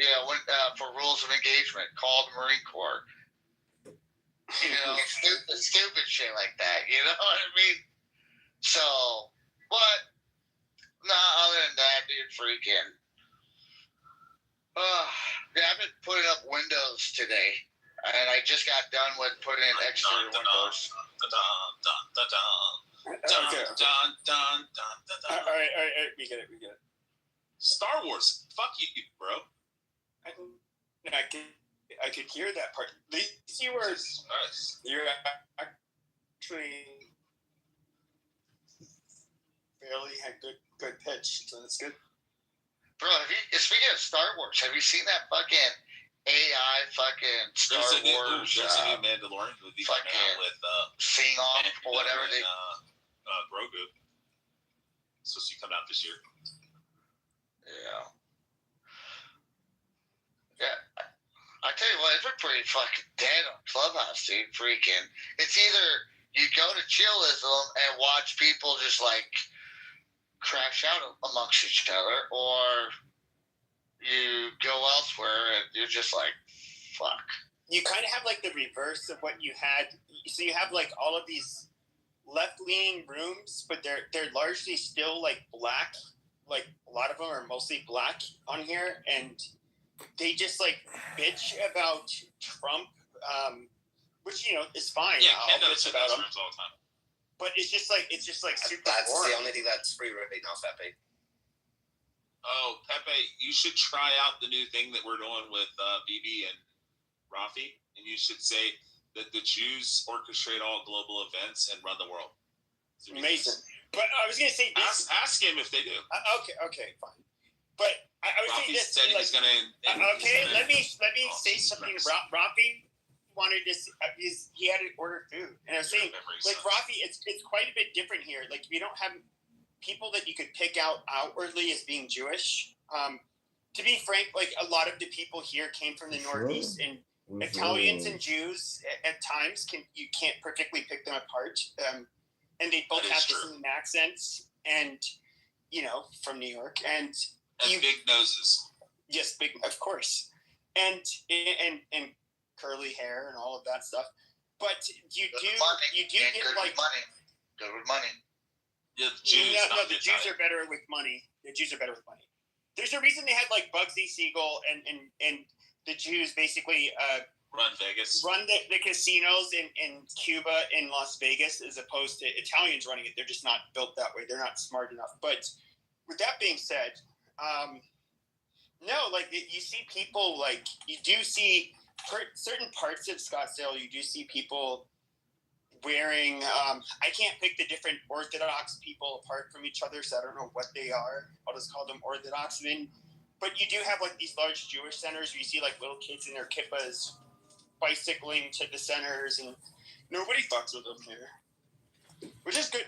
For rules of engagement, call the Marine Corps. Stupid shit like that. You know what I mean? So, but other than that, dude, freaking. I've been putting up windows today. And I just got done with putting in exterior windows. All right, we get it. Star Wars, fuck you, bro. I could hear that part. At least you're actually barely had good pitch, so that's good. Bro, speaking of Star Wars, have you seen that fucking AI fucking Star Wars? There's a new Mandalorian movie coming out with Sing Off or whatever they. Grogu. It's supposed to come out this year. Yeah. I tell you what, it's been pretty fucking dead on Clubhouse, dude. Freaking. It's either you go to chillism and watch people just like crash out amongst each other, or you go elsewhere and you're just like, fuck. You kind of have like the reverse of what you had. So you have like all of these left-leaning rooms, but they're largely still like black. Like a lot of them are mostly black on here, and they just like bitch about Trump, which is fine. Yeah, I'll Ken does bitch about him. all the time. But it's just like super That's boring. the only thing that's free right now, Pepe. Oh, Pepe, you should try out the new thing that we're doing with BB and Rafi, and you should say that the Jews orchestrate all global events and run the world. Amazing. But I was gonna say this. Ask him if they do. Okay, fine. But I was Rafi saying this. said he was gonna. Okay, let me say something. Rafi wanted to. He had to order food, and I was saying, like Rafi, it's quite a bit different here. Like we don't have people that you could pick out outwardly as being Jewish. To be frank, like a lot of the people here came from the Northeast, and Italians and Jews at times you can't particularly pick them apart. And they both have the same accents, and from New York, and big noses. Yes, big, of course, and curly hair and all of that stuff. But you do get like money. Good with money. Yeah, the Jews. No, the Jews are better with money. The Jews are better with money. There's a reason they had like Bugsy Siegel and the Jews basically run Vegas, run the casinos in Cuba, in Las Vegas, as opposed to Italians running it. They're just not built that way. They're not smart enough. But with that being said, no, like you see people, like you do see certain parts of Scottsdale. You do see people wearing. I can't pick the different Orthodox people apart from each other, so I don't know what they are. I'll just call them Orthodox men. But you do have like these large Jewish centers where you see like little kids in their kippas bicycling to the centers, and nobody fucks with them here, which is good.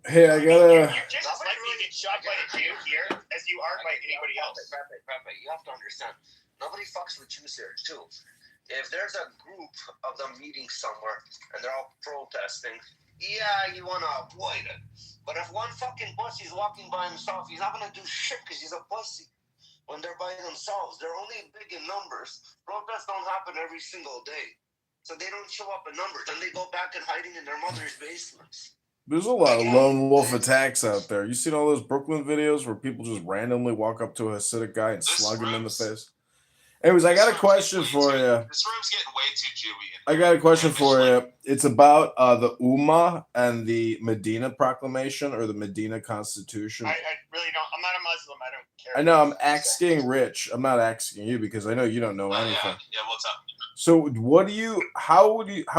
Hey, I gotta. You're just as likely to get shot by a Jew here as you are by anybody else. Pepe, you have to understand. Nobody fucks with Jews here too. If there's a group of them meeting somewhere and they're all protesting, yeah, you want to avoid it. But if one fucking pussy's walking by himself, he's not gonna do shit because he's a pussy. When they're by themselves, they're only big in numbers. Protests don't happen every single day, so they don't show up in numbers, and they go back and hiding in their mother's basements. There's a lot of lone wolf attacks out there. You seen all those Brooklyn videos where people just randomly walk up to a Hasidic guy and slug him in the face? Anyways, I got a question for you. This room's getting way too Jewy. I got a question for you. It's about the Ummah and the Medina Proclamation or the Medina Constitution. I really don't. I'm not a Muslim. I don't care. I know I'm asking Rich. I'm not asking you because I know you don't know anything. Yeah, what's up? So, how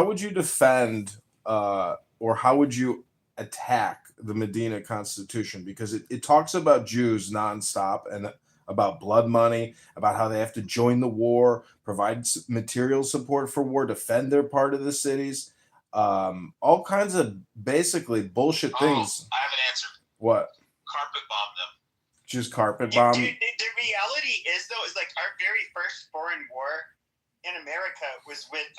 would you defend, or how would you attack the Medina Constitution? Because it talks about Jews nonstop and about blood money, about how they have to join the war, provide material support for war, defend their part of the cities, all kinds of basically bullshit things. I have an answer. What? Carpet bomb them. Just carpet bomb? Dude, the reality is though, is like our very first foreign war in America was with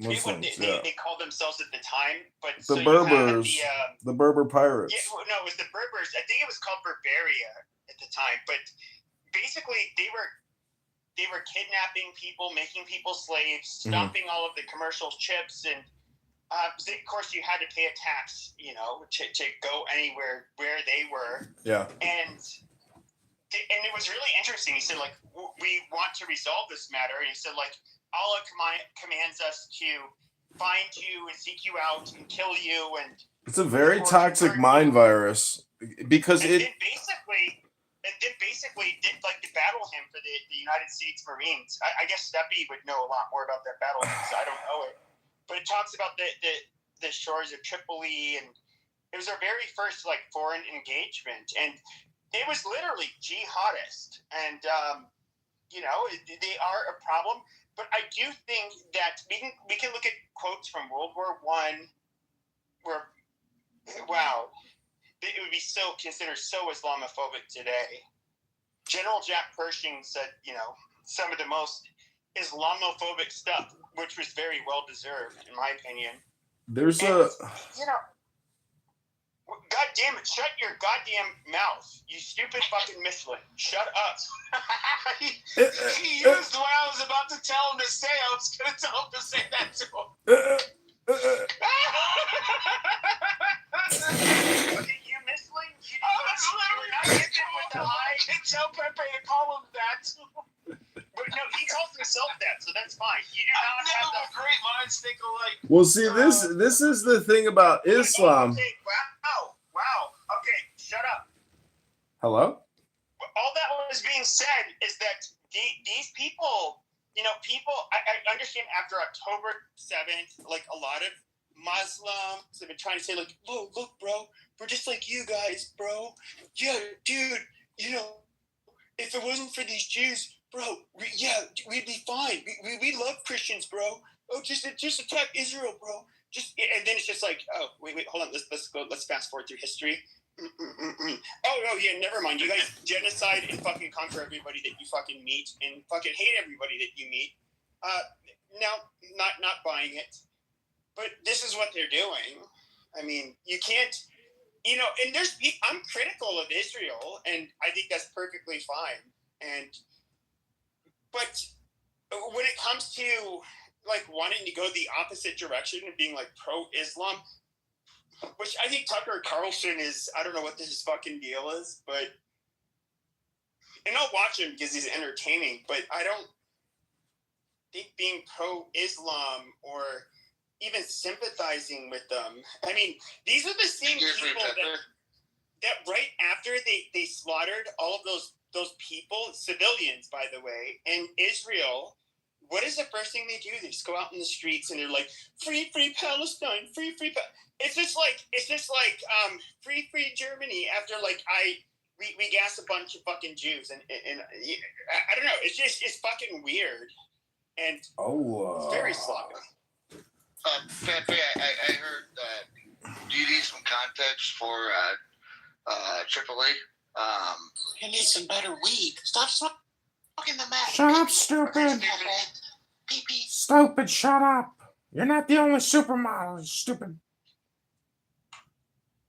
Muslims. They called themselves at the time, but The Berbers, the Berber pirates. Yeah, well, no, it was the Berbers. I think it was called Berberia at the time, but basically they were kidnapping people, making people slaves, stopping all of the commercial chips, and of course you had to pay a tax, to go anywhere where they were. Yeah. And it was really interesting. He said, like, we want to resolve this matter, and he said, like, Allah commands us to find you and seek you out and kill you, and it's a very toxic mind virus because then basically like to battle him for the United States Marines. I guess Steppy would know a lot more about that battle because I don't know it, but it talks about the shores of Tripoli, and it was our very first like foreign engagement, and it was literally jihadist, and they are a problem. But I do think that we can look at quotes from World War I, where it would be considered so Islamophobic today. General Jack Pershing said, some of the most Islamophobic stuff, which was very well deserved, in my opinion. There's God damn it! Shut your goddamn mouth, you stupid fucking Michelin! Shut up. He used what I was about to tell him to say. I was going to tell him to say that to him. You Michelin? I was literally with the high. Tell Pepe to call him that. But no, he calls himself that, so that's fine. You do not have the great minds think alike. Well, see, this is the thing about Islam. Okay, wow. Okay, shut up. Hello? All that was being said is that these people, I understand after October 7th, like a lot of Muslims have been trying to say, like, look, bro, we're just like you guys, bro. Yeah, dude, if it wasn't for these Jews, bro, we'd be fine. We love Christians, bro. Oh, just attack Israel, bro. And then it's just like, oh, wait, hold on. Let's fast forward through history. Oh, yeah, never mind. You guys genocide and fucking conquer everybody that you fucking meet and fucking hate everybody that you meet. Now, not buying it. But this is what they're doing. I mean, you can't, and I'm critical of Israel, and I think that's perfectly fine. But when it comes to like wanting to go the opposite direction and being like pro-Islam, which I think Tucker Carlson is, I don't know what this fucking deal is, and I'll watch him because he's entertaining, but I don't think being pro-Islam or even sympathizing with them, I mean, these are the same people that right after they slaughtered all of those people, civilians, by the way, in Israel, what is the first thing they do? They just go out in the streets and they're like, free Palestine, free It's just like free Germany after like we gassed a bunch of fucking Jews and I don't know. It's fucking weird and it's very sloppy. Pepe, I heard that you need some context for Tripoli. You need some better weed. Stop smoking the meth. Shut up, stupid. Stupid, shut up. You're not the only supermodel, you stupid.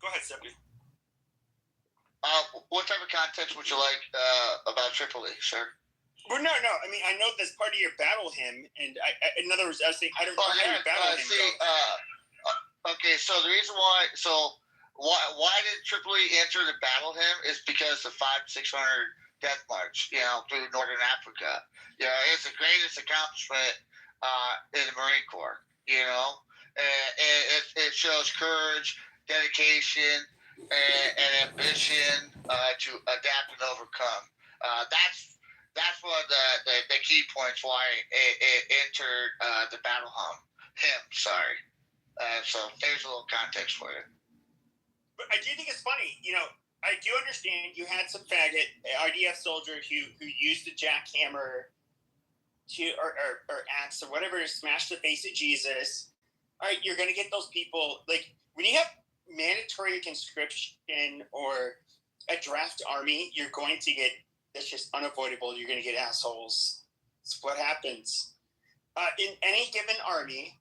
Go ahead, Stephanie. What type of context would you like about Tripoli, sir? Well, no. I mean, I know that's part of your battle hymn, and in other words, I was saying I don't know how your battle hymn goes. Okay, so the reason why did Tripoli enter the battle hymn is because the 500-600 death march, through Northern Africa. It's the greatest accomplishment in the Marine Corps. It shows courage, dedication, and ambition to adapt and overcome. That's one of the key points why it entered the battle hymn. Sorry. So there's a little context for you. But I do think it's funny. I do understand you had some faggot RDF soldiers who used the jackhammer or axe or whatever to smash the face of Jesus. All right, you're going to get those people. Like, when you have mandatory conscription or a draft army, you're going to get, that's just unavoidable. You're going to get assholes. It's what happens. In any given army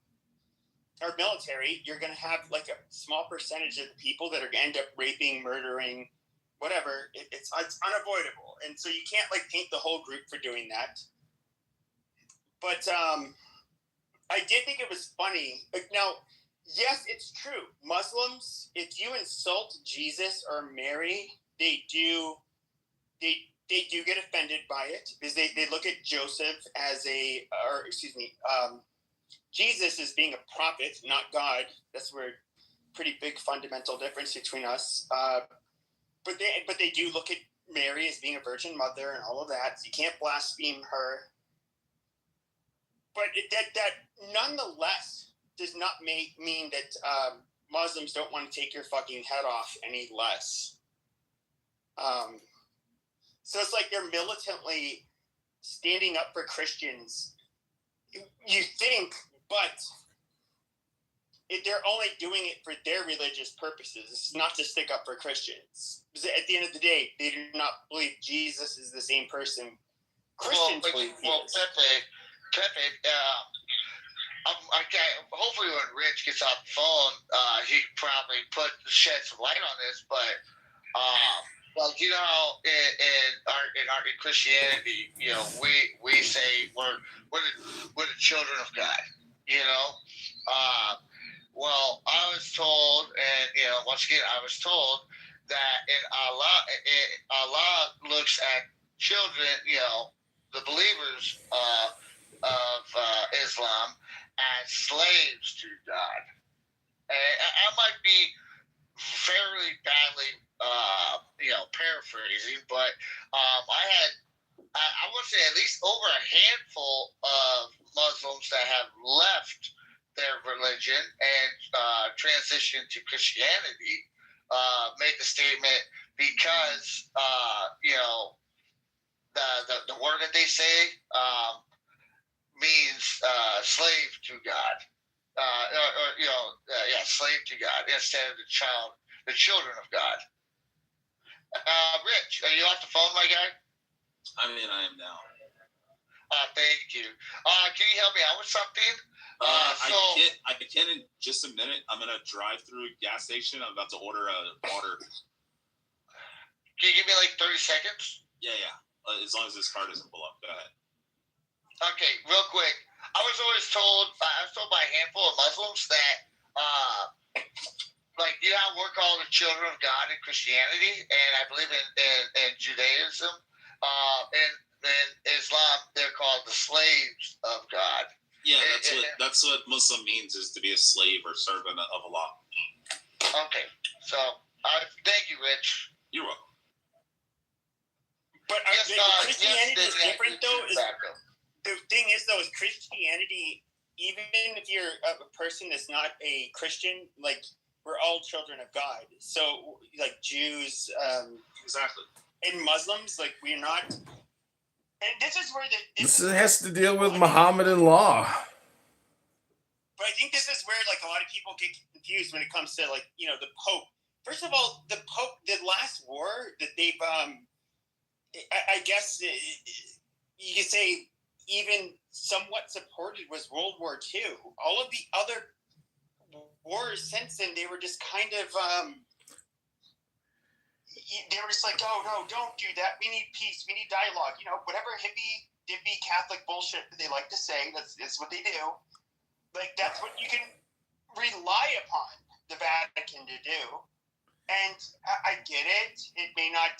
or military, you're going to have like a small percentage of the people that are going to end up raping, murdering, whatever. It's unavoidable. And so you can't like paint the whole group for doing that. But I did think it was funny. Now, yes, it's true. Muslims, if you insult Jesus or Mary, they do get offended by it because they look at Joseph as Jesus as being a prophet, not God. That's where pretty big fundamental difference between us. But they do look at Mary as being a virgin mother and all of that. So you can't blaspheme her. But that nonetheless does not mean that Muslims don't want to take your fucking head off any less. So it's like they're militantly standing up for Christians. You think, but they're only doing it for their religious purposes. It's not to stick up for Christians. Because at the end of the day, they do not believe Jesus is the same person Christians believe he is. Pepe, hopefully when Rich gets off the phone, he can probably shed some light on this. But like in Christianity, we say we're the children of God. Well, I was told, and once again, I was told that in Allah looks at children, the believers of Islam as slaves to God. And I might be fairly badly, paraphrasing, but I would say at least over a handful of Muslims that have left their religion and transitioned to Christianity made the statement because the word that they say means slave to God, slave to God instead of the children of God. Rich, are you off the phone, my guy? I mean, I am now. Thank you. Can you help me out with something? I can in just a minute. I'm gonna drive through a gas station. I'm about to order water. Can you give me like 30 seconds? Yeah. As long as this car doesn't pull up. Go ahead. Okay, real quick. I was told by a handful of Muslims that, we're called the children of God in Christianity, and I believe in Judaism. In Islam, they're called the slaves of God. Yeah, that's what Muslim means, is to be a slave or servant of Allah. Okay, so thank you, Rich. You're welcome. But Christianity is different, though. The thing is, though, is Christianity, even if you're a person that's not a Christian, like, we're all children of God. So, like, Jews, exactly, and Muslims, like, we're not. And this is where this has to deal with Mohammedan law. But I think this is where, like, a lot of people get confused when it comes to, like, the Pope. First of all, the Pope, the last war that they've, I guess you could say even somewhat supported was World War II. All of the other wars since then, they were just kind of, they were just like, oh, no, don't do that. We need peace. We need dialogue. Whatever hippie, dippy Catholic bullshit that they like to say, that's what they do. Like, that's what you can rely upon the Vatican to do. And I get it. It may not.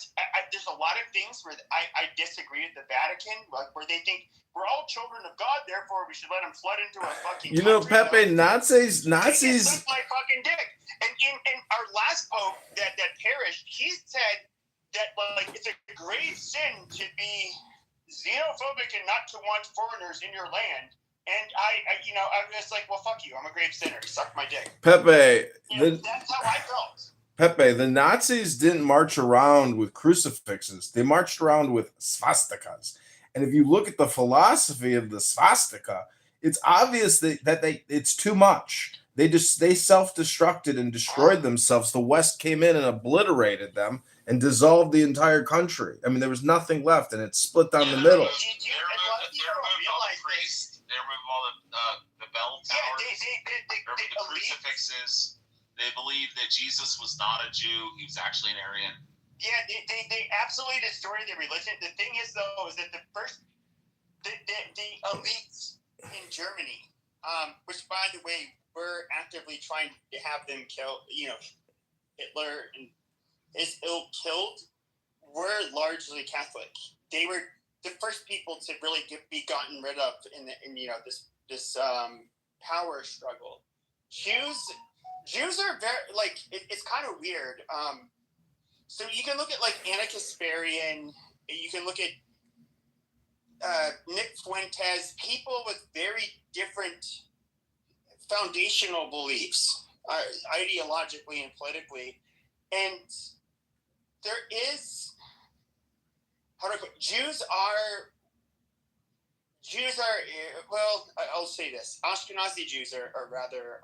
There's a lot of things where I disagree with the Vatican, like where they think we're all children of God, therefore we should let them flood into our fucking. Pepe, Nazis. Suck my fucking dick. And in our last pope that perished, he said that it's a grave sin to be xenophobic and not to want foreigners in your land. And I'm just like, well, fuck you. I'm a grave sinner. Suck my dick. Pepe, that's how I felt. Pepe, the Nazis didn't march around with crucifixes. They marched around with swastikas. And if you look at the philosophy of the swastika, it's obvious that it's too much. They self-destructed and destroyed themselves. The West came in and obliterated them and dissolved the entire country. I mean, there was nothing left, and it split down the middle. They removed all the priests. They removed all the bell towers. They removed the crucifixes. They believed that Jesus was not a Jew; he was actually an Aryan. Yeah, they absolutely destroyed their religion. The thing is, though, is that the elites in Germany, which, by the way, were actively trying to have them kill, Hitler and his ilk killed, were largely Catholic. They were the first people to really be gotten rid of in this power struggle. Jews are very, like, it's kind of weird. So you can look at, like, Anna Kasparian, you can look at Nick Fuentes, people with very different foundational beliefs, ideologically and politically. And there is, Jews are, well, I'll say this. Ashkenazi Jews are rather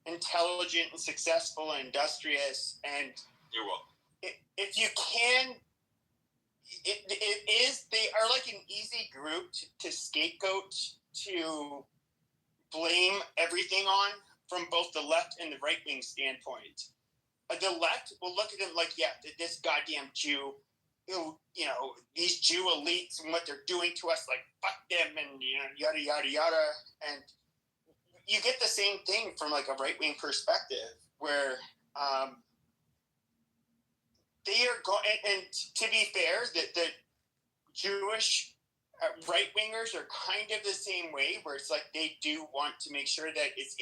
intelligent and successful and industrious, and you're welcome. If you can, they are like an easy group to scapegoat to blame everything on from both the left and the right wing standpoint. The left will look at them like, yeah, this goddamn Jew, these Jew elites and what they're doing to us, like, fuck them and, yada, yada, yada. And you get the same thing from, like, a right-wing perspective where they are going, and to be fair, the Jewish right-wingers are kind of the same way, where it's like they do want to make sure that it's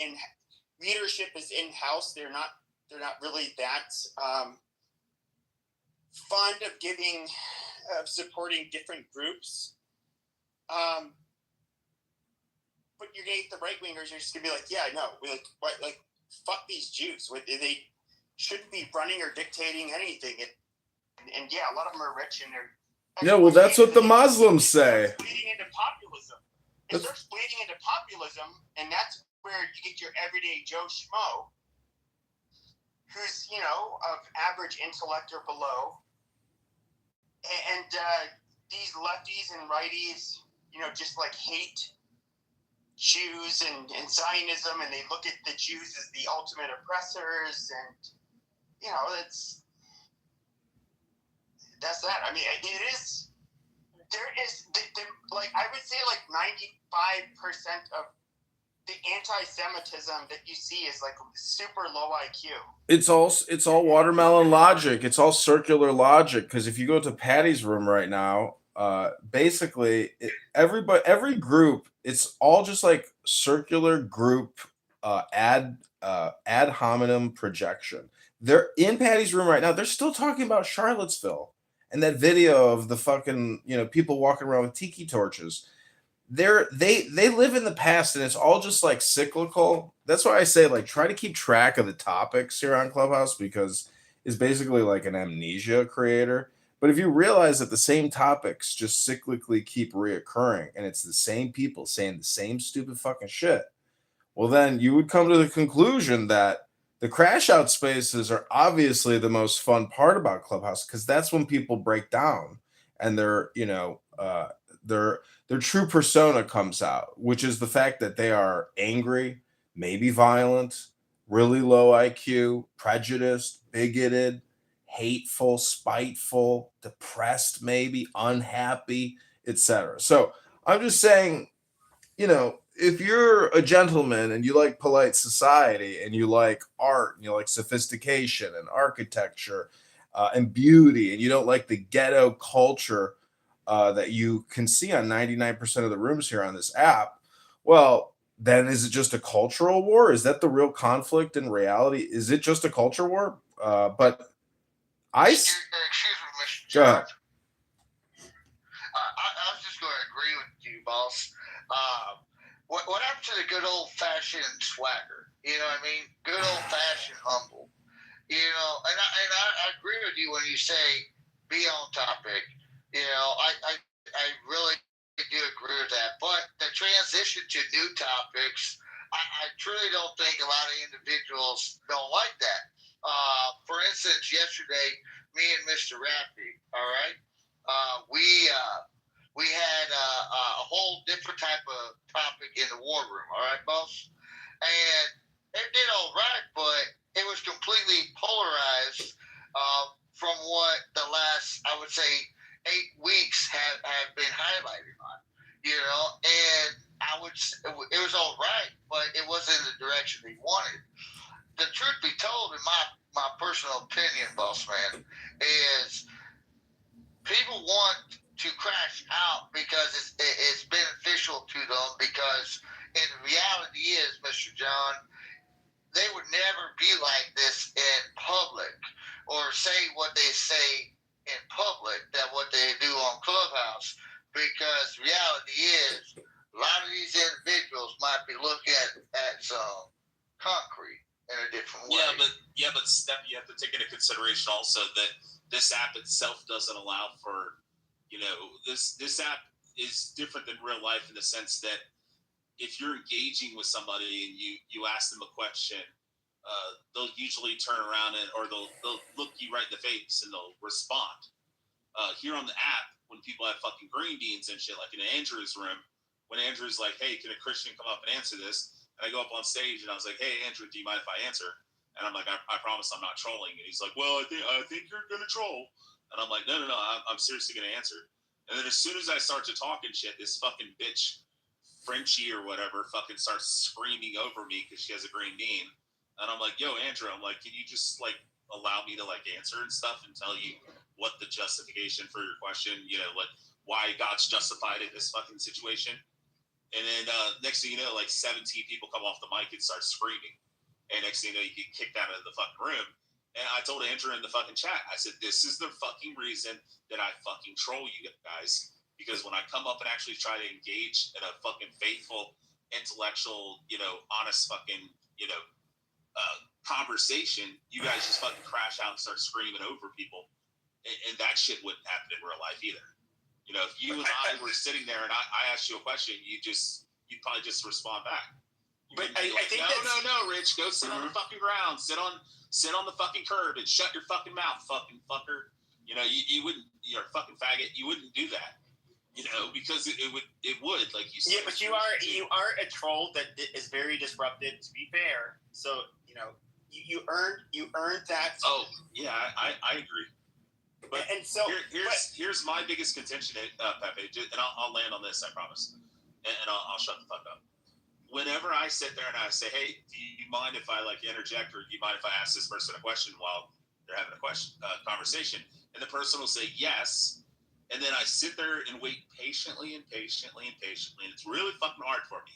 leadership is in-house. They're not really that fond of supporting different groups. But you're gonna get the right wingers. You're just gonna be like, yeah, no, fuck these Jews. They shouldn't be running or dictating anything. And yeah, a lot of them are rich and they're. Yeah, well, that's what the Muslims say. Bleeding into populism. It starts bleeding into populism, and that's where you get your everyday Joe Schmo, who's, of average intellect or below. And these lefties and righties, just like hate Jews and Zionism, and they look at the Jews as the ultimate oppressors, and, that's that. I mean, I would say like 95% of the anti-Semitism that you see is like super low IQ. It's all watermelon logic. It's all circular logic. Because if you go to Patty's room right now, basically every group, it's all just like circular group ad hominem projection. They're in Patty's room right now. They're still talking about Charlottesville and that video of the fucking people walking around with tiki torches. They live in the past, and it's all just like cyclical. That's why I say, like, try to keep track of the topics here on Clubhouse, because it's basically like an amnesia creator. But if you realize that the same topics just cyclically keep reoccurring, and it's the same people saying the same stupid fucking shit, well, then you would come to the conclusion that the crash out spaces are obviously the most fun part about Clubhouse, because that's when people break down and their true persona comes out, which is the fact that they are angry, maybe violent, really low IQ, prejudiced, bigoted, hateful, spiteful, depressed, maybe unhappy, etc. So I'm just saying, if you're a gentleman and you like polite society and you like art and you like sophistication and architecture and beauty, and you don't like the ghetto culture that you can see on 99% of the rooms here on this app, well, then is it just a cultural war? Is that the real conflict in reality? Is it just a culture war? But excuse me, Mr. Go ahead. I was just going to agree with you, boss. What happened to the good old-fashioned swagger? You know what I mean? Good old-fashioned humble. And I agree with you when you say be on topic. I really do agree with that. But the transition to new topics, I truly don't think a lot of individuals don't like that. For instance, yesterday, me and Mr. Raffy, all right, we had a whole different type of topic in the war room, all right, boss? And it did all right, but it was completely polarized from what the last, I would say, 8 weeks have been highlighted on, and it was all right, but it wasn't the direction they wanted. The truth be told, in my personal opinion, boss man, is people want to crash out because it's beneficial to them, because in reality is, Mr. John, they would never be like this in public or say what they say in public that what they do on Clubhouse, because reality is a lot of these individuals might be looking at some concrete in a different way. But Steph, you have to take into consideration also that this app itself doesn't allow for, this app is different than real life in the sense that if you're engaging with somebody and you ask them a question, they'll usually turn around or they'll look you right in the face and they'll respond. Here on the app, when people have fucking green beans and shit, like in Andrew's room, when Andrew's like, hey, can a Christian come up and answer this? And I go up on stage and I was like, hey, Andrew, do you mind if I answer? And I'm like, I promise I'm not trolling. And he's like, well, I think you're going to troll. And I'm like, no, I'm seriously going to answer. And then as soon as I start to talk and shit, this fucking bitch, Frenchie or whatever, fucking starts screaming over me because she has a green bean. And I'm like, yo, Andrew, I'm like, can you just like allow me to like answer and stuff and tell you what the justification for your question, you know, like why God's justified in this fucking situation? And then next thing you know, like 17 people come off the mic and start screaming. And next thing you know, you get kicked out of the fucking room. And I told Andrew in the fucking chat, I said, this is the fucking reason that I fucking troll you guys. Because when I come up and actually try to engage in a fucking faithful, intellectual, you know, honest fucking, you know, conversation, you guys just fucking crash out and start screaming over people. And that shit wouldn't happen in real life either. You know, if you and I were sitting there and I asked you a question, you'd probably just respond back. But I think no, Rich, go sit on the fucking ground, sit on the fucking curb and shut your fucking mouth, fucking fucker. You know, you wouldn't, you're a fucking faggot. You wouldn't do that. You know, because it would, like you said. Yeah, but you are a troll that is very disruptive. To be fair, so you know, you earned that. Oh yeah, I agree. But and so here's my biggest contention, Pepe, and I'll land on this, I promise, and I'll shut the fuck up. Whenever I sit there and I say, hey, do you mind if I like interject, or do you mind if I ask this person a question while they're having a conversation, and the person will say yes, and then I sit there and wait patiently, and it's really fucking hard for me.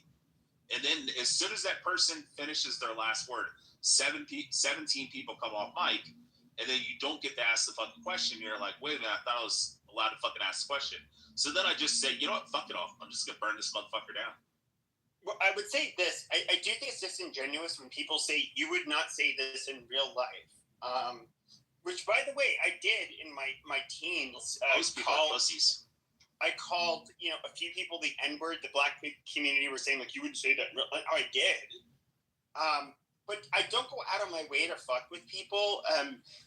And then as soon as that person finishes their last word, 17 people come off mic. And then you don't get to ask the fucking question. You're like, wait a minute, I thought I was allowed to fucking ask the question. So then I just say, you know what, fuck it off. I'm just going to burn this motherfucker down. Well, I would say this. I do think it's disingenuous when people say, you would not say this in real life. Which, by the way, I did in my teens. Most people are pussies. I called, you know, a few people the N-word. The black community were saying, like, you wouldn't say that. I did. But I don't go out of my way to fuck with people.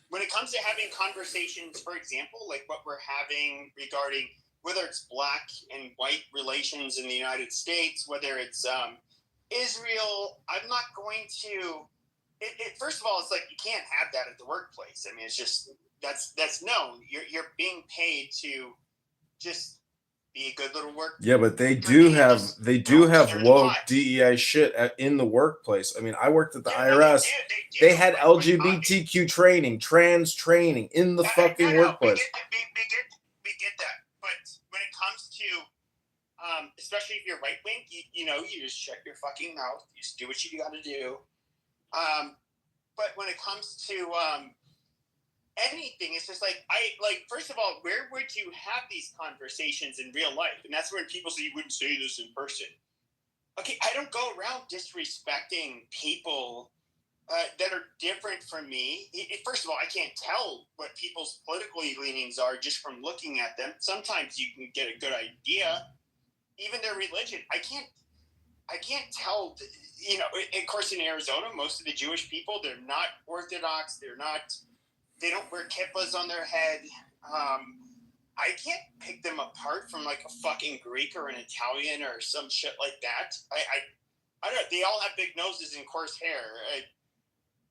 When it comes to having conversations, for example, like what we're having regarding whether it's black and white relations in the United States, whether it's Israel, I'm not going to. First of all, it's like you can't have that at the workplace. I mean, it's just that's known. You're being paid to just be a good little work. Yeah, but they do have woke DEI shit in the workplace. I mean, I worked at the IRS. They had LGBTQ training, trans training in the fucking workplace. We get that, but when it comes to, especially if you're right wing, you know, you just shut your fucking mouth. You just do what you got to do. But when it comes to anything, it's just like first of all, where would you have these conversations in real life? And that's when people say you wouldn't say this in person. Okay, I don't go around disrespecting people that are different from me. First of all, I can't tell what people's political leanings are just from looking at them. Sometimes you can get a good idea. Even their religion, I can't tell. You know, of course, in Arizona, most of the Jewish people, they're not Orthodox. They don't wear kippahs on their head. I can't pick them apart from like a fucking Greek or an Italian or some shit like that. I don't know. They all have big noses and coarse hair.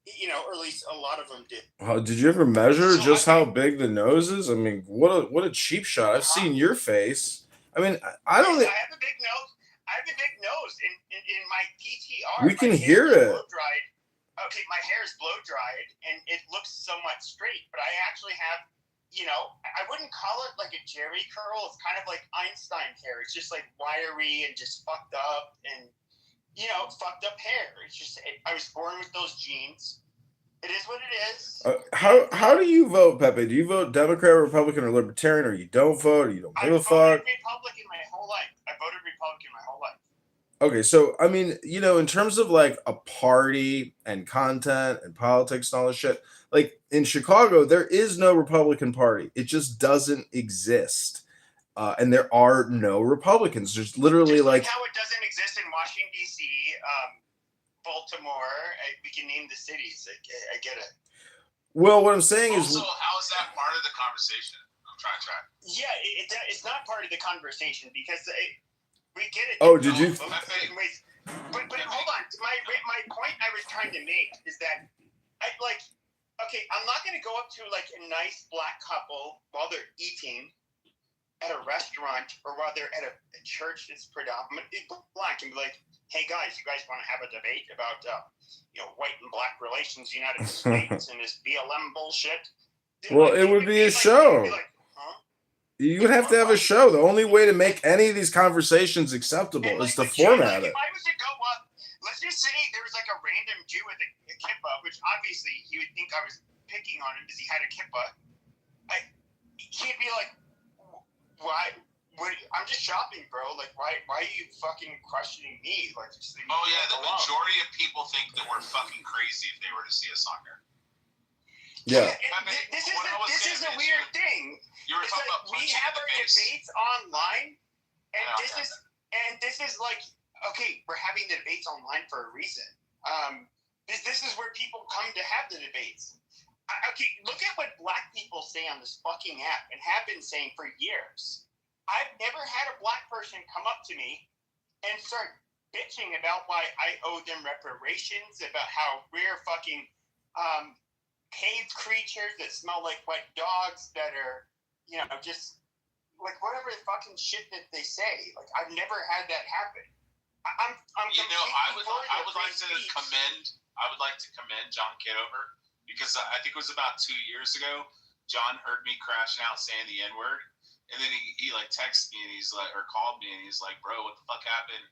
You know, or at least a lot of them did. Did you ever measure just how big the nose is? I mean, what a cheap shot. I've seen your face. I mean, I don't. I have a big nose. I have a big nose in my PTR. We can hear it. Blow-dried. Okay, my hair is blow dried and it looks somewhat straight, but I actually have, you know, I wouldn't call it like a Jerry curl. It's kind of like Einstein hair. It's just like wiry and just fucked up and, you know, fucked up hair. It's just, I was born with those genes. It is what it is. How do you vote, Pepe? Do you vote Democrat, Republican, or Libertarian, or you don't vote, or you don't give a fuck? I voted Republican my whole life. Okay, so I mean, you know, in terms of like a party and content and politics and all this shit, like in Chicago, there is no Republican Party. It just doesn't exist. And there are no Republicans. There's literally just like how it doesn't exist in Washington, D.C., Baltimore. We can name the cities. I get it. Well, what I'm saying is... Also, how is that part of the conversation? I'm trying to track. Yeah, it's not part of the conversation because... we get it. Oh, did you? But hold on. trying to make is that I'm not going to go up to like a nice black couple while they're eating at a restaurant or while they're at a church that's predominantly black and be like, hey guys, you guys want to have a debate about white and black relations, United States, and this BLM bullshit? Well, it would be a show. You would have to have a show. The only way to make any of these conversations acceptable is to format it. If I was to go up, let's just say there was like a random Jew with a kippah, which obviously he would think I was picking on him because he had a kippah. He'd be like, why? I'm just shopping, bro. Like, why are you fucking questioning me? Like, just leave me the alone. majority of people think that we're fucking crazy if they were to see us on here. Yeah. This is a weird thing. You were talking about we have our debates online, and this is like, okay, we're having the debates online for a reason. This is where people come to have the debates. Okay, look at what black people say on this fucking app and have been saying for years. I've never had a black person come up to me and start bitching about why I owe them reparations, about how we're fucking caged creatures that smell like wet dogs that are, just like whatever the fucking shit that they say. Like, I've never had that happen. I would like to commend John Kitover, because I think it was about 2 years ago, John heard me crashing out saying the N-word, and then he like texted me and he's like, or called me and he's like, bro, what the fuck happened?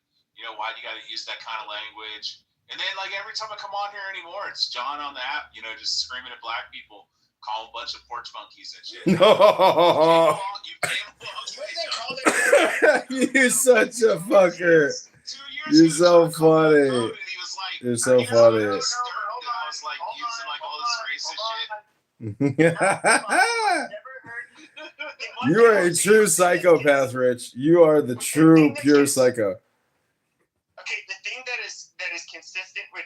Why do you got to use that kind of language? And then like every time I come on here anymore, it's John on the app, just screaming at black people, calling a bunch of porch monkeys and shit. No. You're such a fucker. You're so funny. You're so funny. I was like using like all this racist shit. You are a true psychopath, Rich. You are the true pure psycho. Okay, the thing that is consistent with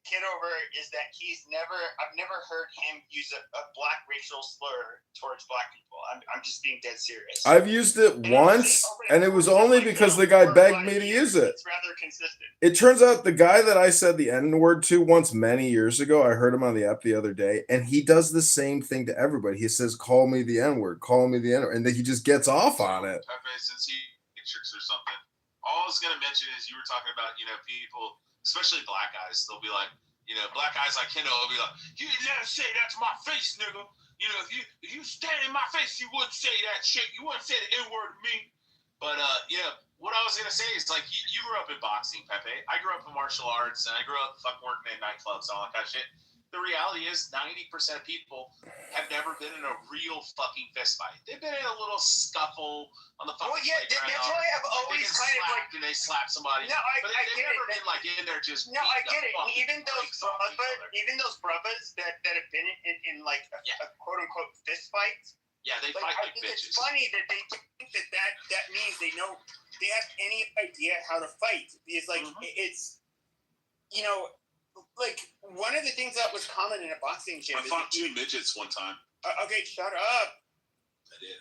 Kitover is that I've never heard him use a black racial slur towards black people. I'm just being dead serious. I've used it once, and it was only because the guy begged me to use it. It's rather consistent. It turns out the guy that I said the N-word to once many years ago, I heard him on the app the other day, and he does the same thing to everybody. He says, call me the N-word, call me the N-word, and then he just gets off on it. Since he pictures or something. All I was going to mention is you were talking about, people, especially black guys, they'll be like, black guys like Kendall will be like, you never say that to my face, nigga. If you stand in my face, you wouldn't say that shit. You wouldn't say the N-word to me. But, what I was going to say is, like, you grew up in boxing, Pepe. I grew up in martial arts, and I grew up fucking working in nightclubs and all that kind of shit. The reality is 90% of people have never been in a real fucking fist fight. They've been in a little scuffle on the fucking playground. That's why I've always kind of like... And they slap somebody. No, but they've never been like in there just... No, I get it. Even those brothers that have been in like a quote-unquote fist fight. Yeah, they fight like bitches. It's funny that they think that means they know... They have any idea how to fight. Because, like, it's... Like, one of the things that was common in a boxing gym... I fought 2 midgets one time. Okay, shut up. I did.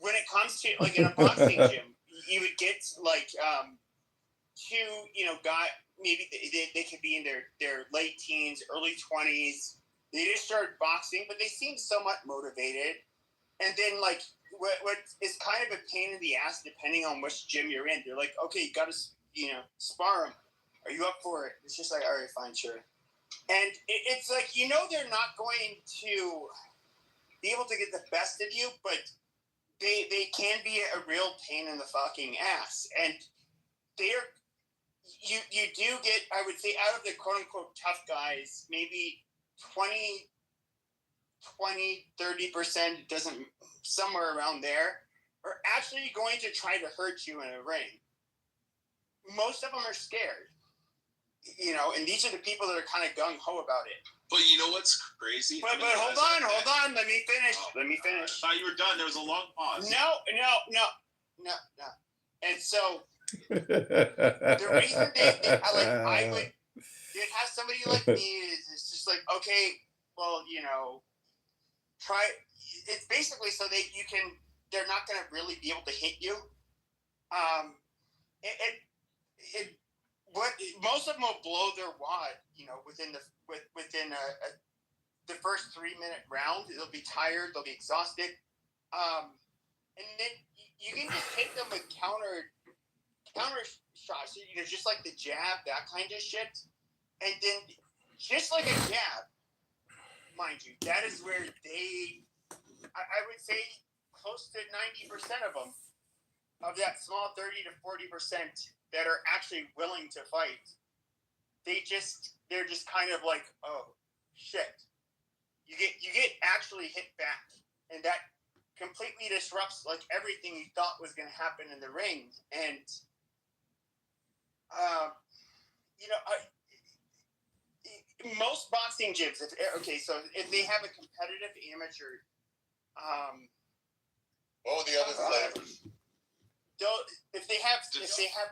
When it comes to, like, in a boxing gym, you would get, like, 2, guys, maybe they could be in their late teens, early 20s. They just started boxing, but they seem somewhat motivated. And then, like, what is kind of a pain in the ass, depending on which gym you're in. They're like, okay, you got to, spar them. Are you up for it? It's just like, all right, fine, sure. And it's like, they're not going to be able to get the best of you, but they can be a real pain in the fucking ass. And you do get, I would say, out of the quote-unquote tough guys, maybe 30% doesn't, somewhere around there, are actually going to try to hurt you in a ring. Most of them are scared. And these are the people that are kind of gung-ho about it. But you know what's crazy? But hold on. Let me finish. I thought you were done. There was a long pause. No. And so, the reason they'd have somebody like me is it's just like, okay, well, try. It's basically so that they're not going to really be able to hit you. Most most of them will blow their wad, within the first 3-minute round. They'll be tired, they'll be exhausted, and then you can just hit them with counter shots, just like the jab, that kind of shit, and then just like a jab, mind you, that is where I would say close to 90% of them, of that small 30 to 40% that are actually willing to fight, they're just kind of like, oh shit, you get actually hit back, and that completely disrupts like everything you thought was going to happen in the ring. And most boxing gyms, so if they have a competitive amateur, what were the other flavors? If they have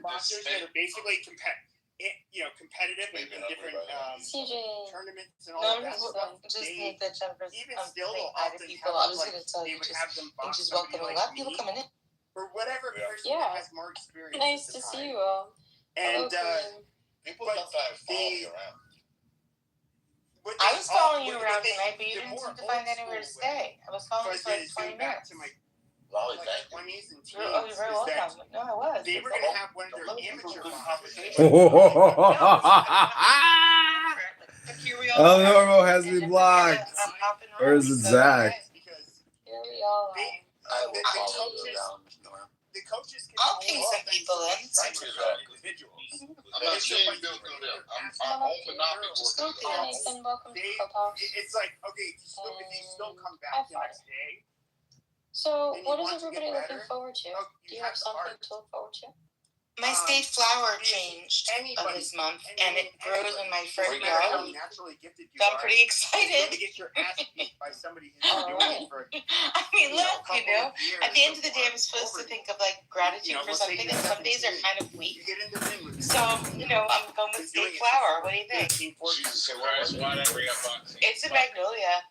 boxers that are basically competitive in different tournaments and all that stuff, even still they'll often have them box somebody like me, or whatever person that has more experience. Nice to see you all. And people sometimes follow me around. I was following you around tonight, but you didn't seem to find anywhere to stay. I was following you for like 20 minutes. Lolly, 20s and teens. Oh, you're very welcome. No, I was. They were going to have one of their amateur competitions. El Normo has me blocked. Or is it Zach? Here we all are. The coaches can I'll ping some people in. Individuals. I'm not saying Bill Clinton. I'm home but not Nathan, welcome to Clubhouse. It's like, okay, if you still come back the next day. So, what is everybody looking forward to? Do you have something to look forward to? My state flower changed this month, and it grows in my front yard. So I'm pretty excited. I mean, look, at the end of the day, I'm supposed to think of like gratitude for something, and some days are kind of weak. So, I'm going with state flower. What do you think? Jesus Christ, why did I bring up boxing? It's a magnolia.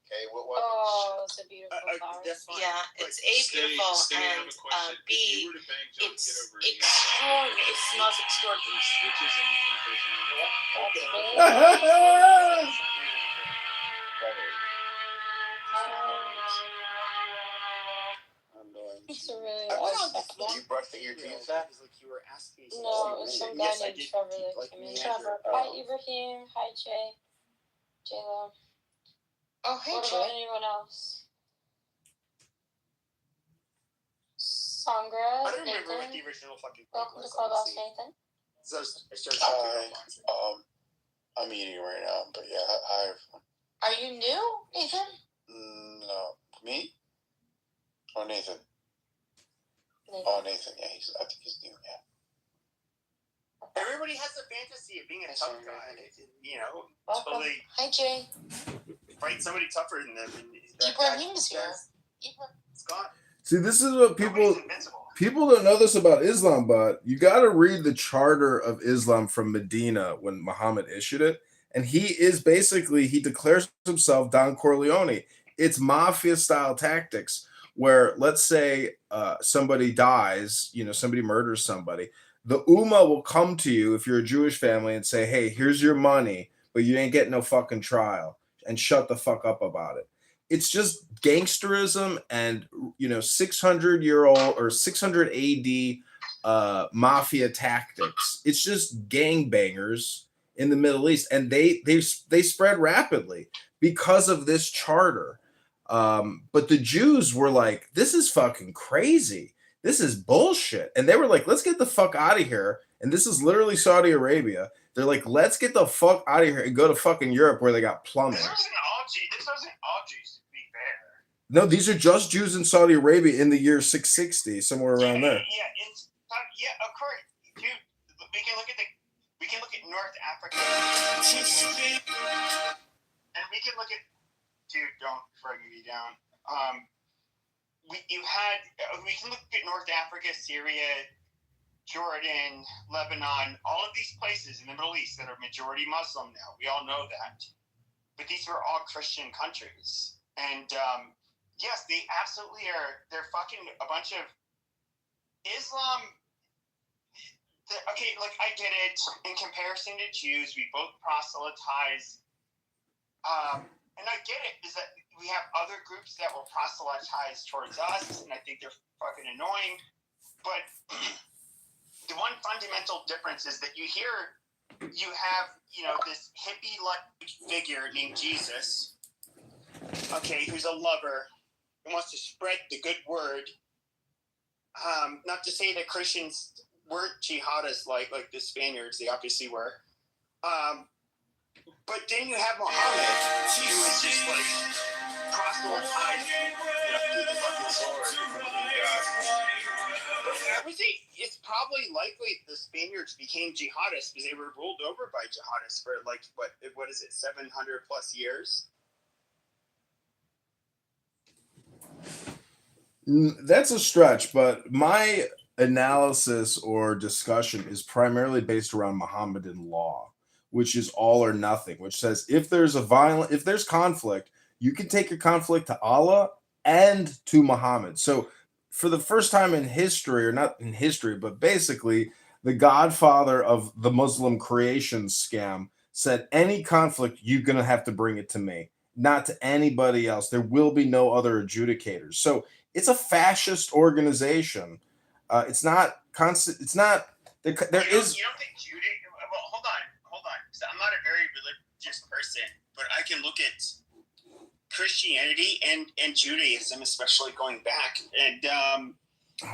Okay, what was Oh, it's a beautiful flower. Yeah, it's A, beautiful, and B, it's extraordinary. It smells extraordinary. It's a really You brushed your teeth out? No, it's some guy named Trevor that came in. Trevor. Hi, Ibrahim. Hi, Jay. J-Lo. Oh, hey, what Jay. about anyone else? Sangra, I don't remember what Nathan. the original fucking Welcome to was, Clubhouse, honestly. Nathan. So I started talking about boxing. I'm eating right now, but yeah, hi everyone. Are you new, Nathan? No, me or Nathan? Nathan. Oh, Nathan. Yeah, I think he's new. Yeah. Everybody has a fantasy of being a tough guy, Welcome. until they Hi, Jay. fight somebody tougher than them. Ibrahim's here. It's gone. See, this is what people don't know this about Islam, but you got to read the charter of Islam from Medina when Muhammad issued it, and he declares himself Don Corleone. It's mafia style tactics where, let's say, somebody dies, somebody murders somebody. The Ummah will come to you if you're a Jewish family and say, "Hey, here's your money, but you ain't getting no fucking trial," and shut the fuck up about it. It's just gangsterism and 600-year-old or 600 AD mafia tactics. It's just gangbangers in the Middle East, and they spread rapidly because of this charter. But the Jews were like, "This is fucking crazy. This is bullshit," and they were like, "Let's get the fuck out of here." And this is literally Saudi Arabia. They're like, "Let's get the fuck out of here and go to fucking Europe where they got plumbing." This wasn't all Jews, to be fair. No, these are just Jews in Saudi Arabia in the year 660, somewhere around there. Yeah, of course, dude. We can look at North Africa, and we can look at, dude. Don't drag me down. We can look at North Africa, Syria, Jordan, Lebanon, all of these places in the Middle East that are majority Muslim now. We all know that. But these were all Christian countries. And yes, they absolutely are. They're fucking a bunch of Islam. okay, like I get it. In comparison to Jews, we both proselytize. And I get it, is that we have other groups that will proselytize towards us, and I think they're fucking annoying. But the one fundamental difference is that you have, this hippie-like figure named Jesus, okay, who's a lover and wants to spread the good word. Not to say that Christians weren't jihadists like the Spaniards, they obviously were. But then you have Muhammad, who is just like proselytizing, through the fucking sword. I would say it's probably likely the Spaniards became jihadists because they were ruled over by jihadists for like what is it, 700 plus years? That's a stretch, but my analysis or discussion is primarily based around Mohammedan law, which is all or nothing, which says if there's conflict, you can take your conflict to Allah and to Muhammad. So for the first time in history, or not in history, but basically the godfather of the Muslim creation scam said any conflict, you're going to have to bring it to me, not to anybody else. There will be no other adjudicators. So it's a fascist organization. It's not constant. It's not. There is. You don't think Judah? Well, hold on. So I'm not a very religious person, but I can look at Christianity and Judaism, especially going back, and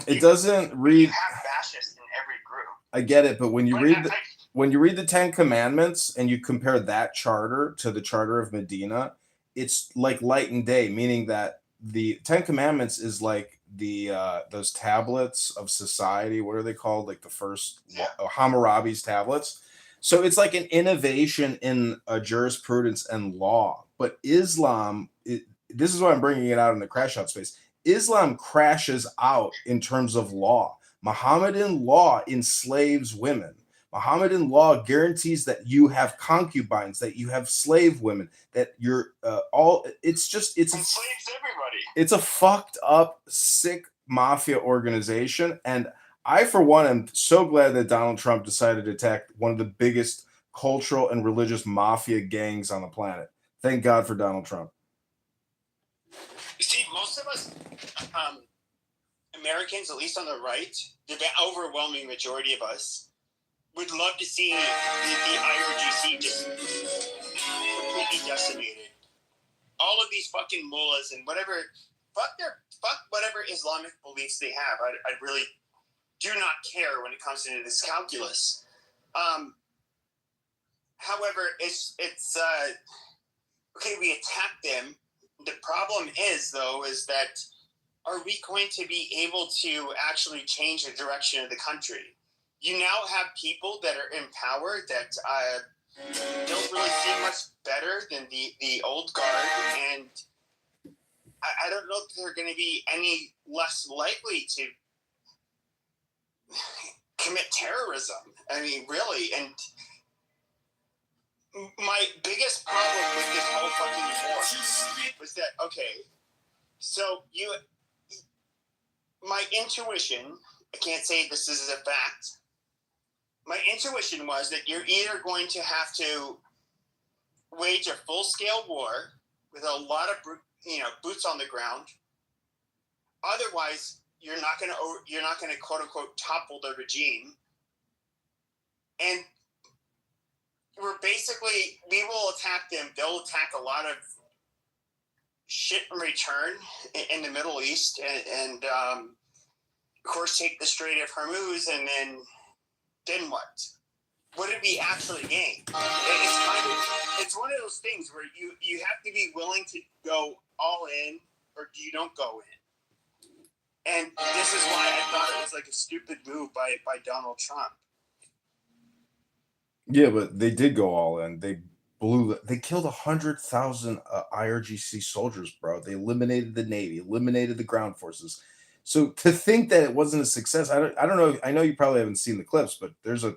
it doesn't read. You have fascists in every group. I get it, but when you read the Ten Commandments and you compare that charter to the Charter of Medina, it's like light and day, meaning that the Ten Commandments is like the those tablets of society. What are they called? Like the first Hammurabi's tablets. So it's like an innovation in jurisprudence and law. But Islam, this is why I'm bringing it out in the crash out space. Islam crashes out in terms of law. Mohammedan law enslaves women. Mohammedan law guarantees that you have concubines, that you have slave women, that you're it's enslaves everybody. It's a fucked up, sick mafia organization. And I, for one, am so glad that Donald Trump decided to attack one of the biggest cultural and religious mafia gangs on the planet. Thank God for Donald Trump. You see, most of us Americans, at least on the right, the overwhelming majority of us, would love to see the IRGC just completely decimated. All of these fucking mullahs and whatever, fuck whatever Islamic beliefs they have. I really do not care when it comes into this calculus. However, it's okay. We attack them. The problem is that are we going to be able to actually change the direction of the country? You now have people that are in power that don't really seem much better than the old guard, and I don't know if they're going to be any less likely to commit terrorism. I mean, really. And my biggest problem with this whole fucking war was that, okay, so my intuition, I can't say this is a fact, my intuition was that you're either going to have to wage a full-scale war with a lot of boots on the ground. Otherwise, you're not going to quote unquote topple the regime. And we will attack them. They'll attack a lot of shit in return in the Middle East, and of course take the Strait of Hormuz, and then what? What did we actually gain? It's one of those things where you have to be willing to go all in, or you don't go in. And this is why I thought it was like a stupid move by Donald Trump. Yeah, but they did go all in. They killed 100,000 IRGC soldiers, bro. They eliminated the Navy, eliminated the ground forces. So to think that it wasn't a success, I don't know. I know you probably haven't seen the clips, but there's a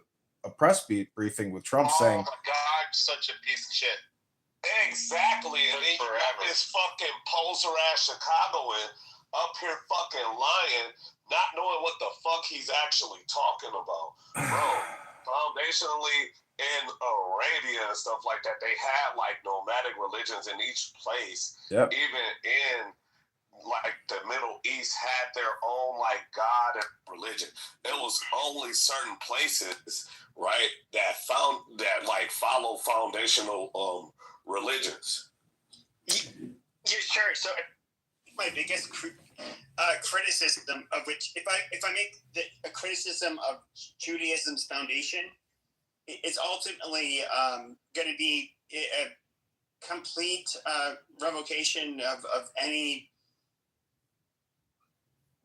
press briefing with Trump saying, "Oh my God, such a piece of shit." Exactly, and then you got this fucking poser ass Chicagoan up here fucking lying not knowing what the fuck he's actually talking about. Bro, foundationally in Arabia and stuff like that, they had like nomadic religions in each place. Yep. Even in like the Middle East had their own like God and religion. There was only certain places, right, that follow foundational religions. Yeah, sure. So my biggest criticism of which, if I make a criticism of Judaism's foundation, it's ultimately going to be a complete revocation of any.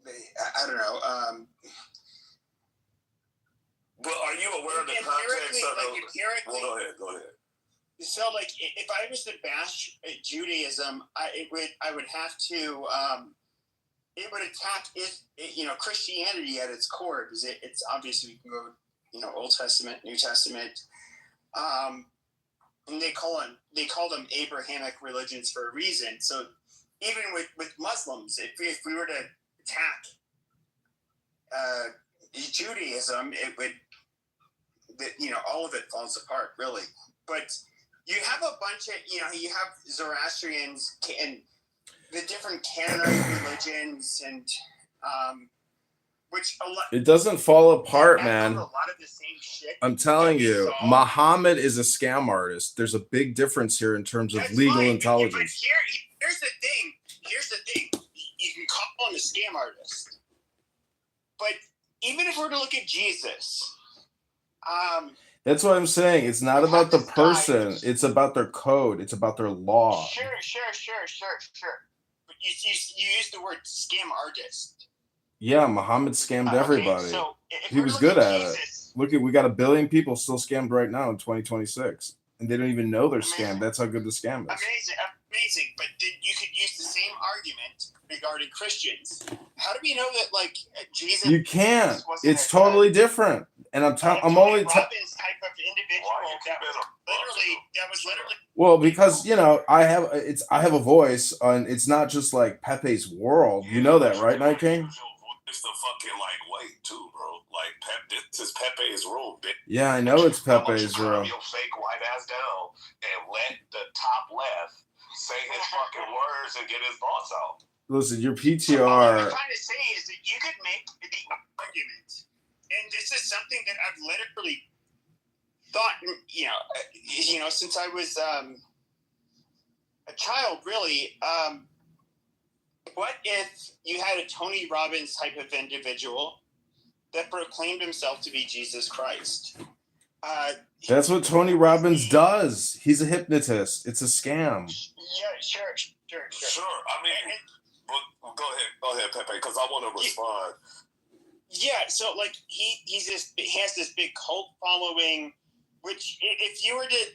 I don't know. But are you aware of the context of empirically? Well, go ahead. So, like, if I was to bash Judaism, I would have to. It would attack Christianity at its core, because it's obviously, we can go Old Testament, New Testament, and they call them Abrahamic religions for a reason. So even with Muslims, if we were to attack Judaism, it would, all of it falls apart, really. But you have a bunch of, you have Zoroastrians and the different Canaanite religions, and which a lot. It doesn't fall apart, man. A lot of the same shit. I'm telling you, Muhammad is a scam artist. There's a big difference here in terms of legal intelligence. But here's the thing. You can call him a scam artist. But even if we're to look at Jesus, that's what I'm saying. It's not about the person. It's about their code. It's about their law. Sure. But you use the word scam artist. Yeah, Muhammad scammed everybody. So he was good at it. Look, we got 1 billion people still scammed right now in 2026, and they don't even know they're scammed. That's how good the scam is. Amazing. But then you could use the same argument regarding Christians. How do we know that, like, Jesus? You can't. It's totally different. And I'm only. Robbins type of individual that was literally. Well, because I have a voice, and it's not just like Pepe's world. You know that, right, Night King? It's the fucking weight too, bro. Like this is Pepe's room, bitch. Yeah, I know it's Pepe's room. Your fake white ass down and let the top left say his fucking words and get his thoughts out. Listen, your PTR. So what I'm trying to say is that you could make the argument, and this is something that I've literally thought, since I was a child, really. What if you had a Tony Robbins type of individual that proclaimed himself to be Jesus Christ? That's what Tony Robbins does. He's a hypnotist. It's a scam. Yeah, sure. I mean, but go ahead, Pepe, because I want to respond. Yeah, so like he has this big cult following, which if you were to,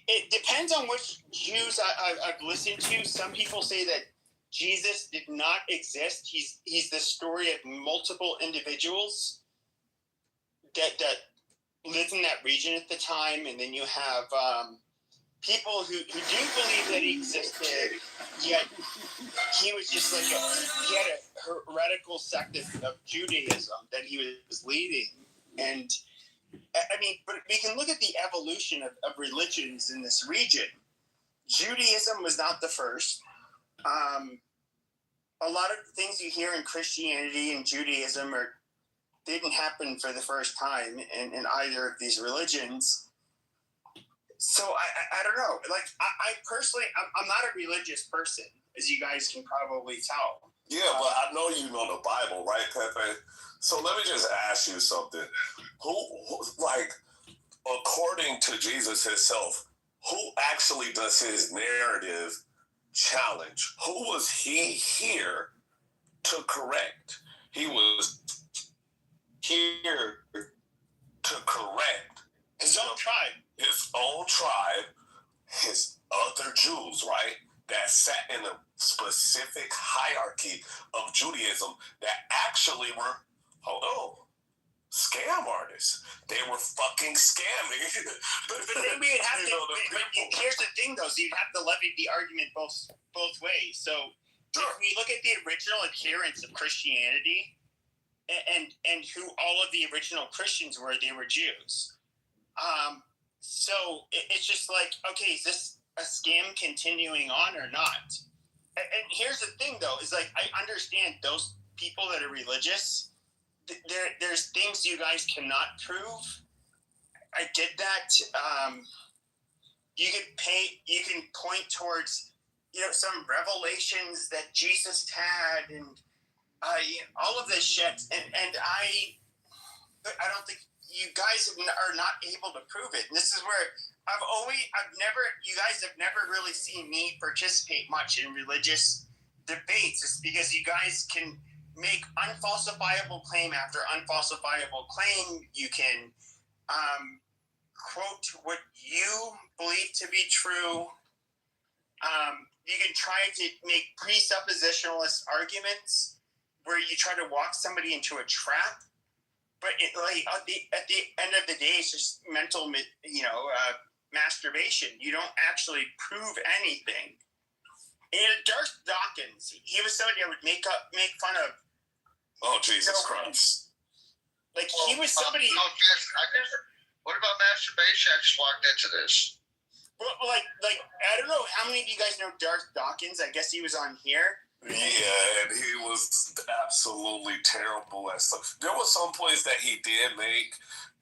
it depends on which Jews I've listened to. Some people say that Jesus did not exist. He's the story of multiple individuals that lived in that region at the time, and then you have people who do believe that he existed, yet he was just like he had a heretical sect of Judaism that he was leading. And I mean, but we can look at the evolution of religions in this region. Judaism was not the first. A lot of the things you hear in Christianity and Judaism didn't happen for the first time in either of these religions. So I don't know. Like I personally, I'm not a religious person, as you guys can probably tell. Yeah, but I know you know the Bible, right, Pepe? So let me just ask you something. Who like, according to Jesus himself, who actually does his narrative challenge? Who was he here to correct? He was here to correct his own tribe. His other Jews, right? That sat in a specific hierarchy of Judaism that actually were, scam artists. They were fucking scamming. But then we would have to. Here's the thing, though. So you'd have to levy the argument both ways. So if we look at the original adherents of Christianity, and who all of the original Christians were. They were Jews. So it's just like, okay, is this a scam continuing on or not? And here's the thing, though, is like, I understand those people that are religious. There's things you guys cannot prove. I did that. You can point towards, some revelations that Jesus had, and all of this shit. And I don't think you guys are not able to prove it. And this is where you guys have never really seen me participate much in religious debates. It's because you guys can make unfalsifiable claim after unfalsifiable claim. You can quote what you believe to be true. You can try to make presuppositionalist arguments where you try to walk somebody into a trap. But at the end of the day, it's just mental, masturbation. You don't actually prove anything. And Darth Dawkins, he was somebody I would make fun of. Oh, Jesus Christ! Like, he was somebody. What about masturbation? I just walked into this. Well, like I don't know how many of you guys know Darth Dawkins. I guess he was on here. Yeah, and he was absolutely terrible at stuff. There was some points that he did make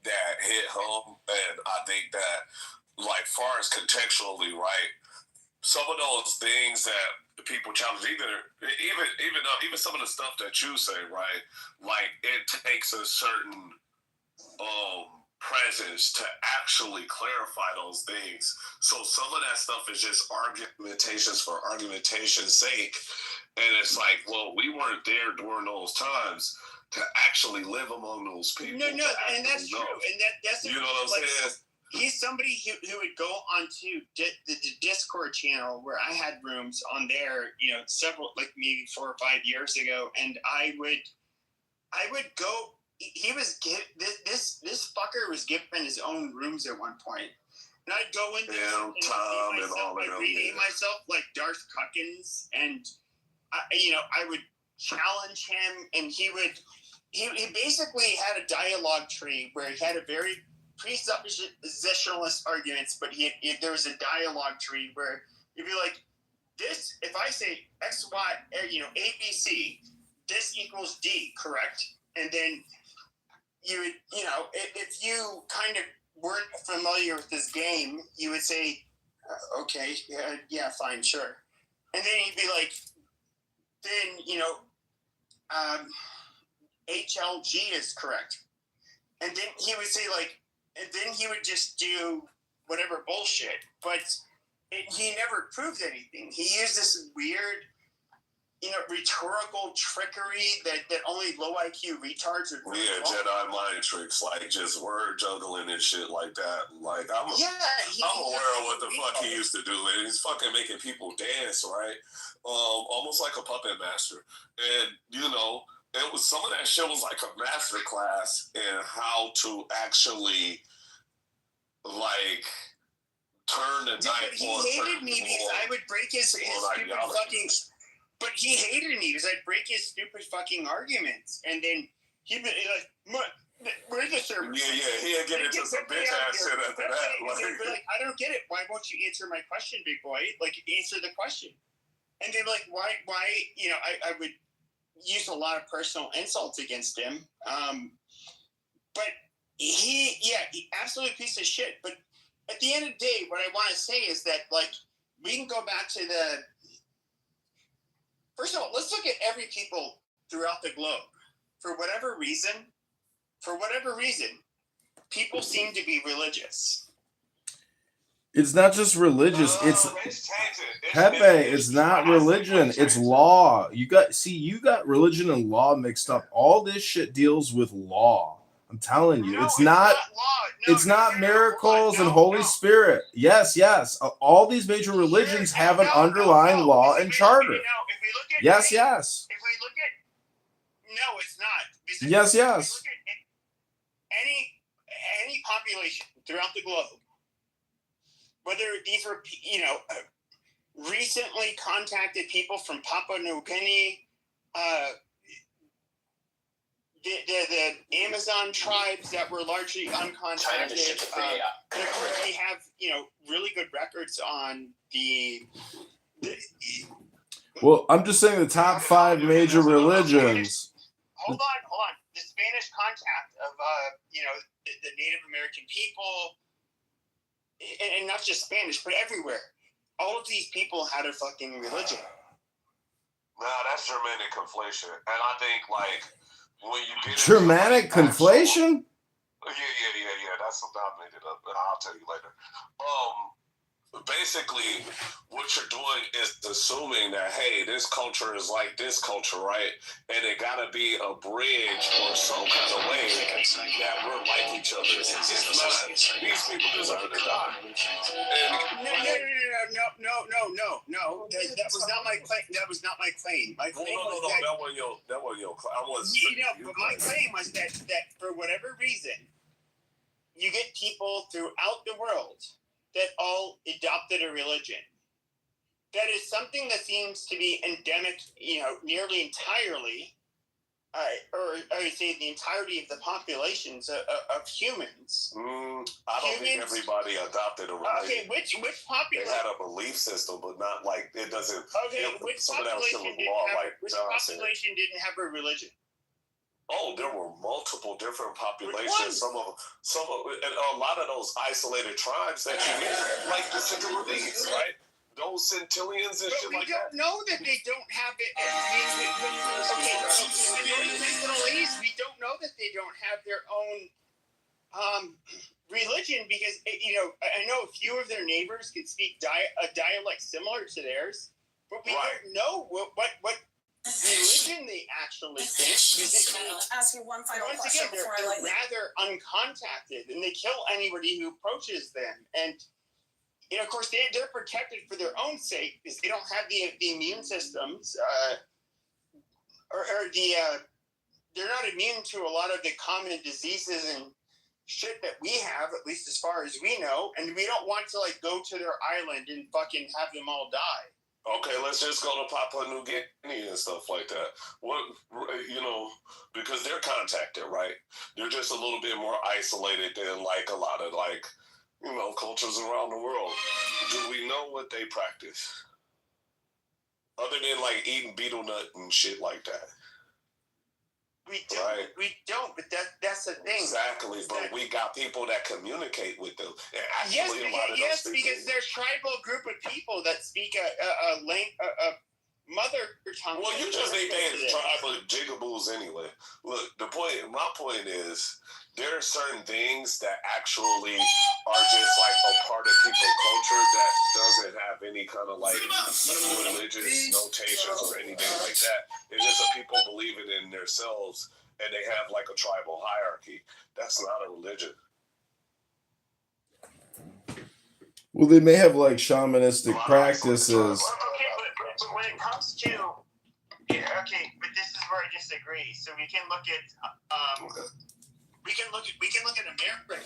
that hit home, and I think that, like, far as contextually, right, some of those things that people challenge, even some of the stuff that you say, right, like, it takes a certain presence to actually clarify those things. So some of that stuff is just argumentations for argumentation's sake. And it's like, well, we weren't there during those times to actually live among those people. No, and that's true. And that's you know what I'm saying? He's somebody who would go onto the Discord channel where I had rooms on there, several, like maybe 4 or 5 years ago, and I would go. He was this fucker was given his own rooms at one point, and I'd go in there and rename myself like Darth Cuckins, and I would challenge him, and he basically had a dialogue tree where he had a very presuppositionalist arguments, but there was a dialogue tree where you'd be like, this, if I say X, Y, A, B, C, this equals D, correct? And then you would, if you kind of weren't familiar with this game, you would say, okay, yeah, fine, sure. And then he'd be like, then, HLG is correct. And then he would say, like, and then he would just do whatever bullshit. But he never proved anything. He used this weird, rhetorical trickery that only low IQ retards would do. Yeah, Jedi mind tricks, like just word juggling and shit like that. Like, I'm aware of what the fuck he used to do. And he's fucking making people dance, right? Almost like a puppet master. And, it was, some of that shit was like a master class in how to actually, like, turn the knife on. He hated me because I would break his stupid fucking... But he hated me because I'd break his stupid fucking arguments. And then he'd be like, where's the server? Yeah, he'd get into some bitch ass shit after that. He'd be like, I don't get it. Why won't you answer my question, big boy? Like, answer the question. And they'd be like, why, I would use a lot of personal insults against him. But he absolute piece of shit. But at the end of the day, what I want to say is that, like, we can go back to first of all, let's look at every people throughout the globe. For whatever reason, people seem to be religious. It's not just religious. It's Pepe. It's not religion. It's law. You got religion and law mixed up. All this shit deals with law. I'm telling you, it's not miracles and Holy Spirit. Yes. All these major religions have an underlying law and charter. Yes. If we look at, no, it's not. Yes. If we look at any population throughout the globe, whether these were, recently contacted people from Papua New Guinea, the Amazon tribes that were largely uncontacted. Of course, we have really good records on the Well, I'm just saying the top 5 major religions. Hold on. The Spanish contact of the Native American people, and not just Spanish, but everywhere. All of these people had a fucking religion. Nah, that's Germanic conflation, and I think like when you get Germanic conflation? Yeah. That's something I made it up, and I'll tell you later. Basically, what you're doing is assuming that, hey, this culture is like this culture, right? And it gotta be a bridge or some kind of way that we're like each other. It's not, these people deserve to die. No. That was not my claim. That was not my claim. My claim was that. That was your claim. But my claim was that for whatever reason, you get people throughout the world that all adopted a religion. That is something that seems to be endemic, nearly entirely, or I would say the entirety of the populations of humans. I don't think everybody adopted a religion. Okay, which population? They had a belief system, but not like it doesn't. Okay, which population didn't have a religion? Oh, there were multiple different populations. Some of, and a lot of those isolated tribes that you get, like the Centurions, right? Those centillions and shit like that. We don't know that they don't have it. We don't know that they don't have their own religion because I know a few of their neighbors can speak a dialect similar to theirs, but we don't know what religion they actually think. Ask you one final question before I let you. They're rather uncontacted, and they kill anybody who approaches them. And of course, they're protected for their own sake because they don't have the immune systems, they're not immune to a lot of the common diseases and shit that we have, at least as far as we know. And we don't want to go to their island and fucking have them all die. Okay, let's just go to Papua New Guinea and stuff like that. Because they're contacted, right? They're just a little bit more isolated than a lot of cultures around the world. Do we know what they practice? Other than eating betel nut and shit like that. We don't, but that's the thing. Exactly, but we got people that communicate with them. And yes, because they're a tribal group of people that speak a mother tongue. Well, you just ain't named tribal jigaboos anyway. Look, my point is, there are certain things that actually are just a part of people's culture that doesn't have any kind of religious notations or anything like that. It's just that people believe it in themselves and they have a tribal hierarchy. That's not a religion. Well, they may have shamanistic practices. Okay, but when it comes to but this is where I disagree. So we can look at we can look at America.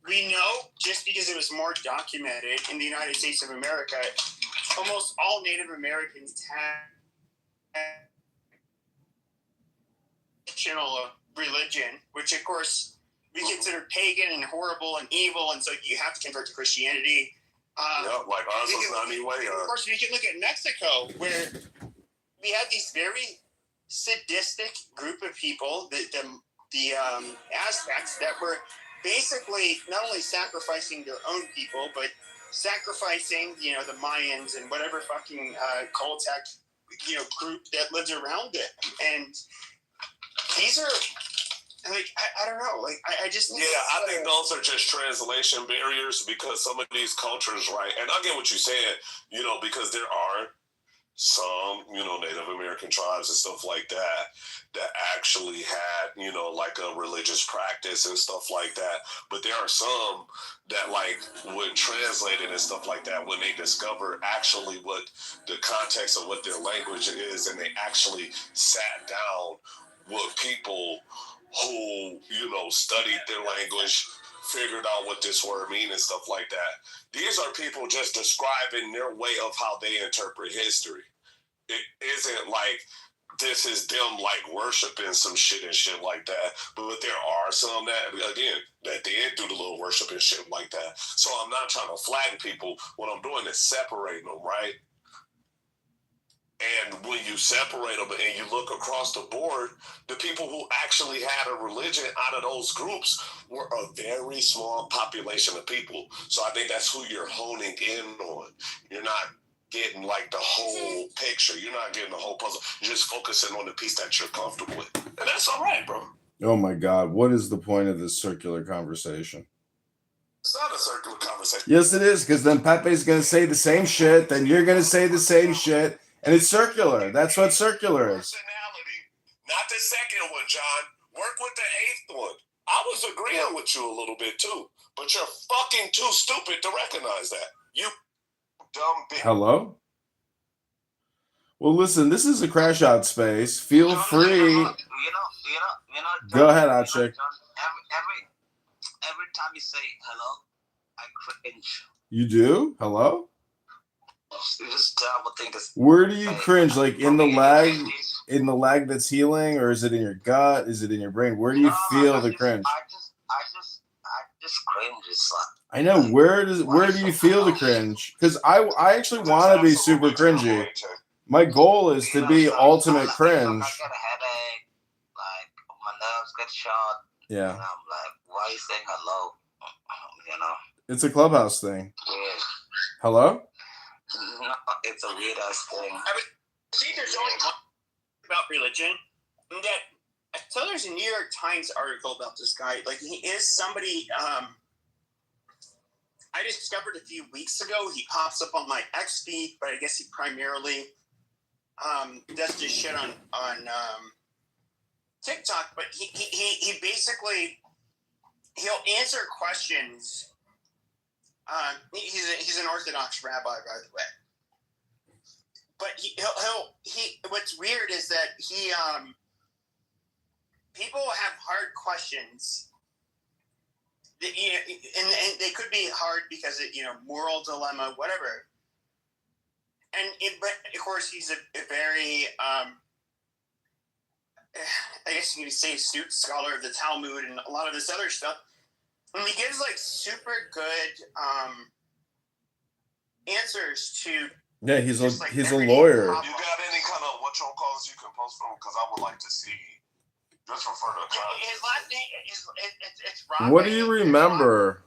We know just because it was more documented in the United States of America, almost all Native Americans had religion, which of course we consider pagan and horrible and evil, and so you have to convert to Christianity. Like ours was not anyway. Of course, we can look at Mexico, where we had these very sadistic group of people, the Aztecs, that were basically not only sacrificing their own people, but sacrificing, the Mayans and whatever fucking Toltec, group that lives around it. And these are, I don't know, I just... Yeah, I think those are just translation barriers because some of these cultures, right, and I get what you're saying, because there are some, Native American tribes and stuff like that actually had, a religious practice and stuff like that. But there are some that would translate it and stuff like that when they discover actually what the context of what their language is, and they actually sat down with people who, studied their language, figured out what this word means and stuff like that. These are people just describing their way of how they interpret history. It isn't this is them like worshiping some shit and shit like that. But there are some that, again, that did do the little worship and shit like that. So I'm not trying to flatten people. What I'm doing is separating them, right? And when you separate them and you look across the board, the people who actually had a religion out of those groups were a very small population of people. So I think that's who you're honing in on. You're not getting like the whole picture. You're not getting the whole puzzle. You're just focusing on the piece that you're comfortable with. And that's all right, bro. Oh my God. What is the point of this circular conversation? It's not a circular conversation. Yes, it is, because then Pepe's going to say the same shit, then you're going to say the same shit, and it's circular. That's what circular is. Not the second one, John. Work with the eighth one. I was agreeing with you a little bit too, but you're fucking too stupid to recognize that. You dumb bitch. Hello? Well, listen, this is a crash out space. Feel free. Go ahead, Achik. Every time you say hello, I cringe. You do? Hello? It's just terrible thing to say. Where do you cringe? Like in the leg? In the leg that's healing? Or is it in your gut? Is it in your brain? Where do you feel the cringe? I just cringe. It's like, I know. Where do you feel the cringe? Because I actually want to be super cringy. My goal is to be ultimate cringe. I get a headache, like my nerves get shot. Yeah. And I'm like, why are you saying hello? You know? It's a Clubhouse thing. Weird. Hello? No, it's a weird ass thing. I mean, see, there's only one about religion. And that, so there's a New York Times article about this guy. Like, he is somebody, I discovered a few weeks ago. He pops up on my X feed, but I guess he primarily does this shit on TikTok. But he basically, he'll answer questions. He's an Orthodox rabbi, by the way. But he what's weird is that he people have hard questions. That, you know, and they could be hard because of, you know, moral dilemma, whatever. But of course he's a very I guess you could say astute scholar of the Talmud and a lot of this other stuff. And he gives like super good answers to. Yeah, he's a like he's a lawyer. You got any kind of what you calls you can post from? Because I would like to see. Just refer to his last name is it's Rabbi. What do you remember?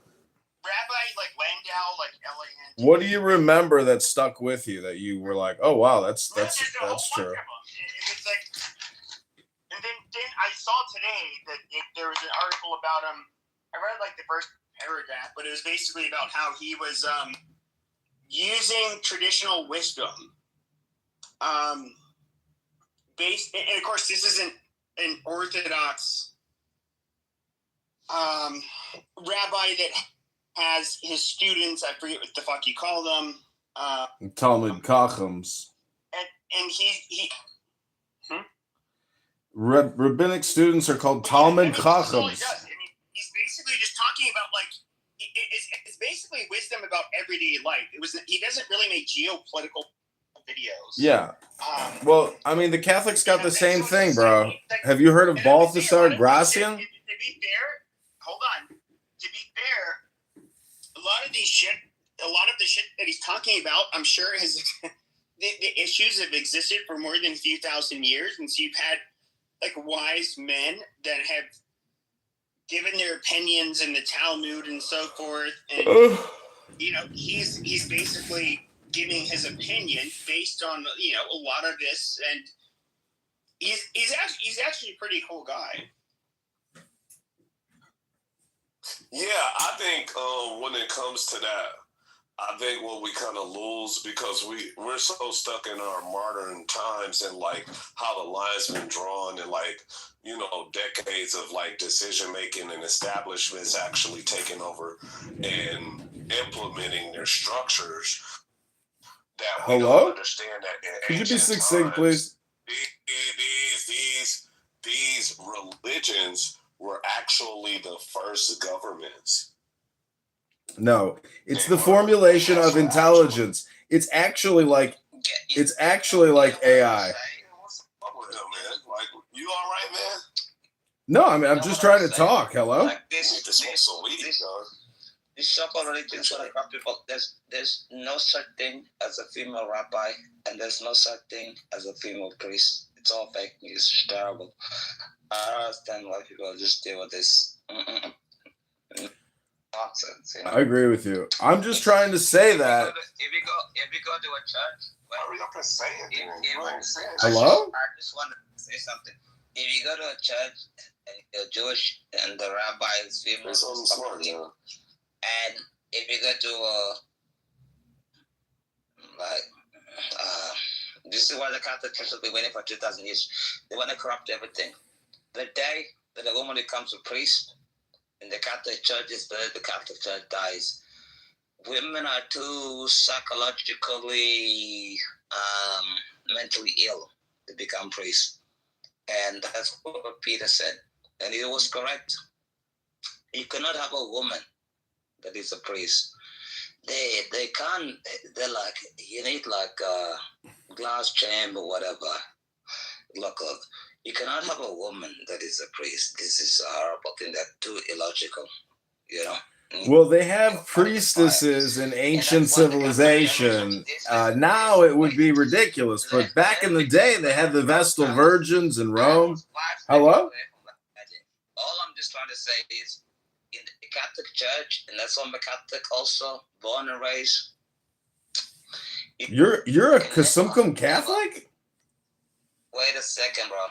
Rabbi like Landau, like L-A-N. What do you remember that stuck with you that you were like, oh wow, that's true. It's like, and then I saw today that there was an article about him. I read like the first paragraph, but it was basically about how he was using traditional wisdom. Based, and of course, this isn't an Orthodox rabbi that has his students. I forget what the fuck you call them. Talmud Chachams. And he Rabbinic students are called Talmud Chachams. He's basically just talking about like it's basically wisdom about everyday life. He doesn't really make geopolitical videos. Yeah. Well, I mean, the Catholics got the same thing, bro. Have you heard of Balthasar Gracian? To be fair, hold on. To be fair, a lot of the shit that he's talking about, I'm sure the issues have existed for more than a few thousand years, and so you've had like wise men that have given their opinions in the Talmud and so forth, and you know, he's basically giving his opinion based on, you know, a lot of this, and he's actually a pretty cool guy. Yeah, I think when it comes to that, I think what we kind of lose because we're so stuck in our modern times and like how the lines been drawn and like, you know, decades of like decision making and establishments actually taking over and implementing their structures. That we don't understand that in Could you be ancient succinct, times, please? These religions were actually the first governments. No, it's the formulation of intelligence. It's actually like AI. No, I mean, I'm just trying to talk. Hello? Like this so-called religions for the corrupt people, there's no such thing as a female rabbi, and there's no such thing as a female priest. It's all fake news. It's terrible. I don't understand why people just deal with this nonsense. You know? I agree with you. I'm just trying to say that. If you go to a church, hurry up and say it. Hello? I just want to say something. If you go to a church and you're Jewish and the rabbi is female, and if you go to this is why the Catholic Church has been waiting for 2,000 years. They want to corrupt everything. The day that a woman becomes a priest in the Catholic Church is the day the Catholic Church dies. Women are too psychologically, mentally ill to become priests. And that's what Peter said. And he was correct. You cannot have a woman that is a priest. They can't, they're like, you need like a glass chamber, whatever. Look, you cannot have a woman that is a priest. This is a horrible thing. That's too illogical, you know. Well, they have priestesses in ancient civilization. Now it would be ridiculous, but back in the day, they had the Vestal Virgins in Rome. Hello? All I'm just trying to say is, in the Catholic Church, and that's why I'm a Catholic also, born and raised. You're a Kasumkum Catholic? Wait a second, bro.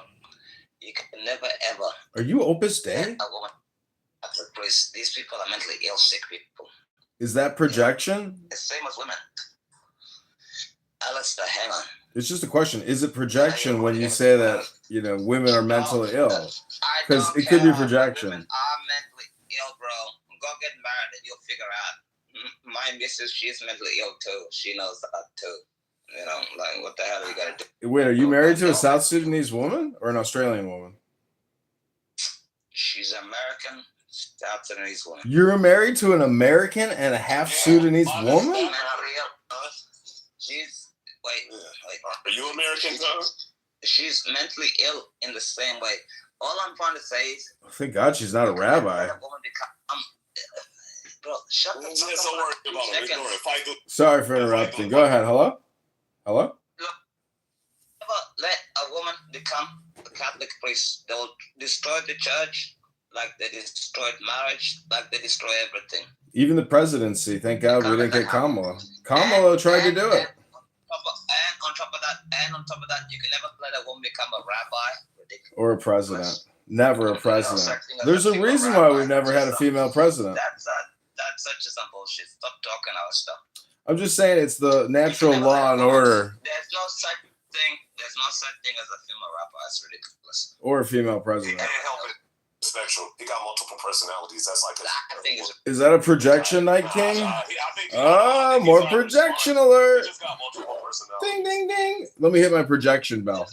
You can never ever. Are you Opus Dei? A woman Catholic priest. These people are mentally ill, sick people. Is that projection? The same as women. Alistair, hang on. It's just a question. Is it projection when you say that, you know, women are mentally ill? Because it could be projection. Women are mentally ill, bro. Go get married and you'll figure out. My missus, she's mentally ill too. She knows that too. You know, like, what the hell are you gonna do? Wait, are you married to a South Sudanese woman or an Australian woman? She's American, South Sudanese woman. You're married to an American and a half Sudanese woman? She's wait. Are you American, though? She's mentally ill in the same way. All I'm trying to say is, Thank God she's not a rabbi. Bro, shut the fuck up. Sorry for interrupting. Go ahead. Hello? Hello? Look, never let a woman become a Catholic priest. They will destroy the church like they destroyed marriage, like they destroy everything. Even the presidency. Thank God we didn't get Kamala. Kamala tried to do it. And on top of that, you can never let a woman become a rabbi. Or a president. Never a president. There's a reason why we've never had a female president. That's such some bullshit. Stop talking our stuff. I'm just saying it's the natural law and order. There's no such thing as a female rabbi. It's ridiculous. Or a female president. Can't help it. Spectral. He got multiple personalities. That's like Is that a projection, Night King? More projection alert. Ding, ding, ding. Let me hit my projection bell.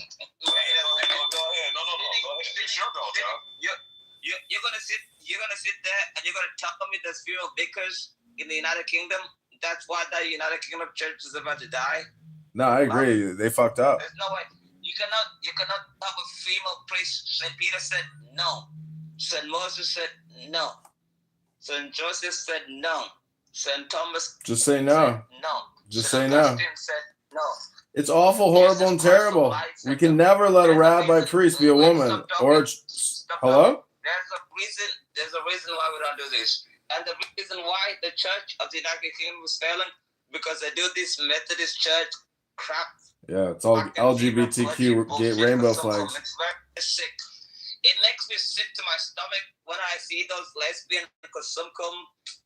You're gonna sit there and you're gonna tell me there's female vicars in the United Kingdom. That's why the United Kingdom Church is about to die. No, I agree. They fucked up. There's no way. You cannot have a female priest. St. Peter said no. St. Moses said no. St. Joseph said no. St. Thomas Just say no. said no. Just St. say no. Augustine said no. It's awful, horrible, and terrible. We can never let a rabbi priest be a woman. Or hello? There's a reason why we don't do this. And the reason why the Church of the United Kingdom is failing, because they do this Methodist church crap. Yeah, it's all LGBTQ gay rainbow flags. It's very sick. It makes me sick to my stomach when I see those lesbian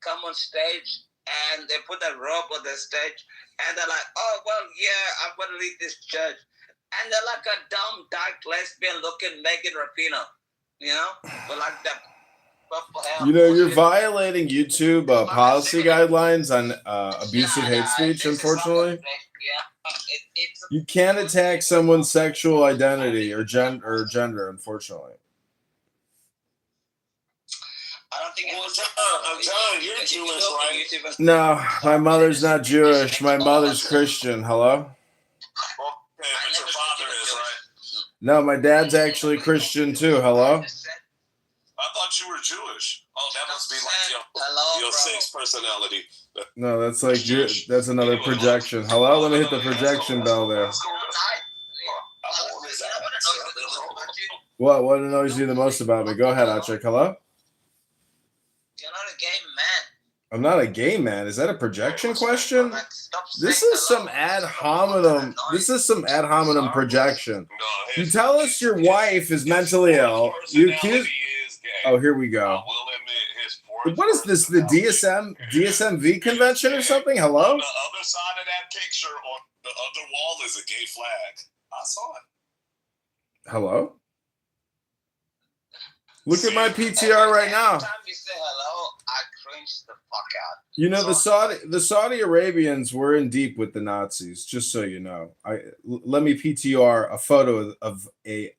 come on stage and they put a robe on the stage and they're like, oh, well, yeah, I'm going to leave this church. And they're like a dumb, dark lesbian looking Megan Rapinoe, you know? But like that. You know, you're violating YouTube policy guidelines on abusive hate speech, unfortunately. You can't attack someone's sexual identity or gender, unfortunately. I don't think John, you're Jewish, right? No, my mother's not Jewish. My mother's Christian. Hello? Okay, but your father is, right? No, my dad's actually Christian too. Hello? you were Jewish. Oh, that must be like your sixth personality. No, that's like that's another projection. Hello, let me hit the projection bell there. What annoys you the most about me? Go ahead, Achek. Hello? You're not a gay man. I'm not a gay man. Is that a projection question? This is some ad hominem. This is some ad hominem projection. You tell us your wife is mentally ill. You accuse. Oh, here we go. What is this? The DSMV convention or something? Hello? On the other side of that picture, on the other wall, is a gay flag. I saw it. Hello? Look at my PTR right now. Every time you say hello, I cringe the fuck out. You know, the Saudi Arabians were in deep with the Nazis, just so you know. Let me PTR a photo of a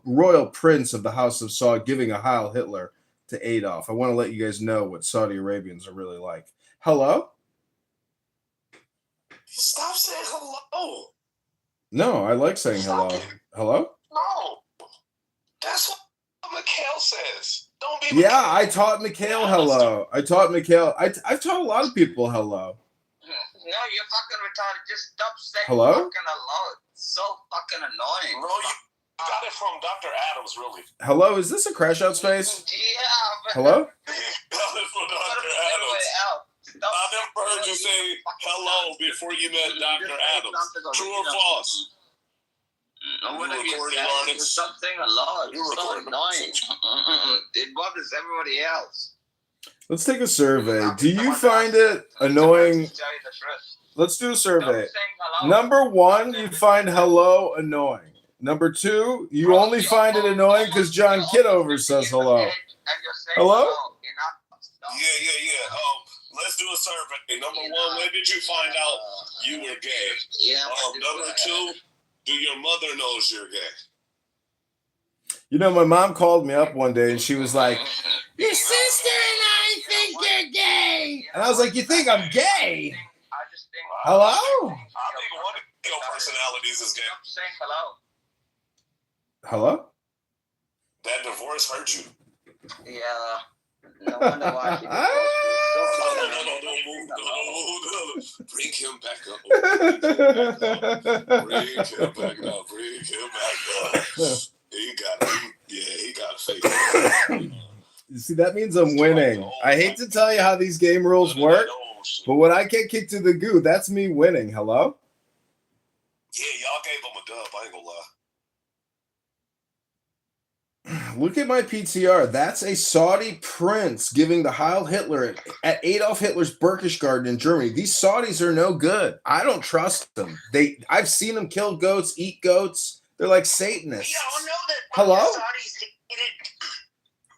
royal prince of the House of Saud giving a Heil Hitler to Adolf. I want to let you guys know what Saudi Arabians are really like. Hello? Stop saying hello. No, I like saying hello. Hello? No. That's what Mikhail says. Don't be Yeah, I taught Mikhail hello. I've taught a lot of people hello. No, you're fucking retarded. Just stop saying Hello? fucking hello. It's so fucking annoying. No, you got it from Dr. Adams, really. Hello, is this a crash out space? Yeah, but Hello? You got it from Dr. Adams. I never heard you say hello before you met Dr. Adams. True or false? What have you recording, said? Arnix? Stop saying hello. You're It's so recording. annoying. It bothers everybody else. Let's take a survey. Do you find it annoying? Let's do a survey. Number 1, you find hello annoying. Number 2, you only find it annoying because John Kitover says hello. Hello? Yeah. Let's do a survey. Number 1, when did you find out you were gay? Number 2, do your mother knows you're gay? You know, my mom called me up one day and she was like, your sister and I think you're gay. And I was like, you think I'm gay? Hello? I think one of your personalities is gay. Stop saying hello. Hello? That divorce hurt you. Yeah. No wonder why he Bring him back up. Bring him back up. He got fake. You see, that means I'm winning. I hate to tell you how these game rules work, but when I get kicked to the goo, that's me winning. Hello? Yeah, y'all gave him a dub. I ain't gonna lie. Look at my PTR. That's a Saudi prince giving the Heil Hitler at Adolf Hitler's Berchtesgaden in Germany. These Saudis are no good. I don't trust them. I've seen them kill goats, eat goats. They're like Satanists. We all know that. Hello? The Saudis hated.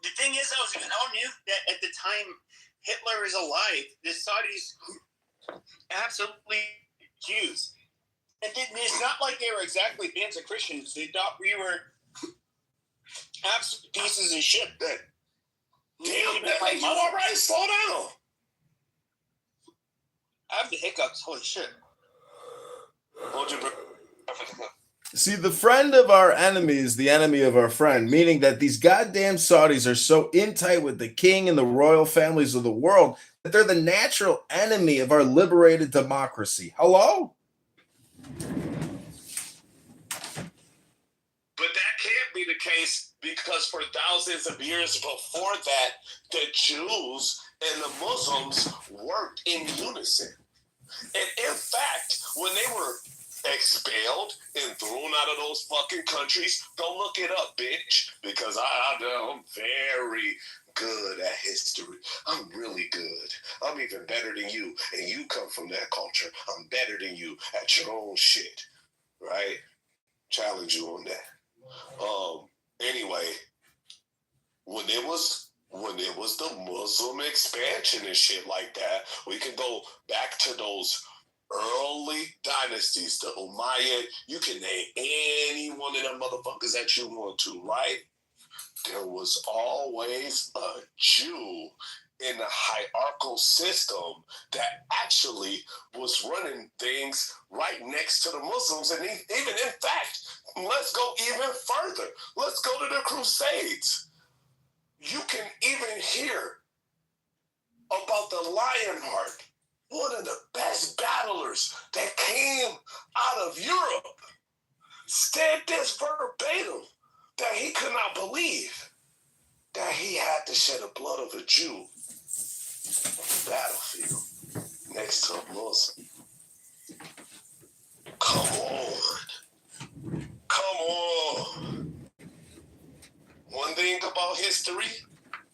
The thing is, we all knew that at the time Hitler is alive, the Saudis absolutely Jews. And it's not like they were exactly fans of Christians. They thought we were absolute pieces of shit. Damn, that you all right? Slow down. I have the hiccups. Holy shit. Hold your breath. See, the friend of our enemy is the enemy of our friend, meaning that these goddamn Saudis are so in tight with the king and the royal families of the world that they're the natural enemy of our liberated democracy. Hello? But that can't be the case because for thousands of years before that, the Jews and the Muslims worked in unison. And in fact, when they were expelled and thrown out of those fucking countries, go look it up, bitch, because I'm very good at history. I'm really good. I'm even better than you, and you come from that culture. I'm better than you at your own shit, right? Challenge you on that. Anyway, when it was the Muslim expansion and shit like that, we can go back to those early dynasties, the Umayyad. You can name any one of them motherfuckers that you want to, right? There was always a Jew in the hierarchical system that actually was running things right next to the Muslims. And even in fact, let's go even further. Let's go to the Crusades. you can even hear about the Lionheart, one of the best battlers that came out of Europe, said this verbatim, that he could not believe that he had to shed the blood of a Jew on the battlefield next to a Muslim. Come on. Come on. One thing about history.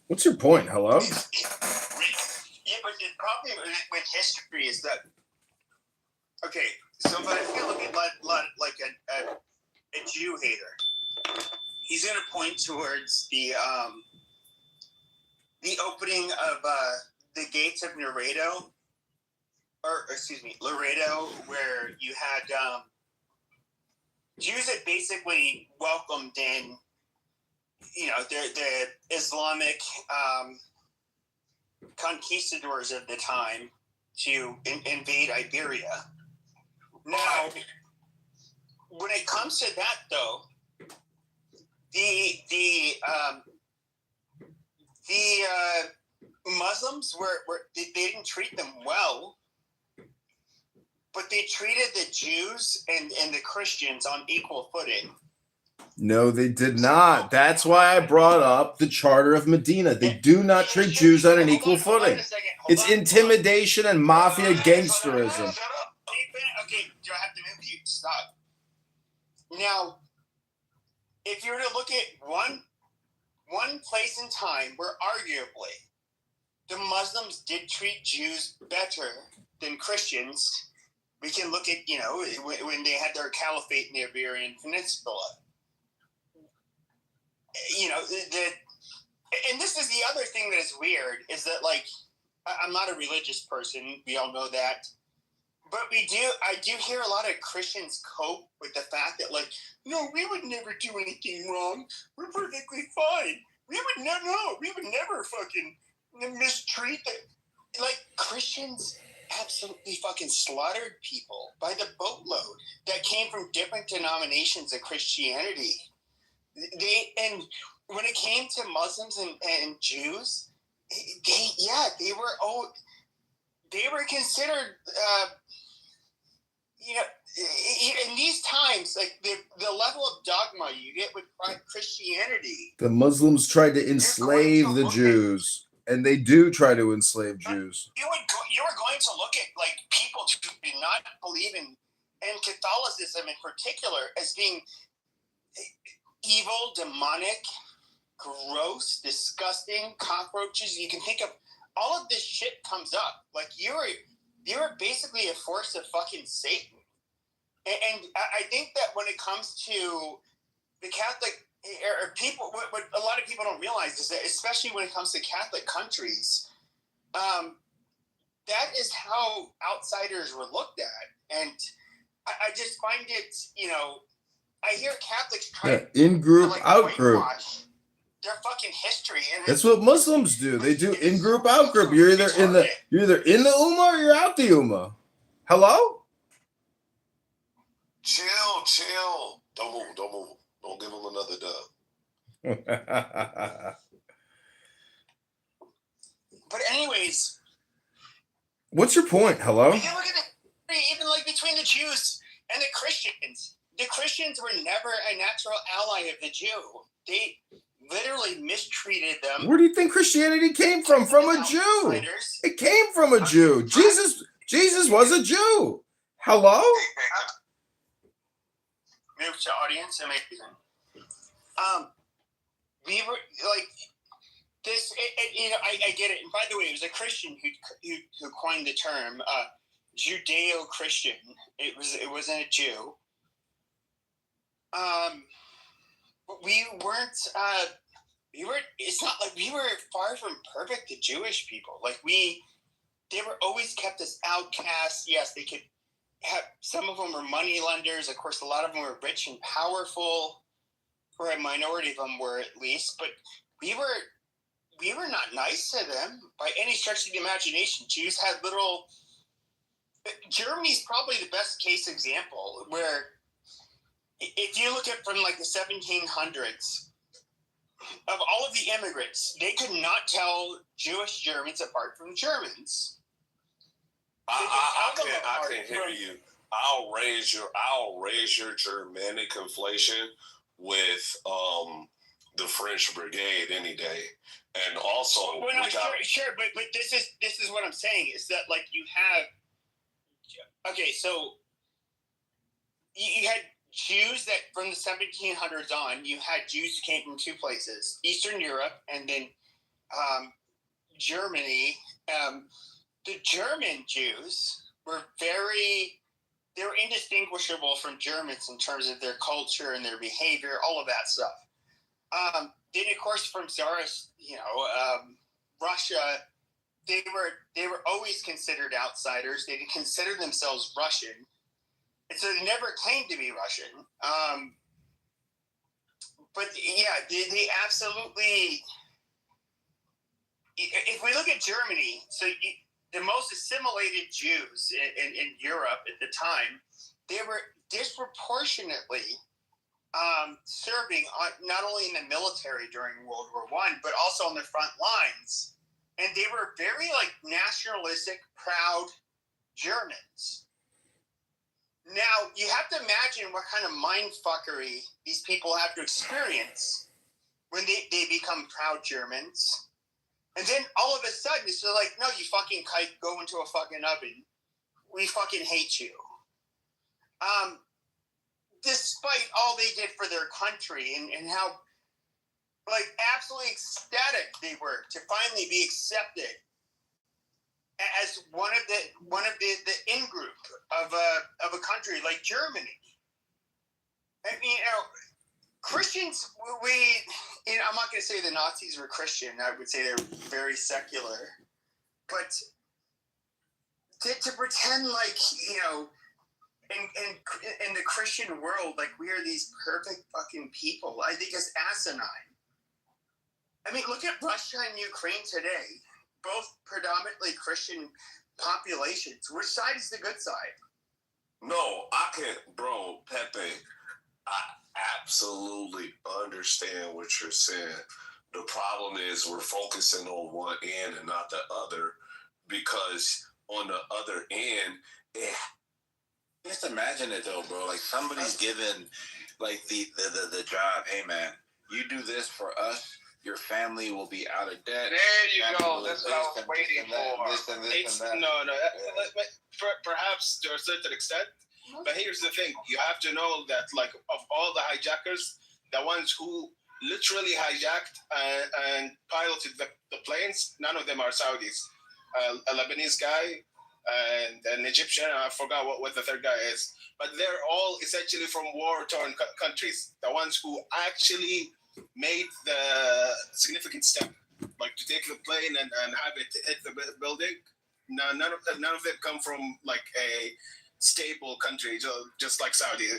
What's your point? Hello? Yeah, but the problem with history is that, okay, so if you look at like a Jew hater, he's going to point towards the opening of the gates of Laredo, where you had Jews that basically welcomed in, the Islamic conquistadors of the time to invade Iberia. Now, when it comes to that, though, the Muslims they didn't treat them well, but they treated the Jews and the Christians on equal footing. No, they did not. That's why I brought up the Charter of Medina. They do not treat Jews on an equal footing. It's intimidation and mafia gangsterism. Okay, do I have to move you? Stop. Now, if you were to look at one place in time where arguably the Muslims did treat Jews better than Christians, we can look at, when they had their caliphate in the Iberian Peninsula. And this is the other thing that is weird, is that, like, I'm not a religious person, we all know that, but I do hear a lot of Christians cope with the fact that, like, no, we would never do anything wrong, we're perfectly fine, we would never fucking mistreat the, like, Christians absolutely fucking slaughtered people by the boatload that came from different denominations of Christianity. And when it came to Muslims and Jews, they were considered, in these times, like the level of dogma you get with Christianity. The Muslims tried to enslave the Jews, and they do try to enslave Jews. You were going to look at, like, people who do not believe in Catholicism in particular as being evil, demonic, gross, disgusting, cockroaches. You can think of all of this shit comes up. Like, you're basically a force of fucking Satan. And I think that when it comes to the Catholic, or people, what a lot of people don't realize is that, especially when it comes to Catholic countries, that is how outsiders were looked at. And I just find it, I hear Catholics try to in-group, out-group. Their fucking history. And that's what Muslims do. They do in-group, out-group. You're either in the Ummah or you're out the Ummah. Hello? Chill. Don't move. Don't give him another dub. But anyways, what's your point? Hello? You look at even like between the Jews and the Christians. The Christians were never a natural ally of the Jew. They literally mistreated them. Where do you think Christianity came from? From a Jew. It came from a Jew. Jesus was a Jew. Hello? Move to audience. Amazing. We were like this. I get it. And by the way, it was a Christian who coined the term Judeo-Christian. It wasn't a Jew. We weren't. It's not like we were far from perfect. The Jewish people, like they were always kept as outcasts. Yes, they could have. Some of them were money lenders. Of course, a lot of them were rich and powerful, or a minority of them were at least. But we were not nice to them by any stretch of the imagination. Jews had little. Germany's probably the best case example where, if you look at from like the 1700s, of all of the immigrants, they could not tell Jewish Germans apart from Germans. I can't hear you. I'll raise your Germanic conflation with the French Brigade any day. And also, well, no, sure, but this is what I'm saying is that like you have, okay, so you had Jews that from the 1700s on, you had Jews who came from two places: Eastern Europe and then Germany. The German Jews were they were indistinguishable from Germans in terms of their culture and their behavior, all of that stuff. Then, of course, from Tsarist, Russia, they were always considered outsiders. They didn't consider themselves Russian, and so they never claimed to be Russian. But yeah, they absolutely. If we look at Germany, so the most assimilated Jews in Europe at the time, they were disproportionately serving not only in the military during World War I, but also on the front lines. And they were very nationalistic, proud Germans. Now, you have to imagine what kind of mind fuckery these people have to experience when they become proud Germans. And then all of a sudden, it's like, no, you fucking kite, go into a fucking oven. We fucking hate you. Despite all they did for their country and how, absolutely ecstatic they were to finally be accepted as one of the in-group of a country like Germany. I mean, Christians, I'm not going to say the Nazis were Christian. I would say they're very secular. But to pretend in the Christian world, we are these perfect fucking people, I think is asinine. I mean, look at Russia and Ukraine today. Both predominantly Christian populations. Which side is the good side? No, I can't, bro, Pepe. I absolutely understand what you're saying. The problem is we're focusing on one end and not the other, because on the other end, just imagine it though, bro. Somebody's given the job. Hey man, you do this for us, your family will be out of debt. There you go. That's what I was waiting for. This and that. No. Perhaps to a certain extent. But here's the thing: you have to know that, of all the hijackers, the ones who literally hijacked and piloted the planes, none of them are Saudis. A Lebanese guy and an Egyptian. I forgot what the third guy is. But they're all essentially from war-torn countries. The ones who actually made the significant step, to take the plane and have it hit the building. None of them come from a stable country, just like Saudi.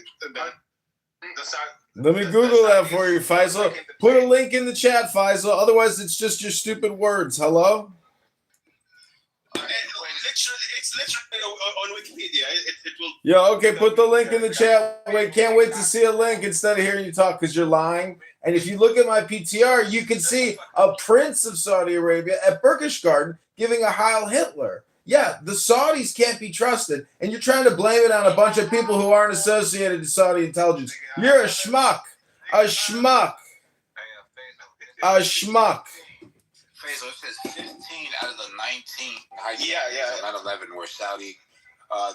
Let me Google that for you, Faisal. Put a link in the chat, Faisal. Otherwise, it's just your stupid words. Hello? It's literally on Wikipedia. It will. Yeah, okay. Put the link in the chat. Wait, can't wait to see a link instead of hearing you talk because you're lying. And if you look at my PTR, you can see a prince of Saudi Arabia at Berchtesgaden giving a Heil Hitler. Yeah, the Saudis can't be trusted, and you're trying to blame it on a bunch of people who aren't associated to Saudi intelligence. You're a schmuck. A schmuck. A schmuck. Faisal, it says 15 out of the 19 Yeah. 9/11 were Saudi.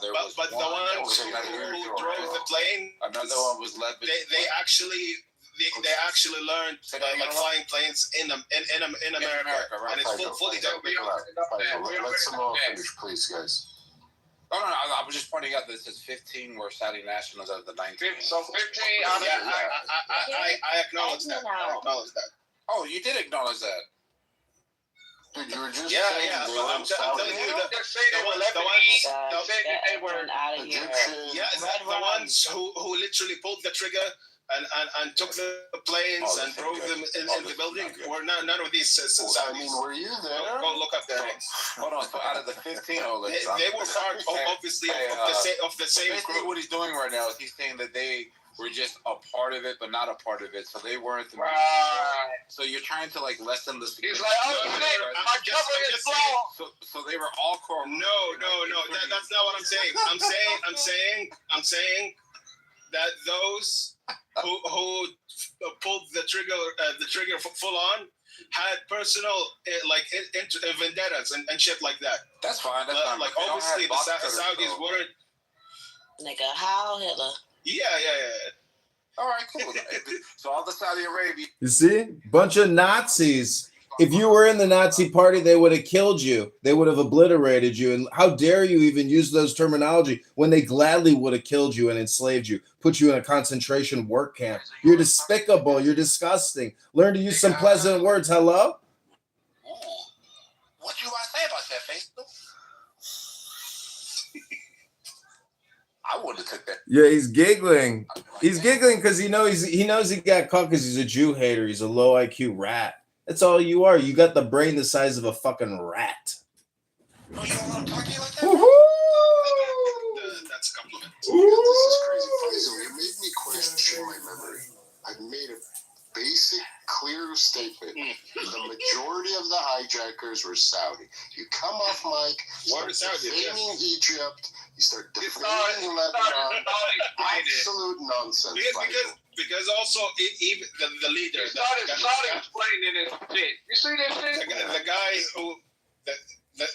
There was but the ones who drove the plane, another one was Lebanon. They actually learned flying planes in America, and it's fully documented. Let someone finish, please, guys. No, I was just pointing out that it says 15 were Saudi nationals out of the 19. So 15 out of I acknowledge that. Oh, you did acknowledge that. Dude, you were just saying I'm telling you, the ones who literally pulled the trigger and took the planes and drove them in the building? Or none of these Saudis? I mean, were you there? Go look up their names. Hold on. So out of the 15, they were part, obviously, of the same basically group. what he's doing right now is he's saying that they were just a part of it, but not a part of it. So they weren't the Right. So you're trying to like lessen the. He's like, oh shit, my cover is blown. So they were all core. No. That's not what I'm saying. I'm saying that those who pulled the trigger full on had personal vendettas and shit like that. That's fine. That's fine. Like obviously the Saudis weren't. Nigga, how Hitler? Yeah. All right, cool. So all the Saudi Arabia. You see, bunch of Nazis. If you were in the Nazi party, they would have killed you. They would have obliterated you. And how dare you even use those terminology when they gladly would have killed you and enslaved you, put you in a concentration work camp. You're despicable. You're disgusting. Learn to use some pleasant words. Hello? What you want to say about that, Facebook? I wouldn't have took that. Yeah, he's giggling. He's giggling because he knows he got caught because he's a Jew hater. He's a low IQ rat. That's all you are. You got the brain the size of a fucking rat. Oh, you don't want to talk to you like that? That's a compliment. This is crazy. Faisal, you made me question my memory. I made a basic, clear statement. The majority of the hijackers were Saudi. You come off mic, start defaming Egypt, you start defaming Lebanon. Absolute nonsense. Because also even the leader, Saudi explaining this shit. You see this shit?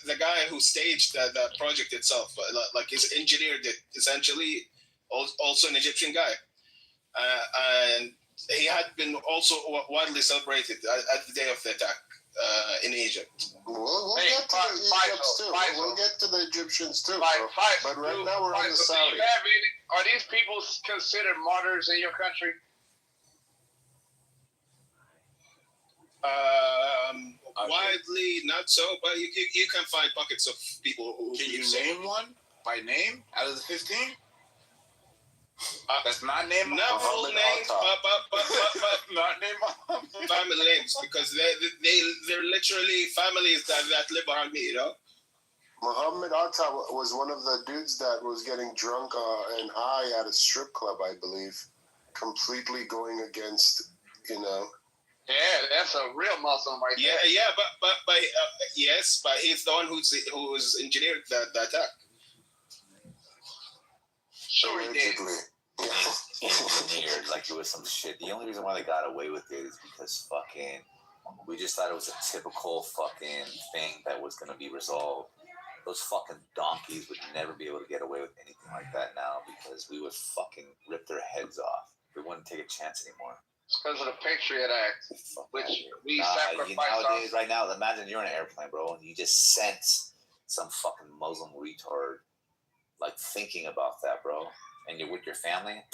The guy who staged the project itself, like he's engineered it essentially, also an Egyptian guy, and he had been also widely celebrated at the day of the attack in Egypt. We'll get to the Egypts too. We'll get to the Egyptians too. But right now we're on the Saudi. Are these people considered martyrs in your country? Widely, not so, but you can find pockets of people who. Can you name one by name out of the 15? That's not named. Not full names, but not named family names, because they're literally families that live around me, you know. Muhammad Atta was one of the dudes that was getting drunk and high at a strip club, I believe, completely going against, you know. Yeah, that's a real Muslim right there. Yeah, but yes, but he's the one who's engineered the attack. Sure he did. Engineered like it was some shit. The only reason why they got away with it is because fucking we just thought it was a typical fucking thing that was gonna be resolved. Those fucking donkeys would never be able to get away with anything like that now because we would fucking rip their heads off. We wouldn't take a chance anymore. It's because of the Patriot Act, which we sacrificed. Nowadays, right now, imagine you're in an airplane, bro, and you just sense some fucking Muslim retard like thinking about that, bro, and you're with your family.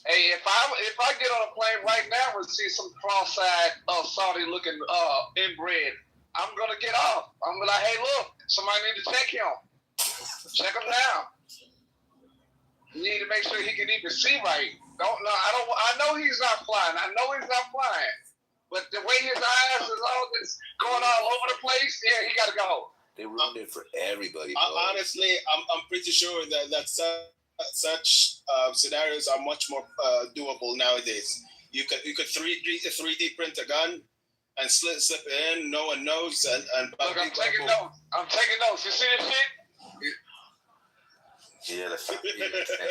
Hey, if I get on a plane right now and see some cross-eyed Saudi looking inbred, I'm gonna get off. I'm gonna be like, hey, look, somebody need to check him. Check him down. You need to make sure he can even see right. I know he's not flying. But the way his eyes is all this going all over the place, yeah, he gotta go. They ruined it for everybody, bro. Honestly, I'm pretty sure that such scenarios are much more doable nowadays. You could 3D print a gun and slip it in. No one knows. And look, I'm taking notes. You see this shit? Yeah, think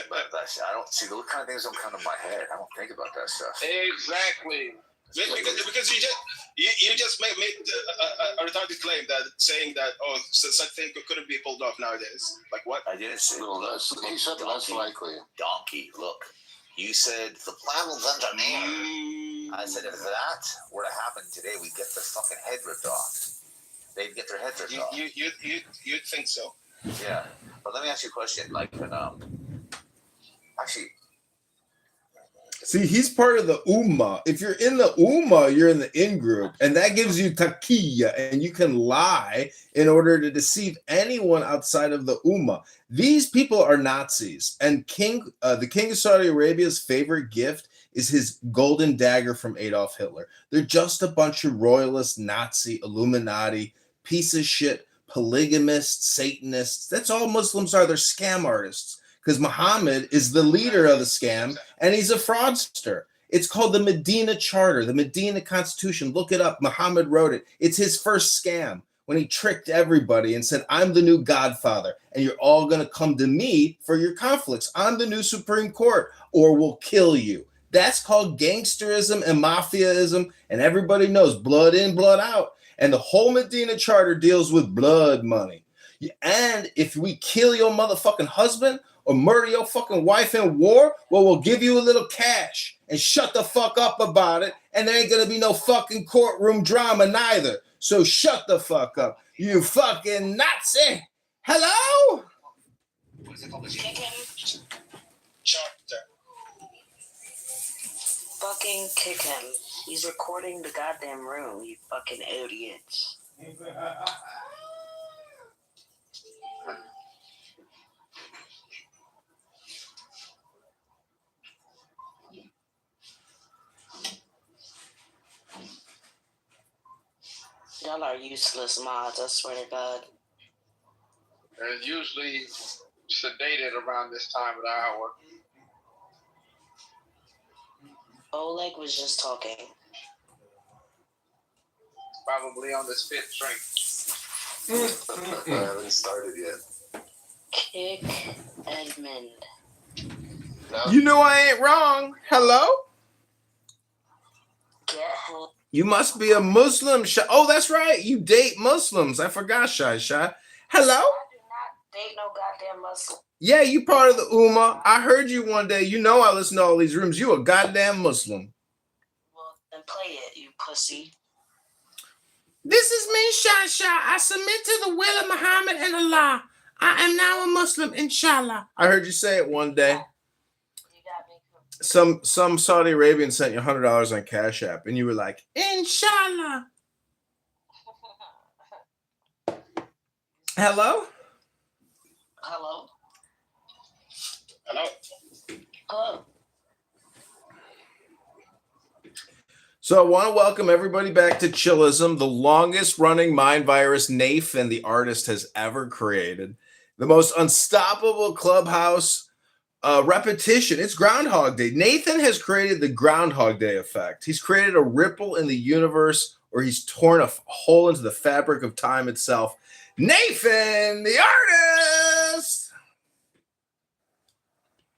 about that shit. I don't see those kind of things don't come to my head. I don't think about that stuff. Exactly. Because you just made a retarded claim that saying that such thing couldn't be pulled off nowadays. Like what? I didn't say. No, he said less likely. Donkey, look. You said the plan was engineered. I said if that were to happen today, we'd get their fucking head ripped off. They'd get their head ripped off. You'd think so. Yeah, but let me ask you a question. Like, actually. See, he's part of the Ummah. If you're in the Ummah, you're in the in-group. And that gives you taqiyya, and you can lie in order to deceive anyone outside of the Ummah. These people are Nazis. And the King of Saudi Arabia's favorite gift is his golden dagger from Adolf Hitler. They're just a bunch of royalist, Nazi, Illuminati, piece of shit, polygamists, Satanists. That's all Muslims are. They're scam artists because Muhammad is the leader of the scam and he's a fraudster. It's called the Medina Charter, the Medina Constitution. Look it up. Muhammad wrote it. It's his first scam when he tricked everybody and said, I'm the new Godfather, and you're all going to come to me for your conflicts. I'm the new Supreme Court, or we'll kill you. That's called gangsterism and mafiaism, and everybody knows blood in, blood out. And the whole Medina Charter deals with blood money. And if we kill your motherfucking husband or murder your fucking wife in war, well, we'll give you a little cash and shut the fuck up about it, and there ain't going to be no fucking courtroom drama neither. So shut the fuck up, you fucking Nazi. Hello? What is it called? Charter. Fucking kick him. He's recording the goddamn room, you fucking idiots. Y'all are useless mods, I swear to God. They're usually sedated around this time of the hour. Oleg was just talking. Probably on this fifth drink. I haven't started yet. Kick Edmund. You know I ain't wrong. Hello? Get him. You must be a Muslim. Oh, that's right. You date Muslims. I forgot, Shy. Hello? I do not date no goddamn Muslim. Yeah, you part of the Ummah. I heard you one day. You know I listen to all these rooms. You a goddamn Muslim. Well, then play it, you pussy. This is me, Shy. I submit to the will of Muhammad and Allah. I am now a Muslim, inshallah. I heard you say it one day. Some Saudi Arabian sent you $100 on Cash App, and you were like, inshallah. Hello? Hello? Hello? Hello? So I want to welcome everybody back to Chillism, the longest running mind virus Nathan, the artist, has ever created. The most unstoppable clubhouse repetition. It's Groundhog Day. Nathan has created the Groundhog Day effect. He's created a ripple in the universe, or he's torn a hole into the fabric of time itself. Nathan, the artist.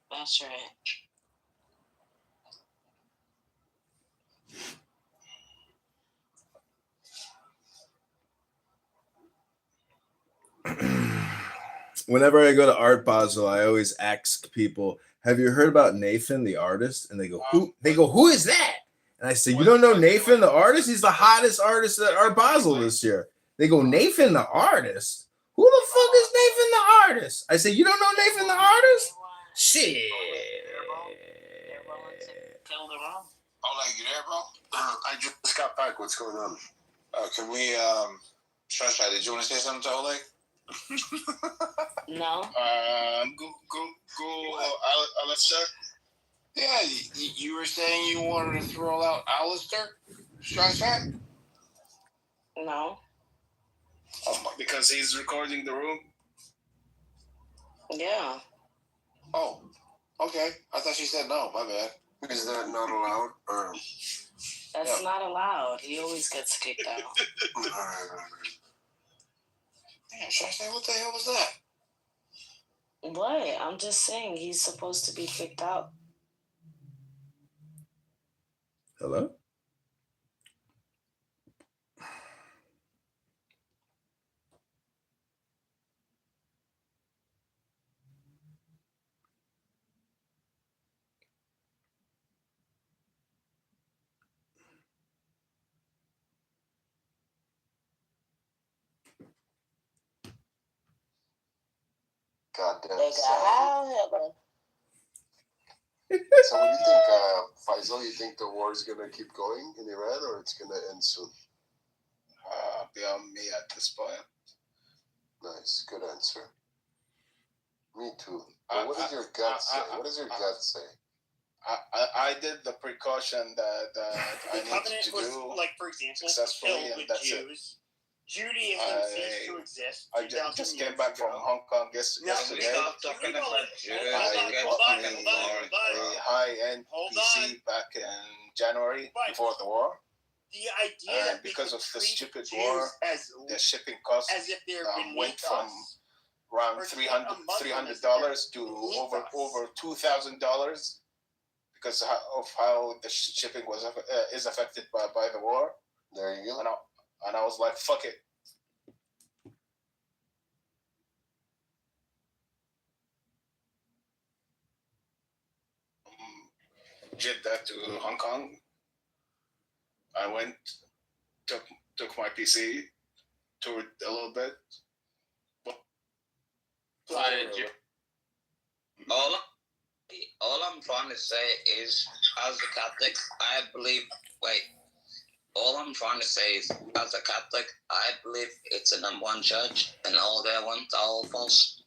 That's right. Whenever I go to Art Basel, I always ask people, have you heard about Nathan, the artist? And they go, who? They go, who is that? And I say, you don't know Nathan, the artist? He's the hottest artist at Art Basel this year. They go, Nathan, the artist? Who the fuck is Nathan, the artist? I say, you don't know Nathan, the artist? Shit. Oleg, you there, bro? I just got back. What's going on? Can we, Shasha, did you want to say something to Oleg? No. Go, Alistair. Yeah, you were saying you wanted to throw out Alistair? Shasha? No. Because he's recording the room? Yeah. Oh, okay. I thought she said no. My bad. Is that not allowed? Or... That's not allowed. He always gets kicked out. All right. Damn, Shasha, what the hell was that? What? I'm just saying he's supposed to be kicked out. Hello? Goddamn. So what do you think, Faisal? You think the war is going to keep going in Iran, or it's going to end soon? Beyond me at this point. Nice, good answer. Me too. But what does your gut say? What does your gut say? I did the precaution that I The needed covenant to was, do like, for example, successfully, fulfilled and with that's Jews. Judaism ceased to exist. I just came back from Hong Kong yesterday. Stop talking about Jews. I bought me a high-end PC back in January before the war. The idea that because of the stupid Jews war, as the shipping cost as if they're went from around $300 to over $2,000 because of how the shipping is affected by the war. There you go. And I was like, fuck it. Did that to Hong Kong. I went, took my PC, toured a little bit. All I'm trying to say is, as a Catholic, I believe. All I'm trying to say is, as a Catholic, I believe it's a number one church, and all their ones are all false.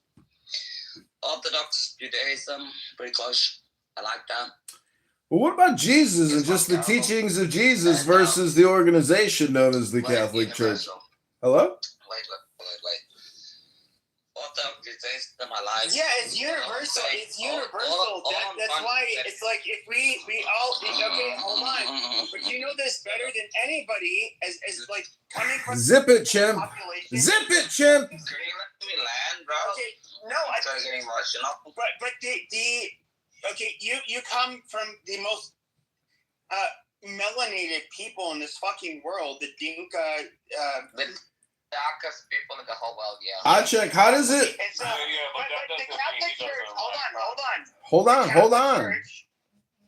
Orthodox Judaism, pretty close. I like that. Well, what about Jesus and just the teachings of Jesus versus the organization known as the Catholic Church? Hello? Wait. Orthodox Judaism, I like. Yeah, it's universal. It's universal. That's why it's like if we all okay, hold on. But you know this better than anybody as like coming from Zip it, chimp. Zip it, chimp. Can you let me land, bro? Okay, no, I'm getting emotional. But the okay, you come from the most melanated people in this fucking world, the Dinka. The darkest people in the whole world, yeah. I check. How does it? It's, but the Catholic Church. Hold on.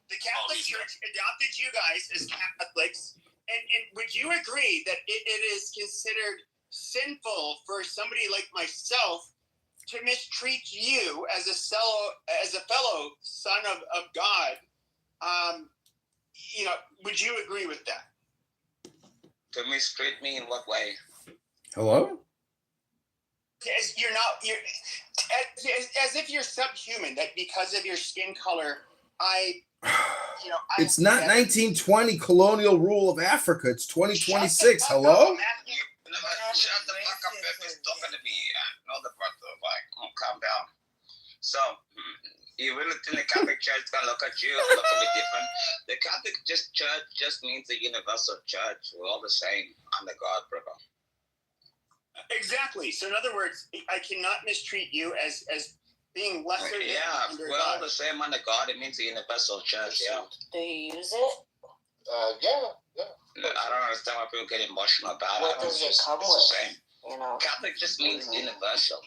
The Catholic Church adopted you guys as Catholics, and would you agree that it is considered sinful for somebody like myself to mistreat you as a fellow son of God? Would you agree with that? To mistreat me in what way? Hello? As if you're subhuman, that because of your skin color, It's not 1920 colonial rule of Africa. It's 2026. Hello? Shut the fuck up if he's talking to me. Know the brother, calm down. So, you really think the Catholic Church is gonna look at you look a bit different? The Catholic Church just means the universal church. We're all the same under God, brother. Exactly. So in other words, I cannot mistreat you as being lesser than under we're God. all the same under God. It means the universal church, yeah. Do you use it? Yeah. I don't understand why people get emotional about What it. does it come it's the with? same. Catholic just means universal.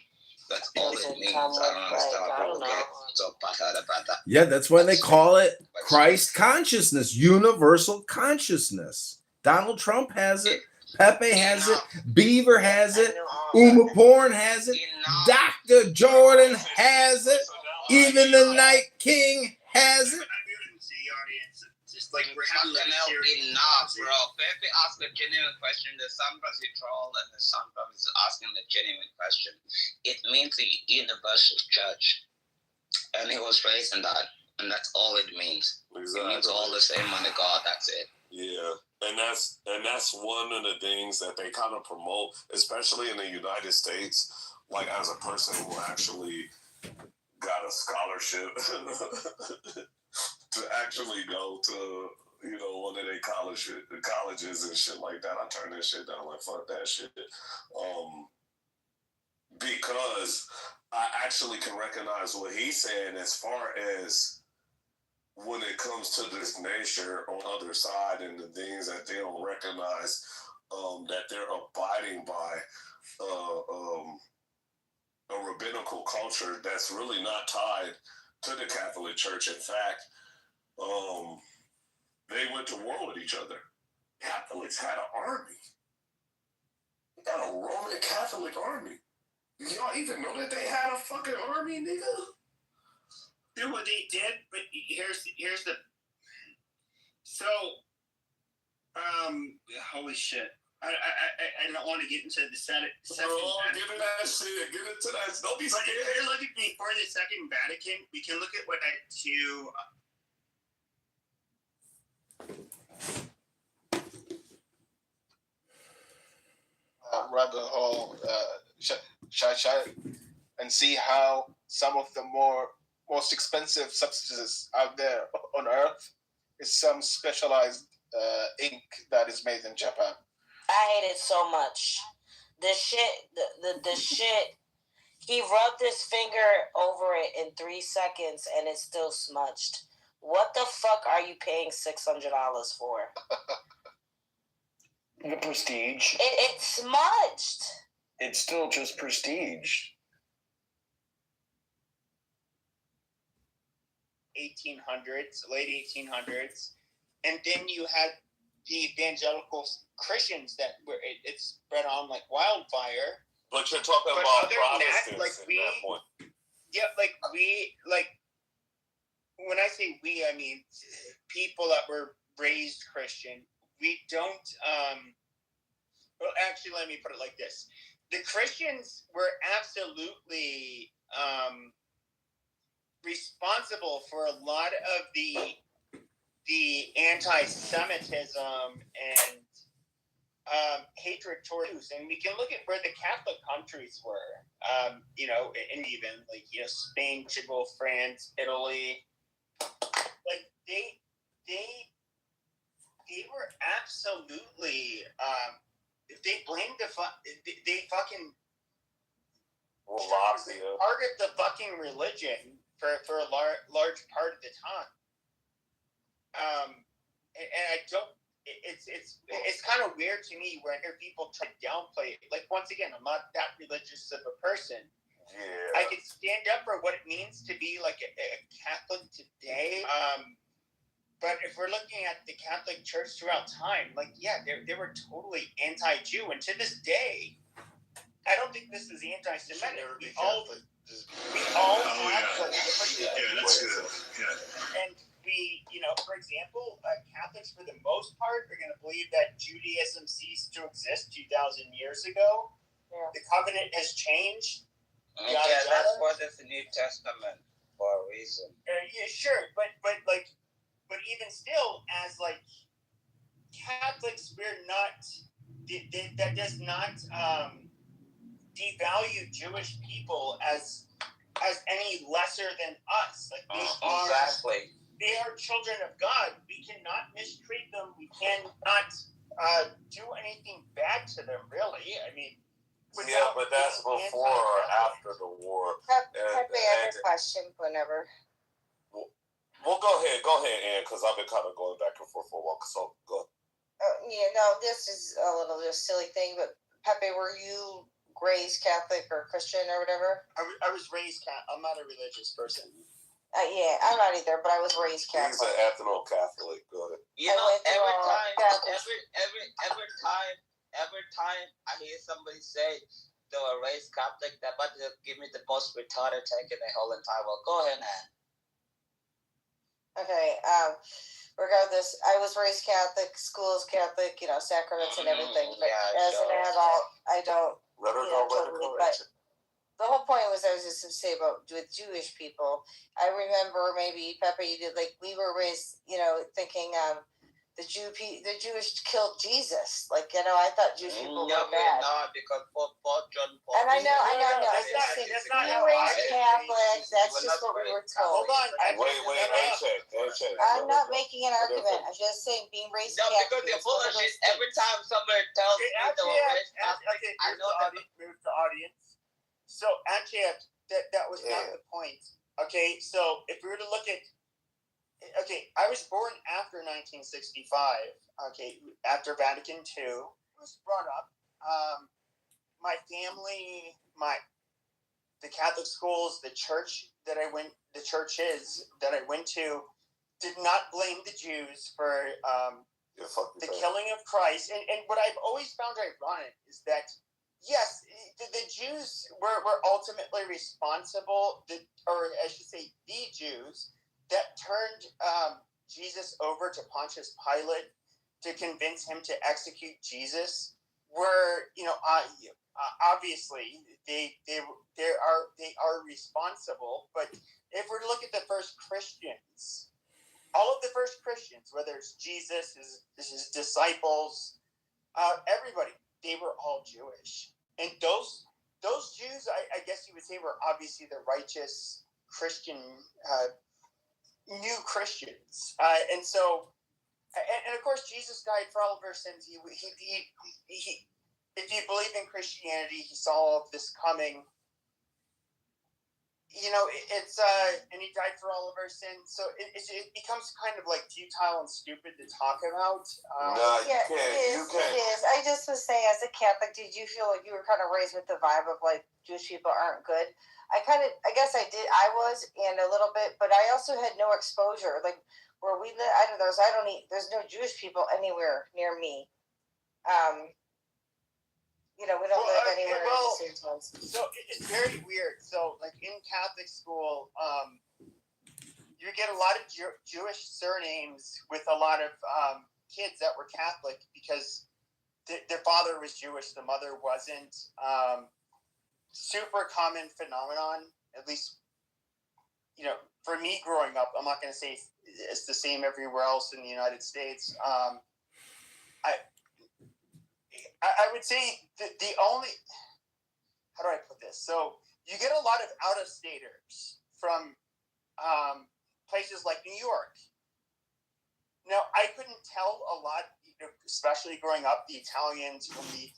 That's all Does it it means. come I don't understand with, why I people don't get know. so butthurt about that. Yeah, that's why they call it Christ consciousness, universal consciousness. Donald Trump has it. Pepe has it. Beaver has it. Uma Porn has it. Dr. Jordan has it. Even the Night King has it. Just like we're having enough, bro. Pepe asked a genuine question. The sometimes he troll and the sometimes is asking the genuine question. It means the universal church. And he was raised in that. And that's all it means. Exactly. It means all the same under God. That's it. Yeah. And that's one of the things that they kind of promote, especially in the United States, like as a person who actually got a scholarship to actually go to, one of their colleges and shit like that. I turn that shit down, like fuck that shit. Because I actually can recognize what he's saying as far as when it comes to this nature on the other side and the things that they don't recognize, that they're abiding by a rabbinical culture that's really not tied to the Catholic Church. In fact, they went to war with each other. Catholics had an army. They got a Roman Catholic army. Y'all even know that they had a fucking army, nigga? Do what they did, but here's the. So, holy shit! I don't want to get into the second. Oh, get into that shit. Get into that. Don't be scared. Look at before the Second Vatican. We can look at what that two. rabbit hole, and see how some of the most expensive substances out there on Earth is some specialized ink that is made in Japan. I hate it so much. The shit. He rubbed his finger over it in 3 seconds and it's still smudged. What the fuck are you paying $600 for? The prestige. It's smudged. It's still just prestige. 1800s, late 1800s, and then you had the evangelical Christians that were it spread on like wildfire. But you're talking about Protestants at that point. Yeah, when I say we, I mean people that were raised Christian. We don't. Well, actually, let me put it like this: the Christians were absolutely responsible for a lot of the anti-Semitism and hatred towards Jews. And we can look at where the Catholic countries were, and even Spain, Portugal, France, Italy. Like they were absolutely. They blamed they fucking part of the fucking religion for a large part of the time. And I don't. It's kind of weird to me when I hear people try to downplay it. Like, once again, I'm not that religious of a person. Yeah. I can stand up for what it means to be like a Catholic today. But if we're looking at the Catholic Church throughout time, they were totally anti-Jew, and to this day, I don't think this is anti-Semitic. We all have different. Yeah, that's good. Yeah. And we, for example, Catholics for the most part are going to believe that Judaism ceased to exist 2,000 years ago. Yeah. The covenant has changed. That's what is the New Testament for a reason. Yeah, sure, but even still, as Catholics, we're not. That does not devalue Jewish people as any lesser than us. Exactly. They are children of God. We cannot mistreat them. We cannot do anything bad to them. Really, I mean. Yeah, but that's before or after the war. Pepe, I have a question whenever. Well, go ahead, Ann, because I've been kind of going back and forth for a while. So go. This is a little just silly thing, but Pepe, were you raised Catholic or Christian or whatever? I was raised Catholic. I'm not a religious person. I'm not either, but I was raised Catholic. He's an ethno-Catholic. Go ahead. Every time I hear somebody say they were raised Catholic, that might give me the most retarded take in the whole entire world. Go ahead, Ann. Okay. Regardless, I was raised Catholic, schools Catholic, sacraments and everything. But as an adult, I don't. Let her go. But the whole point was I was just to say about with Jewish people. I remember maybe Pepe, you did we were raised, thinking the Jewish killed Jesus. I thought Jewish people were bad. No, because Paul John Paul. And I know. That's not how raised Catholic. That's just what we were told. Hold on. Wait. I'm not making an argument. I'm just saying being raised Catholic. No, because they're full of shit. Every time somebody tells me they were raised Catholic, I know that. Move the audience. So actually, that was not the point. Okay, so if we were to look at. Okay, I was born after 1965. Okay, after Vatican II. I was brought up. My family, the Catholic schools, the churches that I went to, did not blame the Jews for the killing of Christ. And what I've always found ironic is that, yes, the Jews were ultimately responsible, or I should say the Jews, that turned Jesus over to Pontius Pilate to convince him to execute Jesus were, obviously they are responsible. But if we're to look at the first Christians, all of the first Christians, whether it's Jesus, his disciples, everybody, they were all Jewish, and those Jews, I guess you would say, were obviously the righteous Christian, new Christians, and so, and of course, Jesus died for all of our sins. He if you believe in Christianity, he saw all of this coming. You know, and he died for all of our sins. So it becomes kind of like futile and stupid to talk about. No, you can't. It is. I just was saying, as a Catholic, did you feel like you were kind of raised with the vibe of like Jewish people aren't good? I guess I did. I was, and a little bit, but I also had no exposure. Like where we live, there's no Jewish people anywhere near me. You know, we don't live anywhere in the same towns. So it's very weird. So, like in Catholic school, you get a lot of Jewish surnames with a lot of kids that were Catholic because their father was Jewish, the mother wasn't. Super common phenomenon, at least, you know, for me growing up. I'm not going to say it's the same everywhere else in the United States. I would say the only, how do I put this? So you get a lot of out-of-staters from places like New York. Now, I couldn't tell a lot, especially growing up, the Italians from the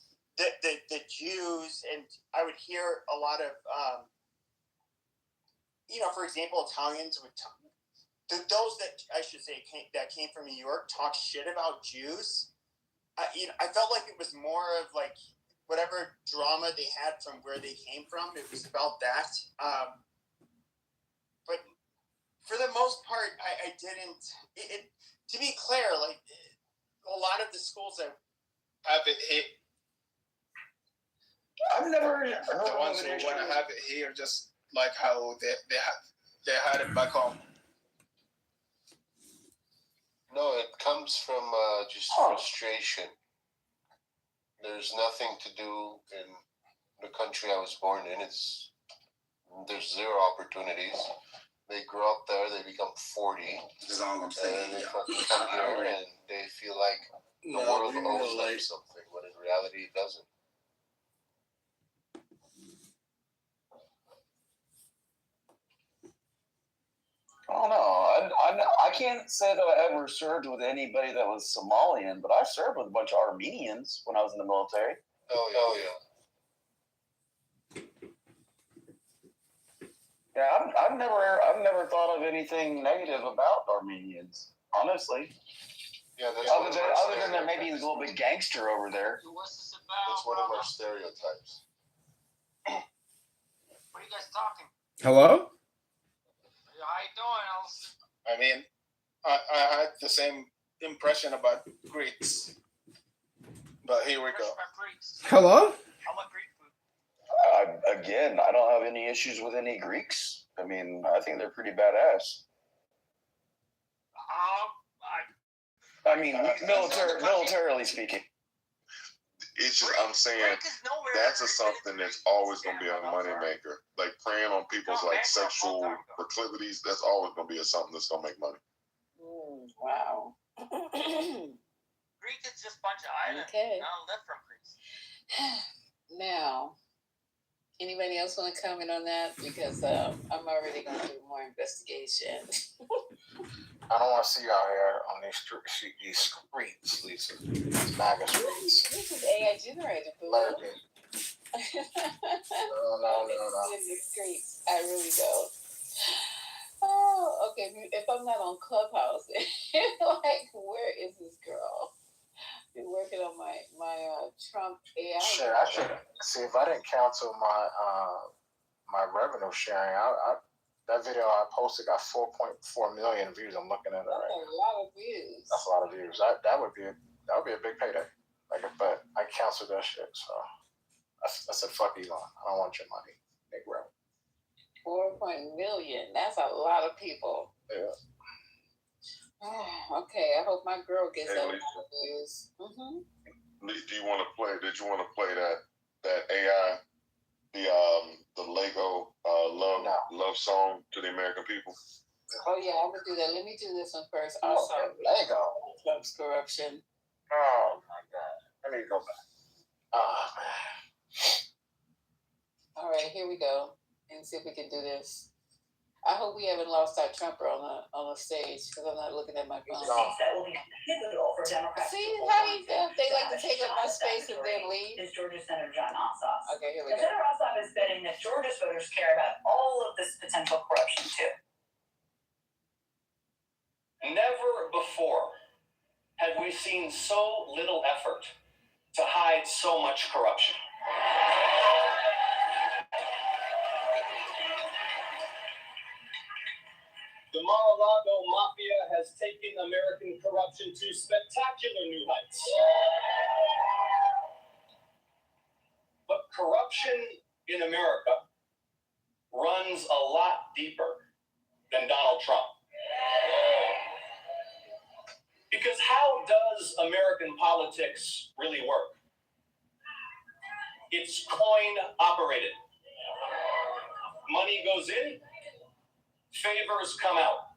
Jews, and I would hear a lot of, you know, for example, Italians would those that I should say that came from New York talk shit about Jews. I felt like it was more of like whatever drama they had from where they came from. It was about that. But for the most part, I didn't. To be clear, like a lot of the schools that have it hit. I've never heard the ones who want to have it here, just like how they had it back home. No, it comes from just frustration. There's nothing to do in the country I was born in. There's zero opportunities. They grow up there, they become 40, and they fucking come here and they feel like the world owes them something, when in reality it doesn't. I don't know. I can't say that I ever served with anybody that was Somalian, but I served with a bunch of Armenians when I was in the military. Oh yeah. Yeah, I've never thought of anything negative about Armenians, honestly. Yeah, that's other than that, maybe he's a little bit gangster over there. What's this about? That's one of our stereotypes. What are you guys talking? Hello? How you doing, Elson? I mean, I had the same impression about Greeks, but here we go. Hello? I love Greek food. Again, I don't have any issues with any Greeks. I mean, I think they're pretty badass. I mean, militarily speaking. It's just, I'm saying that's something that's always going to be a moneymaker. Like preying on people's like sexual proclivities, that's always going to be something that's going to make money. Wow. Greek is just a bunch of islands. Okay. I don't live from Greece. Now, anybody else want to comment on that? Because I'm already going to do more investigation. I don't want to see you out here on these streets, Lisa. These MAGA streets. This is AI generated. Lurking. No. In the streets, I really don't. Oh, okay. If I'm not on Clubhouse, like, where is this girl? Been working on my Trump AI. Shit, I should see if I didn't cancel my revenue sharing. That video I posted got 4.4 million views. I'm looking at it right now. That's a lot of views. That's a lot of views. That would be a big payday. But I canceled that shit. So I said, fuck Elon. I don't want your money, Negro. 4 million. That's a lot of people. Yeah. Okay, I hope my girl gets that Lisa. views. Mm-hmm. Did you want to play that AI, the Lego love song to the American people? Oh yeah, I would do that. Let me do this one first. Oh, Also, Lego. Trump's corruption. Oh my God. Let me go back. Oh man. All right, here we go, and see if we can do this. I hope we haven't lost our Trumper on the stage because I'm not looking at my phone. That will be pivotal for Democrats. See how you feel? They like to take up my space and then leave. Is Georgia Senator John Ossoff. Okay, here we go. Senator Ossoff is betting that Georgia's voters care about all of this potential corruption too. Never before have we seen so little effort to hide so much corruption. The Mar-a-Lago Mafia has taken American corruption to spectacular new heights. But corruption in America runs a lot deeper than Donald Trump. Because how does American politics really work? It's coin operated. Money goes in, favors come out.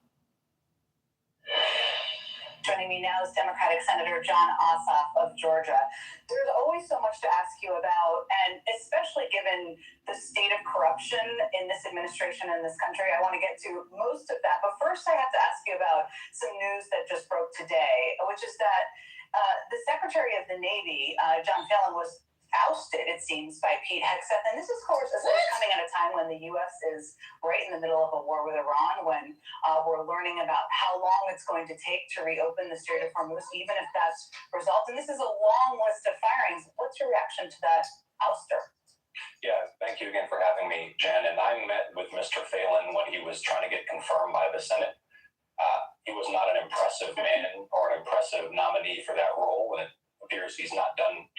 Joining me now is Democratic Senator John Ossoff of Georgia. There's always so much to ask you about, and especially given the state of corruption in this administration and this country, I want to get to most of that. But first, I have to ask you about some news that just broke today, which is that the Secretary of the Navy, John Phelan, was ousted, it seems, by Pete Hegseth. And this is, of course, coming at a time when the U.S. is right in the middle of a war with Iran, when we're learning about how long it's going to take to reopen the Strait of Hormuz, even if that's resolved. And this is a long list of firings. What's your reaction to that ouster? Yeah, thank you again for having me, Jen. And I met with Mr. Phelan when he was trying to get confirmed by the Senate. He was not an impressive man or an impressive nominee for that role, and it appears he's not done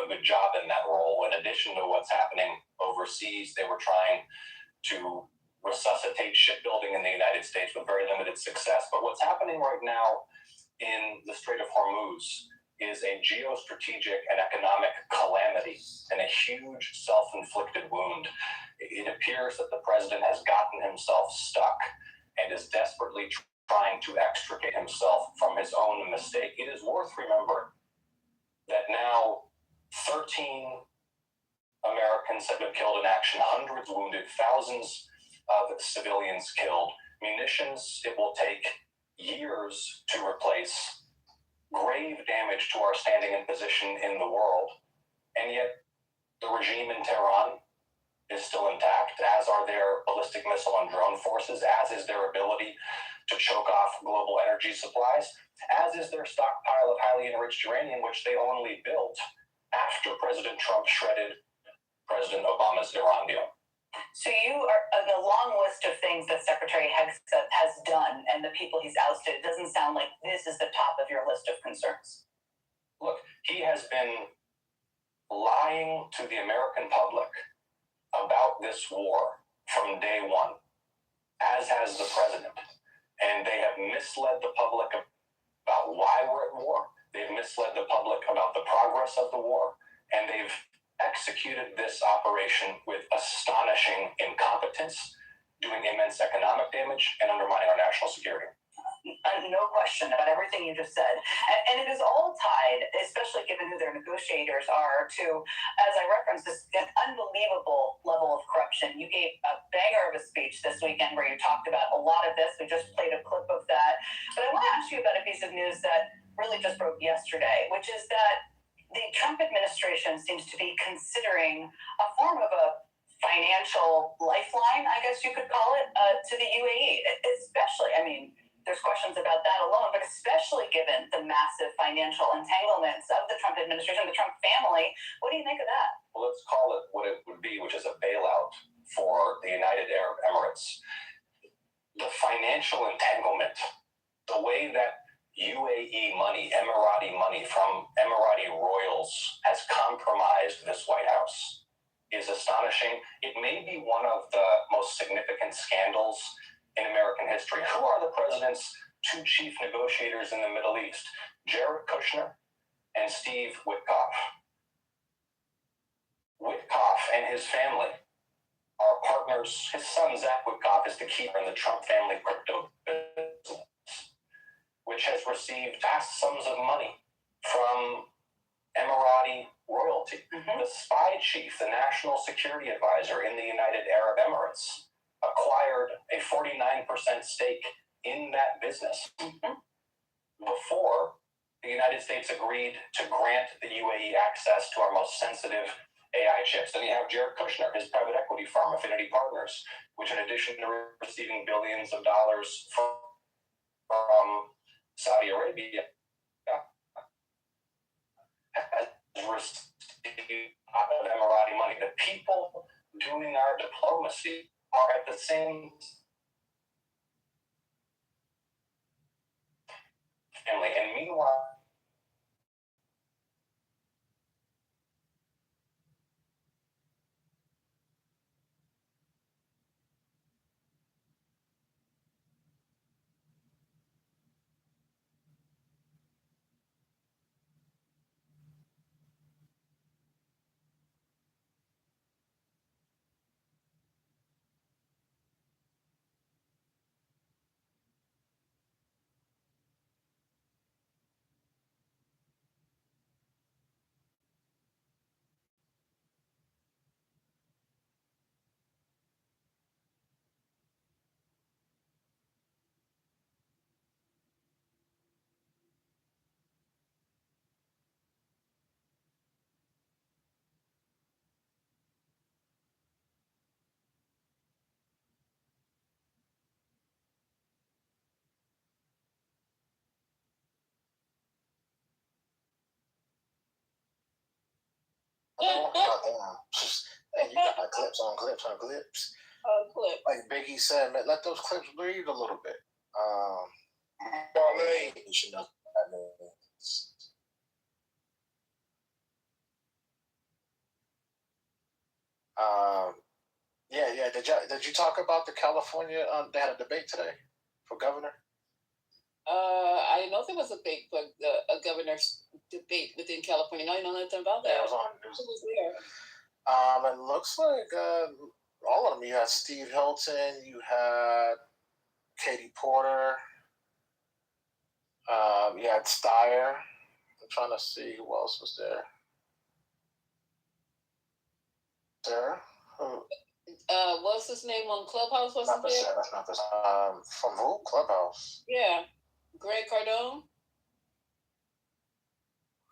a good job in that role. In addition to what's happening overseas, they were trying to resuscitate shipbuilding in the United States with very limited success. But what's happening right now in the Strait of Hormuz is a geostrategic and economic calamity and a huge self-inflicted wound. It appears that the president has gotten himself stuck and is desperately trying to extricate himself from his own mistake. It is worth remembering that now 13 Americans have been killed in action, hundreds wounded, thousands of civilians killed. Munitions it will take years to replace. Grave damage to our standing and position in the world. And yet the regime in Tehran is still intact, as are their ballistic missile and drone forces, as is their ability to choke off global energy supplies, as is their stockpile of highly enriched uranium, which they only built after President Trump shredded President Obama's Iran deal. So you are the long list of things that Secretary Hegseth has done and the people he's ousted. It doesn't sound like this is the top of your list of concerns. Look, he has been lying to the American public about this war from day one, as has the president. And they have misled the public about why we're at war. They've misled the public about the progress of the war. And they've executed this operation with astonishing incompetence, doing immense economic damage, and undermining our national security. No question about everything you just said. And it is all tied, especially given who their negotiators are, to, as I referenced, this unbelievable level of corruption. You gave a banger of a speech this weekend where you talked about a lot of this. We just played a clip of that. But I want to ask you about a piece of news that really just broke yesterday, which is that the Trump administration seems to be considering a form of a financial lifeline, I guess you could call it, to the UAE. Especially, I mean, there's questions about that alone, but especially given the massive financial entanglements of the Trump administration, the Trump family. What do you make of that? Well, let's call it what it would be, which is a bailout for the United Arab Emirates. The financial entanglement, the way that UAE money, Emirati money from Emirati royals has compromised this White House is astonishing. It may be one of the most significant scandals in American history. Who are the president's two chief negotiators in the Middle East? Jared Kushner and Steve Witkoff. Witkoff and his family are partners. His son, Zach Witkoff, is the keeper in the Trump family crypto business, which has received vast sums of money from Emirati royalty. The spy chief, the national security advisor in the United Arab Emirates, acquired a 49% stake in that business before the United States agreed to grant the UAE access to our most sensitive AI chips. Then you have Jared Kushner, his private equity firm, Affinity Partners, which in addition to receiving billions of dollars from Saudi Arabia, has received Emirati money. The people doing our diplomacy are at the same family. And meanwhile, Hey, you got like clips on clips on clips. Clip. Like Biggie said, man, let those clips breathe a little bit. You should know what that means. Yeah. Did you talk about the California? They had a debate today for governor. I didn't know there was a big a governor's debate within California. No, I know nothing about that. Yeah, it was on news. Who was there? It looks like all of them. You had Steve Hilton. You had Katie Porter. You had Steyer. I'm trying to see who else was there. There. What's his name on Clubhouse? Wasn't Not there? that's not this. From who? Clubhouse. Yeah, Greg Cardone.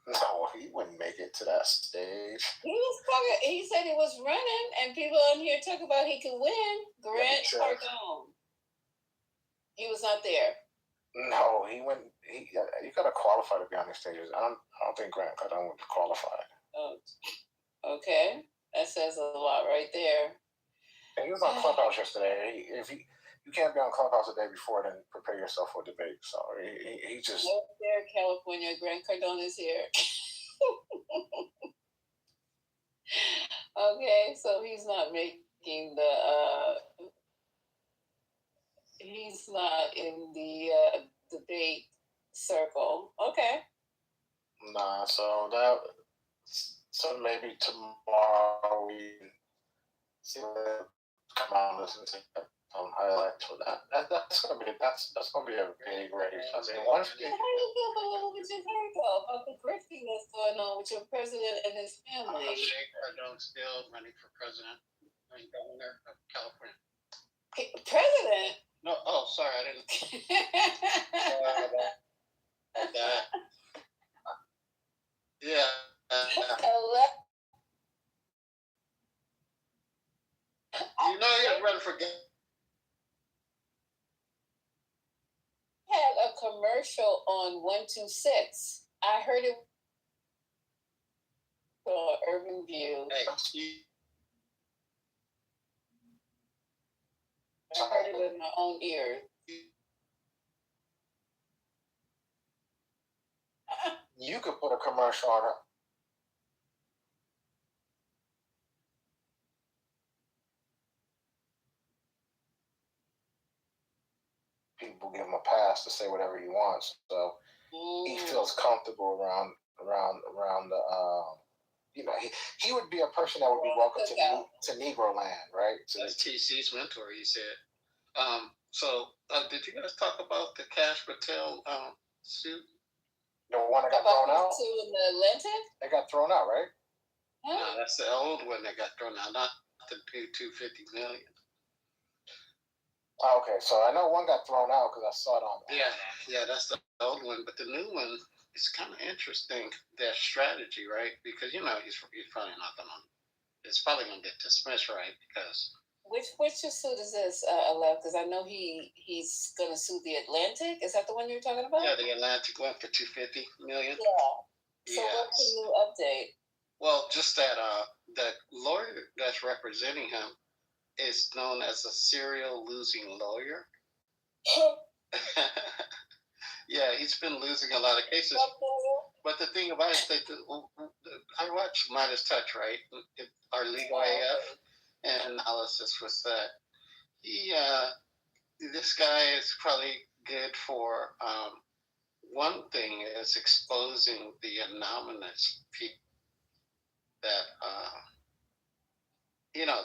No, he wouldn't make it to that stage. He was talking. He said he was running, and people on here talk about he could win. Grant Cardone. He was not there. No, he went. You got to qualify to be on these stages. I don't think Grant Cardone would qualify. Oh, okay, that says a lot right there. And he was on Clubhouse yesterday. If you can't be on Clubhouse the day before, then prepare yourself for debate. So he just. Nope, there, California. Grant Cardone is here. Okay, so he's not making the. He's not in the debate circle. Okay. Nah, so maybe tomorrow we see what come on, listen to some highlights for that. That's gonna be a big race. I mean, once how do you feel about what you heard though about the grifting that's going on with your president and his family? Jake Cardone still running for president and governor of California. President? No, sorry, I didn't. Yeah. You know he's running for. Had a commercial on 126. I heard it on Urban View. I heard it with my own ears. You could put a commercial on it. People give him a pass to say whatever he wants, so he feels comfortable around the. He would be a person that would be welcome to Negro land, right? That's TC's mentor. He said. Did you guys talk about the Cash Patel suit? The one that got thrown out. In the Atlantic? They got thrown out, right? No, that's the old one that got thrown out, not the new 250 million. Oh, okay, so I know one got thrown out because I saw it on. Yeah, that's the old one. But the new one is kind of interesting. Their strategy, right? Because he's probably not gonna. It's probably gonna get dismissed, right? Because which suit is this, Alef? Because I know he's gonna sue the Atlantic. Is that the one you're talking about? yeah, the Atlantic went for 250 million. Yeah. So what's the new update? Well, just that that lawyer that's representing him is known as a serial losing lawyer. Yeah, he's been losing a lot of cases. But the thing about it is that I watched Midas Touch, right? Our legal AF and analysis was that this guy is probably good for one thing is exposing the anonymous people that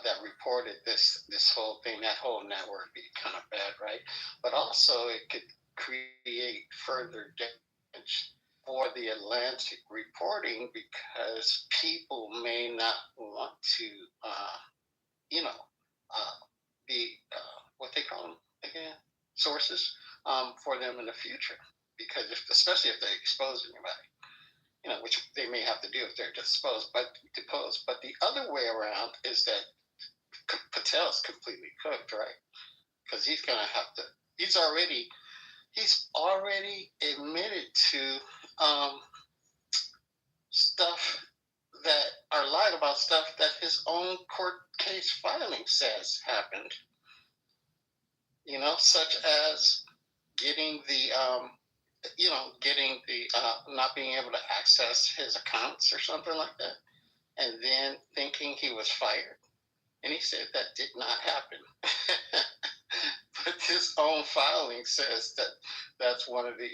that reported this whole thing, that whole network be kind of bad, right? But also it could create further damage for the Atlantic reporting because people may not want to, be what they call them again, sources for them in the future. Because especially if they expose anybody, which they may have to do if they're deposed. But the other way around is that Patel's completely cooked, right? Because he's gonna have to. He's already admitted to stuff that are lied about, stuff that his own court case filing says happened. Such as getting the not being able to access his accounts or something like that, and then thinking he was fired. And he said that did not happen. But his own filing says that that's one of the,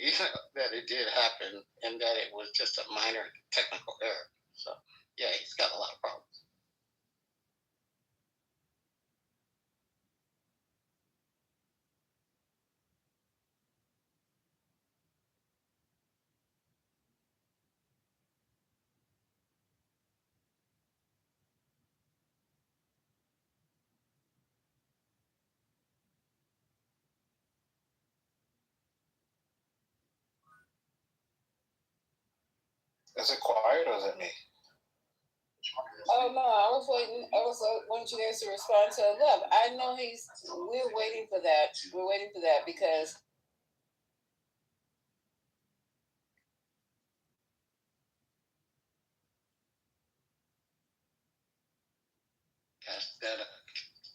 that it did happen and that it was just a minor technical error. So, yeah, he's got a lot of problems. Is it quiet or is it me? Oh no, I was waiting. I was wanting you guys to respond to Love. I know we're waiting for that. We're waiting for that because That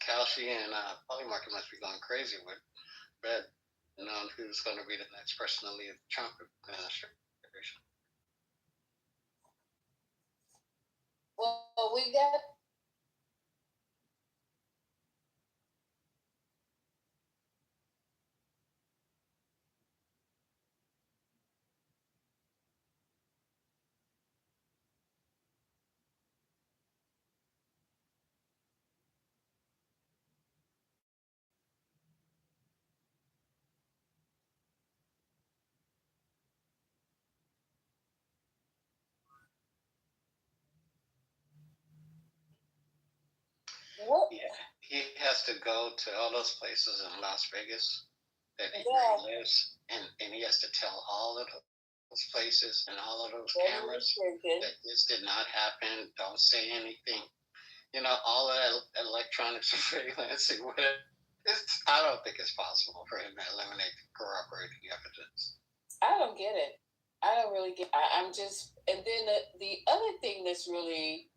Kalshi and Polymarket must be going crazy with Red, knowing who's going to be the next person to lead the Trump administration. well, we got. What? Yeah, he has to go to all those places in Las Vegas that he lives, and he has to tell all of those places and all of those cameras that this did not happen. Don't say anything. All of that electronic surveillance and whatever. I don't think it's possible for him to eliminate corroborating evidence. I don't get it. I don't really get. I'm just, and then the other thing that's really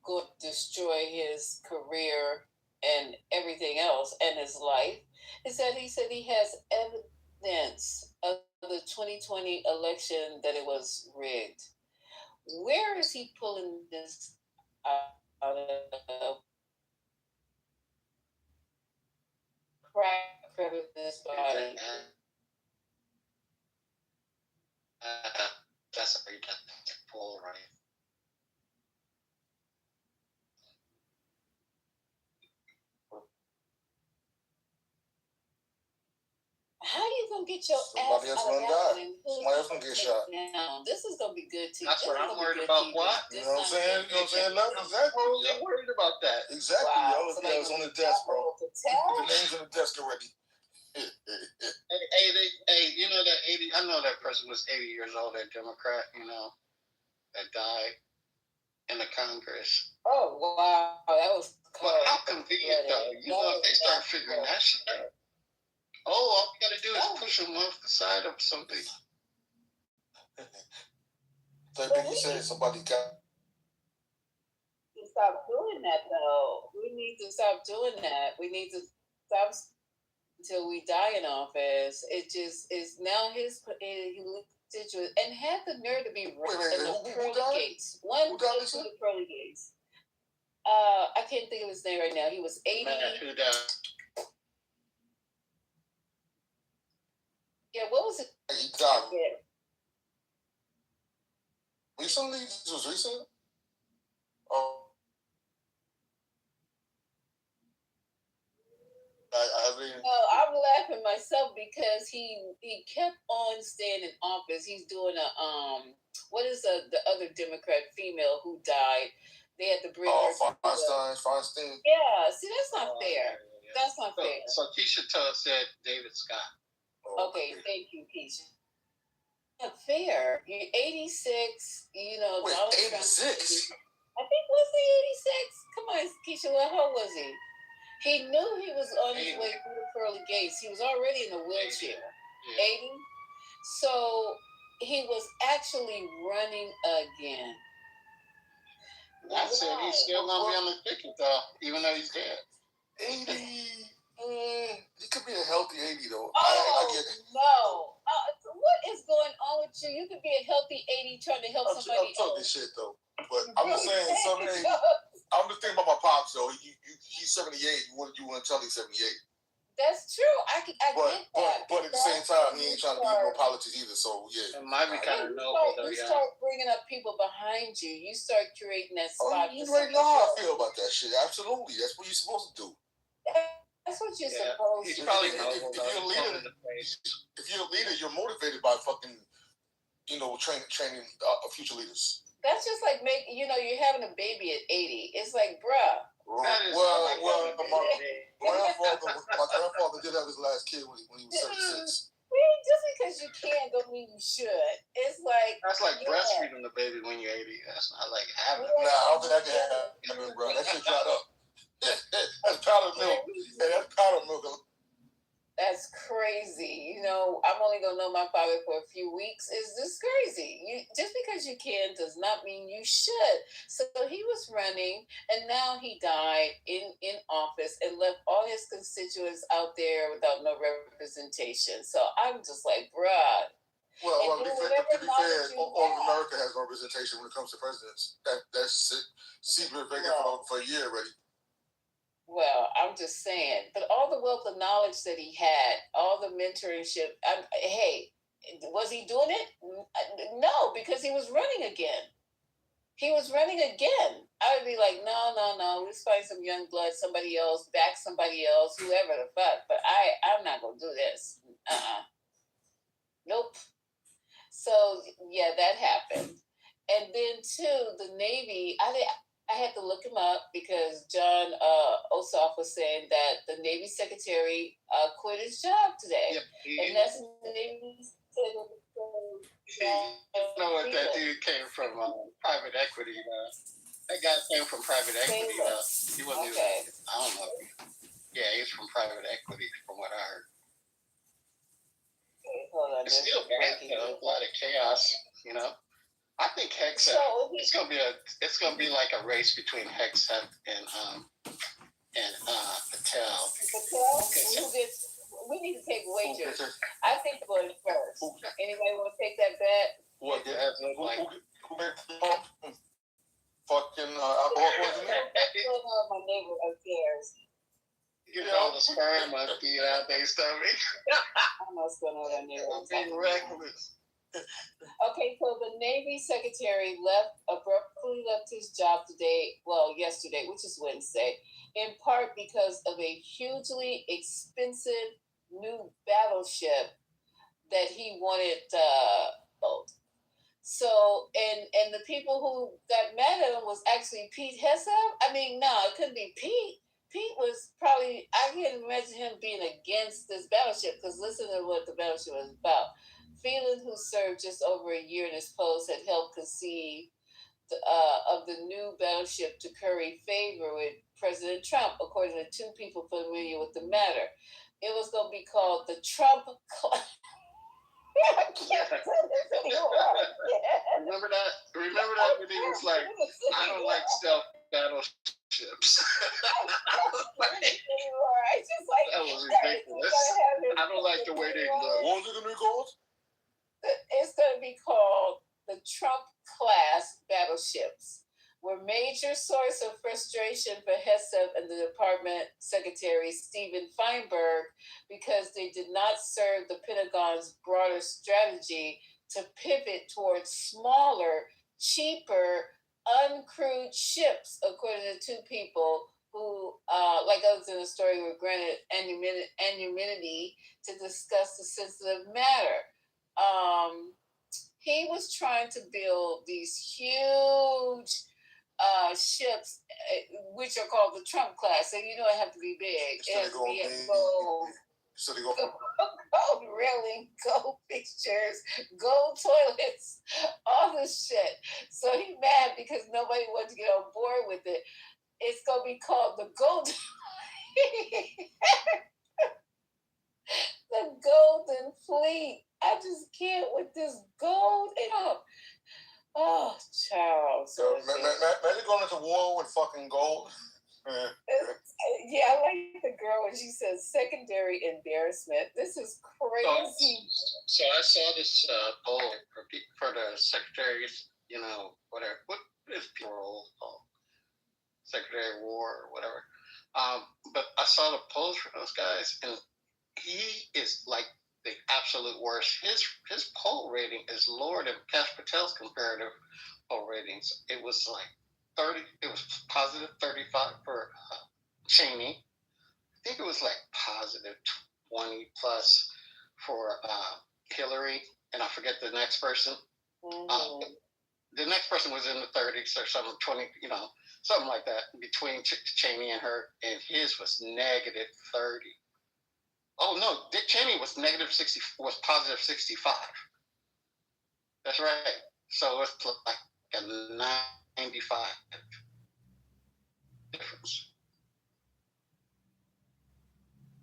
going to destroy his career and everything else and his life is that he said he has evidence of the 2020 election that it was rigged. Where is he pulling this out of? Crack crevice body. That's a very pull, right? How are you gonna get your Somebody ass else out of gonna that die. one, and who's Somebody else gonna gonna get take shot. it down? This is gonna be good TV. That's This what is I'm gonna be worried good about. TV. What? You know what I'm saying? You know what I'm saying? Left, exactly. I'm really worried about that. Exactly, Wow. yo. So Yeah, it's on the desk, bro. The Put the names on the desk already. Hey, you know that 80. I know that person was 80 years old. That Democrat, you know, that died in the Congress. Oh wow, that was cold. Well, how convenient though. You know, if they start figuring that shit out. Oh, all you gotta do is push them off the side of something. So I think you said somebody got. To stop doing that though. We need to stop doing that. We need to stop until we die in office. It just is now his constituents and had the nerve to be in the pearly gates. One goes to the pearly gates. I can't think of his name right now. He was 80. Who died? Yeah, what was it? He died. Yeah. Recently? This was recent? Oh. No, I'm laughing myself because he kept on staying in office. He's doing a what is the other Democrat female who died? They had to bring her. Feinstein. Yeah, see that's not fair. Yeah. That's not fair. So Keisha said David Scott. Okay, thank you, Keisha. Not fair. You're 86. You know, wait, 86. I think was he 86? Come on, Keisha. Well, how was he? He knew he was on his way through the pearly gates. He was already in a wheelchair. 80. So he was actually running again. I said he's still gonna be on the ticket though, even though he's dead. 80. He could be a healthy 80 though. Oh, I get it. No. What is going on with you? You could be a healthy 80 trying to help somebody I'm talking else. shit though. But I'm just saying, some 80. I'm just thinking about my pops though. He's 78. You want to tell he's 78. That's true. I get that. But at the same time, he ain't trying to be no politics either. So yeah, it might be kind of noble though. You start bringing up people behind you. You start creating that spot. You already know how I feel about that shit. Absolutely, that's what you're supposed to do. That's what you're supposed to do. If you're a leader, you're motivated by fucking, training future leaders. That's just like you're having a baby at 80. It's like, bruh. Well, my grandfather did have his last kid when he was 76. Just because you can don't mean you should. It's like that's like breastfeeding the baby when you're 80. That's not like having. Nah, I don't think I can have it, bro. That shit dried up. That's powdered milk. Hey, that's powdered milk. That's crazy. I'm only gonna know my father for a few weeks. Is this crazy? Just because you can does not mean you should. So he was running, and now he died in office and left all his constituents out there without no representation. So I'm just like, bruh. Well, to be fair, all of America has no representation when it comes to presidents. That's seat been vacant for a year already. Well, I'm just saying, but all the wealth of knowledge that he had, all the mentorship, hey, was he doing it? No, because he was running again. I would be like, no, let's find some young blood, somebody else, back somebody else, whoever the fuck. But I'm not going to do this. Nope. So, yeah, that happened. And then, too, the Navy, I had to look him up because John Ossoff was saying that the Navy Secretary quit his job today. Yep, and that's the Navy Secretary. You know what that dude came from private equity. That guy came from private equity. He wasn't even, I don't know. Yeah, he's from private equity from what I heard. Okay, hold on. It's still bad, a lot of chaos, I think Hex. It's gonna be like a race between Hex and Patel. We need to take wagers. I think going first. Anybody want to take that bet? What? Fucking alcohol poisoning. My neighbor upstairs. You know all the sperm must be out there stomach. I'm not going to that neighbor. Being reckless. Okay, so the Navy Secretary abruptly left his job yesterday, which is Wednesday, in part because of a hugely expensive new battleship that he wanted. So and the people who got mad at him was actually Pete Hegseth. I mean, no, it couldn't be Pete. Pete was probably, I can't imagine him being against this battleship, because listen to what the battleship was about. Phelan, who served just over a year in his post, had helped conceive of the new battleship to curry favor with President Trump, according to two people familiar with the matter. It was going to be called the Trump class. Remember that? Remember that when he was like, "I don't like stealth battleships." That was ridiculous. I don't like the way they look. What was it gonna be called? It's going to be called the Trump class battleships. Were major source of frustration for Hegseth and the Department Secretary Stephen Feinberg, because they did not serve the Pentagon's broader strategy to pivot towards smaller, cheaper, uncrewed ships, according to two people who, like others in the story, were granted anonymity to discuss the sensitive matter. He was trying to build these huge ships, which are called the Trump class. So you know it have to be big. It has to be gold. Gold railing, gold fixtures, gold toilets, all this shit. So he mad because nobody wanted to get on board with it. It's gonna be called the Golden the Golden Fleet. I just can't with this gold. Oh, Charles. So, imagine going into war with fucking gold. Yeah, I like the girl when she says secondary embarrassment. This is crazy. So I saw this poll for the secretaries, whatever. What is role called? Secretary of War or whatever. But I saw the polls for those guys, and he is like the absolute worst. His poll rating is lower than Kash Patel's comparative poll ratings. It was like 30. It was positive 35 for Cheney. I think it was like positive 20 plus for Hillary, and I forget the next person. Mm-hmm. The next person was in the 30s or something, 20, something like that, between Cheney and her, and his was negative 30. Oh no, Dick Cheney was negative 60, was positive 65. That's right. So it's like a 95 difference.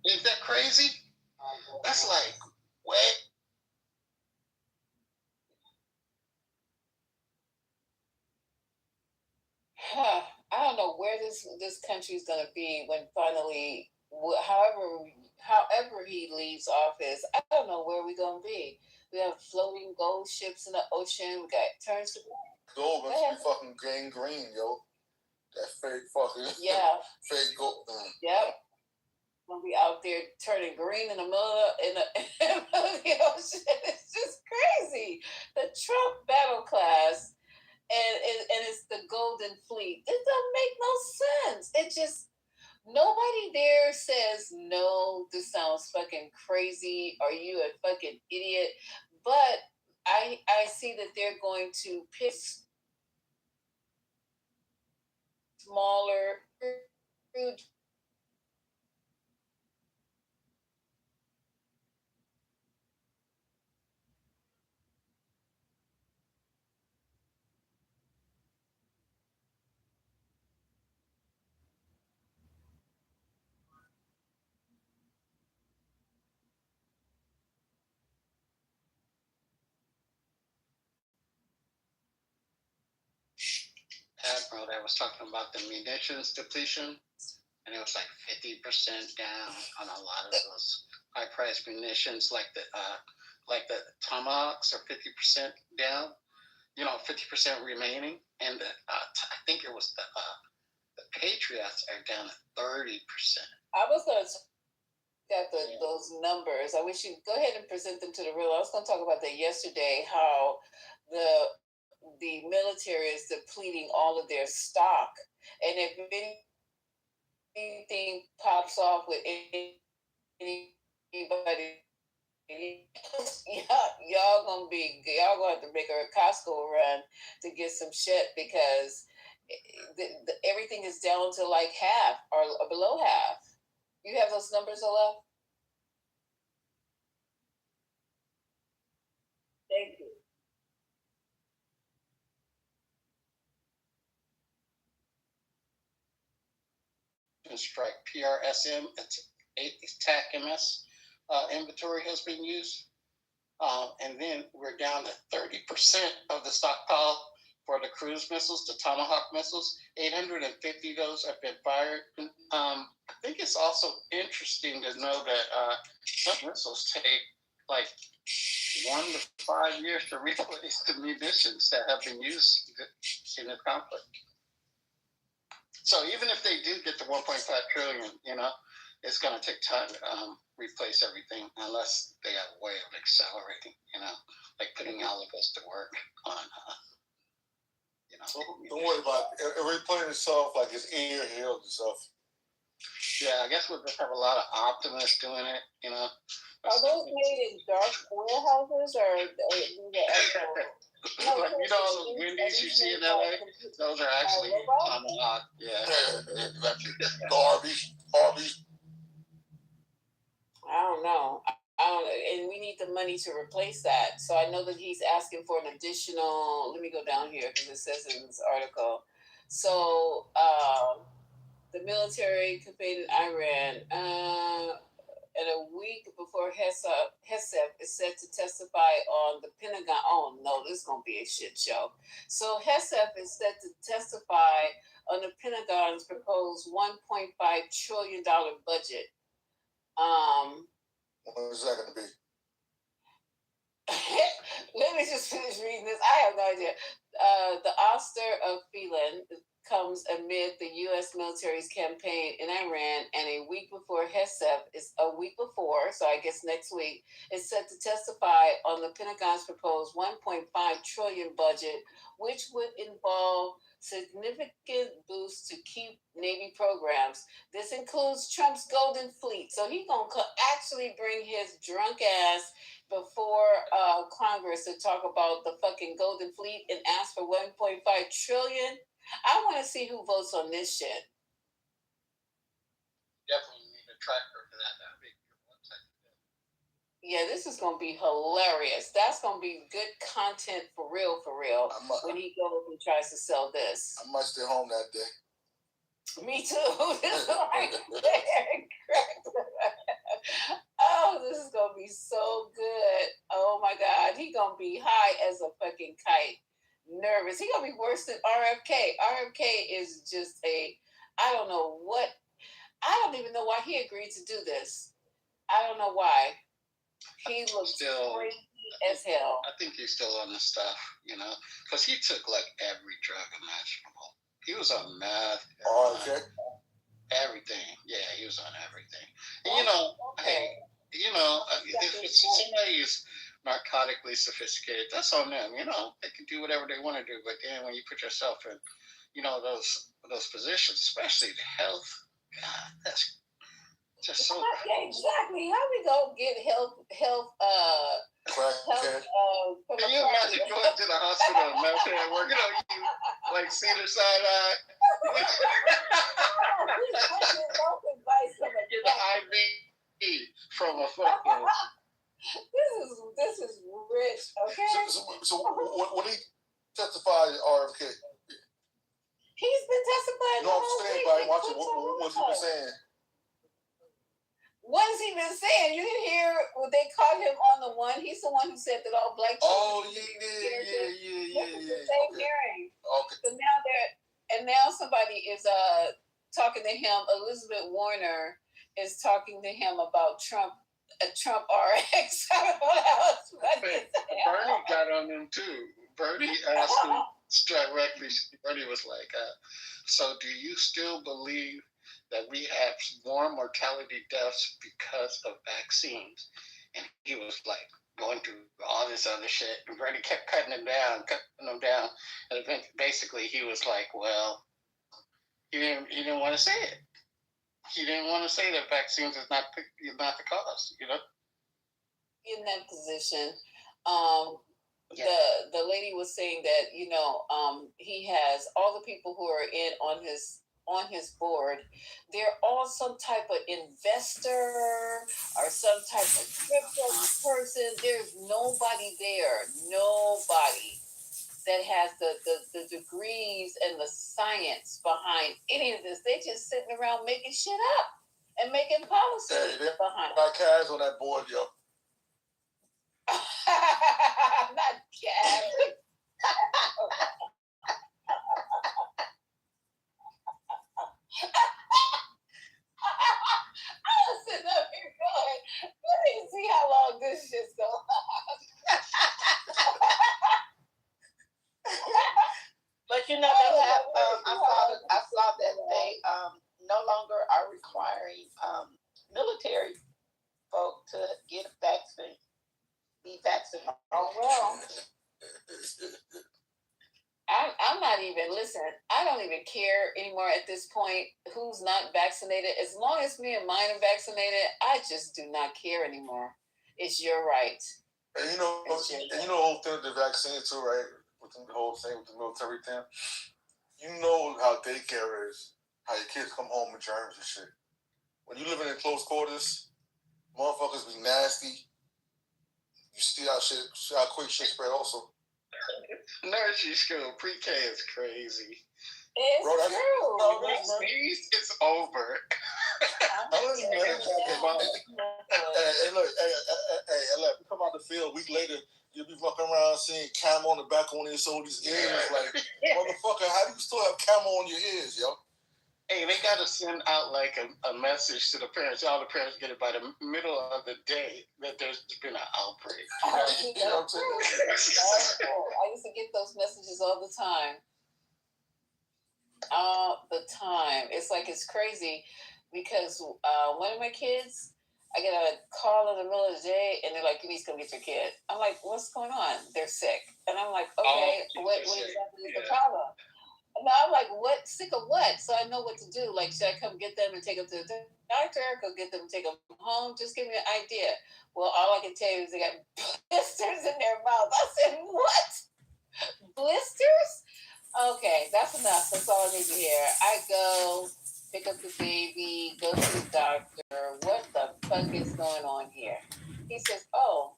Isn't that crazy? That's like, what? I don't know where this country is going to be when finally, however he leaves office. I don't know where we're going to be. We have floating gold ships in the ocean. We got turns to gold must be fucking green, yo. That fake fucking fake gold. Yep. We'll be out there turning green in the middle of the ocean. It's just crazy. The Trump battle class. And it's the Golden Fleet. It doesn't make no sense. It just, nobody there says, no, this sounds fucking crazy. Are you a fucking idiot? But I see that they're going to pick smaller food. Admiral that was talking about the munitions depletion, and it was like 50% down on a lot of those high-priced munitions, like the Tomahawks are 50% down. 50% remaining, and I think it was the Patriots are down at 30%. I was going to got those numbers. I wish you'd go ahead and present them to the real. I was going to talk about that yesterday. How the military is depleting all of their stock, and if anything pops off with anybody y'all gonna have to make a Costco run to get some shit because everything is down to like half or below half. You have those numbers, Olaf? Thank you. Strike PRSM, it's TAC MS inventory has been used. And then we're down to 30% of the stockpile for the cruise missiles, the Tomahawk missiles. 850 of those have been fired. I think it's also interesting to know that some missiles take like 1 to 5 years to replace the munitions that have been used in the conflict. So even if they do get the 1.5 trillion, it's going to take time to replace everything unless they have a way of accelerating, like putting all of us to work on, So don't worry about it. It replaying itself like it's in your healed itself. Yeah, I guess we'll just have a lot of optimists doing it, Are those made in dark warehouses or these are actual? Like, all those Wendy's you see in LA? Those are actually Tomahawk. Yeah. Arby's. I don't know. And we need the money to replace that. So I know that he's asking for an additional. Let me go down here because it says in this article. So the military campaign in Iran. And a week before Hesef is set to testify on the Pentagon. Oh no, this is gonna be a shit show. So Hesef is set to testify on the Pentagon's proposed $1.5 trillion budget. What is that going to be? Let me just finish reading this. I have no idea. The ouster of Phelan comes amid the U.S. military's campaign in Iran, and a week before Hesef is so I guess next week, is set to testify on the Pentagon's proposed $1.5 trillion budget, which would involve significant boosts to key Navy programs. This includes Trump's Golden Fleet. So he's going to actually bring his drunk ass before Congress to talk about the fucking Golden Fleet and ask for $1.5 trillion. I want to see who votes on this shit. Definitely need a tracker for that. That'd be a good website. Yeah, this is going to be hilarious. That's going to be good content for real, when he goes and tries to sell this. I might stay home that day. Me too. This is right there. Oh, this is going to be so good. Oh, my God. He going to be high as a fucking kite. Nervous. He gonna be worse than RFK. RFK is just I don't know what. I don't even know why he agreed to do this. I don't know why. He looks still crazy as hell. I think he's still on the stuff, because he took like every drug imaginable. He was on meth. Okay. Everything. Yeah, he was on everything. And, hey, if somebody is narcotically sophisticated, that's on them. They can do whatever they want to do. But then when you put yourself in, those positions, especially the health, God, that's just so. Yeah, exactly. How we go get health? Can you imagine going to the hospital and meth head working on you like Cedar Sinai? Get an IV from a fucking. This is rich, okay? So when he testified at RFK, he's been testifying. No, I'm saying, but I watch it. What's he been saying? What has he been saying? You didn't hear when they caught him on the one. He's the one who said that all black children. Oh yeah. Same hearing. Okay. So now somebody is talking to him. Elizabeth Warner is talking to him about Trump RX. I don't know how else. Bernie got on him too. Bernie asked him directly. Bernie was like, "So do you still believe that we have more mortality deaths because of vaccines?" And he was like going through all this other shit. And Bernie kept cutting him down. And basically he was like, well, he didn't want to say it. He didn't want to say that vaccines is not the cause, in that position. Yeah. The lady was saying that he has all the people who are on his board. They're all some type of investor or some type of crypto person. There's nobody there. Nobody that has the degrees and the science behind any of this. They just sitting around making shit up and making policy behind it. Got Kaz on that board, yo. Not Kaz. I was sitting up here going, let me see how long this shit's going on. But they have. I saw that they no longer are requiring military folk to get vaccine, be vaccinated. Oh well. I'm not even I don't even care anymore at this point who's not vaccinated. As long as me and mine are vaccinated, I just do not care anymore. It's your right. And the whole thing with the vaccine too, right? With the whole thing with the military thing. You know how daycare is, how your kids come home with germs and shit. When you living in close quarters, motherfuckers be nasty. You see how quick shit spread also. Nursery school, pre-K is crazy. It's true. It's over. Hey, look, we come out the field a week later, you'll be walking around seeing camo on the back of one of your soldiers' ears. Like, motherfucker, how do you still have camo on your ears, yo? Hey, they got to send out like a message to the parents. All the parents get it by the middle of the day that there's been an outbreak. You know what I'm saying? I used to get those messages all the time. All the time. It's like it's crazy because one of my kids, I get a call in the middle of the day and they're like, you need to come get your kid. I'm like, what's going on? They're sick. And I'm like, okay, what exactly is the problem? No, I'm like, what? Sick of what? So I know what to do. Like, should I come get them and take them to the doctor? Go get them and take them home? Just give me an idea. Well, all I can tell you is they got blisters in their mouth. I said, what? Blisters? Okay, that's enough. That's all I need to hear. I go pick up the baby, go to the doctor. What the fuck is going on here? He says, oh,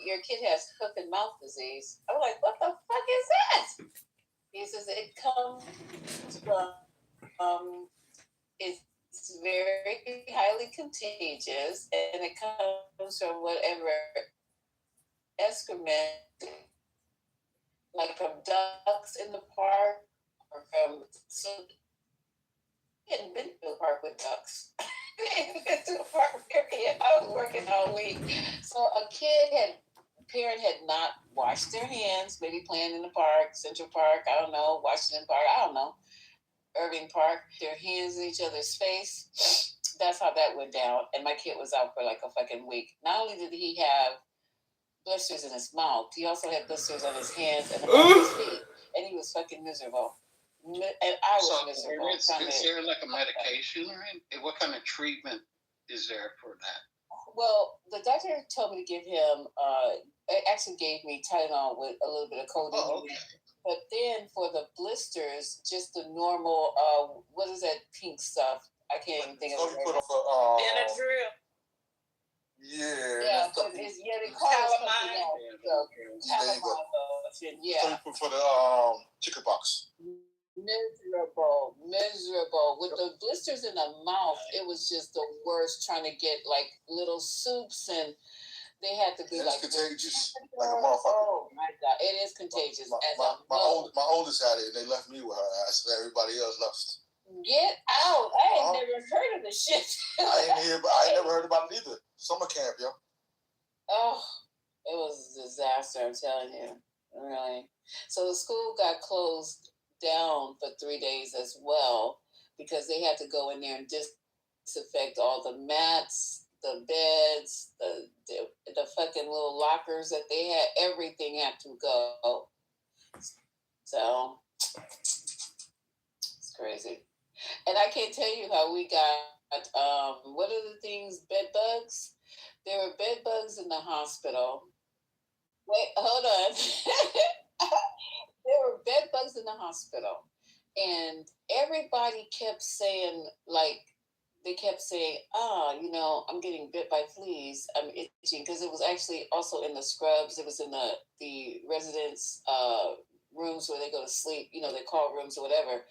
your kid has foot and mouth disease. I'm like, what the fuck is that? He says it comes from, it's very highly contagious, and it comes from whatever excrement, like from ducks in the park, or from he hadn't been to a park with ducks. He hadn't been to a park period. I was working all week, so parent had not washed their hands, maybe playing in the park, Central Park, I don't know, Washington Park, I don't know, Irving Park, their hands in each other's face. That's how that went down. And my kid was out for like a fucking week. Not only did he have blisters in his mouth, he also had blisters on his hands and on his feet. And he was fucking miserable. And I was miserable. Is there like a medication or what kind of treatment is there for that? Well, the doctor told me to give him, actually gave me Tylenol with a little bit of codeine. Oh, okay. But then for the blisters, just the normal, what is that pink stuff? I can't even think of it. Benadryl. Yeah, they call it something else. Yeah. For the chicken pox. Miserable. With the blisters in the mouth, it was just the worst. Trying to get like little soups, and they had to be like contagious, like a motherfucker. Oh my god, it is contagious. My oldest had it, and they left me with her. I said everybody else left. Get out! I ain't never heard of the shit. I ain't never heard about it either. Summer camp, yo. Oh, it was a disaster. I'm telling you, really. So the school got closed down for 3 days as well because they had to go in there and disinfect all the mats, the beds, the fucking little lockers that they had. Everything had to go. So it's crazy. And I can't tell you how we got what are the things, bed bugs? there were bed bugs in the hospital. Wait, hold on. There were bed bugs in the hospital, and everybody kept saying, like, they kept saying, I'm getting bit by fleas. I'm itching, because it was actually also in the scrubs. It was in the residents' rooms where they go to sleep. They call rooms or whatever,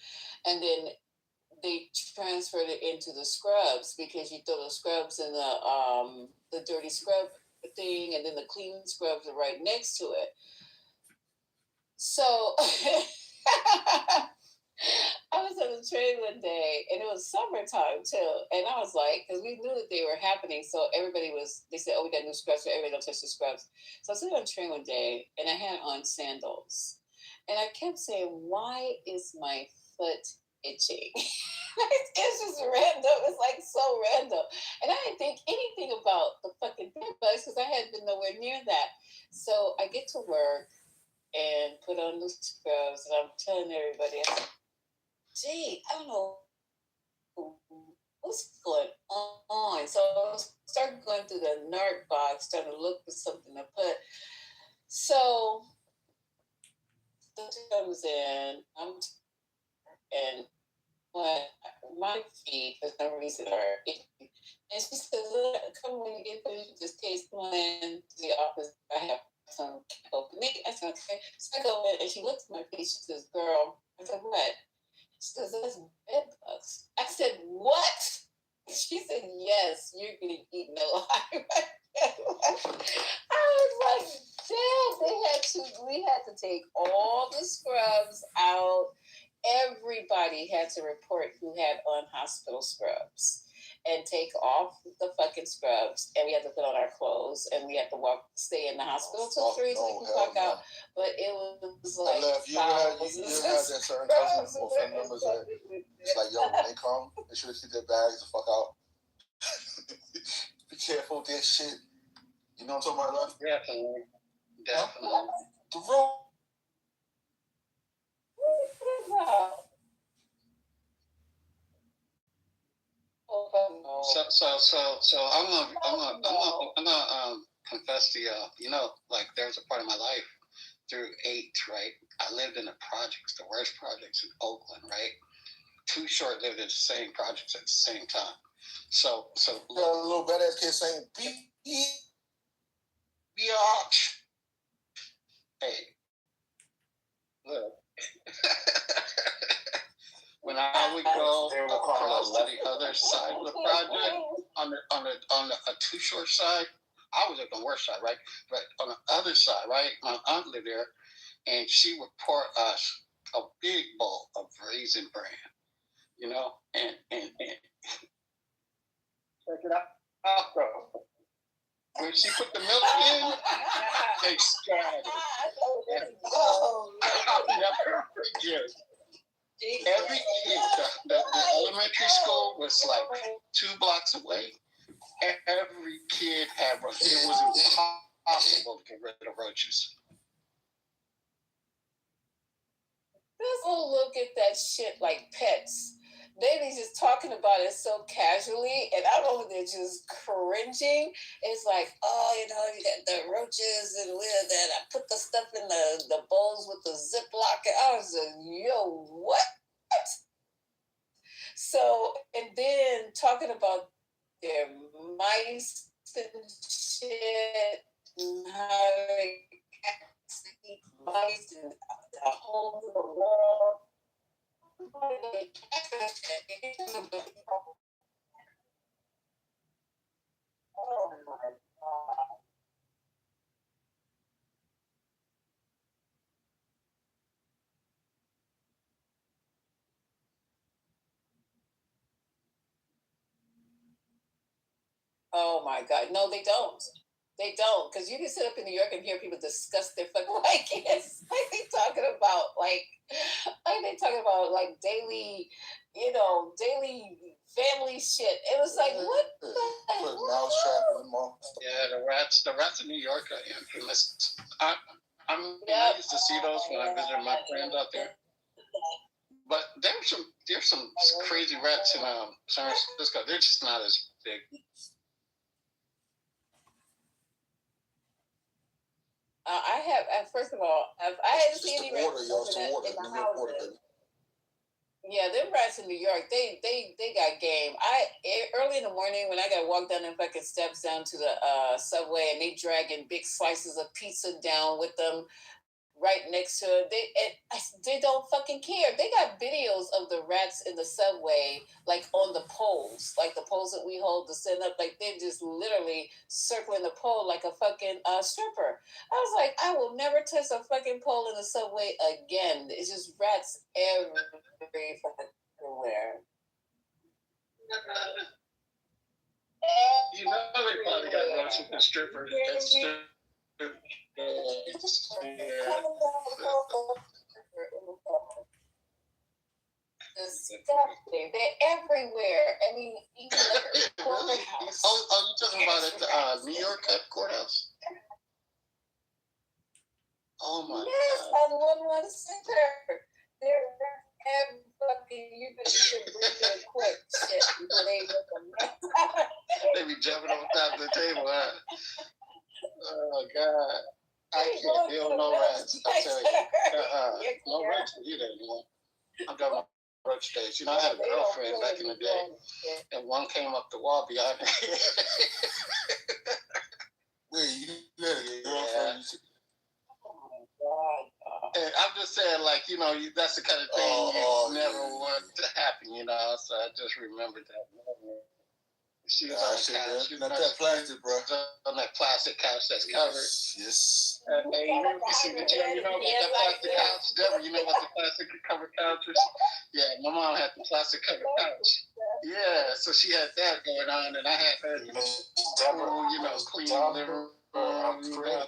and then they transferred it into the scrubs, because you throw the scrubs in the dirty scrub thing, and then the clean scrubs are right next to it. So I was on the train one day, and it was summertime too. And I was like, because we knew that they were happening, so they said, "Oh, we got new scrubs, so everybody don't touch the scrubs." So I was sitting on the train one day, and I had on sandals, and I kept saying, "Why is my foot itching?" It's just random. It's like so random, and I didn't think anything about the fucking bed bugs, because I had been nowhere near that. So I get to work and put on the scrubs, and I'm telling everybody, I said, "Gee, I don't know what's going on." So I started going through the nerd box, starting to look for something to put. So the comes in, and when my feet, for some reason, are itchy. And she says, "Come when you get finished with this case, come on in to the office. I have some open." I said, "Okay." So I go in, and she looks at my feet. She says, "Girl," I said, "What?" She says, "That's bed bugs." I said, "What?" She said, "Yes, you're getting eaten alive." I was like, "Damn!" We had to take all the scrubs out. Everybody had to report who had on hospital scrubs, and take off the fucking scrubs, and we had to put on our clothes, and we had to stay in the hospital till 3 so we can walk out. But it was like, you ever had that certain cousins or family members that it's like, yo, when they come, they should keep their bags the fuck out. Be careful with that shit. You know what I'm talking about? Definitely. The road. So I'm gonna confess to y'all. Like, there's a part of my life through 8, right? I lived in the projects, the worst projects in Oakland, right? Too Short lived in the same projects at the same time. So a little badass kid saying, "Biatch." Hey, look. When I would go across to the other side of the project, on the Too Short side, I was at the worst side, right? But on the other side, right, my aunt lived there, and she would pour us a big bowl of Raisin Bran, and check it out, bro. When she put the milk in, they scattered. I'll never forget. Every kid, the elementary school was like 2 blocks away. Every kid had roaches. It was impossible to get rid of roaches. Let's all look at that shit like pets. They be just talking about it so casually, and I don't know, they're just cringing. It's like, "Oh, you got the roaches and that. I put the stuff in the bowls with the Ziploc." And I was like, "Yo, what?" So, and then talking about their mice and shit, and how they eat mice and a hole in the wall. Oh my God. Oh my God. No, they don't. They don't. Because you can sit up in New York and hear people discuss their fucking kids. Like they talking about daily, daily family shit. It was like, what the hell? Yeah, the rats in New York are infamous. I used to see those when I visited my friends out there. But there's some crazy rats in San Francisco. They're just not as big. I have. First of all, I hadn't seen any rats in the houses. Yeah, them rats in New York, they got game. Early in the morning when I got to walk down them fucking steps down to the subway, and they dragging big slices of pizza down with them right next to it. They don't fucking care. They got videos of the rats in the subway, like on the poles, like the poles that we hold to stand up. Like they're just literally circling the pole like a fucking stripper. I was like, I will never touch a fucking pole in the subway again. It's just rats everywhere. You know they probably got rats with the strippers. Disgusting. They're everywhere. I mean, even like the courthouse. Oh, you talking about at the New York courthouse? Oh my God. On 1-1 center. They're every fucking. You should bring them quick shit before they look them. They be jumping over top of the table, huh? Oh God. I can't deal with no rats. I tell you. No rats either, man. I got my workspace. You know, I had a girlfriend back in the day, and one came up the wall behind me. Wait, you had a girlfriend? And I'm just saying, like, you know, that's the kind of thing you never want to happen, you know. So I just remembered that moment. She was on the couch. Not that plastic, bro. On that plastic couch that's covered. Yes. Hey, you know about that plastic couch? Deborah, you know about the plastic covered couches? Yeah, my mom had the plastic covered couch. Yeah, so she had that going on, and I had her, you know, clean the living room, you know,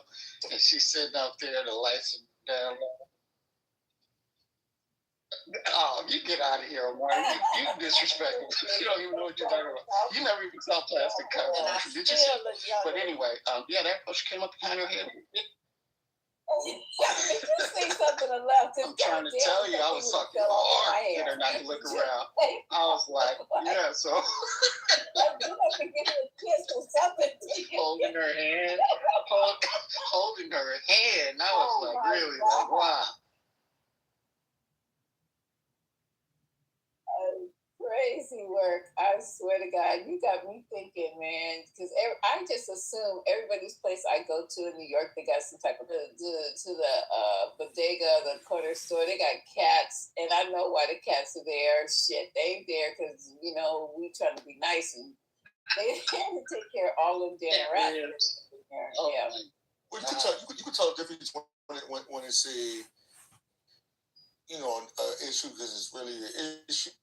and she's sitting out there, the lights are down. Oh, you get out of here, Omar. You disrespectful. You don't even know what you're talking about. You never even saw plastic couch, did you see? But anyway, yeah, that push came up behind her head. Did you say something aloud? I'm trying to tell you, I was sucking hard. Get her not to look around. I was like, yeah, so. Holding her hand. Holding her hand. I was like, really? Like, wow. Crazy work. I swear to God, you got me thinking, man. Because I just assume everybody's place I go to in New York, they got some type of to the bodega, the corner store. They got cats, and I know why the cats are there. Shit, they ain't there because we trying to be nice, and they have to take care of all them damn rats. Yeah. Well, you can tell the difference when it's a issue because it's really an issue.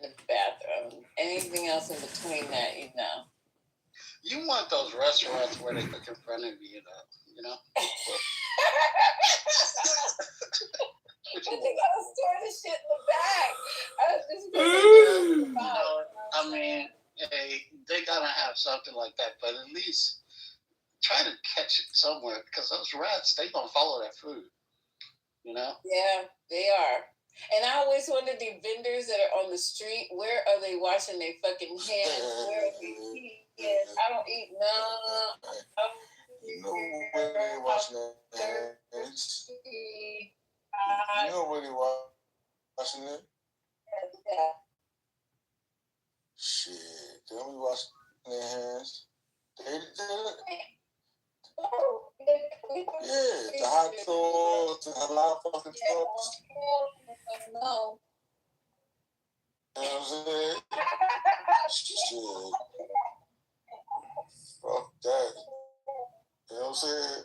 The bathroom. Anything else in between that, you know. You want those restaurants where they cook in front of you, you know? But they gotta store the shit in the back. I mean, hey, they gotta have something like that, but at least try to catch it somewhere because those rats, they gonna follow that food, you know? Yeah, they are. And I always wonder the vendors that are on the street, where are they washing their fucking hands? Where are they eating? I don't eat none. You know where they washing their hands? You know where they washing it? Yeah. Shit, they don't be washing their hands. Yeah, the hot sauce, the halal fucking sauce. No. You know what I'm saying? Shit. Fuck that. You know what I'm saying?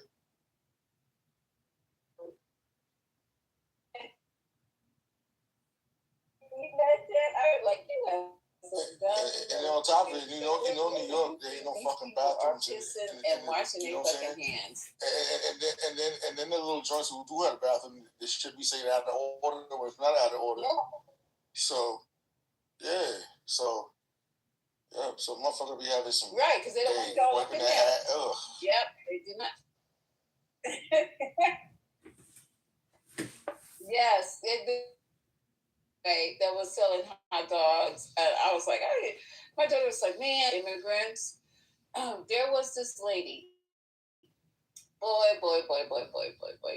And on top of it, New York, there ain't no fucking bathrooms and washing their fucking hands. And then the little joints who do have a bathroom, they should be saying out of order or it's not out of order. So, yeah. So, Yeah, so motherfucker be having some right because they don't want to go up in there. Ugh. Yep, they do not. Yes, that was selling hot dogs. I was like, my daughter was like, man, immigrants. There was this lady. Boy.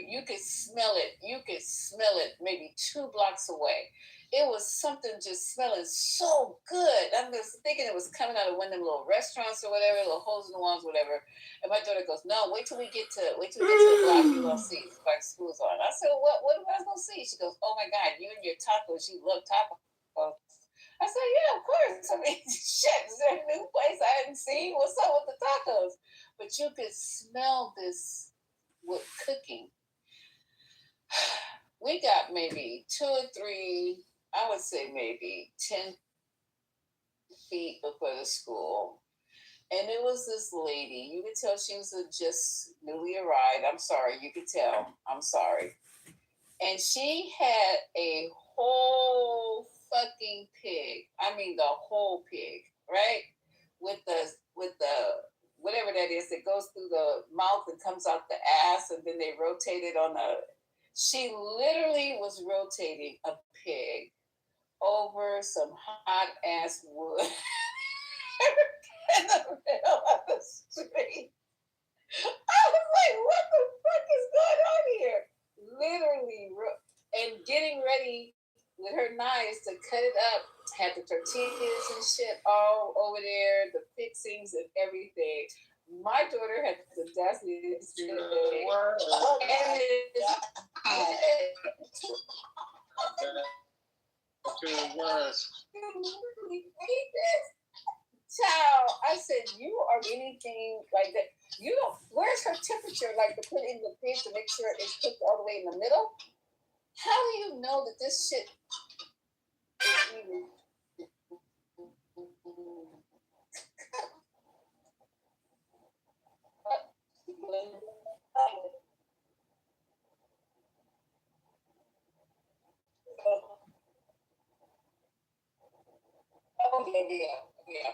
You could smell it. You could smell it maybe 2 blocks away. It was something just smelling so good. I'm just thinking it was coming out of one of them little restaurants or whatever, little holes in the walls, whatever. And my daughter goes, "No, wait till we get to the block. You gonna see like school's on." I said, "What am I gonna see?" She goes, "Oh my God, you and your tacos. You love tacos." I said, "Yeah, of course. I mean, shit, is there a new place I hadn't seen? What's up with the tacos?" But you could smell this with cooking. We got maybe 2 or 3, I would say maybe 10 feet before the school. And it was this lady. You could tell she was just newly arrived. I'm sorry. You could tell. I'm sorry. And she had a whole fucking pig. I mean, the whole pig, right? With the whatever that is that goes through the mouth and comes out the ass, and then they rotate it on the. She literally was rotating a pig over some hot ass wood in the middle of the street. I was like, what the fuck is going on here? Literally, and getting ready with her knives to cut it up, had the tortillas and shit all over there, the fixings and everything. My daughter had the audacity to say, Child, I said, you are anything like that. You don't, where's her temperature, like to put in the pig to make sure it's cooked all the way in the middle? How do you know that this shit is even... Okay, yeah.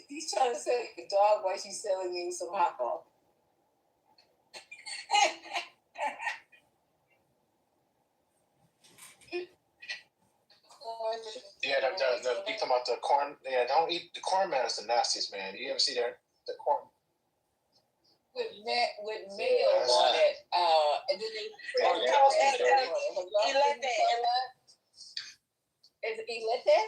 He's trying to sell you a dog while she's selling you some hot dog. Yeah, you talking about the corn? Yeah, don't eat the corn, man. It's the nastiest, man. You ever see the corn? With mayo on it, and then they Is it ilete?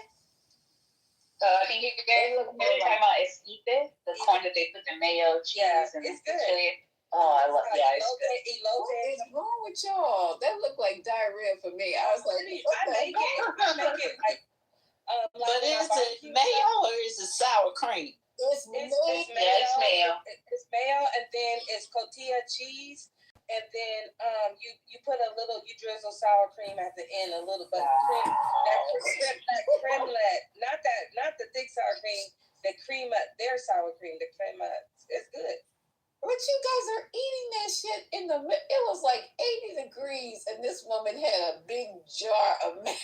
I think you're talking about esquite, the corn that they put in mayo, cheese, and it's good. chili. Oh, I love it's good. What is wrong with y'all? That looked like diarrhea for me. I was like, I make it like. But is it mayo or is it sour cream? It's mayo. It's mayo. It's mayo, and then it's cotija cheese, and then you put a little, you drizzle sour cream at the end, a little, but cremlet, not the thick sour cream, the crema, their sour cream, the crema, it's good. But you guys are eating that shit in the. It was like 80 degrees, and this woman had a big jar of mayonnaise.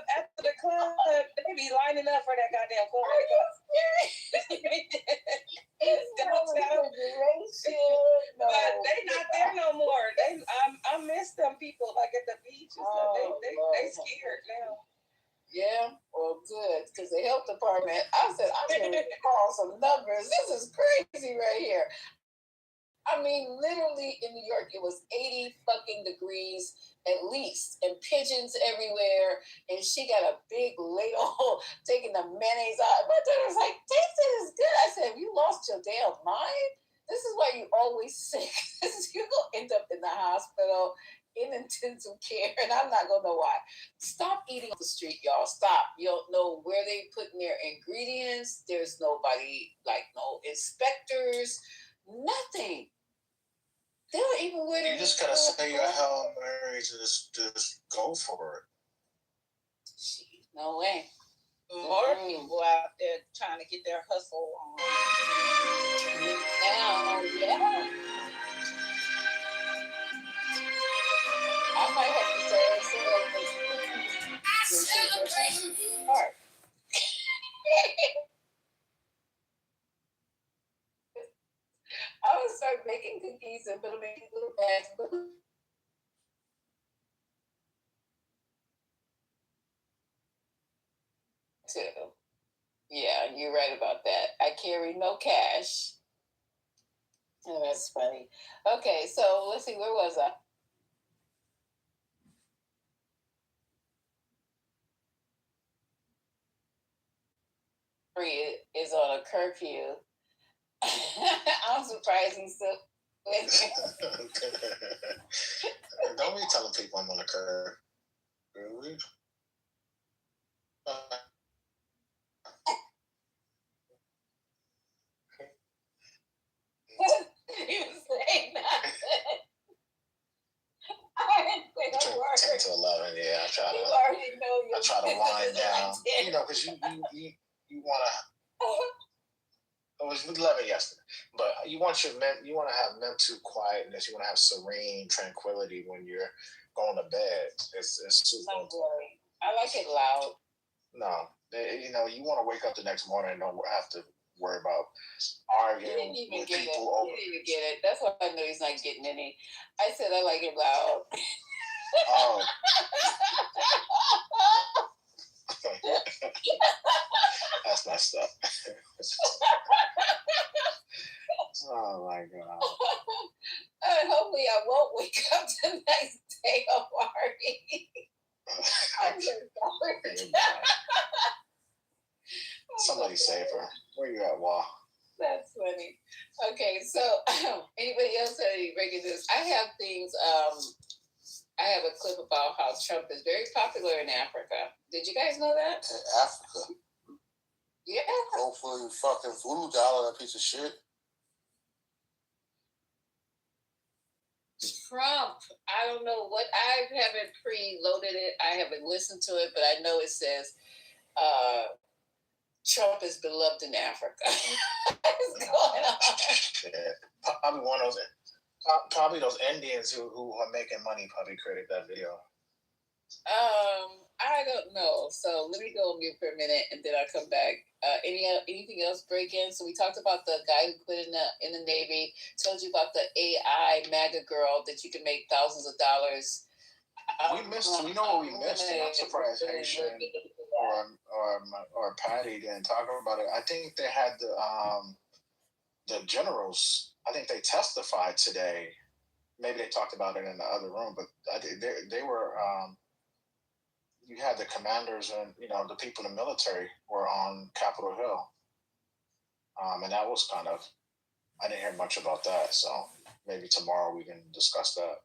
After the club, they be lining up for that goddamn corn. Are you serious? But they not there no more. I miss them people like at the beach and stuff. They scared now. Yeah, well, good, because the health department, I said, I'm going to call some numbers. This is crazy right here. I mean, literally in New York, it was 80 fucking degrees at least, and pigeons everywhere, and she got a big ladle taking the mayonnaise out. My daughter was like, taste it is good. I said, have you lost your damn mind? This is why you always sick. You're going to end up in the hospital in intensive care, and I'm not gonna know why. Stop eating off the street, y'all. Stop. You don't know where they putting their ingredients. There's nobody, like no inspectors, nothing. They don't even wear You just gotta say your Hail Marys and just go for it. No way. More people out there trying to get their hustle on. Yeah. I might have to start. I would start making cookies and put them in little bags. Too. Yeah, you're right about that. I carry no cash. Oh, that's funny. Okay, so let's see, where was I? Is on a curfew. I'm surprised he's still with me. Don't be telling people I'm on a curve. Really? You say nothing. I didn't say no word. 10 to 11, yeah. I try to wind down. You know, because you want to. It was 11 yesterday, but you want to have mental quietness. You want to have serene tranquility when you're going to bed. It's super. I like it loud. No, you want to wake up the next morning and don't have to worry about arguing with people over. He didn't even get it. That's why I know he's not getting any. I said I like it loud. Oh. That's messed up. Oh my god. Hopefully I won't wake up the next day, Omari. I'm so sorry. Somebody save her. Where you at, Wah? That's funny. Okay, so anybody else have any breaking news? I have things. I have a clip about how Trump is very popular in Africa. Did you guys know that? In Africa? Yeah. Hopefully fucking voodoo doll, that piece of shit. Trump, I don't know what, I haven't preloaded it. I haven't listened to it, but I know it says Trump is beloved in Africa. What's going on? Yeah. Probably those Indians who are making money probably created that video. I don't know. So let me go on mute for a minute and then I'll come back. Anything else break in? So we talked about the guy who quit in the Navy. Told you about the AI MAGA girl that you can make thousands of dollars. We know what we missed, and I'm surprised Haitian or Patty didn't talk about it. I think they had the generals. I think they testified today. Maybe they talked about it in the other room, but they were. You had the commanders and the people in the military were on Capitol Hill, and that was kind of. I didn't hear much about that, so maybe tomorrow we can discuss that.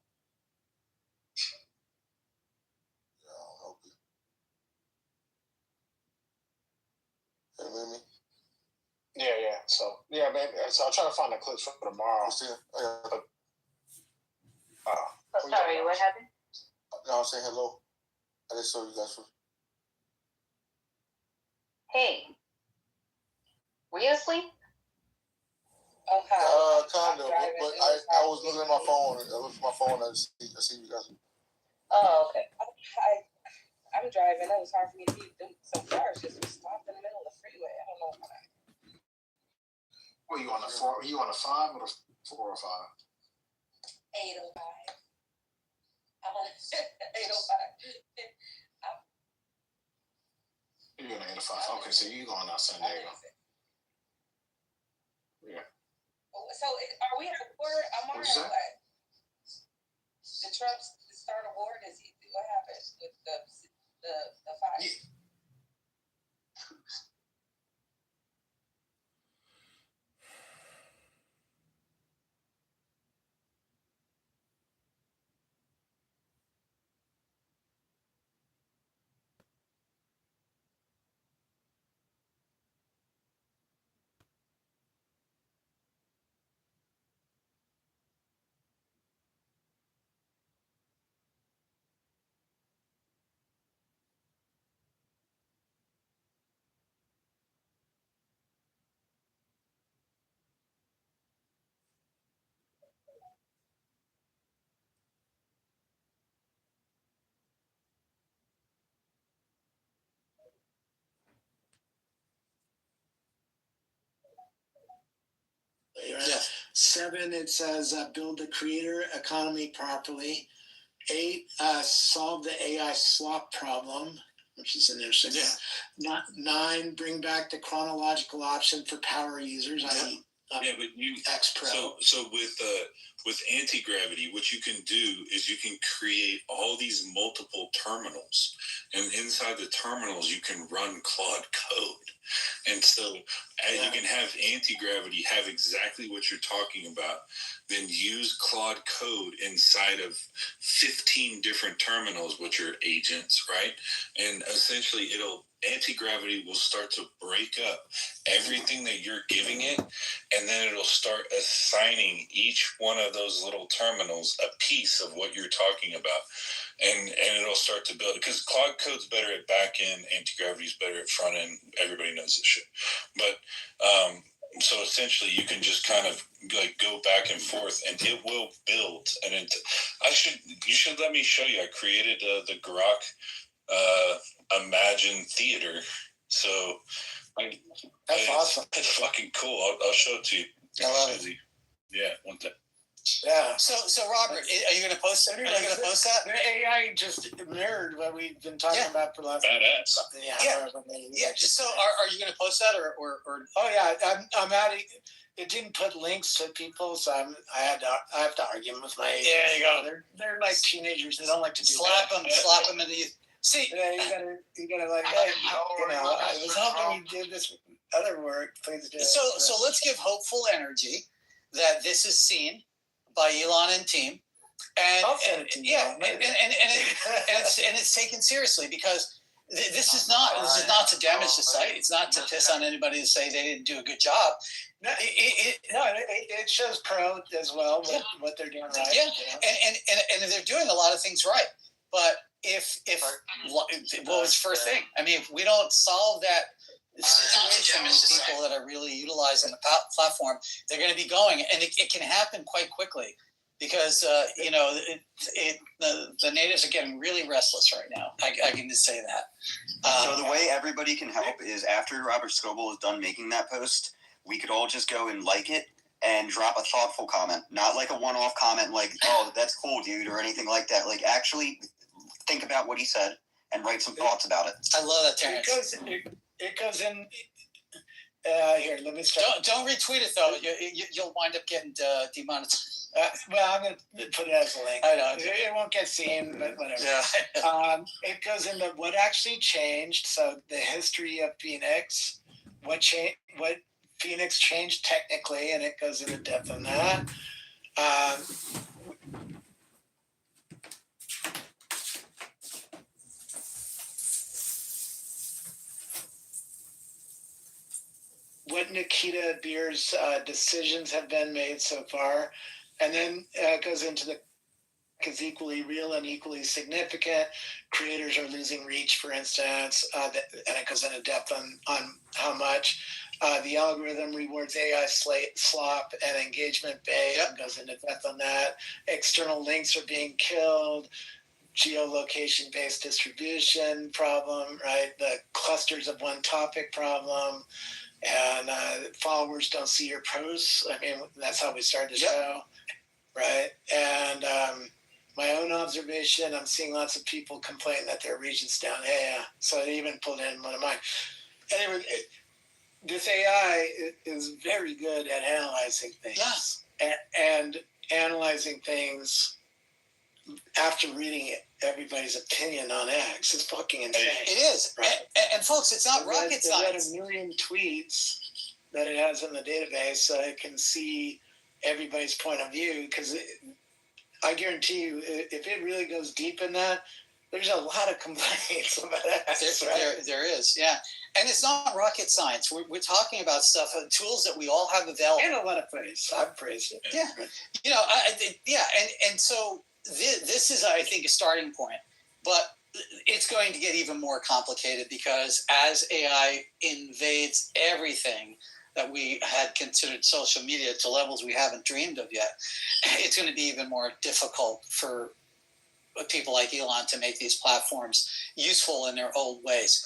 Yeah. So maybe. So I'll try to find the clips for tomorrow. Sorry, what happened? No, I'll say hello. I just saw you guys first. Hey, were you asleep? Kind of. But I was looking at my phone. I looked at my phone and I see you guys. Oh, okay. I'm driving. It was hard for me to beat them. Some cars just stopped in the middle of the freeway. I don't know why. Were you on the 4? Were you on the 5 or the 4 or 5? 805. I'm on 805. You're on 805. Okay, so you going out San Diego? Yeah. So are we at war? I'm on what? The Trump start a war? What happened with the fight? Yeah. Right? Yes. 7, it says build the creator economy properly. 8, solve the AI slop problem, which is an interesting one. 9, bring back the chronological option for power users, i.e. But you X Pro. So with anti-gravity, what you can do is you can create all these multiple terminals, and inside the terminals you can run Claude code, and so you can have anti-gravity have exactly what you're talking about, then use Claude code inside of 15 different terminals, which are agents, right? And essentially anti-gravity will start to break up everything that you're giving it, and then it'll start assigning each one of those little terminals a piece of what you're talking about, and it'll start to build, because Claude code's better at back end, anti-gravity's better at front end. Everybody knows this shit, but so essentially you can just kind of like go back and forth, and it will build. And you should let me show you. I created the Grok Imagine Theater. So that's awesome. It's fucking cool. I'll show it to you. I love it. Yeah, one time. Yeah. So Robert, are you going to post that? Are you going to post that? The AI just mirrored what we've been talking about for the last. Badass. Yeah. So are you going to post that or? Oh yeah, I'm adding. It didn't put links to people, so I have to argue with my. Yeah, you go. They're like teenagers. They don't like to do slap them in the. See, yeah, you gotta like, hey, I was hoping you did this other work. Please do. So let's give hopeful energy that this is seen by Elon and team, and it's taken seriously, because this is not to damage the site. It's not to piss on anybody to say they didn't do a good job. No, it shows pro as well what they're doing right. Yeah, and they're doing a lot of things right. But if what was first thing? I mean, if we don't solve that situation with people that are really utilizing the platform, they're going to be going, and it can happen quite quickly, because the natives are getting really restless right now. I can just say that. So the way everybody can help is, after Robert Scoble is done making that post, we could all just go and like it and drop a thoughtful comment, not like a one-off comment like, "Oh, that's cool, dude," or anything like that. Like, actually think about what he said and write some thoughts about it. I love that, Terrence. It goes in. Here, let me start. Don't retweet it though. You'll wind up getting demonetized. Well, I'm going to put it as a link. I know. It won't get seen, but whatever. Yeah. It goes into what actually changed. So the history of Phoenix, what Phoenix changed technically, and it goes into depth on that. What Nikita Beer's decisions have been made so far, and then it goes into the is equally real and equally significant. Creators are losing reach, for instance, and it goes into depth on how much. The algorithm rewards AI slop and engagement bait. Yep. Goes into depth on that. External links are being killed. Geolocation-based distribution problem, right? The clusters of one topic problem. And followers don't see your posts. I mean, that's how we started the show, right? And my own observation, I'm seeing lots of people complain that their region's down. Yeah, so I even pulled in one of mine. Anyway, this AI is very good at analyzing things. Yes. And analyzing things after reading everybody's opinion on X is fucking insane. It is. Right? And folks, it's not rocket science. They read 1 million tweets that it has in the database, so it can see everybody's point of view, because I guarantee you, if it really goes deep in that, there's a lot of complaints about that. There is, yeah. And it's not rocket science. We're talking about stuff, tools that we all have available. And a lot of praise. I've praised it. Yeah. You know, and so this is, I think, a starting point. But it's going to get even more complicated, because as AI invades everything that we had considered social media to levels we haven't dreamed of yet, it's going to be even more difficult for people like Elon to make these platforms useful in their old ways.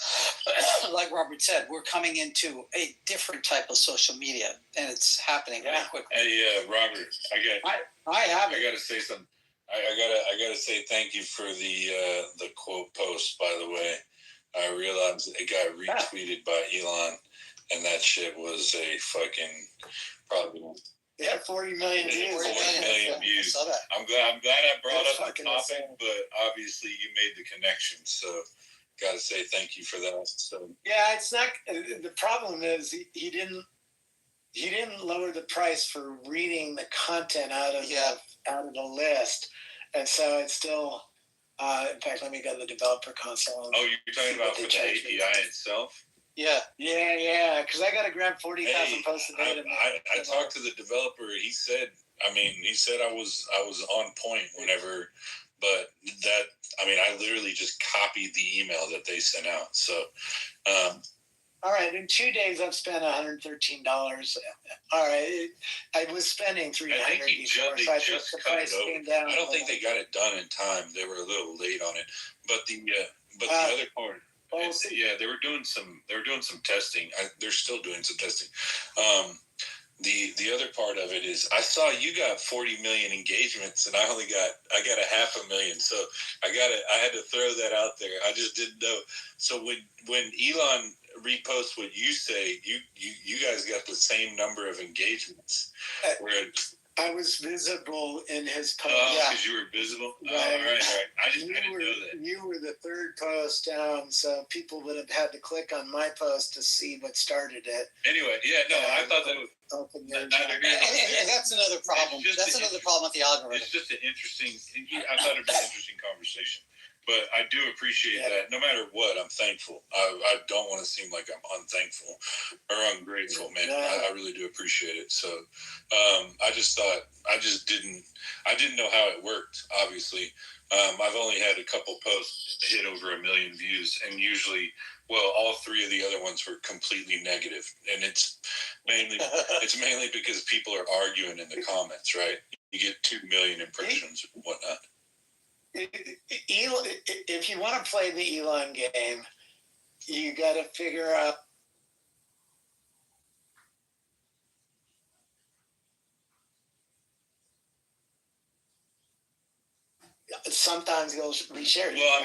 Like Robert said, we're coming into a different type of social media, and it's happening very quickly. Hey, Robert, I got to say something. I gotta say thank you for the quote post. By the way, I realized it got retweeted by Elon, and that shit was a fucking probably. Yeah, 40 million views. 40 million views. I'm glad I brought up the topic, but obviously you made the connection. So, gotta say thank you for that. So yeah, it's not. The problem is he didn't lower the price for reading the content out of the list, and so it's still. In fact, let me go to the developer console. Oh, you're talking about for the API itself? Yeah, because I got to grab 40,000 posts a day. I talked to the developer. He said I was on point whenever, but that I literally just copied the email that they sent out. So, all right, in 2 days I've spent $113. All right, I was spending $300 before, so I think the price came down. I don't think they got it done in time. They were a little late on it, but the other part. They were doing some testing. They're still doing some testing. The other part of it is I saw you got 40 million engagements and I got a 500,000. So I had to throw that out there. I just didn't know. So when Elon reposts what you say, you guys got the same number of engagements. I was visible in his post. Because you were visible? Right. All right. I didn't know that. You were the third post down, so people would have had to click on my post to see what started it. Anyway, I thought that was... And that's another problem. That's another problem with the algorithm. It's just an interesting... I thought it was an interesting conversation. But I do appreciate that. No matter what, I'm thankful. I don't want to seem like I'm unthankful or ungrateful, man. I really do appreciate it. So I didn't know how it worked, obviously. I've only had a couple posts hit over 1 million views, and usually, all 3 of the other ones were completely negative. And it's mainly because people are arguing in the comments, right? You get 2 million impressions and whatnot. If you want to play the Elon game, you got to figure out. Sometimes he'll reshare. Well,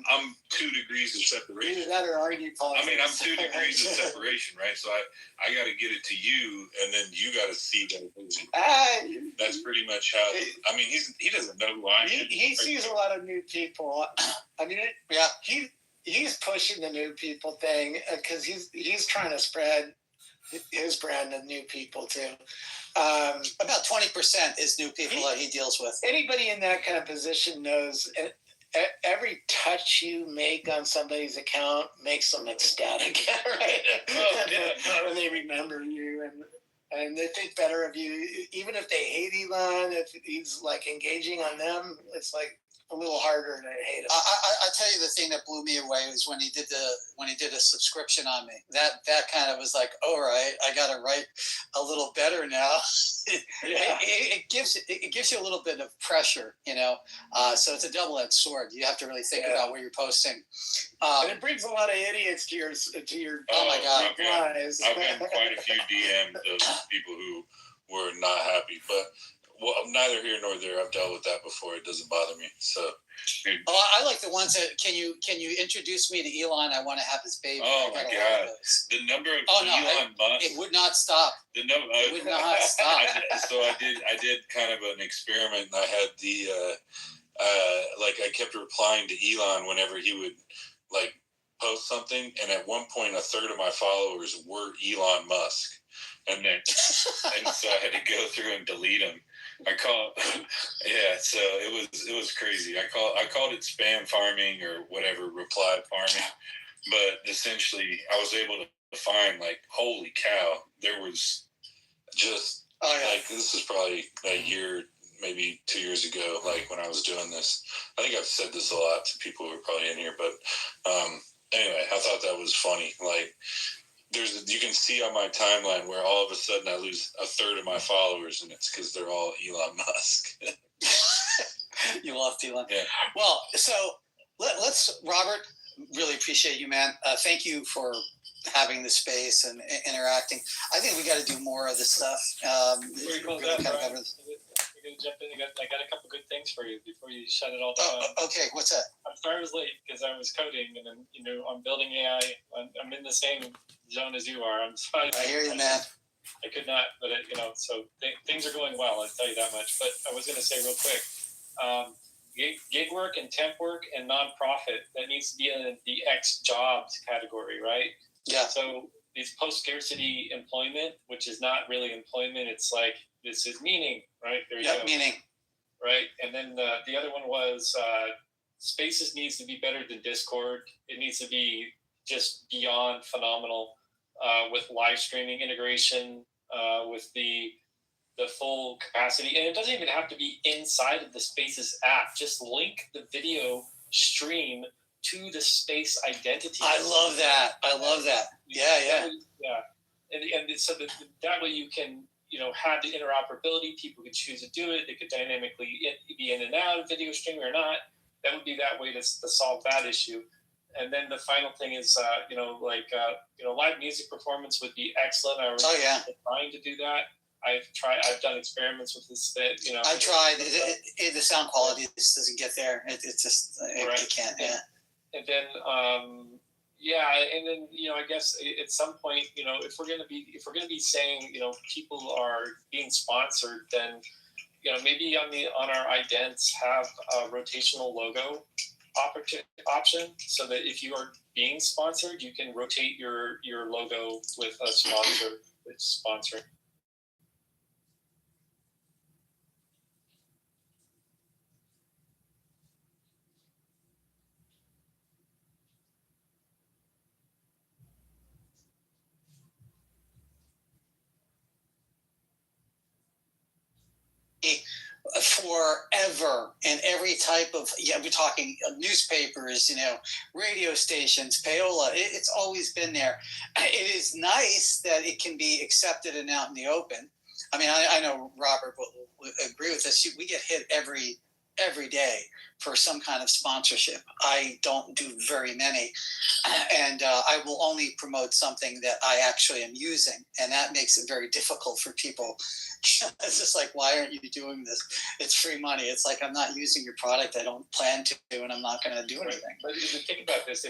I'm 2 degrees of separation. Either that or argue politics. I'm 2 degrees of separation, right? So I got to get it to you, and then you got to see that. That's pretty much how. He doesn't know who I am. He sees a lot of new people. He's pushing the new people thing because he's trying to spread his brand of new people too. About 20% is new people that he deals with. Anybody in that kind of position knows every touch you make on somebody's account makes them ecstatic, right? When they remember you and they think better of you, even if they hate Elon, if he's like engaging on them, it's like a little harder to hate him. I tell you, the thing that blew me away was when he did a subscription on me. That kind of was like, all right, I got to write a little better now. It gives you a little bit of pressure, So it's a double-edged sword. You have to really think about what you're posting. And it brings a lot of idiots to your. Oh my God! I've gotten quite a few DMs of people who were not happy, but. Well, neither here nor there. I've dealt with that before. It doesn't bother me. So, I like the ones that can you introduce me to Elon? I want to have his baby. Oh my God! The number of Elon Musk. It would not stop. It would not stop. I did kind of an experiment. And I had the I kept replying to Elon whenever he would post something, and at one point, 1/3 of my followers were Elon Musk, and so I had to go through and delete them. So it was crazy. I called it spam farming or whatever, reply farming, but essentially I was able to find holy cow, there was just this is probably a year, maybe 2 years ago, when I was doing this. I think I've said this a lot to people who are probably in here, but anyway, I thought that was funny. You can see on my timeline where all of a sudden I lose 1/3 of my followers, and it's because they're all Elon Musk. You lost Elon. Yeah. Well, so let's, Robert, really appreciate you, man. Thank you for having the space and interacting. I think we got to do more of this stuff. Before you close out, Brian, we're going to jump in. I got a couple good things for you before you shut it all down. Okay, what's that? I'm sorry I was late because I was coding and then, I'm building AI. I'm in the same zone as you are. I'm sorry. I hear you, man. I could not, but so things are going well. I'll tell you that much. But I was going to say real quick, gig work and temp work and nonprofit, that needs to be in the X jobs category, right? Yeah. So these post-scarcity employment, which is not really employment, it's like, this is meaning, right? There you go. Meaning. Right. And then the other one was Spaces needs to be better than Discord. It needs to be just beyond phenomenal with live streaming integration, with the full capacity. And it doesn't even have to be inside of the Spaces app. Just link the video stream to the space identity. I love that. Yeah. And so that way you can, have the interoperability. People could choose to do it. They could dynamically be in and out of video streaming or not. That would be that way to solve that issue. And then the final thing is, live music performance would be excellent. I was trying to do that. I've done experiments with this. I tried. The sound quality just doesn't get there. It's just it can't. Yeah. And then and then I guess at some point, if we're gonna be saying people are being sponsored, then maybe on our idents have a rotational logo option, so that if you are being sponsored, you can rotate your logo with a sponsor that's sponsoring. Forever, and every type of we're talking newspapers, radio stations, payola. It's always been there. It is nice that it can be accepted and out in the open. I mean, I know Robert will agree with this. We get hit every day for some kind of sponsorship. I don't do very many, and I will only promote something that I actually am using, and that makes it very difficult for people. It's just like, why aren't you doing this? It's free money. It's like, I'm not using your product. I don't plan to, and I'm not going to do anything. But if you think about this,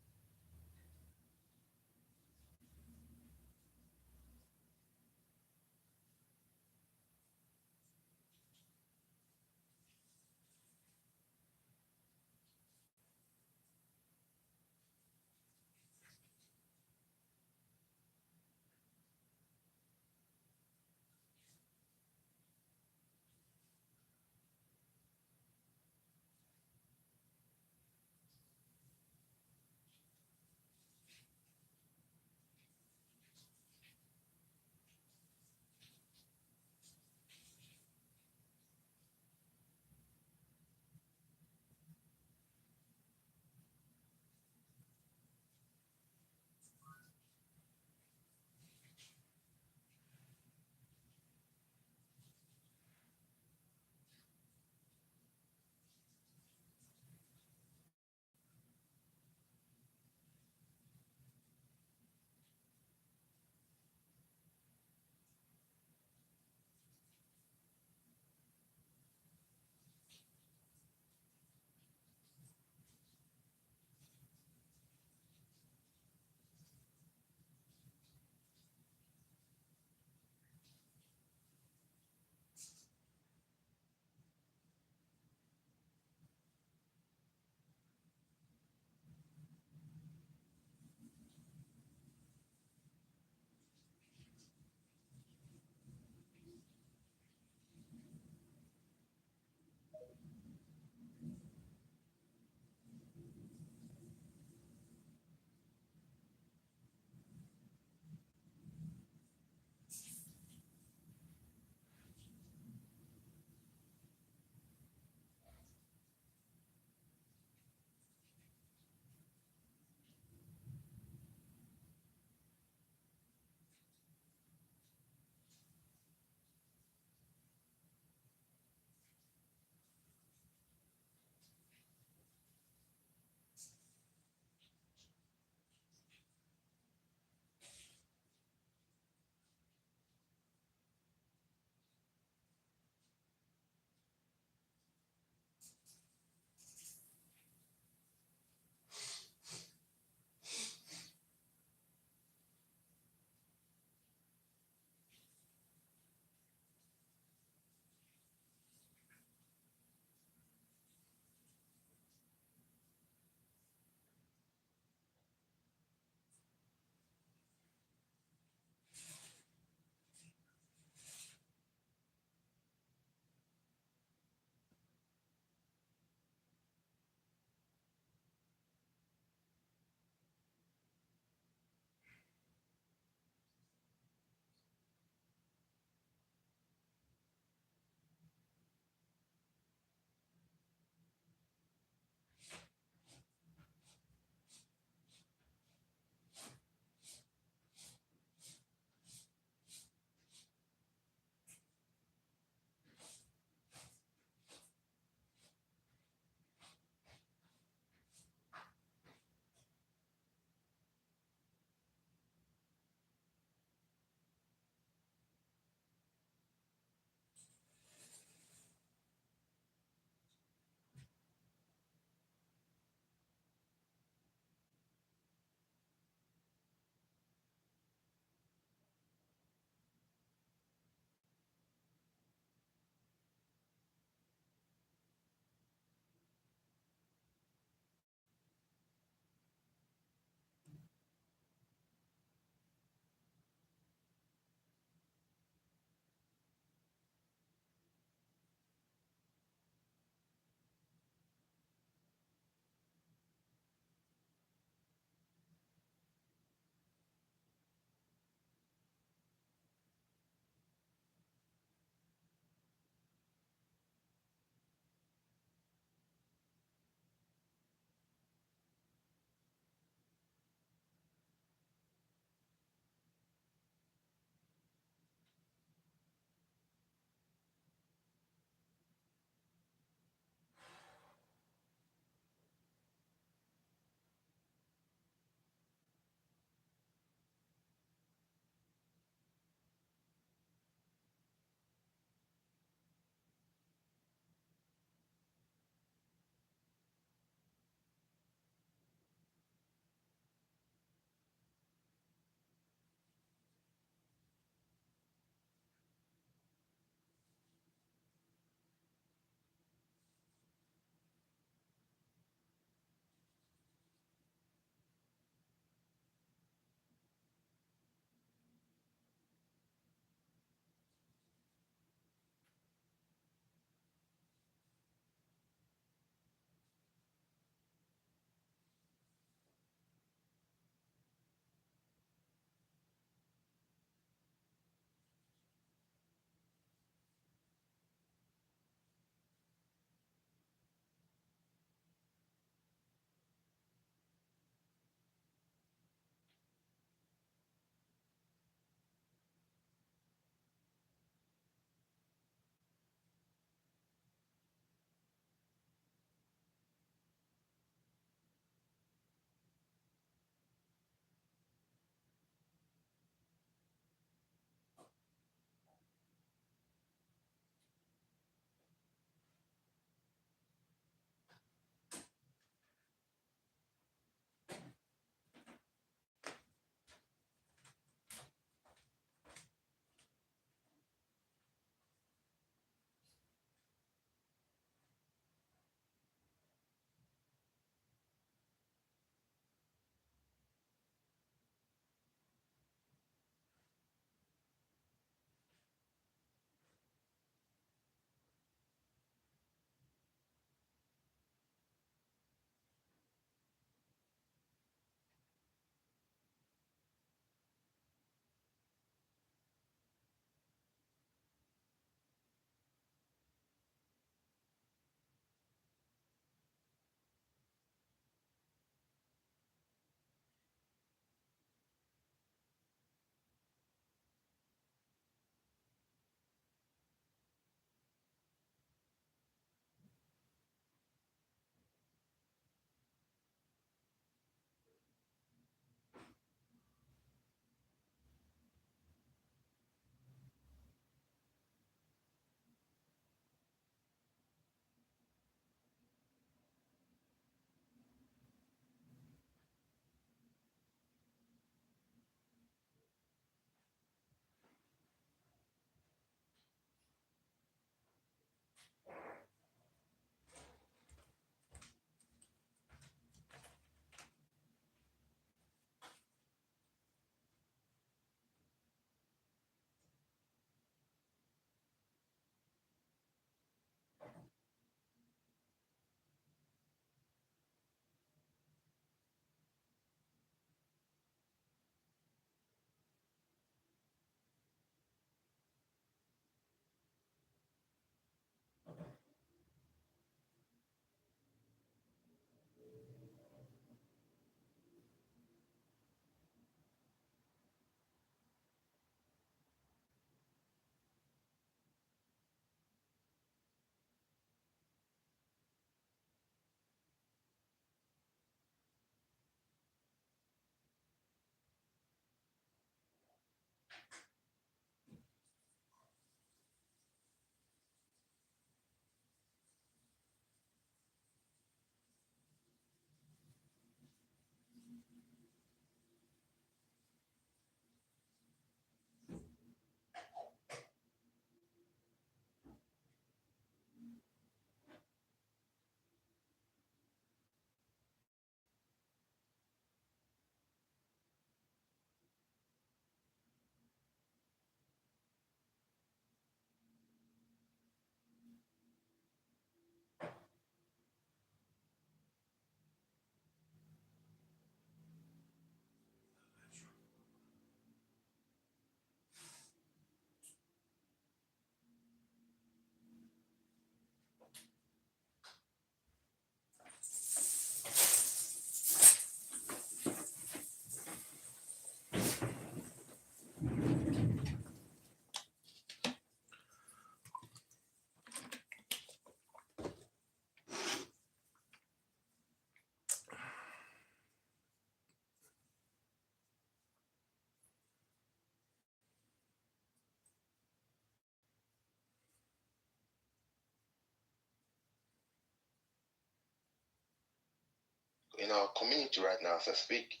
in our community right now as I speak.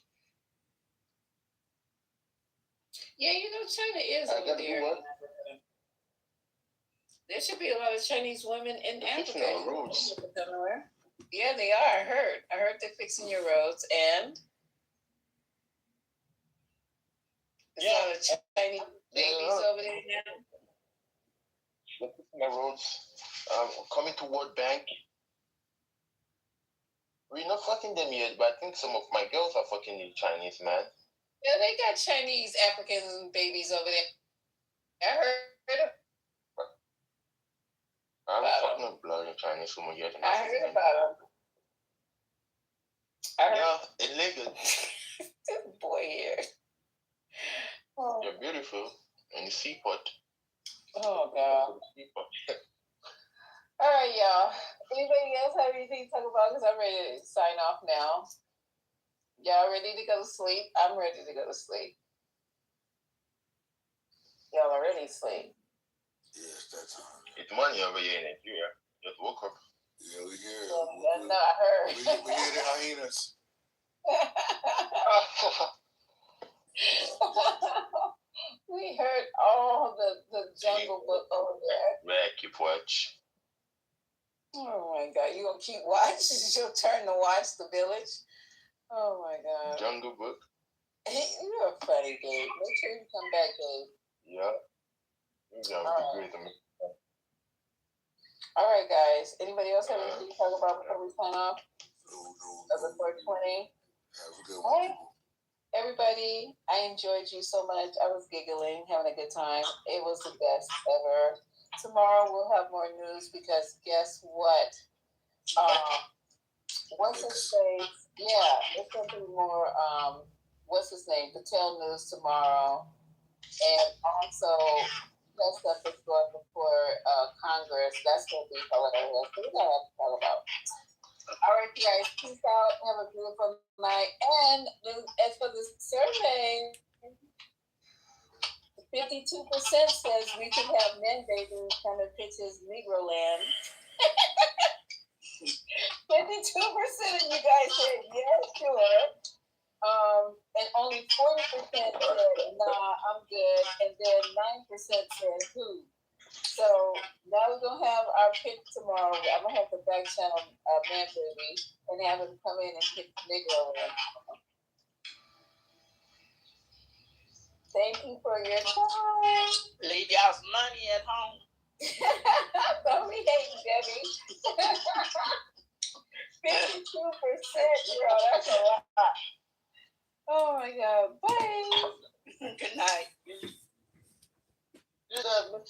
Yeah, China is over there. There should be a lot of Chinese women in Africa. Fixing our roads. Yeah, they are. I heard they're fixing your roads, and there's a lot of Chinese babies over there now. They're fixing the roads. Coming to World Bank. We're not fucking them yet, but I think some of my girls are fucking the Chinese, man. Yeah, they got Chinese African babies over there. I heard. I haven't fucking no blood in Chinese woman yet. I heard about them. Yeah, illegal. This boy here. Oh. You're beautiful. And the seaport. Oh, God. All right, y'all. Anybody else have anything to talk about? Because I'm ready to sign off now. Y'all ready to go to sleep? I'm ready to go to sleep. Y'all are ready to sleep. Yeah, it's that time. It's money over here in Nigeria. Just woke up. Yeah, we here. No, I heard. We hear the hyenas. We heard all the Jungle Book over there. Man, keep watch. Oh my God, you gonna keep watch? It's your turn to watch The Village. Oh my God. Jungle Book. You're a funny, Gabe. Make sure you come back, Gabe. Yeah. Yeah, All great to me. All right, guys. Anybody else have anything to talk about before we sign off? No. Before 20. Have a good All one. right. Everybody, I enjoyed you so much. I was giggling, having a good time. It was the best ever. Tomorrow we'll have more news because guess what? What's his face? Yeah, there's going to be more, what's his name? Patel news tomorrow. And also, that stuff is going before Congress. That's going to be hilarious. So we got to talk about. All right, guys, peace out. Have a beautiful night. And as for the survey, 52% says we can have men babies kind of pitches Negro land. 52% of you guys said yes, sure. And only 40% said nah, I'm good. And then 9% said who. So now we're gonna have our pick tomorrow. I'm gonna have to back channel Man Baby and have him come in and pick Negro in. Thank you for your time. Leave y'all some money at home. Don't be hating, Debbie. 52%, girl, that's a lot. Oh my God, bye. Good night. You know,